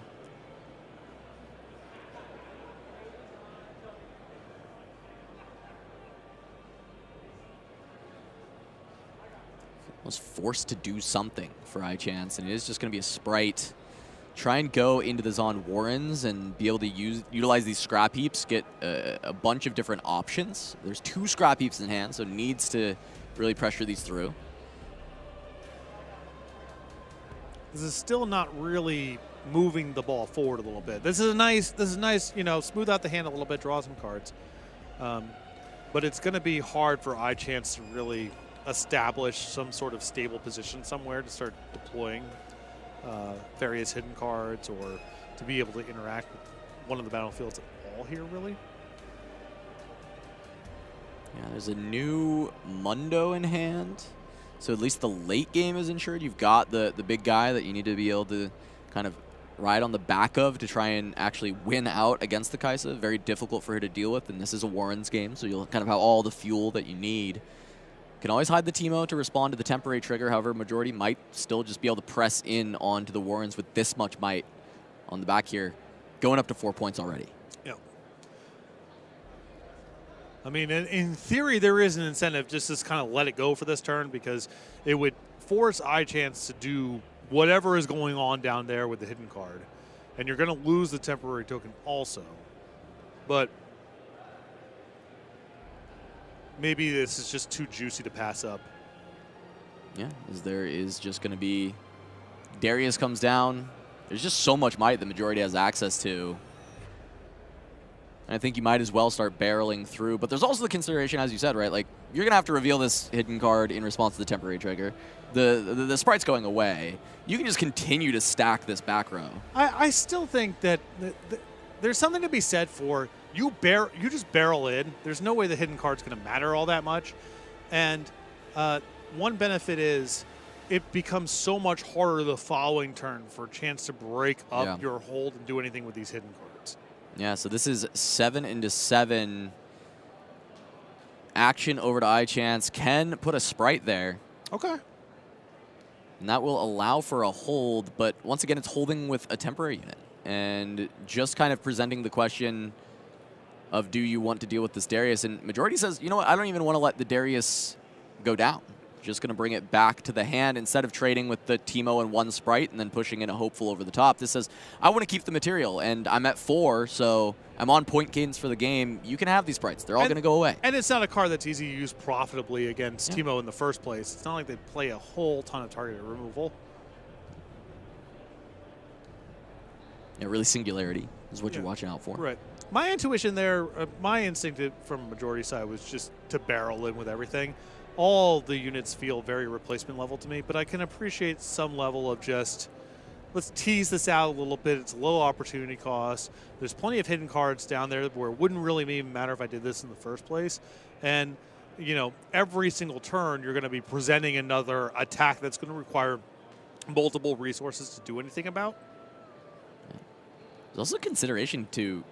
Was forced to do something for iChance, and it is just going to be a Sprite. Try and go into the Zon Warrens and be able to utilize these Scrap Heaps, get a bunch of different options. There's 2 Scrap Heaps in hand, so needs to really pressure these through. This is still not really moving the ball forward a little bit. This is nice, smooth out the hand a little bit, draw some cards. But it's going to be hard for iChance to really establish some sort of stable position somewhere to start deploying various hidden cards or to be able to interact with one of the battlefields at all here, really. Yeah, there's a new Mundo in hand, so at least the late game is ensured. You've got the big guy that you need to be able to kind of ride on the back of to try and actually win out against the Kaisa. Very difficult for her to deal with, and this is a Warren's game, so you'll kind of have all the fuel that you need. Can always hide the Teemo to respond to the temporary trigger. However, majority might still just be able to press in onto the Warrens with this much might on the back here, going up to 4 points already. Yeah. I mean, in theory, there is an incentive just to kind of let it go for this turn because it would force iChance to do whatever is going on down there with the hidden card. And you're going to lose the temporary token also. But maybe this is just too juicy to pass up. Yeah, as there is just going to be... Darius comes down. There's just so much might the majority has access to. And I think you might as well start barreling through. But there's also the consideration, as you said, right? Like, you're going to have to reveal this hidden card in response to the temporary trigger. The sprite's going away. You can just continue to stack this back row. I still think that there's something to be said for you just barrel in. There's no way the hidden card's going to matter all that much. And one benefit is it becomes so much harder the following turn for a chance to break up your hold and do anything with these hidden cards. Yeah, so this is 7 into 7. Action over to iChance. Can put a sprite there. Okay. And that will allow for a hold, but once again, it's holding with a temporary unit. And just kind of presenting the question of do you want to deal with this Darius? And majority says, you know what, I don't even want to let the Darius go down. Just going to bring it back to the hand instead of trading with the Teemo and one sprite and then pushing in a hopeful over the top. This says, I want to keep the material, and I'm at 4, so I'm on point cadence for the game. You can have these sprites. They're all going to go away. And it's not a card that's easy to use profitably against Teemo in the first place. It's not like they play a whole ton of targeted removal. Yeah, really Singularity is what you're watching out for. Right. My intuition there, my instinct from majority side was just to barrel in with everything. All the units feel very replacement level to me, but I can appreciate some level of just, let's tease this out a little bit. It's low opportunity cost. There's plenty of hidden cards down there where it wouldn't really even matter if I did this in the first place. And, you know, every single turn you're going to be presenting another attack that's going to require multiple resources to do anything about. There's also consideration to,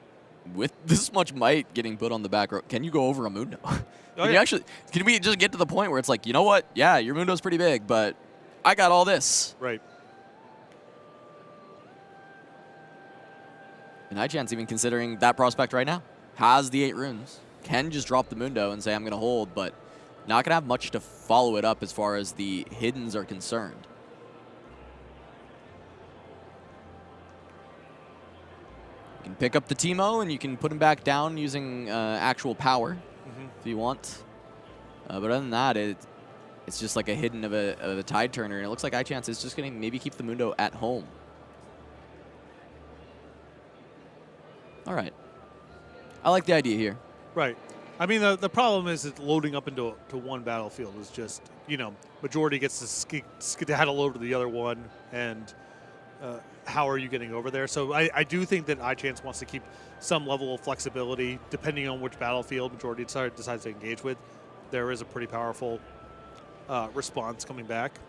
with this much might getting put on the back row, can you go over a Mundo? Can we just get to the point where it's like, you know what? Yeah, your Mundo's pretty big, but I got all this. Right. And iChance even considering that prospect right now. Has the 8 runes. Can just drop the Mundo and say, I'm going to hold, but not going to have much to follow it up as far as the hiddens are concerned. You can pick up the Teemo and you can put him back down using actual power if you want. But other than that, it's just like a hidden of a tide turner, and it looks like iChance is just going to maybe keep the Mundo at home. All right. I like the idea here. Right. I mean, the problem is that loading up into one battlefield is just, you know, majority gets to skedaddle over to the other one, and how are you getting over there? So I do think that iChance wants to keep some level of flexibility depending on which battlefield majority decides to engage with. There is a pretty powerful response coming back.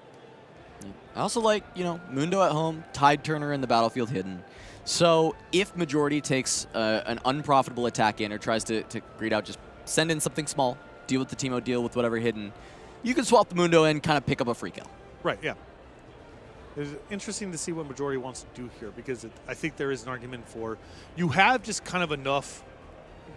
I also like, you know, Mundo at home, tide turner in the battlefield hidden. So if majority takes an unprofitable attack in or tries to greed out, just send in something small, deal with the Teemo, deal with whatever hidden, you can swap the Mundo and kind of pick up a free kill. Right, yeah. It's interesting to see what majority wants to do here because I think there is an argument for you have just kind of enough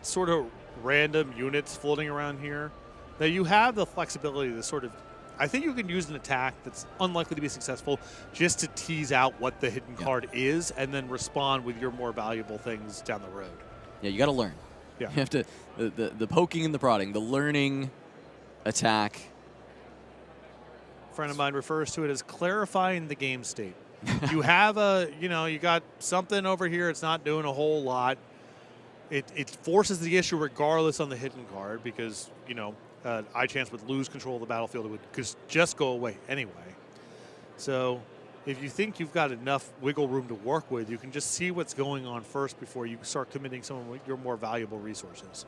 sort of random units floating around here that you have the flexibility to sort of, I think you can use an attack that's unlikely to be successful just to tease out what the hidden card is and then respond with your more valuable things down the road. Yeah, you got to learn. Yeah. You have to, the poking and the prodding, the learning attack. A friend of mine refers to it as clarifying the game state. You have you got something over here. It's not doing a whole lot. It forces the issue regardless on the hidden card because, iChance would lose control of the battlefield. It would just go away anyway. So if you think you've got enough wiggle room to work with, you can just see what's going on first before you start committing some of your more valuable resources.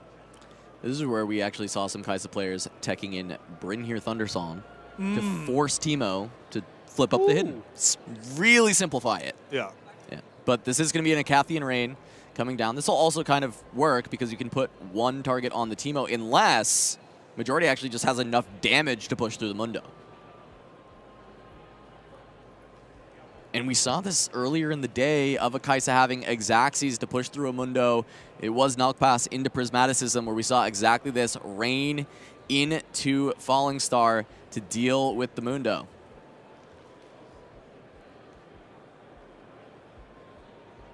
This is where we actually saw some Kai'Sa players teching in Bryn here Thundersong to force Teemo to flip up the hidden. Really simplify it. Yeah. But this is going to be an Acathian Rain coming down. This will also kind of work because you can put one target on the Teemo unless Majority actually just has enough damage to push through the Mundo. And we saw this earlier in the day of a Kai'Sa having Xaxes to push through a Mundo. It was Nalk Pass into Prismaticism where we saw exactly this, Rain into Falling Star to deal with the Mundo.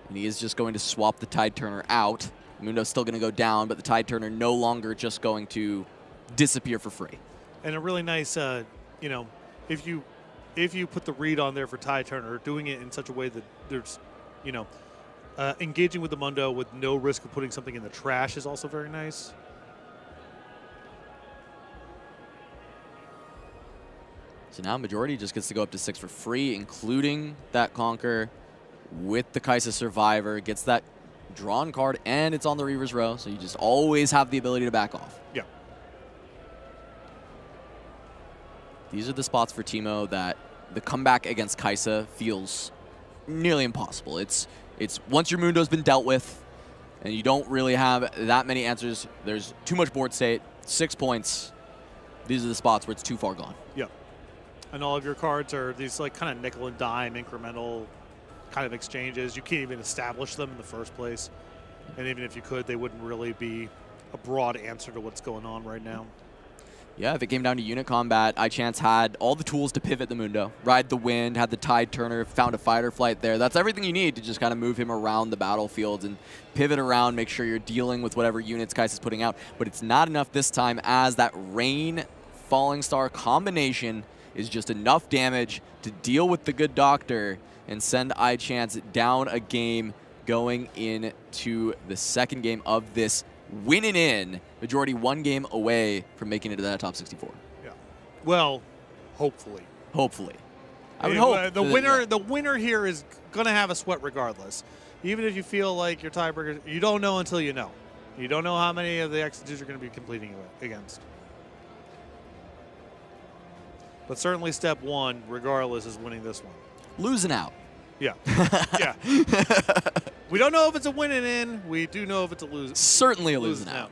And he is just going to swap the Tide Turner out. Mundo's still going to go down, but the Tide Turner no longer just going to disappear for free. And a really nice, if you put the read on there for Tide Turner, doing it in such a way that there's, engaging with the Mundo with no risk of putting something in the trash is also very nice. So now Majority just gets to go up to 6 for free, including that Conquer with the Kai'Sa Survivor. Gets that drawn card, and it's on the Reaver's Row, so you just always have the ability to back off. Yeah. These are the spots for Teemo that the comeback against Kai'Sa feels nearly impossible. It's once your Mundo's been dealt with, and you don't really have that many answers, there's too much board state, 6 points. These are the spots where it's too far gone. Yeah. And all of your cards are these like kind of nickel and dime incremental kind of exchanges. You can't even establish them in the first place. And even if you could, they wouldn't really be a broad answer to what's going on right now. Yeah, if it came down to unit combat, iChance had all the tools to pivot the Mundo. Ride the wind, had the Tide Turner, found a fighter flight there. That's everything you need to just kind of move him around the battlefield and pivot around, make sure you're dealing with whatever units Kai'Sa's putting out. But it's not enough this time, as that Rain Falling Star combination is just enough damage to deal with the good Doctor and send iChance down a game going into the second game of this winning in. Majority 1 game away from making it to that top 64. Yeah. Well, hopefully. Hopefully. I would hope. The winner here is going to have a sweat regardless. Even if you feel like your tiebreaker, you don't know until you know. You don't know how many of the executions you're going to be completing against. But certainly step 1, regardless, is winning this one. Losing out. Yeah. Yeah. We don't know if it's a winning in. We do know if it's a losing. Certainly a losing out.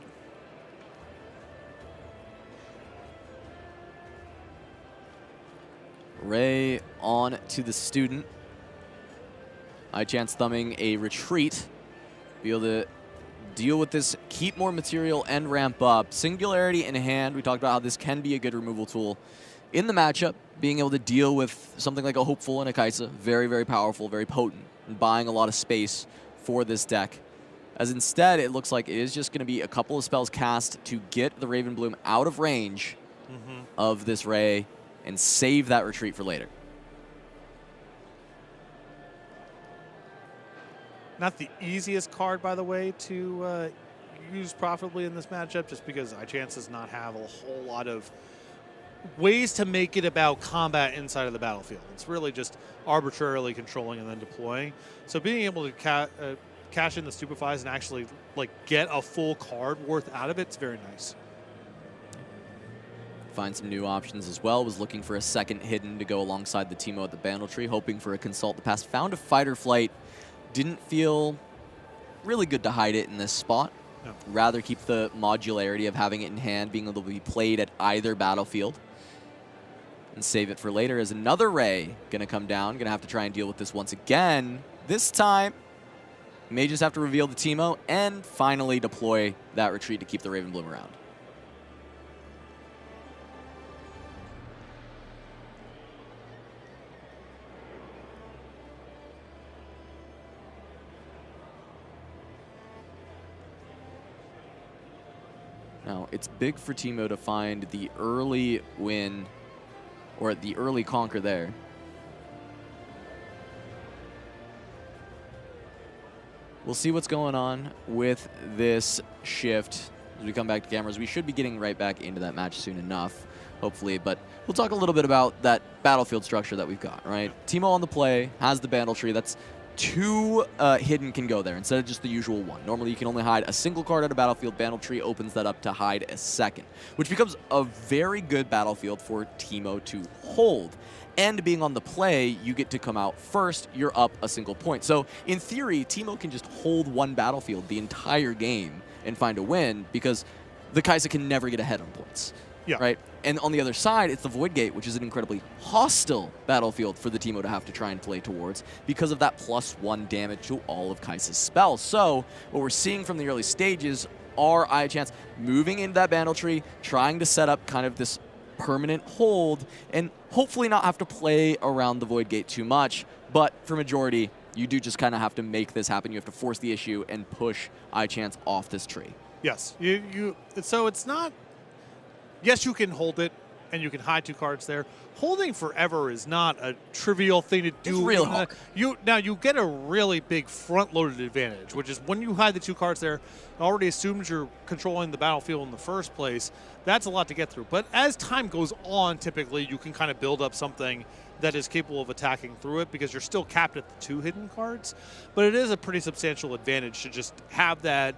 Ray on to the Student. iChance thumbing a retreat. Be able to deal with this, keep more material, and ramp up. Singularity in hand. We talked about how this can be a good removal tool in the matchup. Being able to deal with something like a Hopeful and a Kai'Sa. Very, very powerful, very potent, and buying a lot of space for this deck. As instead, it looks like it is just going to be a couple of spells cast to get the Raven Bloom out of range of this Ray and save that retreat for later. Not the easiest card, by the way, to use profitably in this matchup, just because iChance does not have a whole lot of ways to make it about combat inside of the battlefield. It's really just arbitrarily controlling and then deploying. So being able to cash in the Stupefies and actually get a full card worth out of it's very nice. Find some new options as well. Was looking for a second hidden to go alongside the Teemo at the Bandle Tree, hoping for a Consult the Past. Found a Fighter Flight. Didn't feel really good to hide it in this spot. No. Rather keep the modularity of having it in hand, being able to be played at either battlefield. And save it for later as another Ray gonna come down. Gonna have to try and deal with this once again. This time, may just have to reveal the Teemo and finally deploy that retreat to keep the Raven Bloom around. Now, it's big for Teemo to find the early win, or the early conquer there. we'll see what's going on with this shift as we come back to cameras. We should be getting right back into that match soon enough, hopefully, but we'll talk a little bit about that battlefield structure that we've got, right? Teemo on the play has the bandle tree. That's 2 hidden can go there instead of just the usual 1. Normally you can only hide a single card at a battlefield. Bandle tree opens that up to hide a second, which becomes a very good battlefield for Teemo to hold. And being on the play, you get to come out first, you're up a single point. So in theory, Teemo can just hold 1 battlefield the entire game and find a win because the Kai'Sa can never get ahead on points. Yeah. Right? And on the other side, it's the Void Gate, which is an incredibly hostile battlefield for the Teemo to have to try and play towards because of that +1 damage to all of Kai'Sa's spells. So what we're seeing from the early stages are Chance moving into that bandle tree, trying to set up kind of this permanent hold, and hopefully not have to play around the Void Gate too much. But for majority, you do just kind of have to make this happen. You have to force the issue and push Chance off this tree. Yes. So it's not... Yes, you can hold it, and you can hide 2 cards there. Holding forever is not a trivial thing to do. It's real hard. Now, you get a really big front-loaded advantage, which is when you hide the 2 cards there, it already assumes you're controlling the battlefield in the first place. That's a lot to get through. But as time goes on, typically, you can kind of build up something that is capable of attacking through it because you're still capped at the 2 hidden cards. But it is a pretty substantial advantage to just have that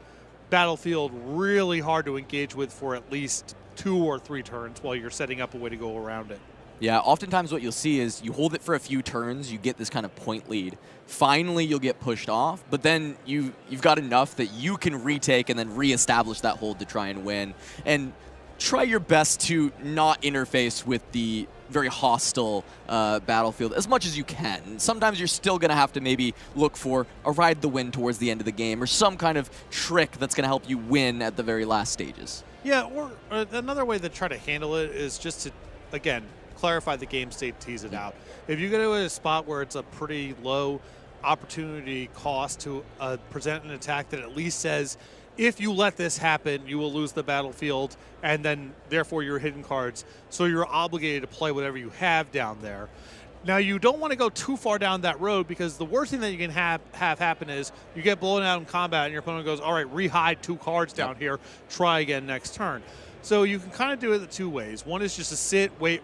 battlefield really hard to engage with for at least 2 or 3 turns while you're setting up a way to go around it. Yeah, oftentimes what you'll see is you hold it for a few turns, you get this kind of point lead. Finally, you'll get pushed off, but then you've got enough that you can retake and then reestablish that hold to try and win. And try your best to not interface with the very hostile battlefield as much as you can. Sometimes you're still going to have to maybe look for a ride the win towards the end of the game or some kind of trick that's going to help you win at the very last stages. Yeah, or another way to try to handle it is just to, again, clarify the game state, tease it out. If you go to a spot where it's a pretty low opportunity cost to present an attack that at least says, if you let this happen, you will lose the battlefield, and then therefore your hidden cards. So you're obligated to play whatever you have down there. Now, you don't want to go too far down that road because the worst thing that you can have happen is you get blown out in combat and your opponent goes, all right, re-hide 2 cards down here, try again next turn. So you can kind of do it the 2 ways. One is just to sit, wait.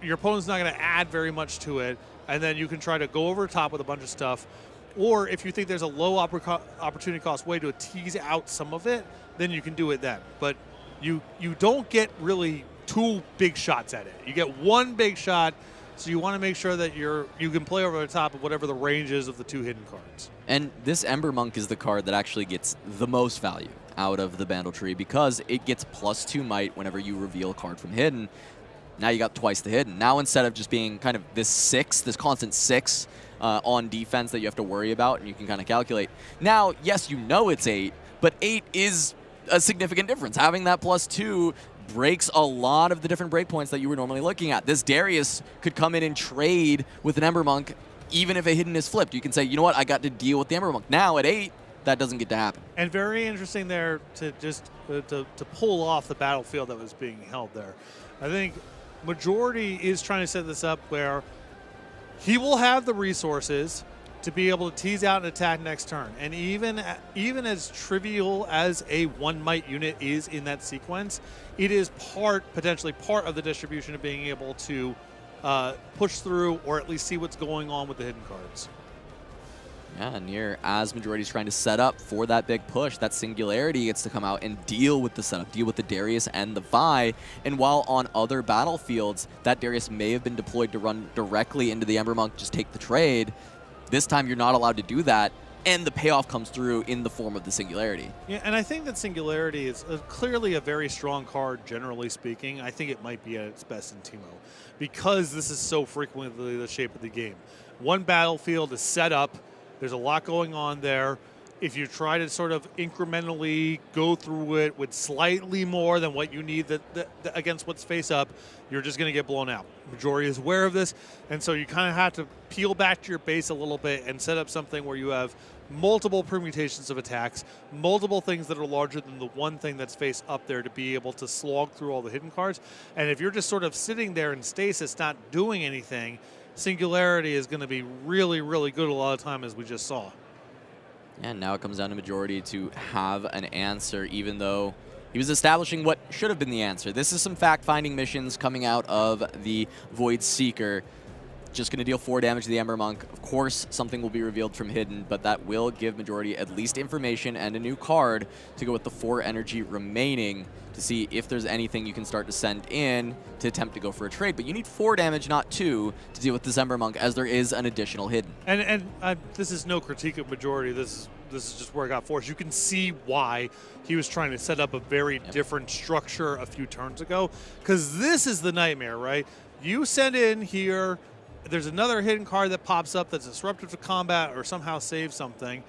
Your opponent's not going to add very much to it, and then you can try to go over the top with a bunch of stuff. Or if you think there's a low opportunity cost way to tease out some of it, then you can do it then. But you don't get really 2 big shots at it. You get 1 big shot, so you want to make sure that you can play over the top of whatever the range is of the 2 hidden cards. And this Ember Monk is the card that actually gets the most value out of the Bandle Tree because it gets +2 might whenever you reveal a card from hidden. Now you got twice the hidden. Now instead of just being kind of this constant 6 on defense that you have to worry about and you can kind of calculate. Now, yes, you know it's 8, but 8 is a significant difference. Having that +2 breaks a lot of the different breakpoints that you were normally looking at. This Darius could come in and trade with an Ember Monk even if a hidden is flipped. You can say, you know what, I got to deal with the Ember Monk. Now at 8, that doesn't get to happen. And very interesting there to just to pull off the battlefield that was being held there. I think majority is trying to set this up where he will have the resources to be able to tease out an attack next turn. And even as trivial as a 1 might unit is in that sequence, it is potentially part of the distribution of being able to push through or at least see what's going on with the hidden cards. Yeah, Nier, as Majority's trying to set up for that big push, that Singularity gets to come out and deal with the setup, deal with the Darius and the Vi. And while on other battlefields, that Darius may have been deployed to run directly into the Ember Monk, just take the trade, this time you're not allowed to do that, and the payoff comes through in the form of the Singularity. Yeah, and I think that Singularity is clearly a very strong card, generally speaking. I think it might be at its best in Teemo, because this is so frequently the shape of the game. 1 battlefield is set up, there's a lot going on there. If you try to sort of incrementally go through it with slightly more than what you need against what's face up, you're just going to get blown out. Majority is aware of this, and so you kind of have to peel back to your base a little bit and set up something where you have multiple permutations of attacks, multiple things that are larger than the 1 thing that's face up there to be able to slog through all the hidden cards. And if you're just sort of sitting there in stasis, not doing anything, Singularity is going to be really, really good a lot of time, as we just saw. And now it comes down to Majority to have an answer, even though he was establishing what should have been the answer. This is some fact-finding missions coming out of the Void Seeker. Just going to deal 4 damage to the Ember Monk. Of course, something will be revealed from Hidden, but that will give Majority at least information and a new card to go with the 4 energy remaining to see if there's anything you can start to send in to attempt to go for a trade. But you need 4 damage, not 2, to deal with this Ember Monk, as there is an additional Hidden. And this is no critique of Majority. This is just where it got forced. You can see why he was trying to set up a very different structure a few turns ago, because this is the nightmare, right? You send in here, there's another hidden card that pops up that's disruptive to combat or somehow saves something.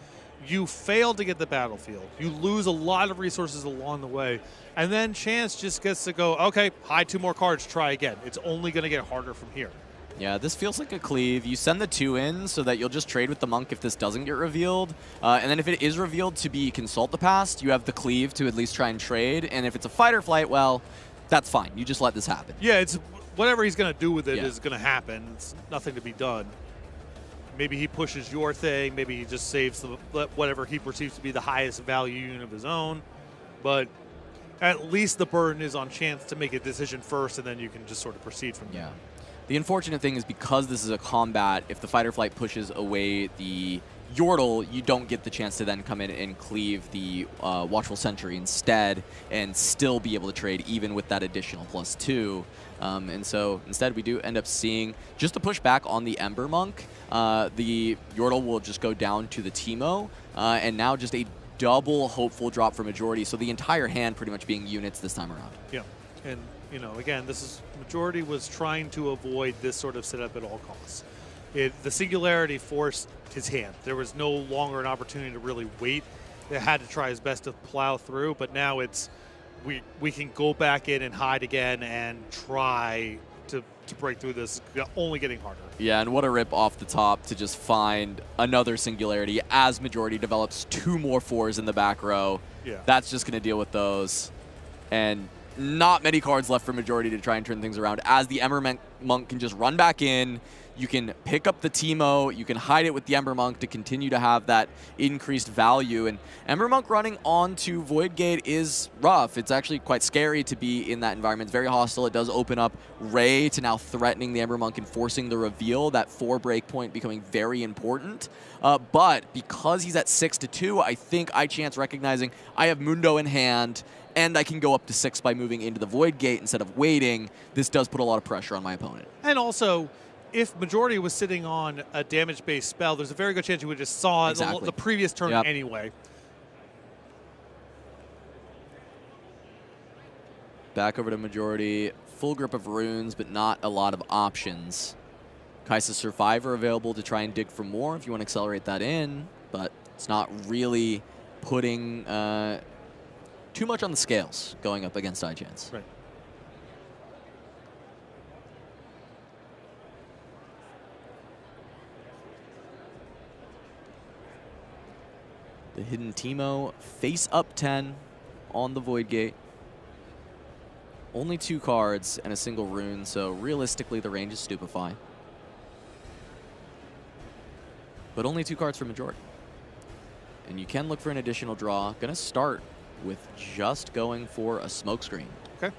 You fail to get the battlefield. You lose a lot of resources along the way. And then Chance just gets to go, okay, hide 2 more cards, try again. It's only going to get harder from here. Yeah, this feels like a cleave. You send the 2 in so that you'll just trade with the Monk if this doesn't get revealed. And then if it is revealed to be Consult the Past, you have the cleave to at least try and trade. And if it's a fight or flight, well, that's fine. You just let this happen. Yeah, it's whatever he's going to do with it is going to happen. It's nothing to be done. Maybe he pushes your thing. Maybe he just saves whatever he perceives to be the highest value unit of his own. But at least the burden is on Chance to make a decision first, and then you can just sort of proceed from there. The unfortunate thing is because this is a combat, if the fight or flight pushes away the Yordle, you don't get the chance to then come in and cleave the Watchful Sentry instead and still be able to trade even with that additional +2. And so instead we do end up seeing just a push back on the Ember Monk. The Yordle will just go down to the Teemo, and now just a double hopeful drop for Majority, so the entire hand pretty much being units this time around. Yeah, and you know, again, this is Majority was trying to avoid this sort of setup at all costs. The Singularity forced his hand. There was no longer an opportunity to really wait. They had to try his best to plow through, but now it's we can go back in and hide again and try to break through this, only getting harder. Yeah, and what a rip off the top to just find another Singularity as Majority develops 2 more 4s in the back row. Yeah. That's just going to deal with those. And not many cards left for Majority to try and turn things around, as the Ember Monk can just run back in. You can pick up the Teemo, you can hide it with the Ember Monk to continue to have that increased value. And Ember Monk running onto Void Gate is rough. It's actually quite scary to be in that environment. It's very hostile. It does open up Ray to now threatening the Ember Monk and forcing the reveal, that 4 break point becoming very important. But because he's at 6-2, I think iChance recognizing I have Mundo in hand, and I can go up to 6 by moving into the Void Gate instead of waiting. This does put a lot of pressure on my opponent. And also, if Majority was sitting on a damage-based spell, there's a very good chance you would just saw the previous turn anyway. Back over to Majority. Full grip of runes, but not a lot of options. Kai'Sa Survivor available to try and dig for more if you want to accelerate that in, but it's not really putting too much on the scales going up against iChance. Right. The Hidden Teemo face up 10 on the Void Gate. Only 2 cards and a single rune, so realistically the range is Stupefy. But only 2 cards for Majority. And you can look for an additional draw. Gonna start with just going for a Smokescreen. Okay.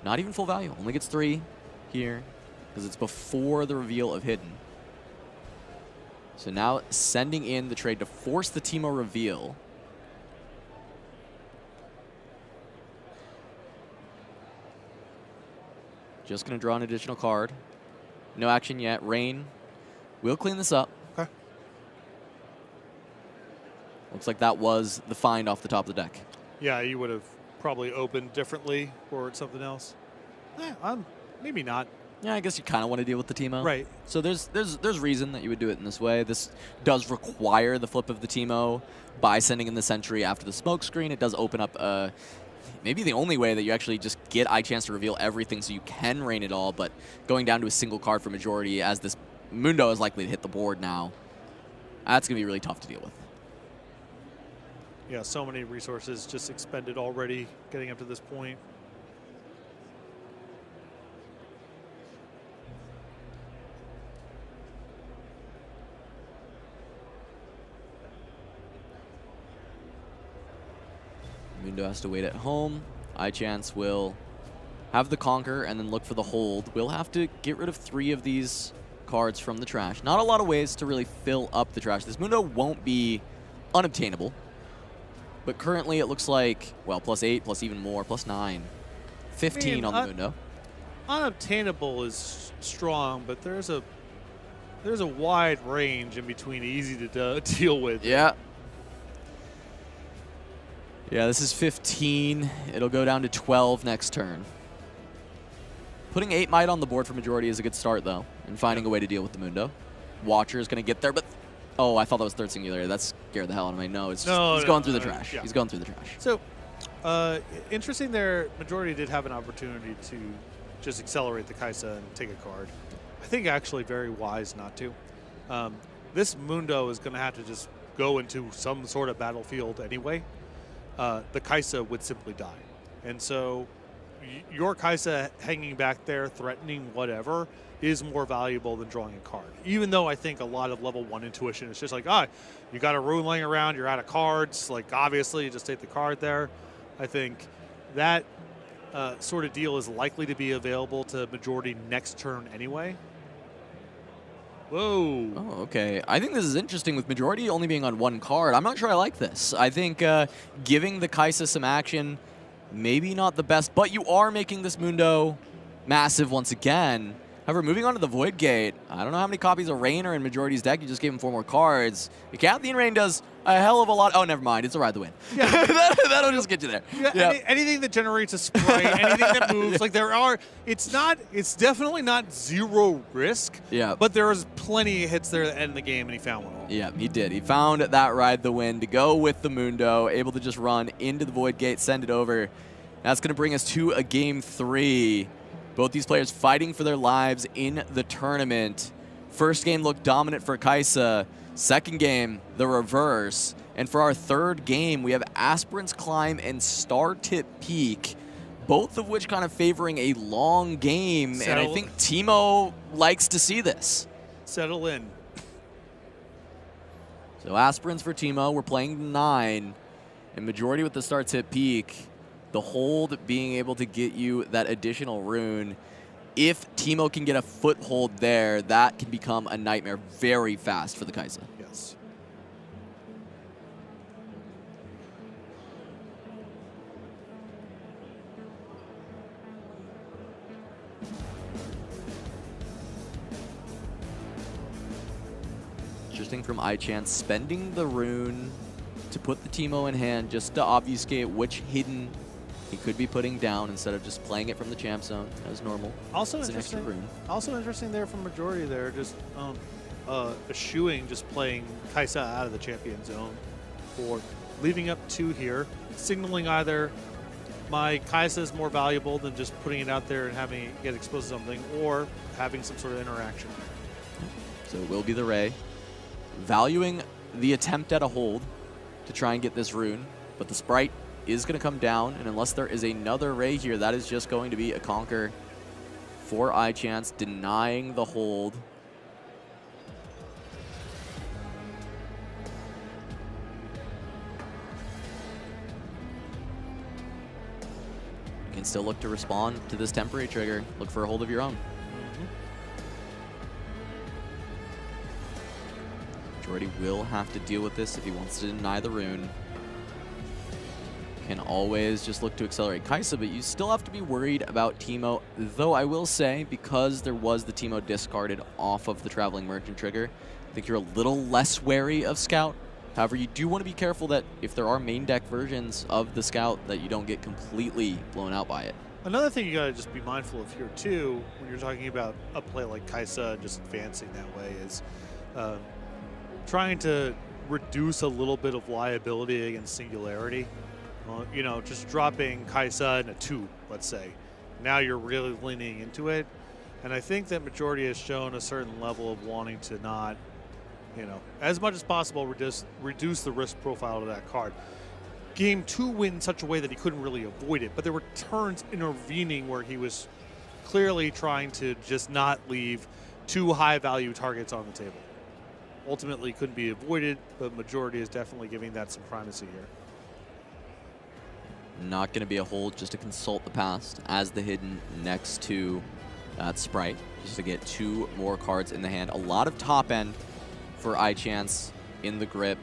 Not even full value, only gets 3 here, because it's before the reveal of Hidden. So now sending in the trade to force the Teemo reveal. Just going to draw an additional card. No action yet. Rain will clean this up. Okay. Looks like that was the find off the top of the deck. Yeah, you would have probably opened differently or something else. Maybe not. Yeah, I guess you kind of want to deal with the Teemo. Right. So there's reason that you would do it in this way. This does require the flip of the Teemo by sending in the Sentry after the Smokescreen. It does open up maybe the only way that you actually just get iChance to reveal everything so you can rain it all, but going down to a single card for Majority as this Mundo is likely to hit the board now, that's going to be really tough to deal with. Yeah, so many resources just expended already getting up to this point. Mundo has to wait at home. iChance will have the Conquer and then look for the hold. We'll have to get rid of 3 of these cards from the trash. Not a lot of ways to really fill up the trash. This Mundo won't be unobtainable. But currently it looks like, well, +8, plus even more, +9. 15 on the Mundo. Unobtainable is strong, but there's a wide range in between easy to deal with. Yeah. Yeah, this is 15. It'll go down to 12 next turn. Putting 8 Might on the board for Majority is a good start, though, and finding a way to deal with the Mundo. Watcher is going to get there, but... Oh, I thought that was third Singularity. That scared the hell out of me. No, it's just, he's going through the trash. Yeah. He's going through the trash. So, interesting there, Majority did have an opportunity to just accelerate the Kaisa and take a card. I think actually very wise not to. This Mundo is going to have to just go into some sort of battlefield anyway. The Kaisa would simply die. And so your Kaisa hanging back there, threatening whatever, is more valuable than drawing a card. Even though I think a lot of level 1 intuition is just like, you got a rune laying around, you're out of cards, like obviously you just take the card there. I think that sort of deal is likely to be available to Majority next turn anyway. Whoa. Oh, okay. I think this is interesting with Majority only being on 1 card. I'm not sure I like this. I think giving the Kaisa some action, maybe not the best, but you are making this Mundo massive once again. However, moving on to the Void Gate, I don't know how many copies of Rain are in Majority's deck. You just gave him 4 more cards. Icathian Rain does a hell of a lot. Oh, never mind. It's a Ride the Wind. Yeah. That'll just get you there. Yeah. Anything that generates a spray, anything that moves, like it's definitely not 0 risk, but there's plenty of hits there that end the game, and he found one. Yeah, he did. He found that Ride the Wind to go with the Mundo, able to just run into the Void Gate, send it over. That's going to bring us to a Game 3. Both these players fighting for their lives in the tournament. First game looked dominant for Kaisa. Second game, the reverse. And for our third game, we have Aspirant's Climb and Star Tip Peak, both of which kind of favoring a long game. And I think Teemo likes to see this. Settle in. So Aspirants for Teemo, we're playing 9. And Majority with the Star Tip Peak. The hold being able to get you that additional rune. If Teemo can get a foothold there, that can become a nightmare very fast for the Kaisa. Yes. Interesting from iChance, spending the rune to put the Teemo in hand just to obfuscate which hidden he could be putting down instead of just playing it from the champ zone as normal. Also it's interesting. An extra rune. Also interesting there from Majority there, just eschewing just playing Kaisa out of the champion zone, or leaving up 2 here, signaling either my Kaisa is more valuable than just putting it out there and having it get exposed to something, or having some sort of interaction. So it will be the Ray, valuing the attempt at a hold to try and get this rune, but the Sprite is going to come down, and unless there is another Ray here, that is just going to be a Conquer for iChance, denying the hold. You can still look to respond to this temporary trigger. Look for a hold of your own. Majority will have to deal with this if he wants to deny the rune. Can always just look to accelerate Kaisa, but you still have to be worried about Teemo. Though I will say, because there was the Teemo discarded off of the Traveling Merchant trigger, I think you're a little less wary of Scout. However, you do want to be careful that if there are main deck versions of the Scout, that you don't get completely blown out by it. Another thing you gotta just be mindful of here too, when you're talking about a play like Kaisa and just advancing that way, is trying to reduce a little bit of liability against Singularity. You know, just dropping Kaisa in a 2, let's say. Now you're really leaning into it. And I think that Majority has shown a certain level of wanting to not, you know, as much as possible reduce the risk profile of that card. Game 2 went in such a way that he couldn't really avoid it, but there were turns intervening where he was clearly trying to just not leave 2 high-value targets on the table. Ultimately couldn't be avoided, but Majority is definitely giving that some primacy here. Not going to be a hold, just to consult the past as the hidden next to that Sprite, just to get 2 more cards in the hand. A lot of top end for iChance in the grip.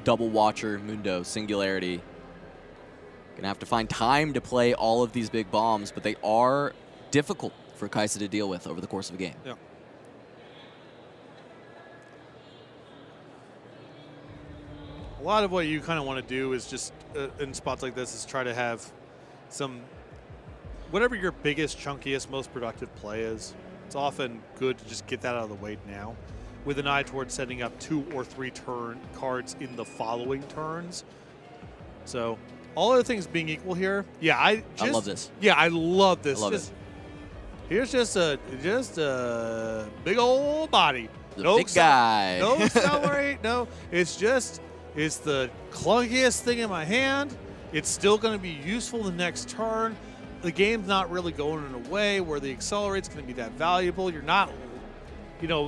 Double Watcher, Mundo, Singularity. Gonna have to find time to play all of these big bombs, but they are difficult for Kaisa to deal with over the course of a game. Yeah. A lot of what you kind of want to do is just, in spots like this, is try to have some, whatever your biggest, chunkiest, most productive play is, it's often good to just get that out of the way now, with an eye towards setting up 2 or 3 turn cards in the following turns. So, all other things being equal here, yeah, I love this. Yeah, I love this. I love it. Here's just a big old body. The big guy. No accelerate. No, it's the clunkiest thing in my hand. It's still going to be useful the next turn. The game's not really going in a way where the accelerate's going to be that valuable. You're not,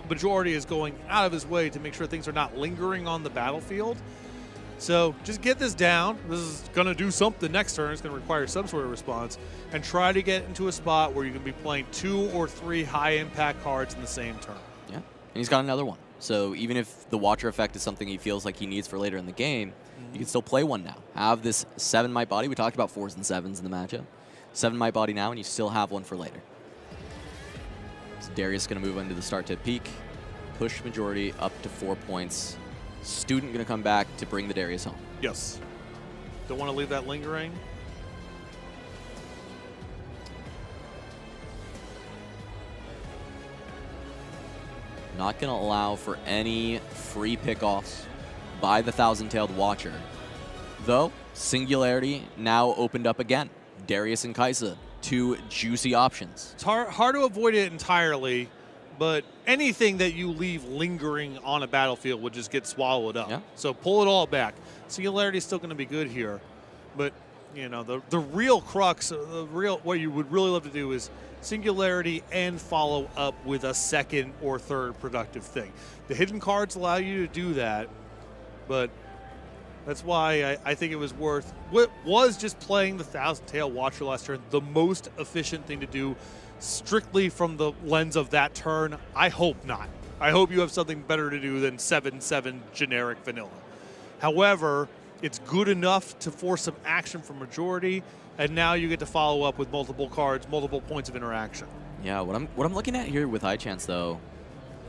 majority is going out of his way to make sure things are not lingering on the battlefield. So just get this down. This is going to do something next turn. It's going to require some sort of response. And try to get into a spot where you can be playing 2 or 3 high-impact cards in the same turn. Yeah, and he's got another one. So even if the Watcher effect is something he feels like he needs for later in the game, you can still play one now. Have this 7 might body. We talked about 4s and 7s in the matchup. 7 might body now, and you still have one for later. So Darius is going to move into the start to peak. Push majority up to 4 points. Student going to come back to bring the Darius home. Yes. Don't want to leave that lingering. Not going to allow for any free pickoffs by the Thousand-Tailed Watcher. Though, Singularity now opened up again. Darius and Kaisa, 2 juicy options. It's hard to avoid it entirely, but anything that you leave lingering on a battlefield would just get swallowed up. Yeah. So pull it all back. Singularity is still going to be good here, but the real crux, what you would really love to do is Singularity and follow up with a second or third productive thing. The hidden cards allow you to do that, but that's why I think it was worth, what was just playing the Thousand-Tailed Watcher last turn, the most efficient thing to do strictly from the lens of that turn. I hope not. I hope you have something better to do than 7/7 generic vanilla. However, it's good enough to force some action from majority, and now you get to follow up with multiple cards, multiple points of interaction. Yeah, what I'm looking at here with iChance, though,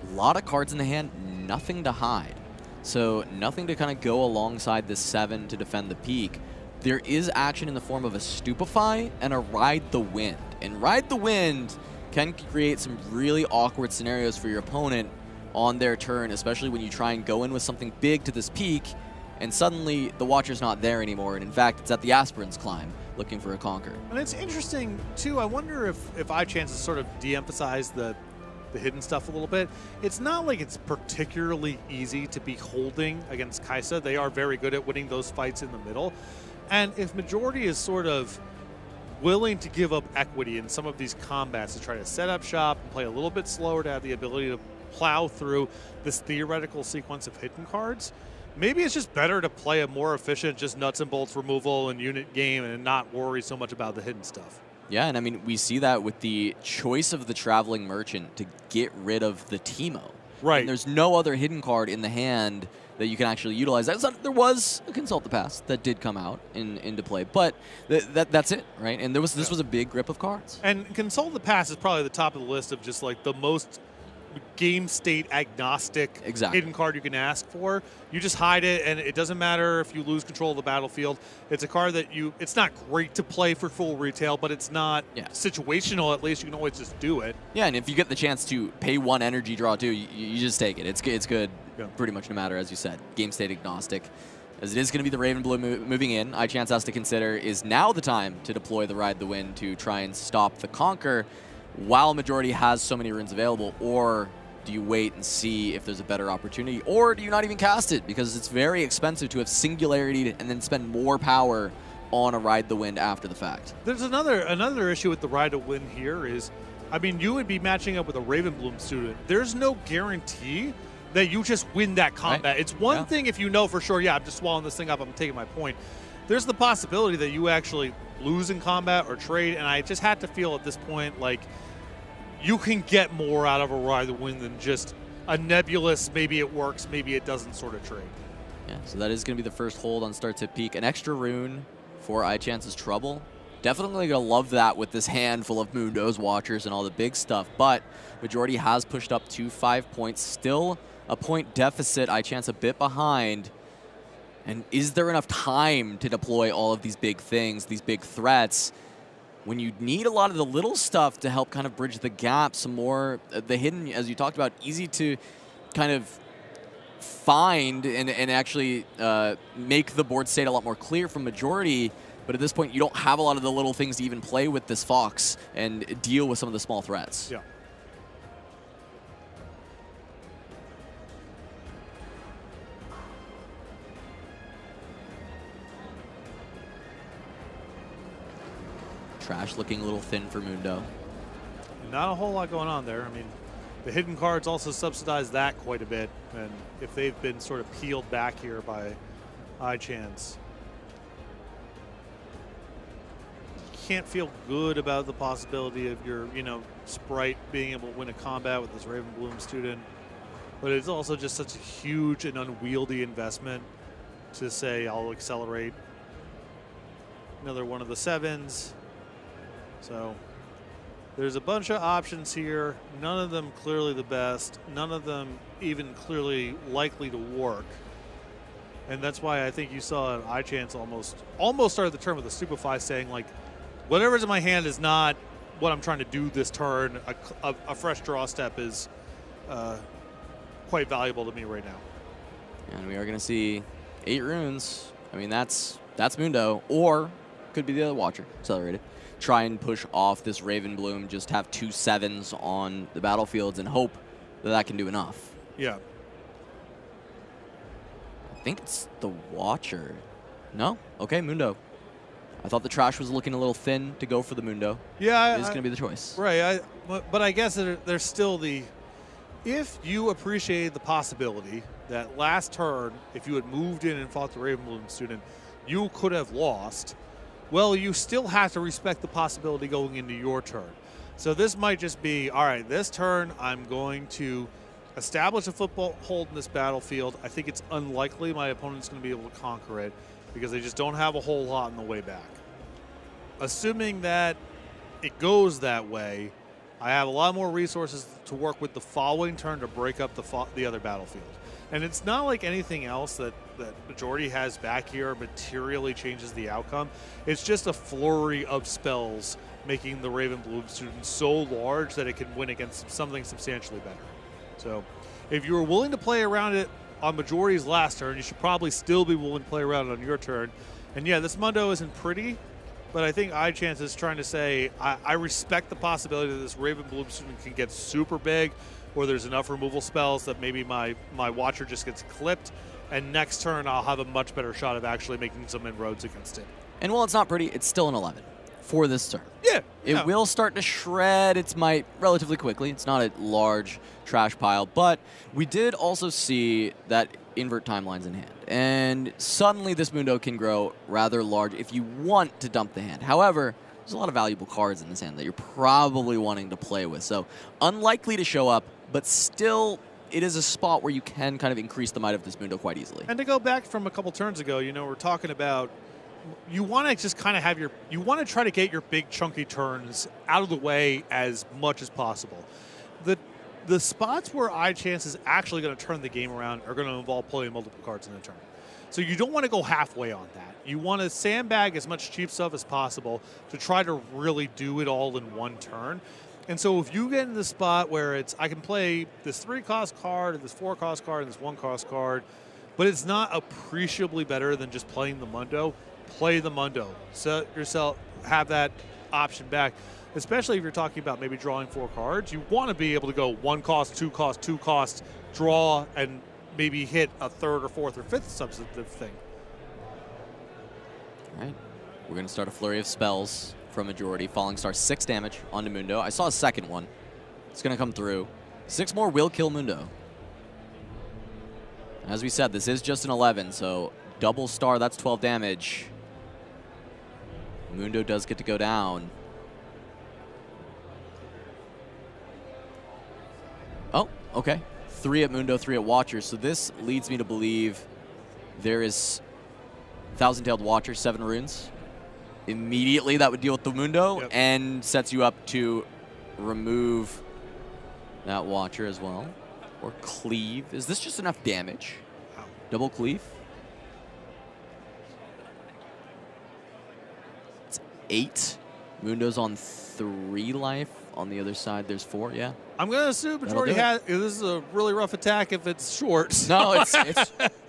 a lot of cards in the hand, nothing to hide. So nothing to kind of go alongside this 7 to defend the peak. There is action in the form of a Stupefy and a Ride the Wind. And Ride the Wind can create some really awkward scenarios for your opponent on their turn, especially when you try and go in with something big to this peak, and suddenly the Watcher's not there anymore, and in fact, it's at the Aspirin's climb, looking for a Conquer. And it's interesting, too, I wonder if iChance has sort of de-emphasized the hidden stuff a little bit. It's not like it's particularly easy to be holding against Kaisa. They are very good at winning those fights in the middle. And if majority is sort of willing to give up equity in some of these combats to try to set up shop and play a little bit slower to have the ability to plow through this theoretical sequence of hidden cards, maybe it's just better to play a more efficient, just nuts and bolts removal and unit game and not worry so much about the hidden stuff. Yeah, and I mean, we see that with the choice of the Traveling Merchant to get rid of the Teemo. Right. And there's no other hidden card in the hand that you can actually utilize. There was a Consult the Past that did come out into play, but that's it, right? And this was a big grip of cards. And Consult the Past is probably the top of the list of just like the most game state agnostic hidden card you can ask for. You just hide it, and it doesn't matter if you lose control of the battlefield. It's a card that it's not great to play for full retail, but it's not situational. At least you can always just do it. Yeah, and if you get the chance to pay 1 energy draw too, you just take it. It's good pretty much no matter, as you said, game state agnostic. As it is going to be the Raven Blue moving in, iChance has to consider, is now the time to deploy the Ride the Wind to try and stop the Conquer while majority has so many runes available, or do you wait and see if there's a better opportunity, or do you not even cast it because it's very expensive to have Singularity and then spend more power on a Ride the Wind after the fact? There's another issue with the Ride the Wind here is, I mean, you would be matching up with a Ravenbloom student. There's no guarantee that you just win that combat. Right. It's one thing if you know for sure, I'm just swallowing this thing up, I'm taking my point. there's the possibility that you actually lose in combat or trade, and I just had to feel at this point like you can get more out of a Ride the Wind than just a nebulous, maybe it works, maybe it doesn't sort of trade. Yeah, so that is going to be the first hold on start to peak. An extra rune for iChance's Trouble. Definitely going to love that with this hand full of Mundos, Watchers, and all the big stuff. But Majority has pushed up to 5 points. Still a point deficit. iChance a bit behind. And is there enough time to deploy all of these big things, these big threats, when you need a lot of the little stuff to help kind of bridge the gap? Some more, the hidden, as you talked about, easy to kind of find and actually make the board state a lot more clear from Majority. But at this point, you don't have a lot of the little things to even play with this Fox and deal with some of the small threats. Yeah. Trash looking a little thin for Mundo. Not a whole lot going on there. I mean, the hidden cards also subsidize that quite a bit, and if they've been sort of peeled back here by iChance, can't feel good about the possibility of your, Sprite being able to win a combat with this Raven Bloom student. But it's also just such a huge and unwieldy investment to say, I'll accelerate another one of the 7s. So there's a bunch of options here, none of them clearly the best, none of them even clearly likely to work. And that's why I think you saw iChance almost started the turn with a Stupefy, saying like, whatever's in my hand is not what I'm trying to do this turn. A fresh draw step is quite valuable to me right now. And we are going to see 8 runes. I mean, that's Mundo, or could be the other Watcher, accelerated. Try and push off this Raven Bloom, just have 2 7s on the battlefields and hope that can do enough. Yeah. I think it's the Watcher. No? Okay, Mundo. I thought the Trash was looking a little thin to go for the Mundo. Yeah. It is going to be the choice. Right. But I guess there's still the... If you appreciate the possibility that last turn, if you had moved in and fought the Raven Bloom student, you could have lost, well, you still have to respect the possibility going into your turn. So this might just be, all right, this turn I'm going to establish a foothold in this battlefield. I think it's unlikely my opponent's going to be able to conquer it because they just don't have a whole lot on the way back. Assuming that it goes that way, I have a lot more resources to work with the following turn to break up the other battlefield. And it's not like anything else that Majority has back here materially changes the outcome. It's just a flurry of spells making the Raven Bloom student so large that it can win against something substantially better. So if you were willing to play around it on Majority's last turn, you should probably still be willing to play around it on your turn. And yeah, this Mundo isn't pretty, but I think iChance is trying to say, I respect the possibility that this Raven Bloom student can get super big, or there's enough removal spells that maybe my Watcher just gets clipped, and next turn I'll have a much better shot of actually making some inroads against it. And while it's not pretty, it's still an 11 for this turn. Yeah. It will start to shred its might relatively quickly. It's not a large trash pile, but we did also see that invert timelines in hand. And suddenly this Mundo can grow rather large if you want to dump the hand. However, there's a lot of valuable cards in this hand that you're probably wanting to play with. So unlikely to show up, but still it is a spot where you can kind of increase the might of this Mundo quite easily. And to go back from a couple turns ago, we're talking about you want to just kind of have you want to try to get your big chunky turns out of the way as much as possible. The spots where iChance is actually going to turn the game around are going to involve playing multiple cards in a turn. So you don't want to go halfway on that. You want to sandbag as much cheap stuff as possible to try to really do it all in one turn. And so if you get in the spot where I can play this 3-cost card, and this 4-cost card, and this 1-cost card, but it's not appreciably better than just playing the Mundo, play the Mundo. Set yourself, have that option back. Especially if you're talking about maybe drawing 4 cards, you want to be able to go 1-cost, 2-cost, 2-cost, draw, and maybe hit a 3rd or 4th or 5th substantive thing. All right, we're going to start a flurry of spells from Majority. Falling Star, 6 damage onto Mundo. I saw a second one. It's going to come through. 6 more will kill Mundo. As we said, this is just an 11, so double star, that's 12 damage. Mundo does get to go down. Oh, okay. 3 at Mundo, 3 at Watcher. So this leads me to believe there is Thousand-Tailed Watcher, 7 runes. Immediately that would deal with the Mundo and sets you up to remove that Watcher as well. Or cleave. Is this just enough damage? Double cleave? It's 8. Mundo's on 3 life. On the other side, there's 4, yeah. I'm going to assume majority has. This is a really rough attack if it's short. No,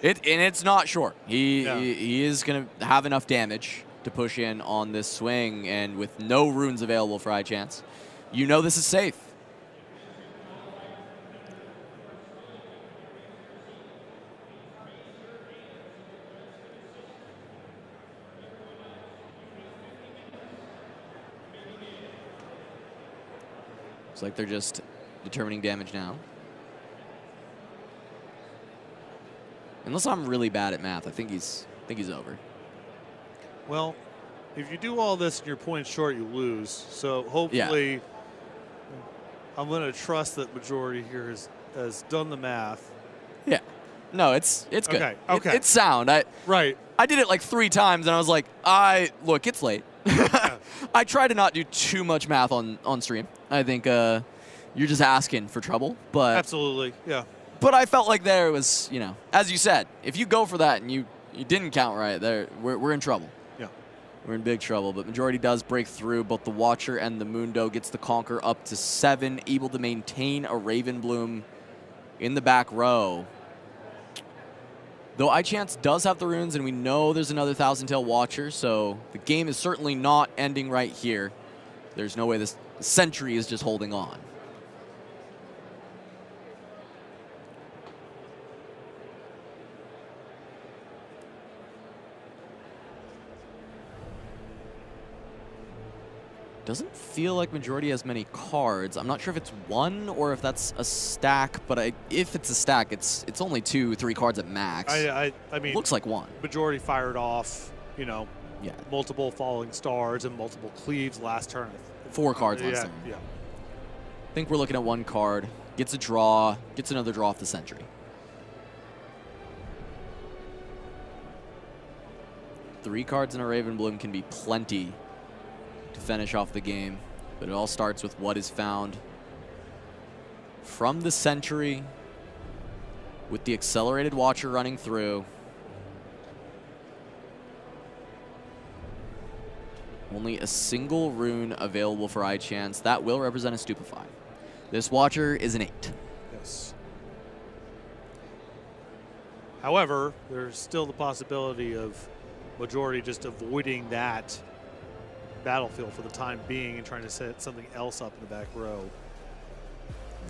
it's not short. He is going to have enough damage to push in on this swing, and with no runes available for high chance, you know this is safe. Looks like they're just determining damage now. Unless I'm really bad at math, I think he's over. Well, if you do all this and you're points short, you lose. So hopefully, I'm going to trust that majority here has done the math. Yeah. No, it's good. Okay. It's sound. I did it like 3 times, and I was like, look, it's late. I try to not do too much math on stream. I think you're just asking for trouble, but absolutely, yeah. But I felt like there was, as you said, if you go for that and you didn't count right, we're in trouble. Yeah, we're in big trouble. But majority does break through. Both the Watcher and the Mundo gets the Conquer up to 7, able to maintain a Raven Bloom in the back row. Though iChance does have the runes, and we know there's another Thousand-Tailed Watcher, so the game is certainly not ending right here. There's no way this Sentry is just holding on. Doesn't feel like majority has many cards. I'm not sure if it's 1 or if that's a stack, but if it's a stack, it's only 2, 3 cards at max. I mean, looks like 1. Majority fired off, multiple falling stars and multiple cleaves last turn. 4 cards last turn. Yeah. I think we're looking at 1 card. Gets a draw, gets another draw off the Sentry. 3 cards in a Raven Bloom can be plenty to finish off the game, but it all starts with what is found from the Sentry with the Accelerated Watcher running through. Only a single rune available for iChance. That will represent a Stupefy. This Watcher is an 8. Yes. However, there's still the possibility of majority just avoiding that battlefield for the time being and trying to set something else up in the back row.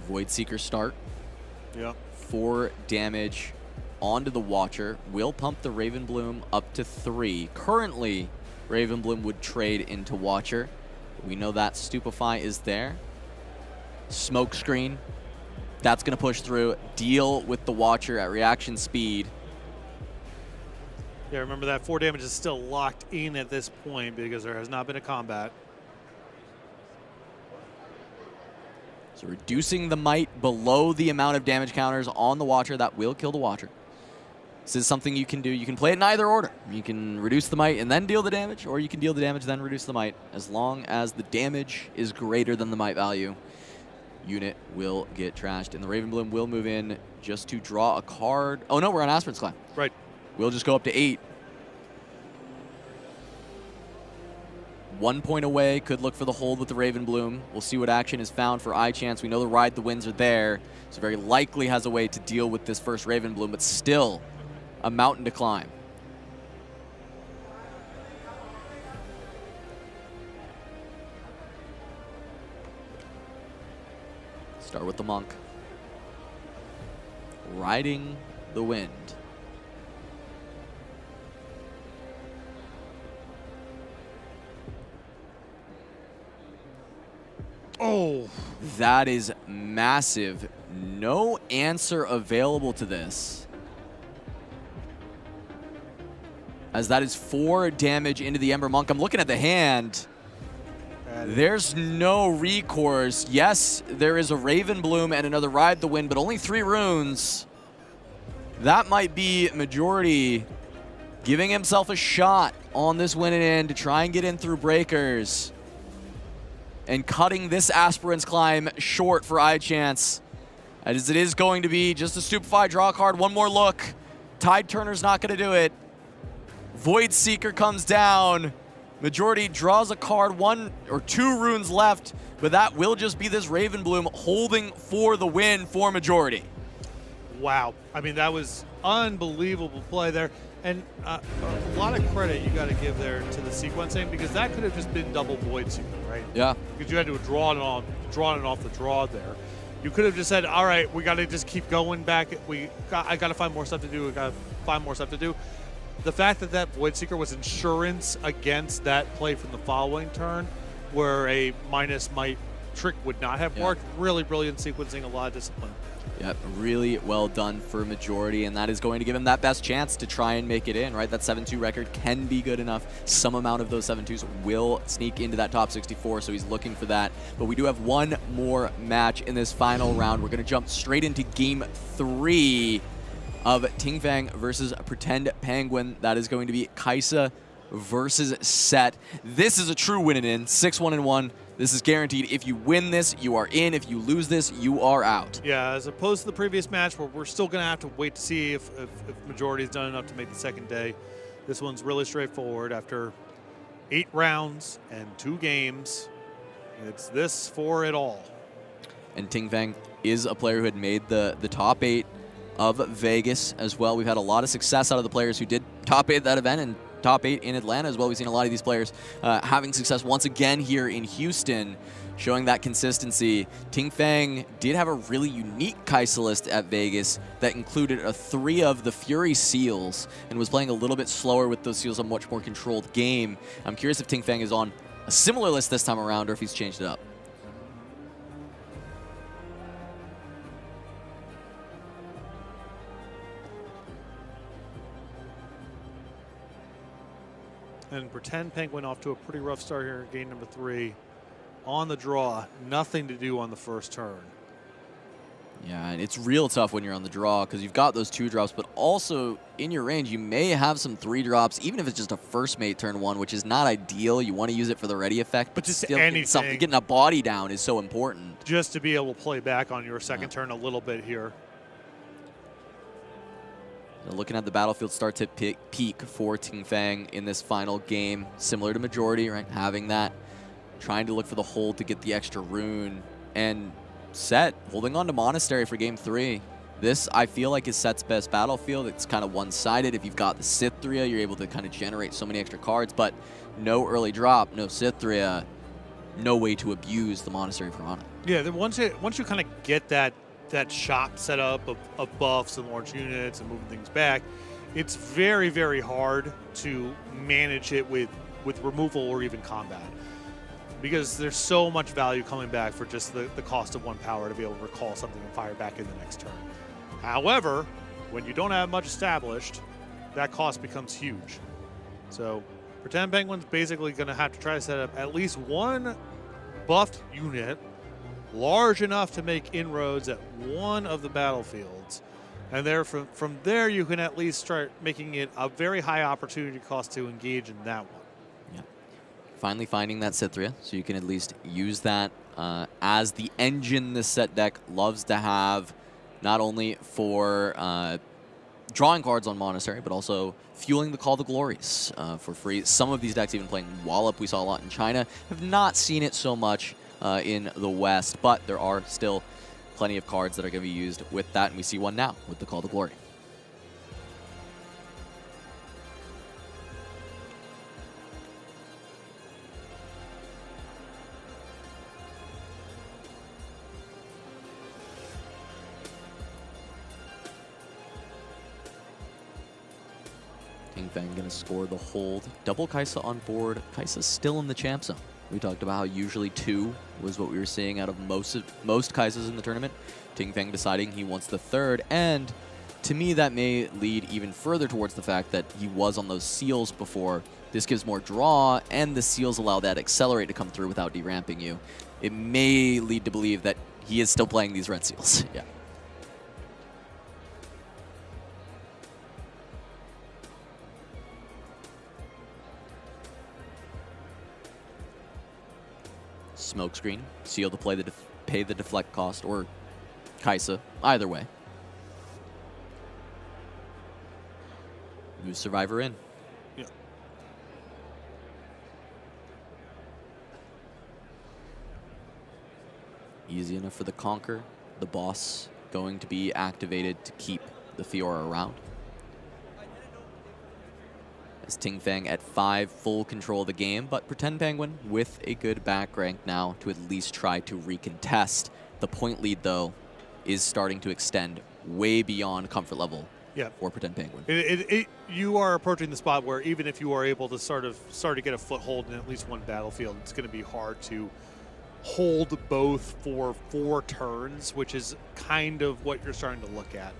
Void Seeker start. Yeah. 4 damage onto the Watcher. Will pump the Raven Bloom up to 3. Currently, Raven Bloom would trade into Watcher. We know that Stupefy is there. Smoke screen. That's going to push through. Deal with the Watcher at reaction speed. Yeah, remember that 4 damage is still locked in at this point because there has not been a combat. So reducing the might below the amount of damage counters on the Watcher, that will kill the Watcher. This is something you can do. You can play it in either order. You can reduce the might and then deal the damage, or you can deal the damage then reduce the might. As long as the damage is greater than the might value, unit will get trashed. And the Raven Bloom will move in just to draw a card. Oh no, we're on Aspirin's Climb. Right. We'll just go up to 8. 1 point away, could look for the hold with the Raven Bloom. We'll see what action is found for iChance. We know the Ride the Winds are there, so very likely has a way to deal with this first Raven Bloom, but still a mountain to climb. Start with the Monk. Riding the Wind. Oh. That is massive. No answer available to this. as that is 4 damage into the Ember Monk. I'm looking at the hand. There's no recourse. Yes, there is a Raven Bloom and another Ride the Wind, but only 3 runes. That might be Majority giving himself a shot on this win and in to try and get in through breakers. And cutting this Aspirant's Climb short for iChance, as it is going to be just a Stupefy draw card. One more look. Tide Turner's not going to do it. Void Seeker comes down. Majority draws a card, 1 or 2 runes left, but that will just be this Raven Bloom holding for the win for Majority. Wow. I mean, that was unbelievable play there. And a lot of credit you got to give there to the sequencing, because that could have just been double Void Seeker, right? Yeah. Because you had to draw it off the draw there. You could have just said, all right, we got to just keep going back. I got to find more stuff to do. We got to find more stuff to do. The fact that that Void Seeker was insurance against that play from the following turn, where a minus might trick would not have worked. Really brilliant sequencing, a lot of discipline. Yep, really well done for Majority, and that is going to give him that best chance to try and make it in, right? That 7-2 record can be good enough. Some amount of those 7-2s will sneak into that top 64, so he's looking for that. But we do have one more match in this final round. We're going to jump straight into Game 3 of Ting Fang versus Pretend Penguin. That is going to be Kaisa versus Set. This is a true win and in, 6-1-1. This is guaranteed. If you win this, you are in. If you lose this, you are out. Yeah, as opposed to the previous match where we're still going to have to wait to see if Majority's done enough to make the second day. This one's really straightforward. After 8 rounds and 2 games, it's this for it all. And Ting Fang is a player who had made the top 8 of Vegas as well. We've had a lot of success out of the players who did top 8 that event and top 8 in Atlanta as well. We've seen a lot of these players having success once again here in Houston, showing that consistency. Ting Fang did have a really unique Kaisa list at Vegas that included 3 of the Fury Seals and was playing a little bit slower with those Seals, a much more controlled game. I'm curious if Ting Fang is on a similar list this time around or if he's changed it up. And Pretend Penguin off to a pretty rough start here in game number 3. On the draw, nothing to do on the first turn. Yeah, and it's real tough when you're on the draw because you've got those 2 drops, but also in your range, you may have some 3 drops, even if it's just a first mate turn 1, which is not ideal. You want to use it for the ready effect, but just still anything. Getting a body down is so important. Just to be able to play back on your second turn a little bit here. Now looking at the battlefield start to peak for Ting Fang in this final game, similar to Majority, right? Having that, trying to look for the hold to get the extra rune, and Set holding on to Monastery for game 3. This, I feel like, is Set's best battlefield. It's kind of one-sided. If you've got the Sithria, you're able to kind of generate so many extra cards, but no early drop, no Sithria, no way to abuse the Monastery for mana. Yeah, then once you kind of get that shop set up of buffs and large units and moving things back, it's very, very hard to manage it with removal or even combat, because there's so much value coming back for just the cost of 1 power to be able to recall something and fire back in the next turn. However, when you don't have much established, that cost becomes huge. So Pretend Penguin's basically going to have to try to set up at least 1 buffed unit large enough to make inroads at one of the battlefields. And there, from there, you can at least start making it a very high opportunity cost to engage in that one. Yeah. Finally finding that Sithria, so you can at least use that as the engine this set deck loves to have, not only for drawing cards on Monastery, but also fueling the Call to Glories for free. Some of these decks even playing Wallop. We saw a lot in China. Have not seen it so much in the West, but there are still plenty of cards that are going to be used with that, and we see one now with the Call to Glory. Ting Fang going to score the hold. Double Kaisa on board. Kaisa's still in the champ zone. We talked about how usually 2 was what we were seeing out of most Kaisas in the tournament. Ting Fang deciding he wants the 3rd, and to me, that may lead even further towards the fact that he was on those seals before. This gives more draw, and the seals allow that accelerate to come through without deramping you. It may lead to believe that he is still playing these red seals. Yeah. Smokescreen, seal to pay the deflect cost, or Kaisa, either way. Move Survivor in. Yeah. Easy enough for the Conquer. The boss going to be activated to keep the Fiora around. As Ting Feng at 5, full control of the game, but Pretend Penguin with a good back rank now to at least try to recontest. The point lead, though, is starting to extend way beyond comfort level for Pretend Penguin. You are approaching the spot where even if you are able to start to get a foothold in at least one battlefield, it's going to be hard to hold both for 4 turns, which is kind of what you're starting to look at.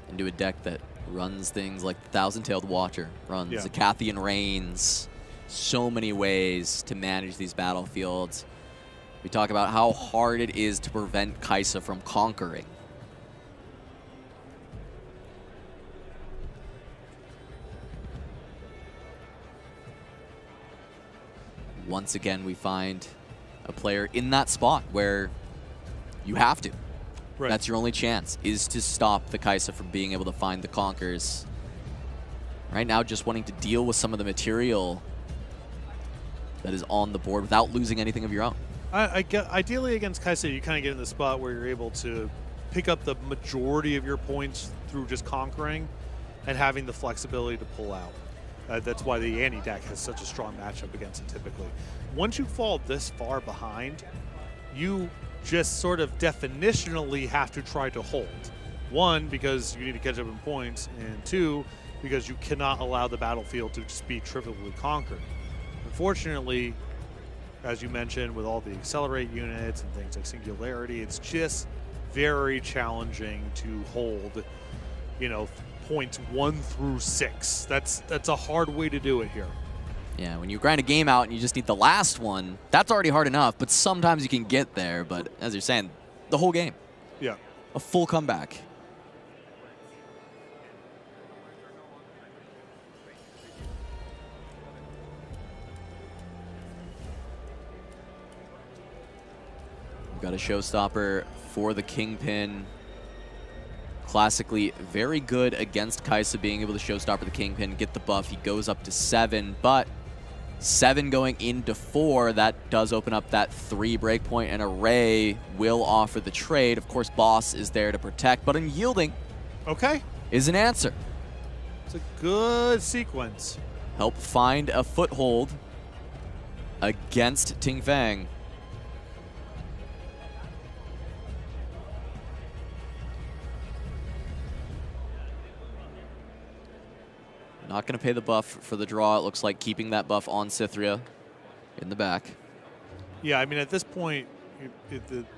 Into a deck that runs things like the Thousand-Tailed Watcher, runs Acathian Reigns, so many ways to manage these battlefields. We talk about how hard it is to prevent Kaisa from conquering. Once again, we find a player in that spot where you have to. Right. That's your only chance, is to stop the Kaisa from being able to find the Conquers. Right now, just wanting to deal with some of the material that is on the board without losing anything of your own. Ideally against Kaisa, you kind of get in the spot where you're able to pick up the majority of your points through just conquering and having the flexibility to pull out. That's why the Annie deck has such a strong matchup against it typically. Once you fall this far behind, you just sort of definitionally have to try to hold. 1, because you need to catch up in points, and 2, because you cannot allow the battlefield to just be trivially conquered. Unfortunately, as you mentioned, with all the accelerate units and things like Singularity, it's just very challenging to hold, you know, points 1 through 6. That's a hard way to do it here. Yeah, when you grind a game out and you just need the last one, that's already hard enough, but sometimes you can get there. But as you're saying, the whole game. Yeah. A full comeback. We've got a showstopper for the Kingpin. Classically very good against Kaisa, being able to showstopper the Kingpin, get the buff. He goes up to 7, but 7 going into 4, that does open up that 3 breakpoint, and Array will offer the trade. Of course, Boss is there to protect, but unyielding is an answer. It's a good sequence. Help find a foothold against Ting Feng. Not going to pay the buff for the draw. It looks like keeping that buff on Cythria in the back. Yeah, I mean, at this point,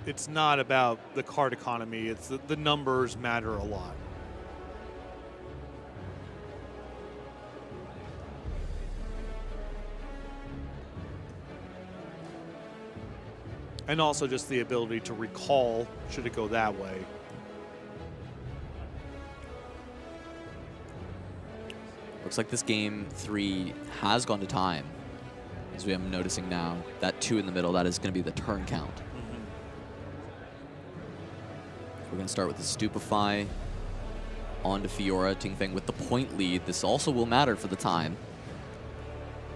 it's not about the card economy. It's the numbers matter a lot. And also just the ability to recall, should it go that way. Looks like this game 3 has gone to time, as we am noticing now. That 2 in the middle, that is going to be the turn count. We're going to start with the Stupefy onto Fiora. Ting Feng with the point lead. This also will matter for the time,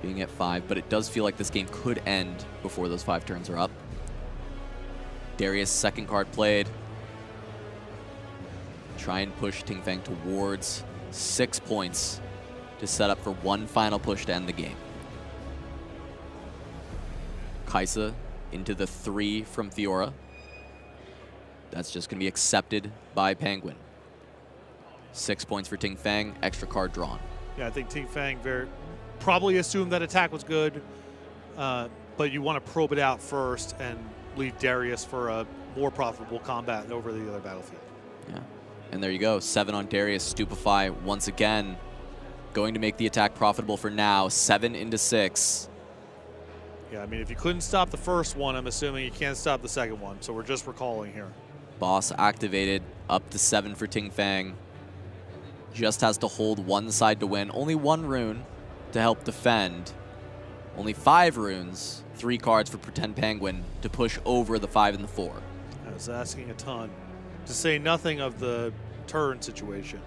being at 5, but it does feel like this game could end before those 5 turns are up. Darius, second card played. Try and push Ting Feng towards 6 points to set up for one final push to end the game. Kaisa into the 3 from Fiora. That's just going to be accepted by Penguin. 6 points for Ting Feng, extra card drawn. Yeah, I think Ting Feng probably assumed that attack was good, but you want to probe it out first and leave Darius for a more profitable combat over the other battlefield. Yeah. And there you go, 7 on Darius. Stupefy once again going to make the attack profitable for now. 7 into 6. Yeah, I mean, if you couldn't stop the first one, I'm assuming you can't stop the second one. So we're just recalling here. Boss activated, up to 7 for Ting Fang. Just has to hold one side to win. Only 1 rune to help defend. Only 5 runes, 3 cards for Pretend Penguin to push over the 5 and the 4. I was asking a ton, to say nothing of the turn situation.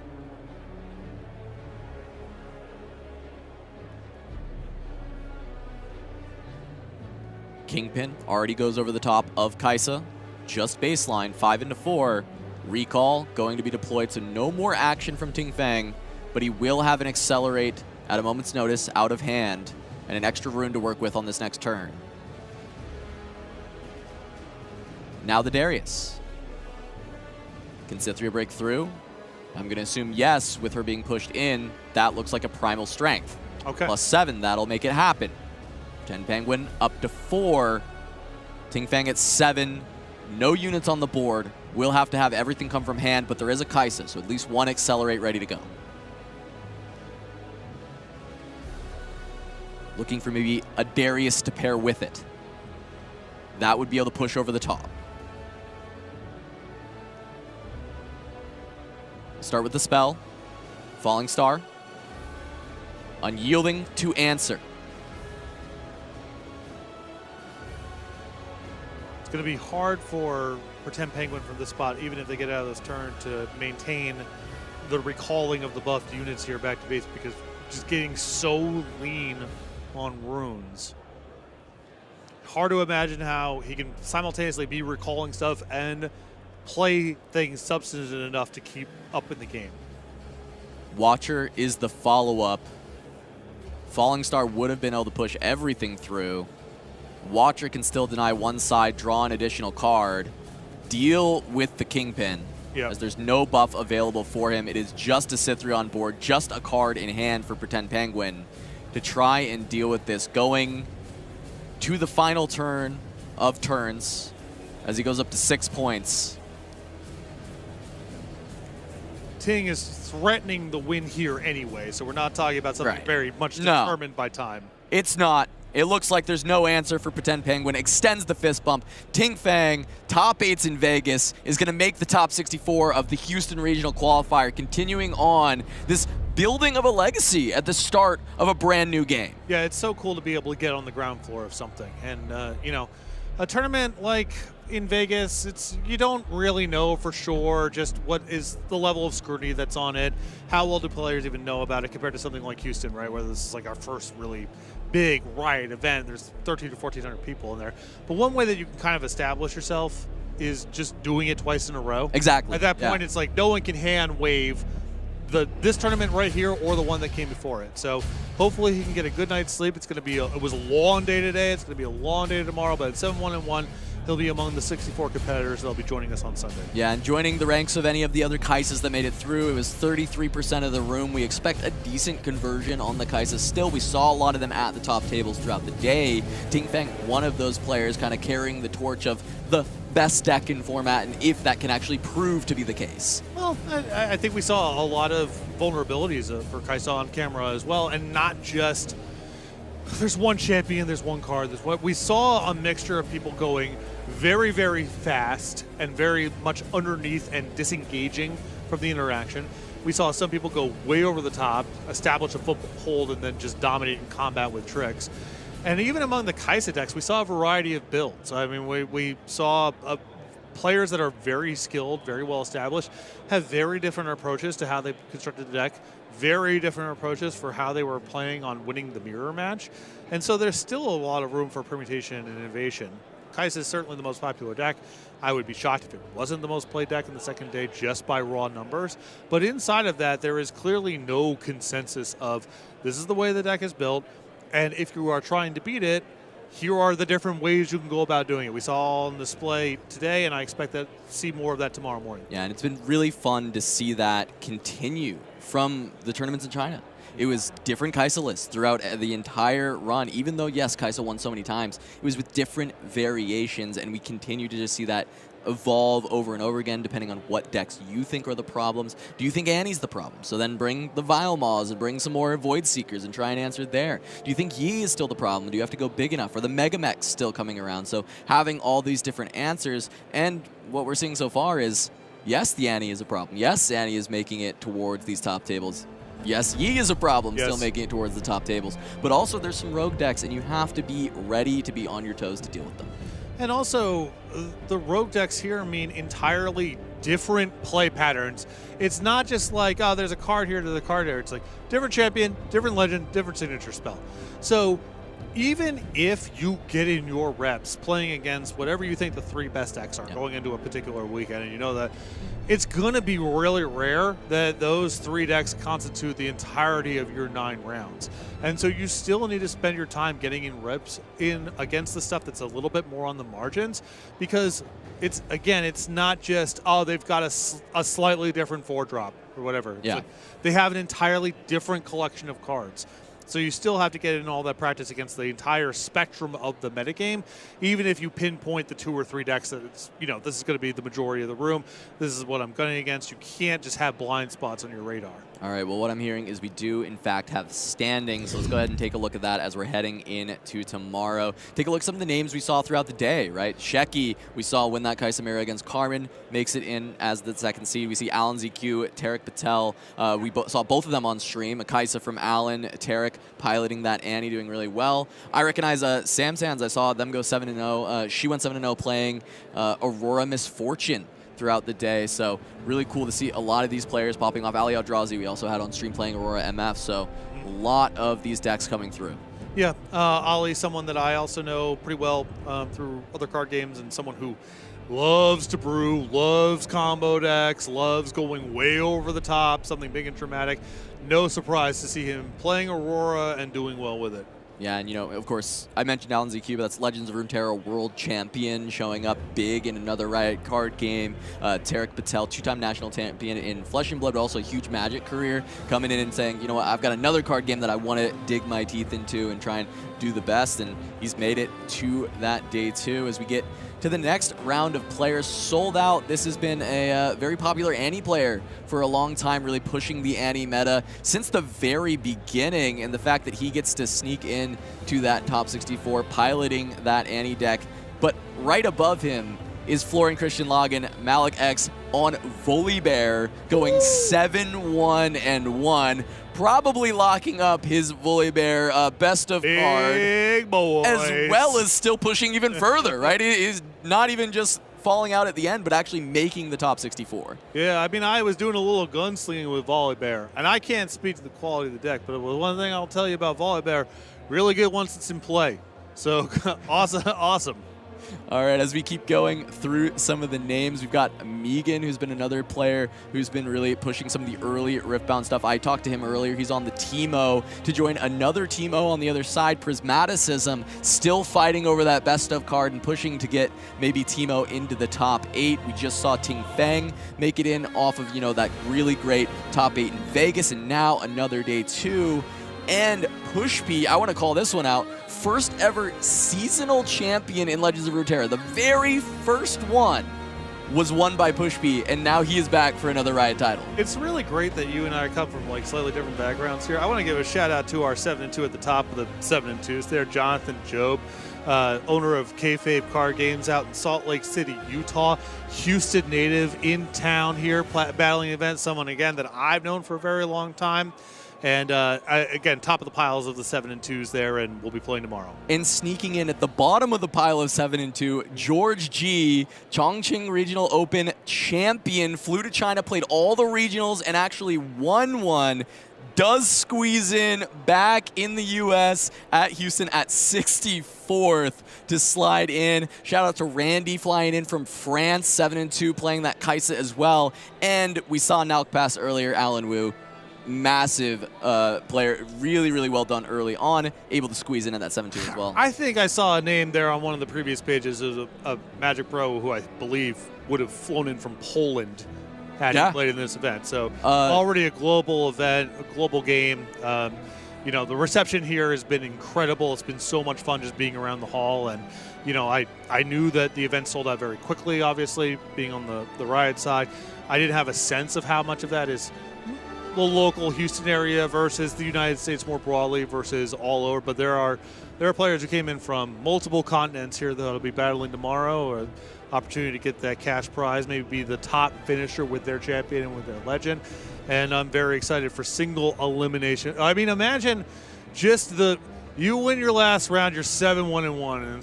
Kingpin already goes over the top of Kaisa. Just baseline, 5 into 4. Recall going to be deployed, so no more action from Ting Fang, but he will have an Accelerate at a moment's notice out of hand and an extra rune to work with on this next turn. Now the Darius. Can Cythria break through? I'm going to assume yes, with her being pushed in. That looks like a Primal Strength. Okay. Plus 7, that'll make it happen. 10 Penguin up to 4. Ting Fang at 7. No units on the board. We'll have to have everything come from hand, but there is a Kaisa, so at least 1 Accelerate ready to go. Looking for maybe a Darius to pair with it. That would be able to push over the top. Start with the spell. Falling Star. Unyielding to answer. It's going to be hard for Pretend Penguin from this spot, even if they get out of this turn, to maintain the recalling of the buffed units here back to base, because just getting so lean on runes. Hard to imagine how he can simultaneously be recalling stuff and play things substantive enough to keep up in the game. Watcher is the follow-up. Falling Star would have been able to push everything through. Watcher can still deny one side, draw an additional card, deal with the Kingpin, as there's no buff available for him. It is just a Cythria on board, just a card in hand for Pretend Penguin to try and deal with this. Going to the final turn of turns as he goes up to 6 points. Ting is threatening the win here anyway, so we're not talking about something very much determined by time. It's not. It looks like there's no answer for Pretend Penguin. Extends the fist bump. Ting Fang, top 8s in Vegas, is going to make the top 64 of the Houston Regional Qualifier, continuing on this building of a legacy at the start of a brand new game. Yeah, it's so cool to be able to get on the ground floor of something. And, you know, a tournament like in Vegas, you don't really know for sure just what is the level of scrutiny that's on it. How well do players even know about it compared to something like Houston, right, where this is like our first really big Riot event. There's 1,300 to 1,400 people in there. But one way that you can kind of establish yourself is just doing it twice in a row. Exactly. At that point, it's like no one can hand wave this tournament right here or the one that came before it. So hopefully he can get a good night's sleep. It's going to be it was a long day today. It's going to be a long day tomorrow. But at 7-1-1, he'll be among the 64 competitors that'll be joining us on Sunday. Yeah, and joining the ranks of any of the other Kaisas that made it through. It was 33% of the room. We expect a decent conversion on the Kaisas. Still, we saw a lot of them at the top tables throughout the day. Ting Fang, one of those players, kind of carrying the torch of the best deck in format, and if that can actually prove to be the case. Well, I think we saw a lot of vulnerabilities for Kaisa on camera as well, and not just there's one champion, there's one card. We saw a mixture of people going very, very fast and very much underneath and disengaging from the interaction. We saw some people go way over the top, establish a foothold, and then just dominate in combat with tricks. And even among the Kaisa decks, we saw a variety of builds. I mean, we saw players that are very skilled, very well established, have very different approaches to how they constructed the deck, very different approaches for how they were playing on winning the mirror match. And so there's still a lot of room for permutation and innovation. Kaisa is certainly the most popular deck. I would be shocked if it wasn't the most played deck in the second day just by raw numbers. But inside of that, there is clearly no consensus of this is the way the deck is built. And if you are trying to beat it, here are the different ways you can go about doing it. We saw on display today, and I expect to see more of that tomorrow morning. Yeah, and it's been really fun to see that continue from the tournaments in China. it was different Kai'Sa lists throughout the entire run. Even though, yes, Kai'Sa won so many times, it was with different variations, and we continue to just see that evolve over and over again, depending on what decks you think are the problems. Do you think Annie's the problem? So then bring the Vile Maws and bring some more Void Seekers and try and answer there. Do you think Yi is still the problem? Do you have to go big enough? Are the Mega Mechs still coming around? So having all these different answers, and what we're seeing so far is, yes, the Annie is a problem. Yes, Annie is making it towards these top tables. Yes, Yi is a problem, still making it towards the top tables. But also there's some rogue decks, and you have to be ready to be on your toes to deal with them. And also, the rogue decks here mean entirely different play patterns. It's not just like, oh, there's a card here to the card there. It's like different champion, different legend, different signature spell. So even if you get in your reps playing against whatever you think the 3 best decks are going into a particular weekend, and you know that, it's going to be really rare that those 3 decks constitute the entirety of your 9 rounds. And so you still need to spend your time getting in reps in against the stuff that's a little bit more on the margins, because it's, again, it's not just, oh, they've got a slightly different 4-drop or whatever. It's like they have an entirely different collection of cards. So you still have to get in all that practice against the entire spectrum of the metagame, even if you pinpoint the 2 or 3 decks that it's, you know, this is going to be the majority of the room. This is what I'm gunning against. You can't just have blind spots on your radar. All right, well, what I'm hearing is we do, in fact, have standings. So let's go ahead and take a look at that as we're heading into tomorrow. Take a look at some of the names we saw throughout the day, right? Sheki, we saw win that Kai'Sa mirror against Carmen, makes it in as the 2nd seed. We see Alan ZQ, Tarek Patel. We saw both of them on stream. A Kai'Sa from Alan, Tarek piloting that Annie, doing really well. I recognize Sam Sands. I saw them go 7-0. She went 7-0 playing Aurora Misfortune throughout the day. So really cool to see a lot of these players popping off. Ali Eldrazi we also had on stream playing Aurora MF. So a lot of these decks coming through. Yeah, Ali, someone that I also know pretty well through other card games, and someone who loves to brew, loves combo decks, loves going way over the top, something big and dramatic. No surprise to see him playing Aurora and doing well with it. Yeah, and you know, of course, I mentioned Alan ZQ, but that's Legends of Runeterra World Champion showing up big in another Riot card game. Tarek Patel, 2-time national champion in Flesh and Blood, but also a huge Magic career, coming in and saying, you know what, I've got another card game that I want to dig my teeth into and try and do the best, and he's made it to that day 2. As we get to the next round of players, sold out. This has been a very popular Annie player for a long time, really pushing the Annie meta since the very beginning, and the fact that he gets to sneak in to that top 64, piloting that Annie deck. But right above him is Florian Christian Lagen, Malik X on Volibear, going 7-1-1, probably locking up his Volibear best of card, as well as still pushing even further, right? He's not even just falling out at the end, but actually making the top 64. Yeah, I mean, I was doing a little gunslinging with Volibear, and I can't speak to the quality of the deck, but one thing I'll tell you about Volibear, really good once it's in play. So awesome. All right, as we keep going through some of the names, we've got Megan, who's been another player who's been really pushing some of the early Riftbound stuff. I talked to him earlier. He's on the Teemo to join another Teemo on the other side, Prismaticism, still fighting over that best of card and pushing to get maybe Teemo into the top 8. We just saw Ting Feng make it in off of, you know, that really great top 8 in Vegas, and now another day 2. And Pushpi, I want to call this one out, first ever seasonal champion in Legends of Runeterra. The very first one was won by Pushpi, and now he is back for another Riot title. It's really great that you and I come from like slightly different backgrounds here. I want to give a shout out to our 7-2 at the top of the 7-2s there, Jonathan Job, owner of Kayfabe Card Games out in Salt Lake City, Utah. Houston native in town here, battling event, someone again that I've known for a very long time. And again, top of the piles of the 7-2s there, and we'll be playing tomorrow. And sneaking in at the bottom of the pile of 7-2, George G, Chongqing Regional Open champion, flew to China, played all the regionals, and actually won one. Does squeeze in back in the U.S. at Houston at 64th to slide in. Shout out to Randy flying in from France, 7-2, playing that Kai'Sa as well. And we saw Nalk Pass earlier, Alan Wu. Massive player, really well done early on, able to squeeze in at that 7-2 as well. I think I saw a name there on one of the previous pages of a Magic Pro who I believe would have flown in from Poland had Yeah. he played in this event. So already a global event, a global game. You know, the reception here has been incredible. It's been so much fun just being around the hall. And, you know, I knew that the event sold out very quickly, obviously, being on the Riot side. I didn't have a sense of how much of that is the local Houston area versus the United States more broadly versus all over. But there are players who came in from multiple continents here that'll be battling tomorrow, or opportunity to get that cash prize, maybe be the top finisher with their champion and with their legend. And I'm very excited for single elimination. I mean, imagine just you win your last round, you're 7-1-1,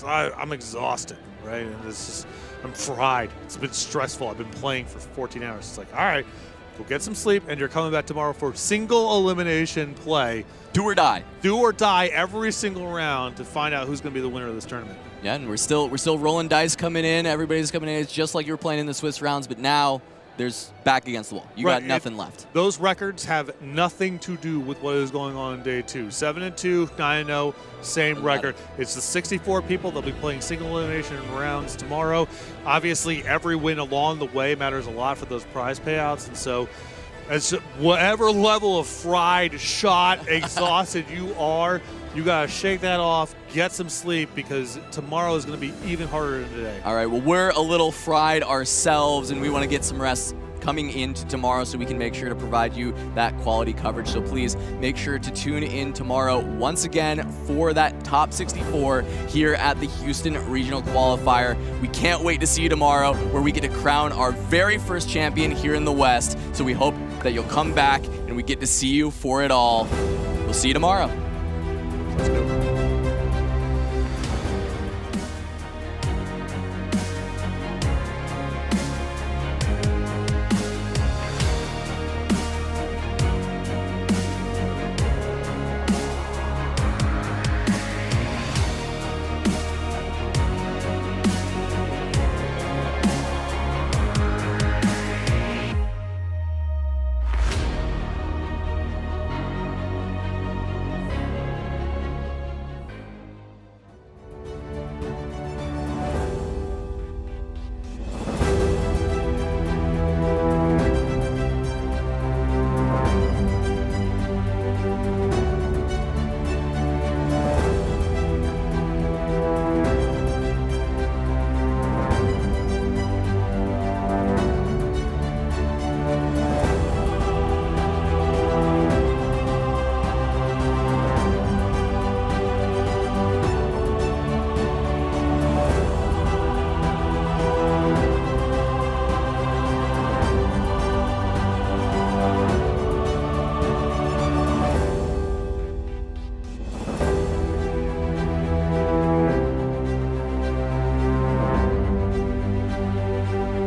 and I'm exhausted, right? And it's just, I'm fried. It's been stressful. I've been playing for 14 hours. It's like, all right, go get some sleep, and you're coming back tomorrow for single elimination play. Do or die. Do or die every single round to find out who's going to be the winner of this tournament. Yeah, and we're still rolling dice coming in. Everybody's coming in. It's just like you were playing in the Swiss rounds, but now there's back against the wall. You got nothing left. Those records have nothing to do with what is going on in day 2. 7-2, 9-0, same record. It's the 64 people that'll be playing single elimination rounds tomorrow. Obviously, every win along the way matters a lot for those prize payouts, and so as whatever level of fried, shot, exhausted you are, you got to shake that off, get some sleep, because tomorrow is going to be even harder than today. All right, well, we're a little fried ourselves, and we want to get some rest coming into tomorrow so we can make sure to provide you that quality coverage. So please make sure to tune in tomorrow once again for that top 64 here at the Houston Regional Qualifier. We can't wait to see you tomorrow, where we get to crown our very first champion here in the West. So we hope that you'll come back and we get to see you for it all. We'll see you tomorrow. Let's go.